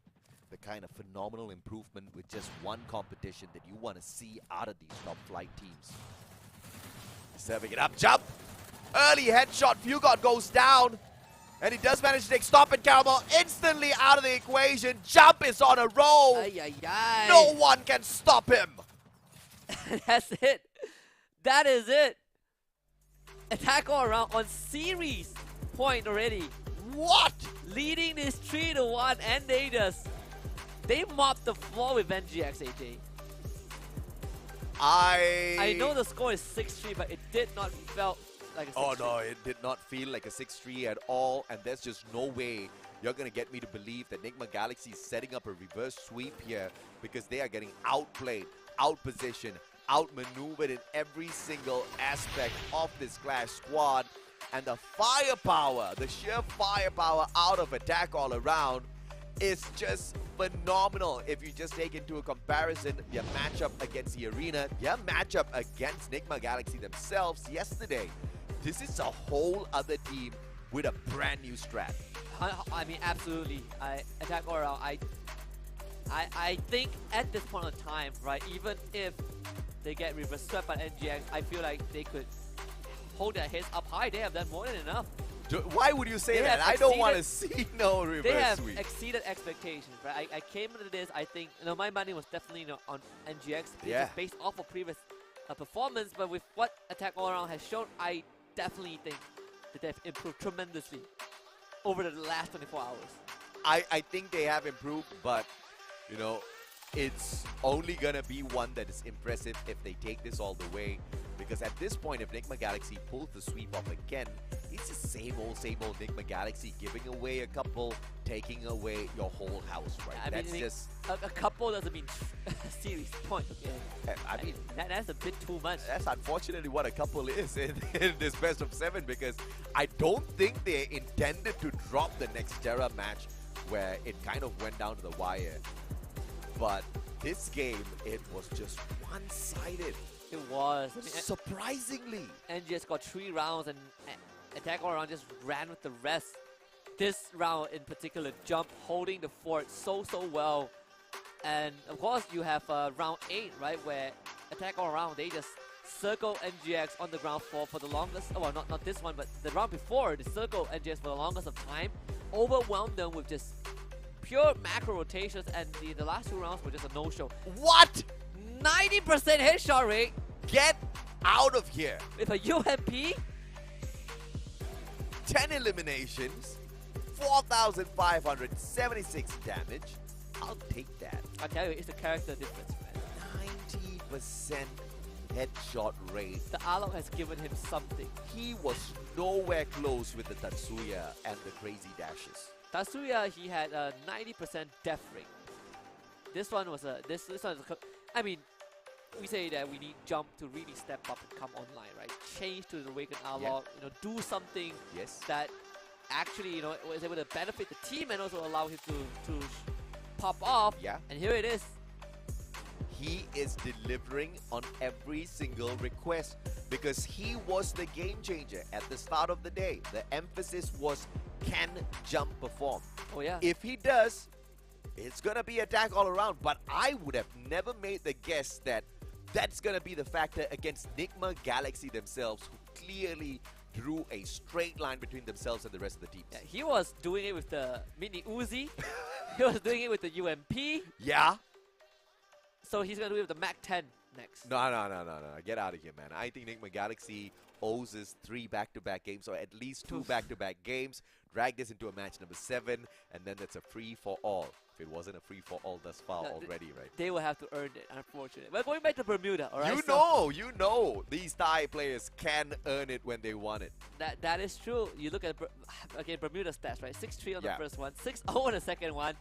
the kind of phenomenal improvement with just one competition that you want to see out of these top flight teams. Serving it up, Jump! Early headshot, Few God goes down. And he does manage to take Stop and Caramel instantly out of the equation. Jump is on a roll. Ay, ay, ay. No one can stop him. That's it. That is it. Attack All Around on series point already. What? Leading this 3-1, and they mopped the floor with NGX AJ. I know the score is 6-3, but it did not felt like a 6-3. Oh no, it did not feel like a 6-3 at all, and there's just no way you're gonna get me to believe that Nigma Galaxy is setting up a reverse sweep here, because they are getting outplayed, outpositioned, outmaneuvered in every single aspect of this Clash squad. And the firepower, the sheer firepower out of Attack All Around is just phenomenal. If you just take into a comparison their matchup against the Arena, their matchup against Nigma Galaxy themselves yesterday, this is a whole other team with a brand new strat. I mean, absolutely. Attack All Around, I think at this point in time, right, even if they get reverse swept by NGX, I feel like they could hold their heads up high. They have done more than enough. Why would you say that? I don't want to see no reverse They have sweep. exceeded expectations, right? I came into this, I think, my money was definitely on NGX, Yeah. based off of previous performance, but with what Attack All Around has shown, I definitely think that they've improved tremendously over the last 24 hours. I think they have improved, but, you know, it's only gonna be one that is impressive if they take this all the way. Because at this point, if Nigma Galaxy pulls the sweep off again, it's the same old Nigma Galaxy, giving away a couple, taking away your whole house, right? I That's mean, just... a couple doesn't mean series point, okay? I mean, that's a bit too much. that's unfortunately what a couple is in this best of 7, because I don't think they intended to drop the Nextera match where it kind of went down to the wire. But this game, it was just one-sided. It was. I mean, Surprisingly. NGS got 3 rounds and Attack All Around just ran with the rest. this round in particular, Jump holding the fort so well. And of course, you have round 8, right, where attack all around, they just circle NGX on the ground for the longest, oh, well, not this one, but the round before, they circle NGX for the longest of time, overwhelmed them with just pure macro rotations, and the last 2 rounds were just a no-show. What? 90% headshot rate Get out of here. with a UMP. 10 eliminations, 4,576 damage. I'll take that. I tell you, it's the character difference, man. 90% headshot rate. The Alok has given him something. He was nowhere close with the Tatsuya and the crazy dashes. Tatsuya, he had a 90% death rate. This one was a I mean, we say that we need Jump to really step up and come online, right? Change to the Awakened Alok, do something Yes. that actually, was able to benefit the team and also allow him to pop off. Yeah. And here it is. He is delivering on every single request because he was the game changer at the start of the day. The emphasis was, can Jump perform? Oh yeah. If he does, it's gonna be attack all around. But I would have never made the guess that that's gonna be the factor against Nigma Galaxy themselves, who clearly drew a straight line between themselves and the rest of the teams. Yeah, he was doing it with the Mini Uzi. He was doing it with the UMP. Yeah? So he's gonna do it with the Mac 10 next. No. Get out of here, man. I think Nigma Galaxy owes us 3 back-to-back games, or at least 2 back-to-back games. Drag this into a match number 7, and then that's a free-for-all. If it wasn't a free-for-all thus far No, already, right? They will have to earn it, unfortunately. We're going back to Bermuda, alright? You know, these Thai players can earn it when they want it. That is true. You look at again Bermuda stats, right? 6-3 on the Yeah. first one, 6-0 on the second one.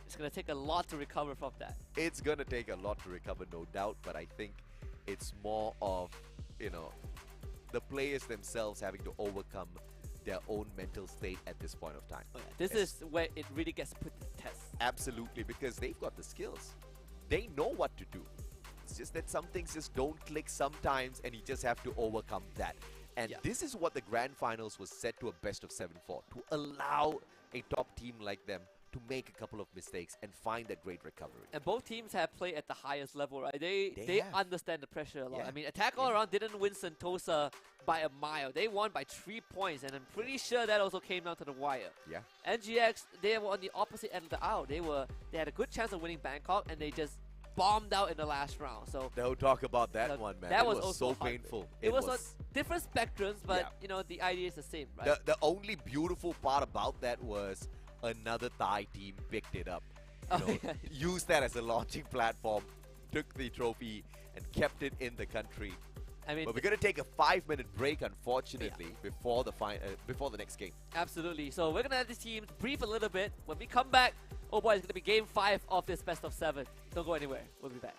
It's gonna take a lot to recover from that. It's gonna take a lot to recover, no doubt, but I think it's more of, the players themselves having to overcome their own mental state at this point of time. Oh, yeah. This is where it really gets put to the test. Absolutely, because they've got the skills. They know what to do. It's just that some things just don't click sometimes, and you just have to overcome that. And Yeah. this is what the grand finals was set to a best of 7 for, to allow a top team like them to make a couple of mistakes and find that great recovery. And both teams have played at the highest level, right? They have. understand the pressure a lot. Yeah. I mean, Attack All Around didn't win Sentosa by a mile. They won by 3 points, and I'm pretty sure that also came down to the wire. Yeah. NGX, they were on the opposite end of the aisle. They had a good chance of winning Bangkok, and they just bombed out in the last round. So Don't talk about that that- one, man. that It was was also so heartbreaking. painful. it was on different spectrums, but Yeah. the idea is the same, right? The only beautiful part about that was another Thai team picked it up. Oh, You know, yeah. used that as a launching platform, took the trophy, and kept it in the country. I mean, But we're gonna take a 5-minute break, unfortunately, before the next game. absolutely. So we're gonna let this team brief a little bit. When we come back, oh boy, it's gonna be game 5 of this best of 7. Don't go anywhere. We'll be back.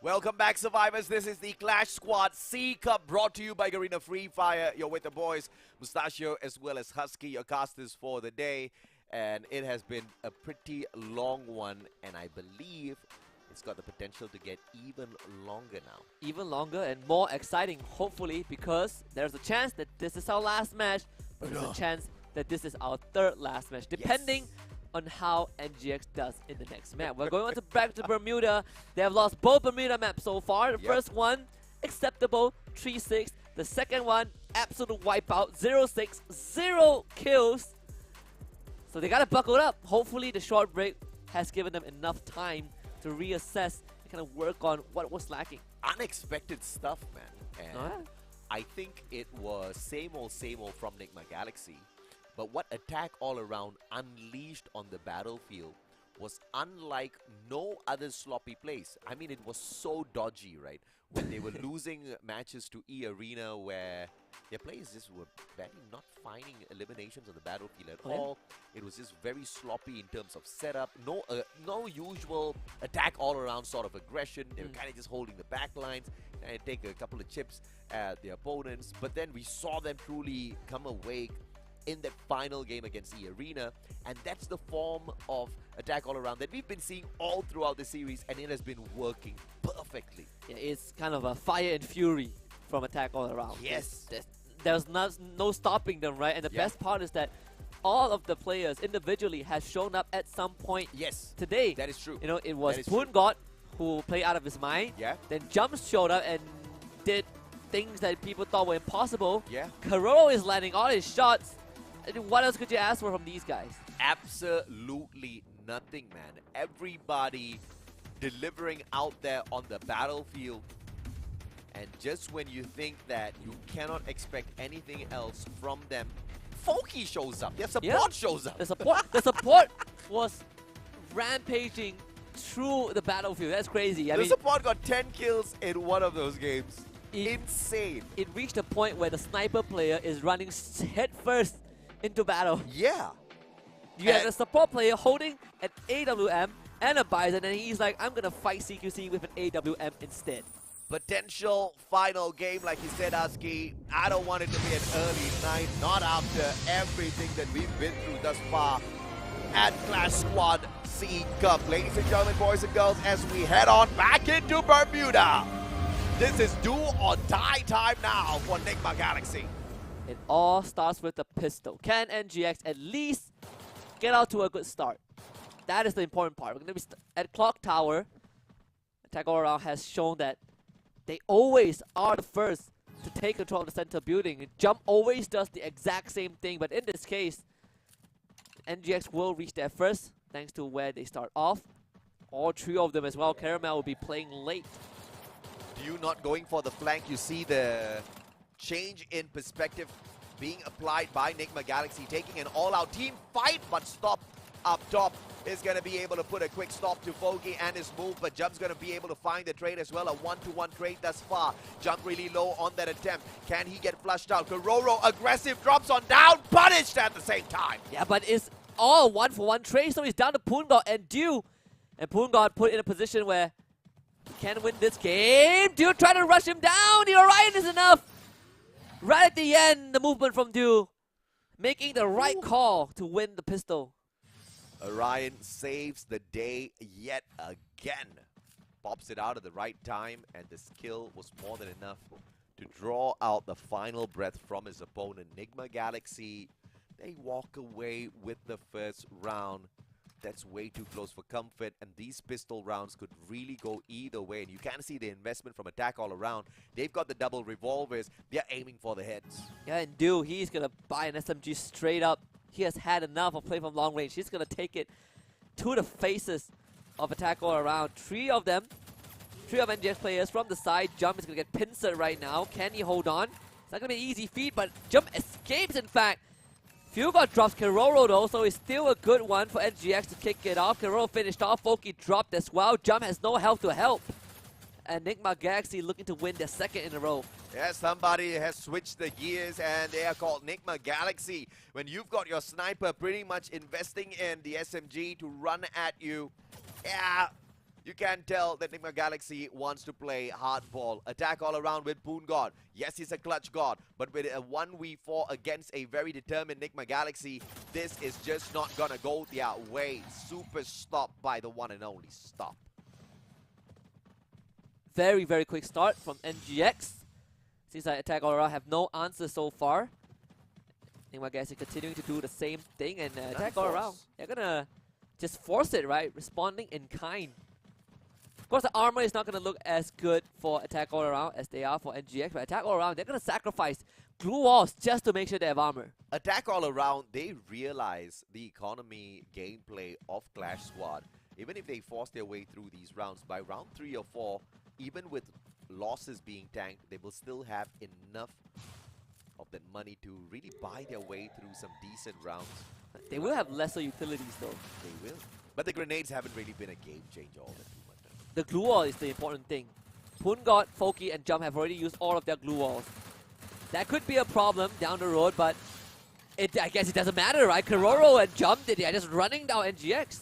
Welcome back, survivors. This is the Clash Squad C Cup brought to you by Garena Free Fire. You're with the boys, Mustachio as well as Husky, your casters for the day. And it has been a pretty long one, and I believe it's got the potential to get even longer now. Even longer and more exciting, hopefully, because there's a chance that this is our last match, but there's a chance that this is our third last match, depending on how NGX does in the next map. We're going on to back to Bermuda. They have lost both Bermuda maps so far. The first one, acceptable, 3-6. The second one, absolute wipeout, 0-6, 0 kills. So they gotta buckle up. Hopefully the short break has given them enough time to reassess and kind of work on what was lacking. Unexpected stuff, man. And I think it was same old from Nigma Galaxy. But what Attack All Around unleashed on the battlefield was unlike no other sloppy plays. I mean, it was so dodgy, right? When they were losing matches to E-Arena where their players just were barely not finding eliminations on the battlefield at all. It was just very sloppy in terms of setup. No usual Attack All Around sort of aggression. They were kind of just holding the back lines and take a couple of chips at the opponents. But then we saw them truly come awake in that final game against E-Arena, and that's the form of Attack All Around that we've been seeing all throughout the series, and it has been working perfectly. Yeah, it's kind of a fire and fury from Attack All Around. Yes. There's no stopping them, right? And the best part is that all of the players individually have shown up at some point today. That is true. You know, it was Poongod who played out of his mind. Yeah. Then Jumps showed up and did things that people thought were impossible. Yeah. Karoro is landing all his shots. What else could you ask for from these guys? Absolutely nothing, man. Everybody delivering out there on the battlefield. And just when you think that you cannot expect anything else from them, Foki shows up. Their support shows up. The support was rampaging through the battlefield. That's crazy. I the mean, support got 10 kills in one of those games. Insane. It reached a point where the sniper player is running head first into battle. Yeah. You have a support player holding an AWM and a Bison, and he's like, I'm gonna fight CQC with an AWM instead. Potential final game, like you said, Husky. I don't want it to be an early night, not after everything that we've been through thus far at Clash Squad C Cup. Ladies and gentlemen, boys and girls, as we head on back into Bermuda. This is do or die time now for Nigma Galaxy. It all starts with the pistol. Can NGX at least get out to a good start? That is the important part. We're going to be at Clock Tower. Attack All Around has shown that they always are the first to take control of the center building. Jump always does the exact same thing, but in this case, NGX will reach there first, thanks to where they start off. All three of them as well. Caramel will be playing late. You not going for the flank, you see the change in perspective being applied by Nigma Galaxy, taking an all-out team fight, but Stop up top is going to be able to put a quick stop to Fogi and his move, but Jump's going to be able to find the trade as well, a one-to-one trade thus far. Jump really low on that attempt. Can he get flushed out? Karoro aggressive, drops on down, punished at the same time. Yeah, but it's all one-for-one trade, so he's down to Poongod and Dew. And Poongod put in a position where he can win this game. Dew trying to rush him down. The Orion is enough. Right at the end, the movement from Dew, making the right call to win the pistol. Orion saves the day yet again. Pops it out at the right time, and the skill was more than enough to draw out the final breath from his opponent. Nigma Galaxy, they walk away with the first round. That's way too close for comfort, and these pistol rounds could really go either way. And you can see the investment from Attack All Around. They've got the double revolvers. They're aiming for the heads. Yeah, and Dew, he's going to buy an SMG straight up. He has had enough of playing from long range. He's going to take it to the faces of Attack All Around. Three of them, three of NGX players from the side. Jump is going to get pincered right now. Can he hold on? It's not going to be an easy feat, but Jump escapes, in fact. Fugard drops Karoro though, so it's still a good one for NGX to kick it off. Karoro finished off. Foki dropped as well. Jump has no health to help. And Nigma Galaxy looking to win their second in a row. Yeah, somebody has switched the gears, and they are called Nigma Galaxy. When you've got your sniper pretty much investing in the SMG to run at you, yeah, You can tell that Nigma Galaxy wants to play hardball. Attack all around with Poon God. Yes, he's a clutch god, but with a 1v4 against a very determined Nigma Galaxy, this is just not gonna go their way. Super stop by the one and only Stop. Very, very quick start from NGX. Seems like Attack All Around have no answer so far. Nigma Galaxy continuing to do the same thing, and Attack All Around, they're gonna just force it, right? Responding in kind. Of course, the armor is not going to look as good for Attack All Around as they are for NGX, but Attack All Around, they're going to sacrifice glue walls just to make sure they have armor. Attack All Around, they realize the economy gameplay of Clash Squad. Even if they force their way through these rounds, by round 3 or 4, even with losses being tanked, they will still have enough of that money to really buy their way through some decent rounds. They will have lesser utilities though. They will. But the grenades haven't really been a game changer all that too much. The glue wall is the important thing. Poon God, Foki, and Jump have already used all of their glue walls. That could be a problem down the road, but I guess it doesn't matter, right? Kororo and Jump, they are just running down NGX.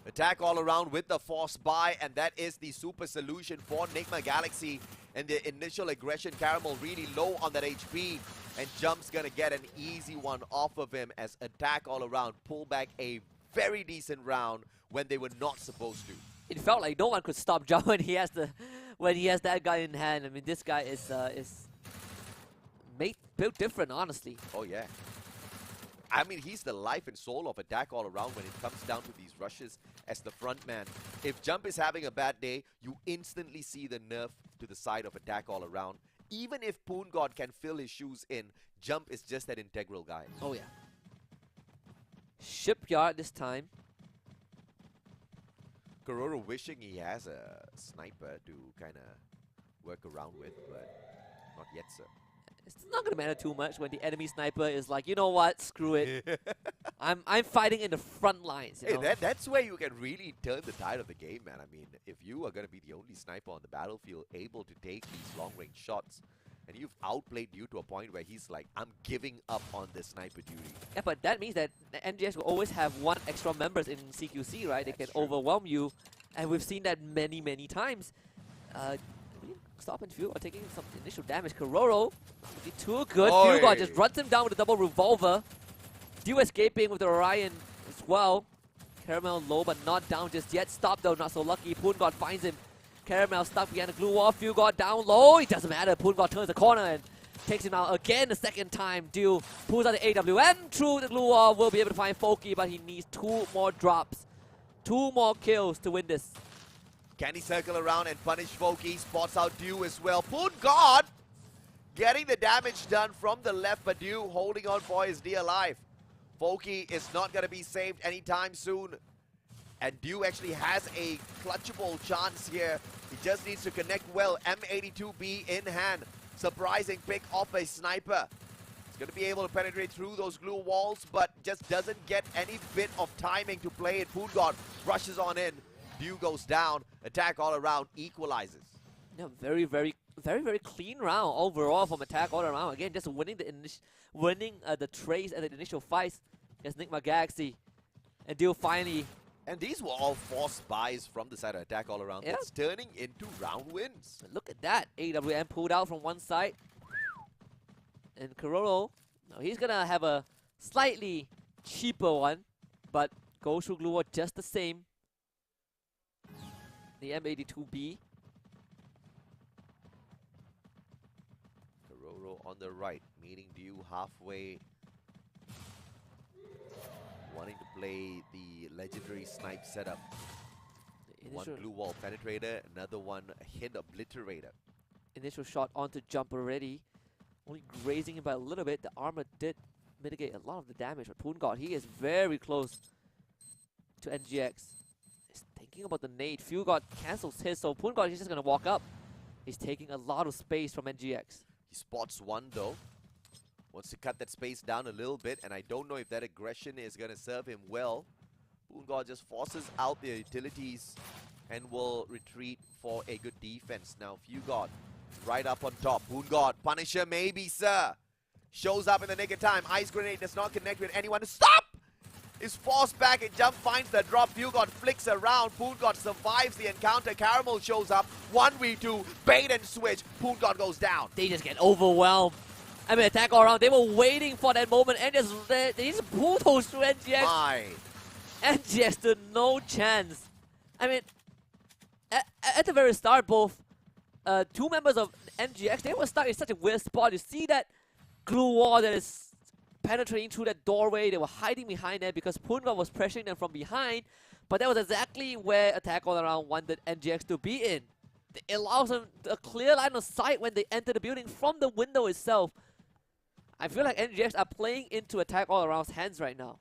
Attack all around with the force buy, and that is the super solution for Nigma Galaxy. And the initial aggression, Caramel really low on that HP, and Jump's gonna get an easy one off of him as Attack all around pull back a very decent round when they were not supposed to. It felt like no one could stop Jump when he has that guy in hand. I mean, this guy is built different, honestly. Oh yeah. I mean, he's the life and soul of Attack all around when it comes down to these rushes as the front man. If Jump is having a bad day, you instantly see the nerf to the side of Attack all around. Even if Poon God can fill his shoes in, Jump is just that integral guy. Oh yeah. Shipyard this time. Kororo wishing he has a sniper to kind of work around with, but not yet, sir. It's not gonna matter too much when the enemy sniper is like, you know what, screw it. I'm fighting in the front lines. You know? Hey, that's where you can really turn the tide of the game, man. I mean, if you are gonna be the only sniper on the battlefield able to take these long-range shots, and you've outplayed you to a point where he's like, I'm giving up on this sniper duty. Yeah, but that means that the NGX will always have one extra members in CQC, right? They can overwhelm you, and we've seen that many, many times. Stop and Fuel are taking some initial damage. Kororo, looking too good. Fuel God just runs him down with a double revolver. Dew escaping with the Orion as well. Caramel low, but not down just yet. Stop though, not so lucky. Poon God finds him. Caramel stuck behind the glue wall. Fuel God down low. It doesn't matter. Poon God turns the corner and takes him out again the second time. Dew pulls out the AWM through the glue wall. Will be able to find Foki, but he needs 2 more drops. 2 more kills to win this. Can he circle around and punish Foki? Spots out Dew as well. Poon God getting the damage done from the left, but Dew holding on for his dear life. Foki is not going to be saved anytime soon. And Dew actually has a clutchable chance here. He just needs to connect well. M82B in hand. Surprising pick off a sniper. He's going to be able to penetrate through those glue walls, but just doesn't get any bit of timing to play it. Poon God rushes on in. Dew goes down. Attack all around equalizes. Yeah, very, very clean round overall from Attack all around. Again, just winning the trace and the initial fights against Nigma Galaxy. And Dew finally. And these were all forced buys from the side of Attack all around. It's turning into round wins. Look at that. AWM pulled out from one side. And Kororo, now he's going to have a slightly cheaper one, but goes through glue wall just the same. The M82B. Kororo on the right, meeting Dew halfway. Wanting to play the legendary snipe setup. One glue wall penetrator, another one hit obliterator. Initial shot onto Jump already. Only grazing him by a little bit. The armor did mitigate a lot of the damage. But Poon God, he is very close to NGX. He's thinking about the nade. Fuel God cancels his, so Poon God, he's just going to walk up. He's taking a lot of space from NGX. He spots one though. Wants to cut that space down a little bit, and I don't know if that aggression is going to serve him well. Poon God just forces out the utilities and will retreat for a good defense. Now, Fuel God right up on top. Poon God, Punisher maybe, sir. Shows up in the nick of time. Ice Grenade does not connect with anyone. Stop! is forced back and Jump finds the drop. Fugod flicks around. Poongod survives the encounter. Caramel shows up. 1v2. Bait and switch. Poongod goes down. They just get overwhelmed. I mean, attack all around. They were waiting for that moment and they just bulldozed through NGX. My. NGX stood no chance. I mean, at the very start, both two members of NGX, they were stuck in such a weird spot. You see that glue wall that is penetrating through that doorway. They were hiding behind it because Poongod was pressuring them from behind. But that was exactly where Attack All Around wanted NGX to be in. It allows them a clear line of sight when they enter the building from the window itself. I feel like NGX are playing into Attack All Around's hands right now.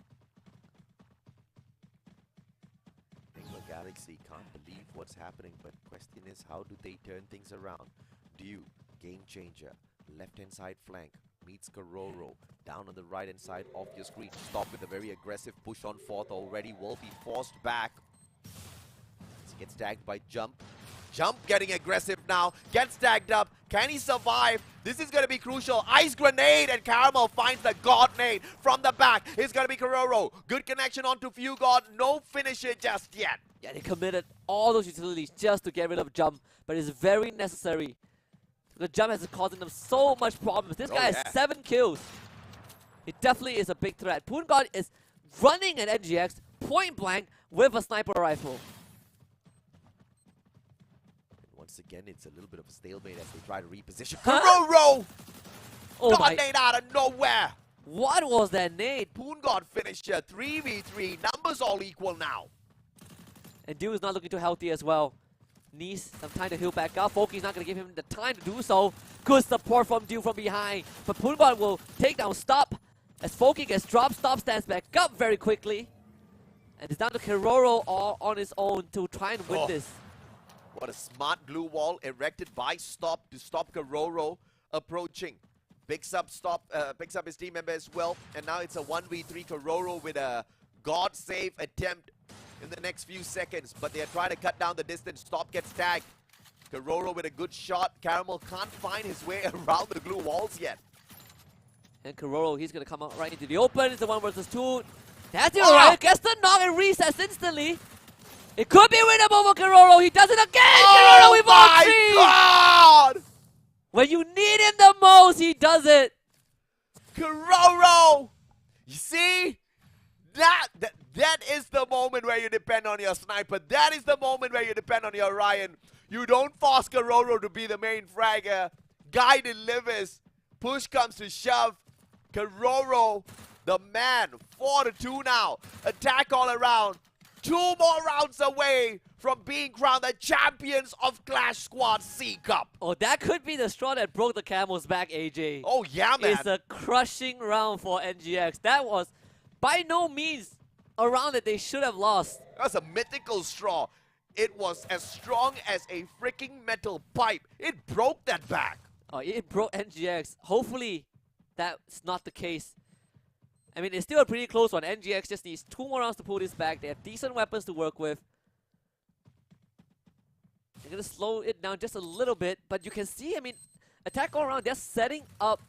Enigma Galaxy can't believe what's happening, but question is, how do they turn things around? Dew, game changer, left-hand side flank, meets Kororo, down on the right-hand side of your screen. Stop with a very aggressive push on fourth already, will be forced back. He gets tagged by Jump. Jump getting aggressive now, gets tagged up. Can he survive? This is going to be crucial. Ice grenade, and Caramel finds the God nade from the back. It's going to be Kororo. Good connection onto Fugod. No finisher just yet. Yeah, they committed all those utilities just to get rid of Jump, but it's very necessary. The Jump has causing them so much problems. This guy has 7 kills. It definitely is a big threat. Poongod is running at NGX point blank with a sniper rifle. Once again, it's a little bit of a stalemate as they try to reposition. Kororo! Oh God my! nade out of nowhere. What was that nade? Poongod finisher, 3v3. Numbers all equal now. And Dew is not looking too healthy as well. Needs some time to heal back up. Foki's not going to give him the time to do so. Good support from Dew from behind. But Poongod will take down Stop as Foki gets dropped. Stop stands back up very quickly. And it's down to Kororo all on his own to try and win this. What a smart glue wall erected by Stop to stop Kororo approaching. Picks up his team member as well. And now it's a 1v3 Kororo with a God save attempt in the next few seconds. But they are trying to cut down the distance. Stop gets tagged. Kororo with a good shot. Caramel can't find his way around the glue walls yet. And Kororo, he's going to come out right into the open. It's a 1 versus 2. That's it, Orion gets the knock and resets instantly. It could be winnable for Kororo. He does it again. Kororo with all three. God! When you need him the most, he does it. Kororo! You see? That is the moment where you depend on your sniper. That is the moment where you depend on your Orion. You don't force Kororo to be the main fragger. Guy delivers. Push comes to shove. Kororo, the man. 4-2 now. Attack all around. 2 more rounds away from being crowned the champions of Clash Squad C Cup. Oh, that could be the straw that broke the camel's back, AJ. Oh, yeah, man. It's a crushing round for NGX. That was by no means a round that they should have lost. That's a mythical straw. It was as strong as a freaking metal pipe. It broke that back. Oh, it broke NGX. Hopefully, that's not the case. I mean, it's still a pretty close one. NGX just needs 2 more rounds to pull this back. They have decent weapons to work with. They're going to slow it down just a little bit. But you can see, I mean, attack all around, they're setting up.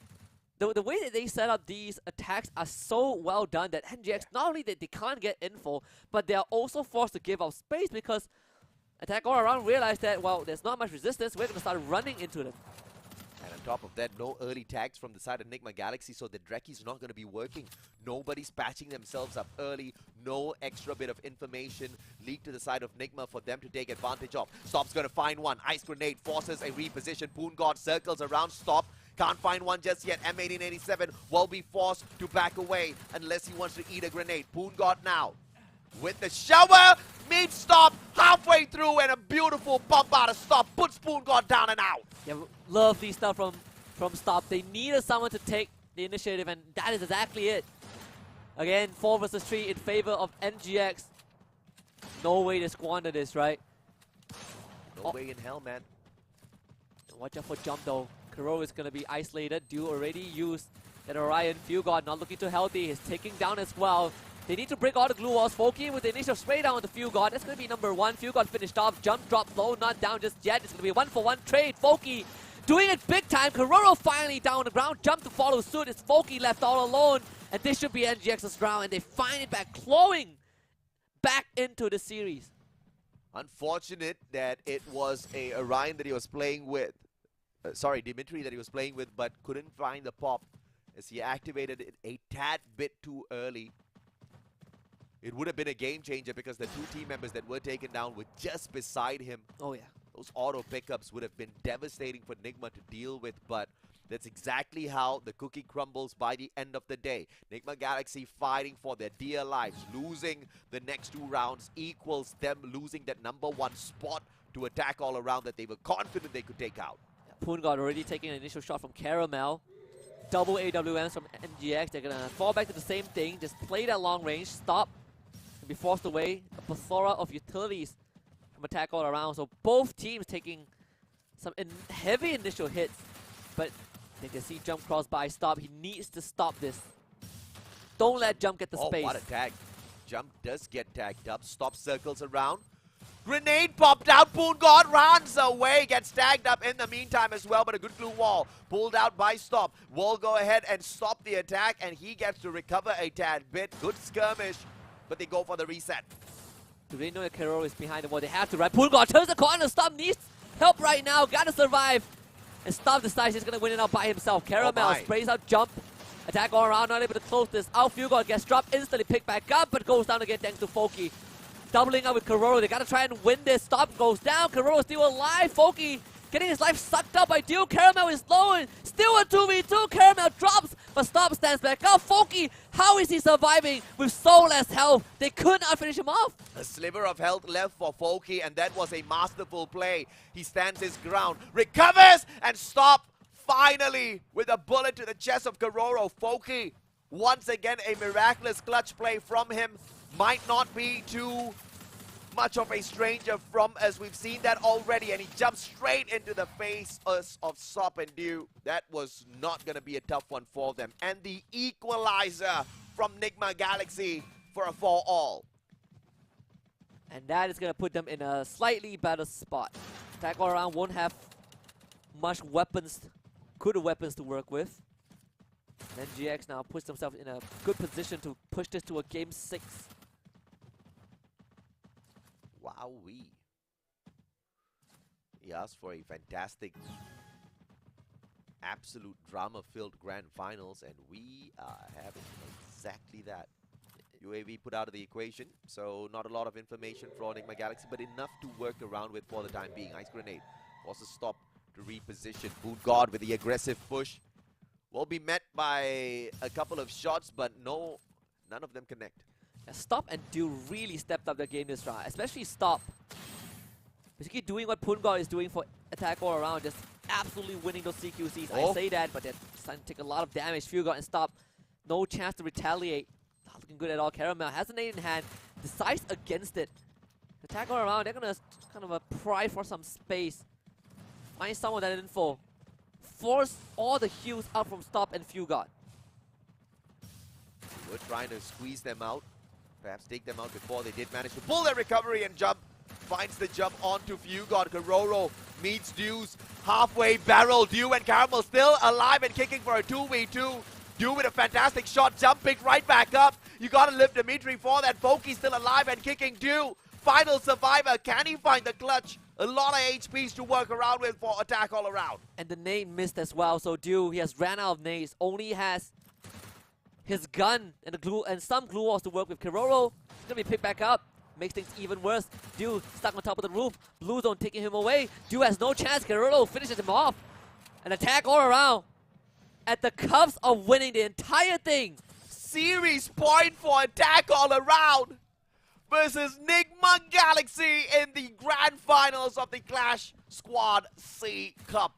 The way that they set up these attacks are so well done that NGX, not only that they can't get info, but they are also forced to give up space because attack all around realized that, well, there's not much resistance. We're going to start running into them. And on top of that, no early tags from the side of Enigma Galaxy, so the Dreki's not going to be working. Nobody's patching themselves up early. No extra bit of information leaked to the side of Enigma for them to take advantage of. Stop's going to find one. Ice Grenade forces a reposition. Poongod circles around Stop. Can't find one just yet. M1887 will be forced to back away unless he wants to eat a grenade. Poongod now with the shower. Meets Stop halfway through, and a beautiful bump out of Stop puts Poongod down and out. Yeah, lovely stuff from Stop. They needed someone to take the initiative, and that is exactly it. Again, 4 versus 3 in favor of NGX. No way to squander this, right? No way in hell, man. Watch out for Jump, though. Kororo is going to be isolated. Dew already used that Orion. Fugod not looking too healthy. He's taking down as well. They need to break all the glue walls. Foki with the initial spray down to Fugod. That's going to be number 1. Fugod finished off. Jump drop low, not down just yet. It's going to be a 1-for-1 trade. Foki doing it big time. Kororo finally down on the ground. Jump to follow suit. It's Foki left all alone. And this should be NGX's round, and they find it back, clawing back into the series. Unfortunate that it was a Orion that he was playing with. Sorry, Dimitri that he was playing with, but couldn't find the pop as he activated it a tad bit too early. It would have been a game changer because the 2 team members that were taken down were just beside him. Oh yeah. Those auto pickups would have been devastating for Nigma to deal with, but that's exactly how the cookie crumbles by the end of the day. Nigma Galaxy fighting for their dear lives. Losing the next 2 rounds equals them losing that #1 spot to attack all around that they were confident they could take out. Poongod already taking an initial shot from Caramel. Double AWMs from NGX. They're gonna fall back to the same thing. Just play that long range, stop, and be forced away. A plethora of utilities from attack all around. So both teams taking some heavy initial hits, but they can see Jump cross by Stop. He needs to stop this. Don't let Jump get the space. Oh, what a tag. Jump does get tagged up. Stop circles around. Grenade popped out. Poongod runs away. Gets tagged up in the meantime as well, but a good glue wall pulled out by Stop. Will go ahead and stop the attack, and he gets to recover a tad bit. Good skirmish, but they go for the reset. Do they know that Carol is behind the wall? They have to, right? Poongod turns the corner. Stop needs help right now. Gotta survive. And Stop decides he's gonna win it out by himself. Caramel sprays out Jump. Attack all around, not able to close this. Out Fugod gets dropped, instantly picked back up, but goes down again thanks to Foki. Doubling up with Karoro. They gotta try and win this. Stop goes down. Karoro still alive. Foki getting his life sucked up by Dio. Caramel is low and still a 2v2. Caramel drops, but Stop stands back up. Foki, how is he surviving with so less health? They could not finish him off. A sliver of health left for Foki, and that was a masterful play. He stands his ground, recovers, and Stop finally with a bullet to the chest of Karoro. Foki, once again, a miraculous clutch play from him. Might not be too much of a stranger from as we've seen that already, and he jumps straight into the face of Sop and Dew. That was not going to be a tough one for them. And the equalizer from Nigma Galaxy for a 4-all. And that is going to put them in a slightly better spot. Attack all around won't have much weapons, good weapons to work with. And GX now puts themselves in a good position to push this to a game 6. Wowee. He asked for a fantastic, absolute drama-filled grand finals, and we are having exactly that. UAV put out of the equation, so not a lot of information for Nigma Galaxy, but enough to work around with for the time being. Ice Grenade forces Stop to reposition. Poongod with the aggressive push will be met by a couple of shots, but none of them connect. Stop and Dew really stepped up their game this round, especially Stop. Basically doing what Poongod is doing for attack all around, just absolutely winning those CQCs. I say that, but they're starting to take a lot of damage. Fugod and Stop, no chance to retaliate. Not looking good at all. Caramel has an 8 in hand, decides against it. Attack all around, they're gonna kind of pry for some space. Find some of that info. Force all the heals out from Stop and Fugod. We're trying to squeeze them out. Perhaps take them out before they did manage to pull their recovery and jump. Finds the jump onto Fugod. Karoro meets Dew's halfway barrel. Dew and Caramel still alive and kicking for a 2v2. Dew with a fantastic shot, jumping right back up. You gotta live Dimitri for that. Foki still alive and kicking Dew. Final survivor. Can he find the clutch? A lot of HPs to work around with for attack all around. And the nade missed as well. So Dew, he has ran out of nades. Only has his gun and the glue and some glue walls to work with. Karoro is gonna be picked back up. Makes things even worse. Dew stuck on top of the roof. Blue Zone taking him away. Dew has no chance. Karoro finishes him off. An attack all around. At the cuffs of winning the entire thing. Series point for attack all around versus Nigma Galaxy in the grand finals of the Clash Squad C Cup.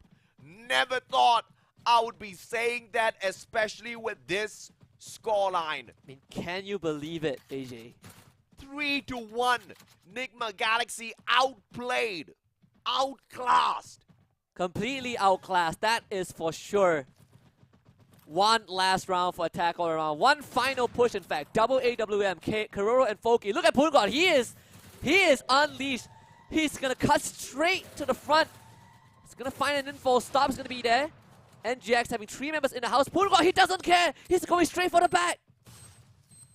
Never thought I would be saying that, especially with this scoreline. I mean, can you believe it, AJ? 3-1. Nigma Galaxy outplayed, outclassed. Completely outclassed, that is for sure. One last round for attack all around. One final push, in fact. Double AWM, Karoro and Foki. Look at Poongod, he is unleashed. He's gonna cut straight to the front. He's gonna find an info. Stop's gonna be there. NGX having 3 members in the house. Poongod, he doesn't care. He's going straight for the back.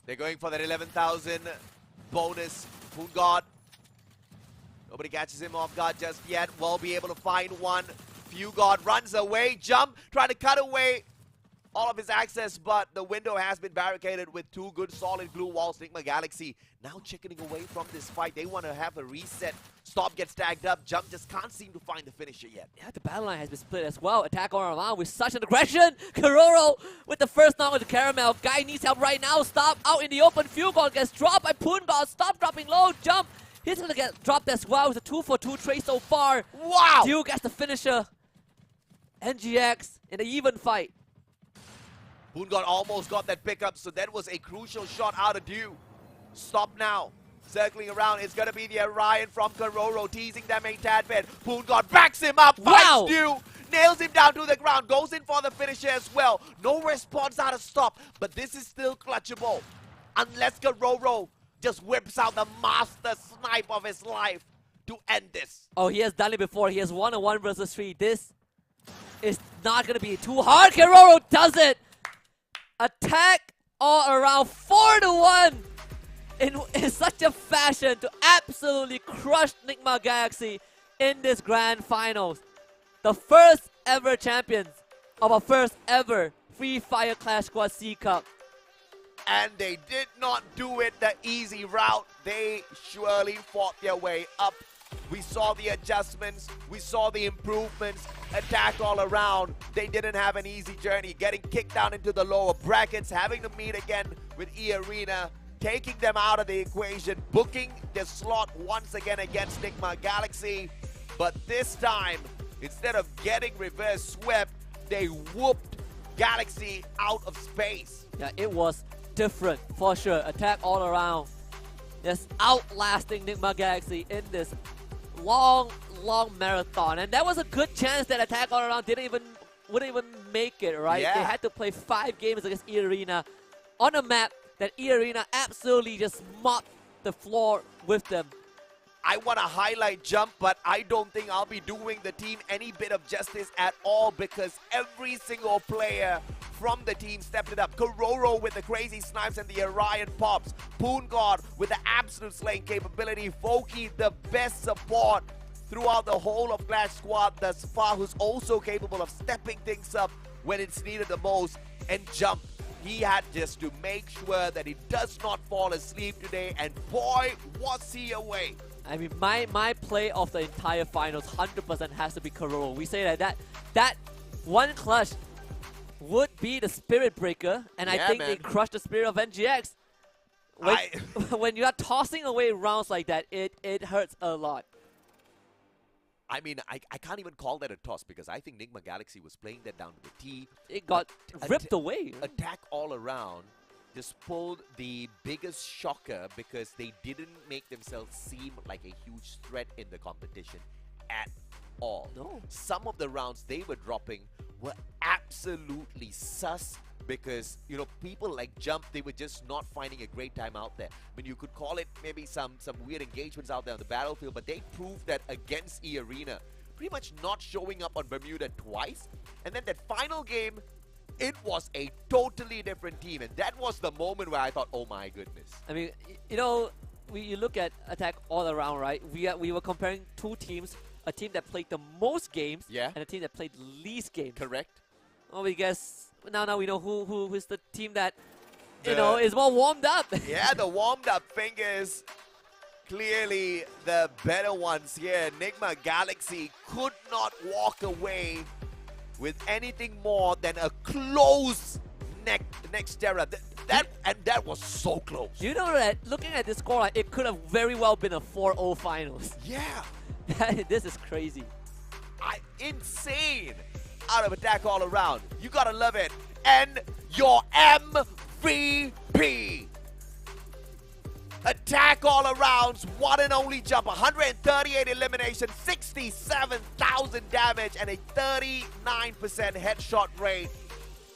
They're going for that 11,000 bonus. Poongod. Nobody catches him off guard just yet. Will be able to find one. Fugod runs away. Jump. Trying to cut away all of his access, but the window has been barricaded with 2 good solid blue walls. Nigma Galaxy now chickening away from this fight. They want to have a reset. Stop gets tagged up. Jump just can't seem to find the finisher yet. Yeah, the battle line has been split as well. Attack all around with such an aggression. Karoro with the first knock with the Caramel. Guy needs help right now. Stop out in the open. Fugod gets dropped by Poongod. Stop dropping low. Jump. He's going to get dropped as well with a 2-for-2 trade so far. Wow! Duke gets the finisher. NGX in an even fight. Poongod almost got that pickup, so that was a crucial shot out of Dew. Stop now. Circling around, it's going to be the Orion from Karoro, teasing them a tad bit. Poongod backs him up, Wow. finds Dew, nails him down to the ground, goes in for the finisher as well. No response out of Stop, but this is still clutchable. Unless Karoro just whips out the master snipe of his life to end this. Oh, he has done it before. He has 1-on-1 versus 3. This is not going to be too hard. Karoro does it. Attack all around 4-1 in such a fashion to absolutely crush Nigma Galaxy in this grand finals. The first ever champions of a first ever Free Fire Clash Squad C Cup. And they did not do it the easy route. They surely fought their way up. We saw the adjustments. We saw the improvements. Attack all around. They didn't have an easy journey. Getting kicked down into the lower brackets. Having to meet again with E-Arena. Taking them out of the equation. Booking their slot once again against Nigma Galaxy. But this time, instead of getting reverse swept, they whooped Galaxy out of space. Yeah, it was different for sure. Attack all around. Just outlasting Nigma Galaxy in this long marathon. And that was a good chance that Attack all around wouldn't even make it, right? Yeah. They had to play 5 games against E-Arena on a map that E-Arena absolutely just mopped the floor with them. I want to highlight Jump, but I don't think I'll be doing the team any bit of justice at all because every single player from the team stepped it up. Karoro with the crazy snipes and the Orion pops. Poongod with the absolute slaying capability. Foki, the best support throughout the whole of Clash Squad thus far, who's also capable of stepping things up when it's needed the most. And Jump, he had just to make sure that he does not fall asleep today, and boy, was he away. I mean, my play of the entire finals 100% has to be Karoro. We say that one clutch would be the spirit breaker, and I think they crushed the spirit of NGX. When you are tossing away rounds like that, it hurts a lot. I mean, I can't even call that a toss because I think Nigma Galaxy was playing that down to the T. It got ripped away. Attack all around just pulled the biggest shocker because they didn't make themselves seem like a huge threat in the competition at all. No. Some of the rounds they were dropping were absolutely sus because, you know, people like Jump, they were just not finding a great time out there. I mean, you could call it maybe some weird engagements out there on the battlefield, but they proved that against E-Arena, pretty much not showing up on Bermuda twice. And then that final game, it was a totally different team, and that was the moment where I thought, oh my goodness. I mean, you know, you look at Attack all around, right? We were comparing 2 teams, a team that played the most games and a team that played least games. Correct. Well, we guess now we know who is the team that you know is more warmed up. Yeah, the warmed up fingers. Clearly the better ones here. Nigma Galaxy could not walk away with anything more than a close next Terra. That was so close. You know that looking at this score, it could have very well been a 4-0 finals. Yeah. This is crazy. Insane. Out of Attack all around. You gotta love it. And your MVP. Attack all arounds, one and only Jump, 138 elimination, 67,000 damage, and a 39% headshot rate.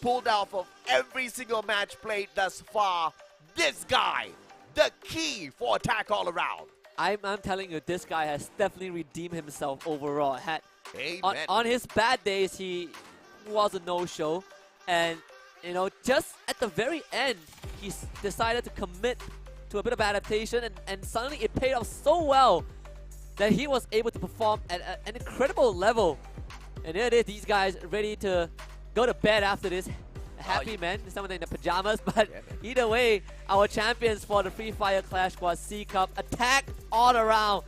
Pulled out of every single match played thus far. This guy, the key for Attack all around. I'm telling you, this guy has definitely redeemed himself overall. Amen. On his bad days, he was a no-show, and you know, just at the very end, he decided to commit to a bit of adaptation, and suddenly it paid off so well that he was able to perform at an incredible level. And there it is, these guys ready to go to bed after this. Happy man, some of them in the pajamas, but either way, our champions for the Free Fire Clash Squad C Cup attack all around.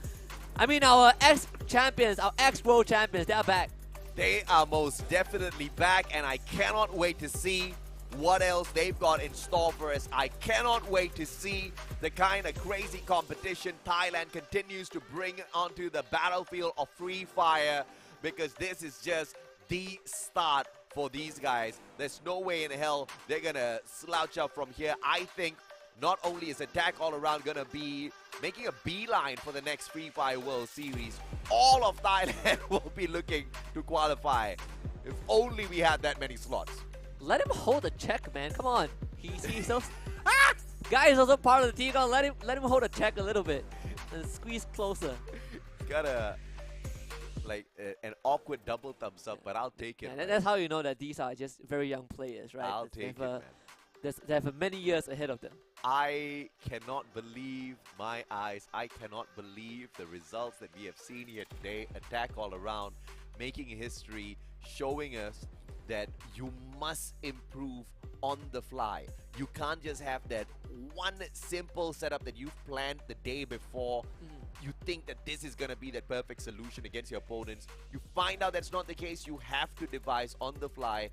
I mean, our ex-champions, our ex-world champions, they're back. They are most definitely back, and I cannot wait to see what else they've got in store for us. I cannot wait to see the kind of crazy competition Thailand continues to bring onto the battlefield of Free Fire, because this is just the start for these guys. There's no way in hell they're gonna slouch up from here. I think not only is Attack All Around gonna be making a beeline for the next Free Fire World Series, all of Thailand will be looking to qualify. If only we had that many slots. Let him hold the check, man. Come on. He's so guy is also part of the team. Let him hold the check a little bit and squeeze closer. Got a an awkward double thumbs up, but I'll take it. Yeah, that's how you know that these are just very young players, right? I'll take it, man. They have many years ahead of them. I cannot believe my eyes. I cannot believe the results that we have seen here today. Attack All Around, making history, showing us that you must improve on the fly. You can't just have that one simple setup that you've planned the day before. You think that this is going to be that perfect solution against your opponents. You find out that's not the case. You have to devise on the fly.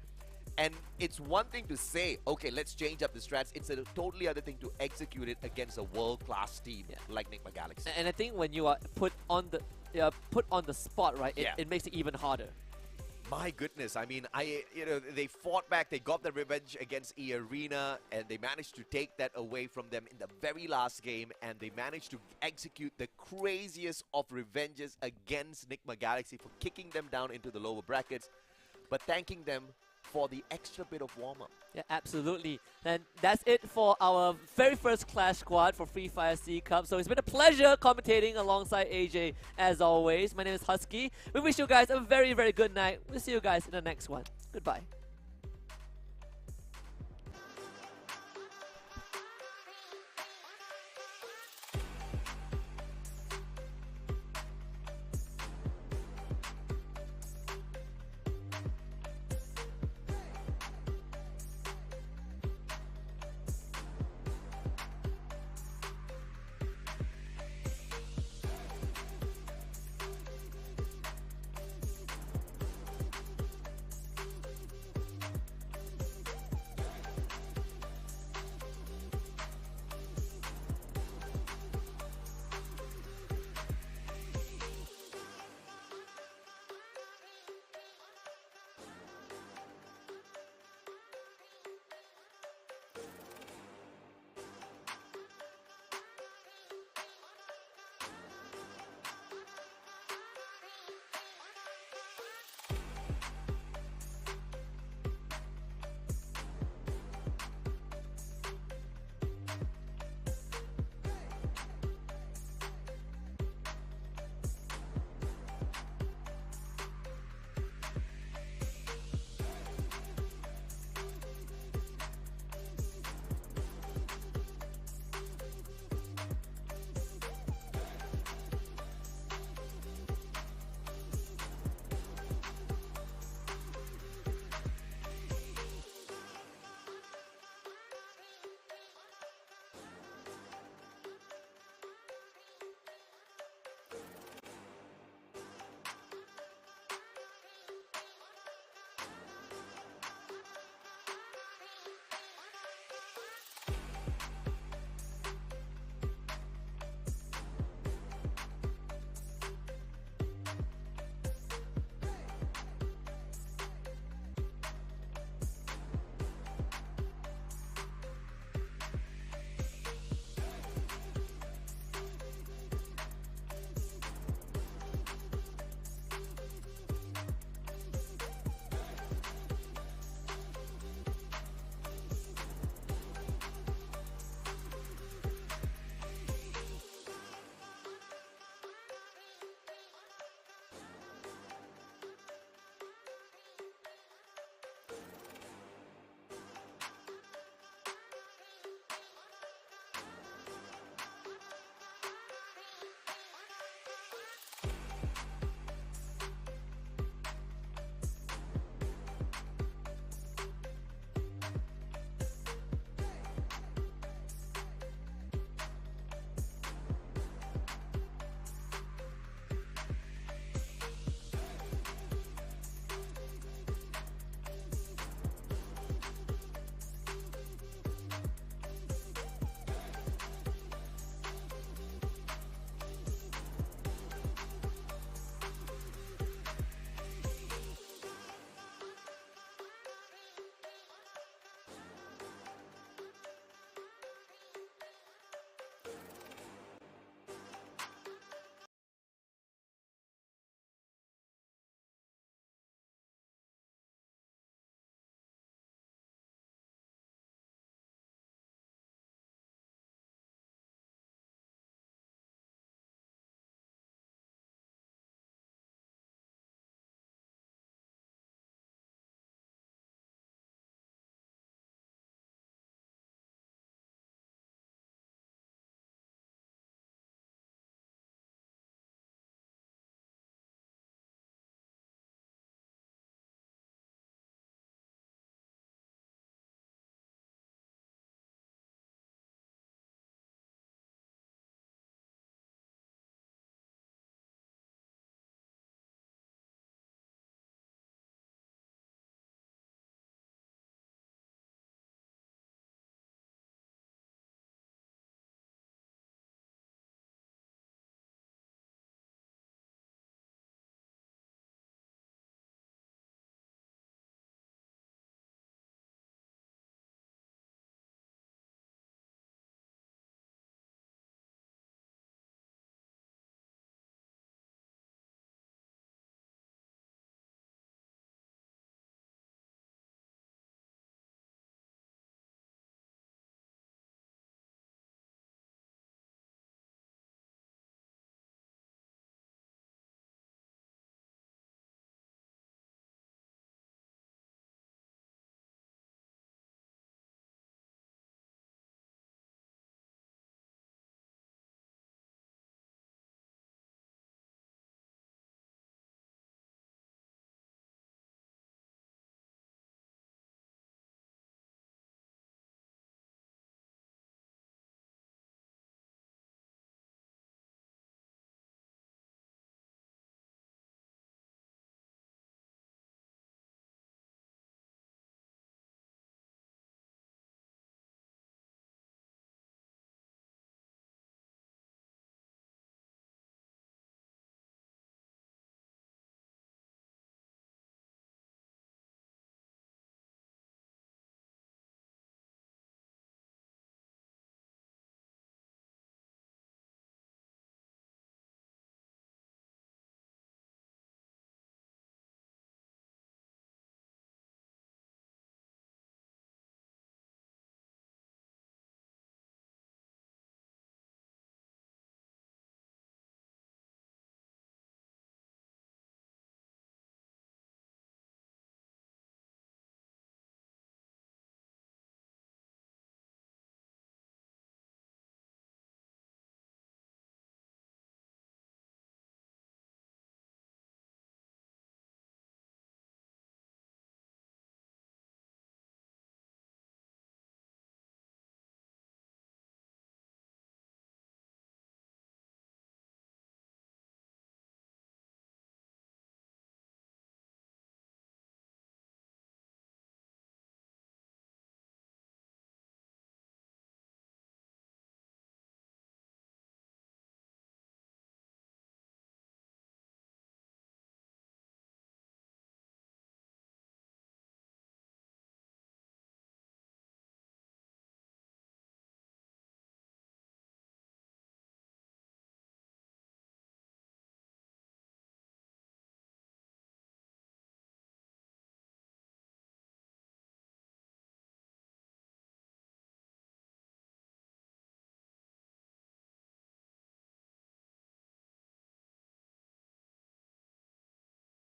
And it's one thing to say, okay, let's change up the strats. It's a totally other thing to execute it against a world-class team like Nigma Galaxy. And I think when you are put on the spot, right, it makes it even harder. My goodness, I mean, they fought back, they got the revenge against E-Arena, and they managed to take that away from them in the very last game, and they managed to execute the craziest of revenges against Nigma Galaxy for kicking them down into the lower brackets, but thanking them for the extra bit of warm-up. Yeah, absolutely. And that's it for our very first Clash Squad for Free Fire C Cup. So it's been a pleasure commentating alongside AJ as always. My name is Husky. We wish you guys a very, very good night. We'll see you guys in the next one. Goodbye.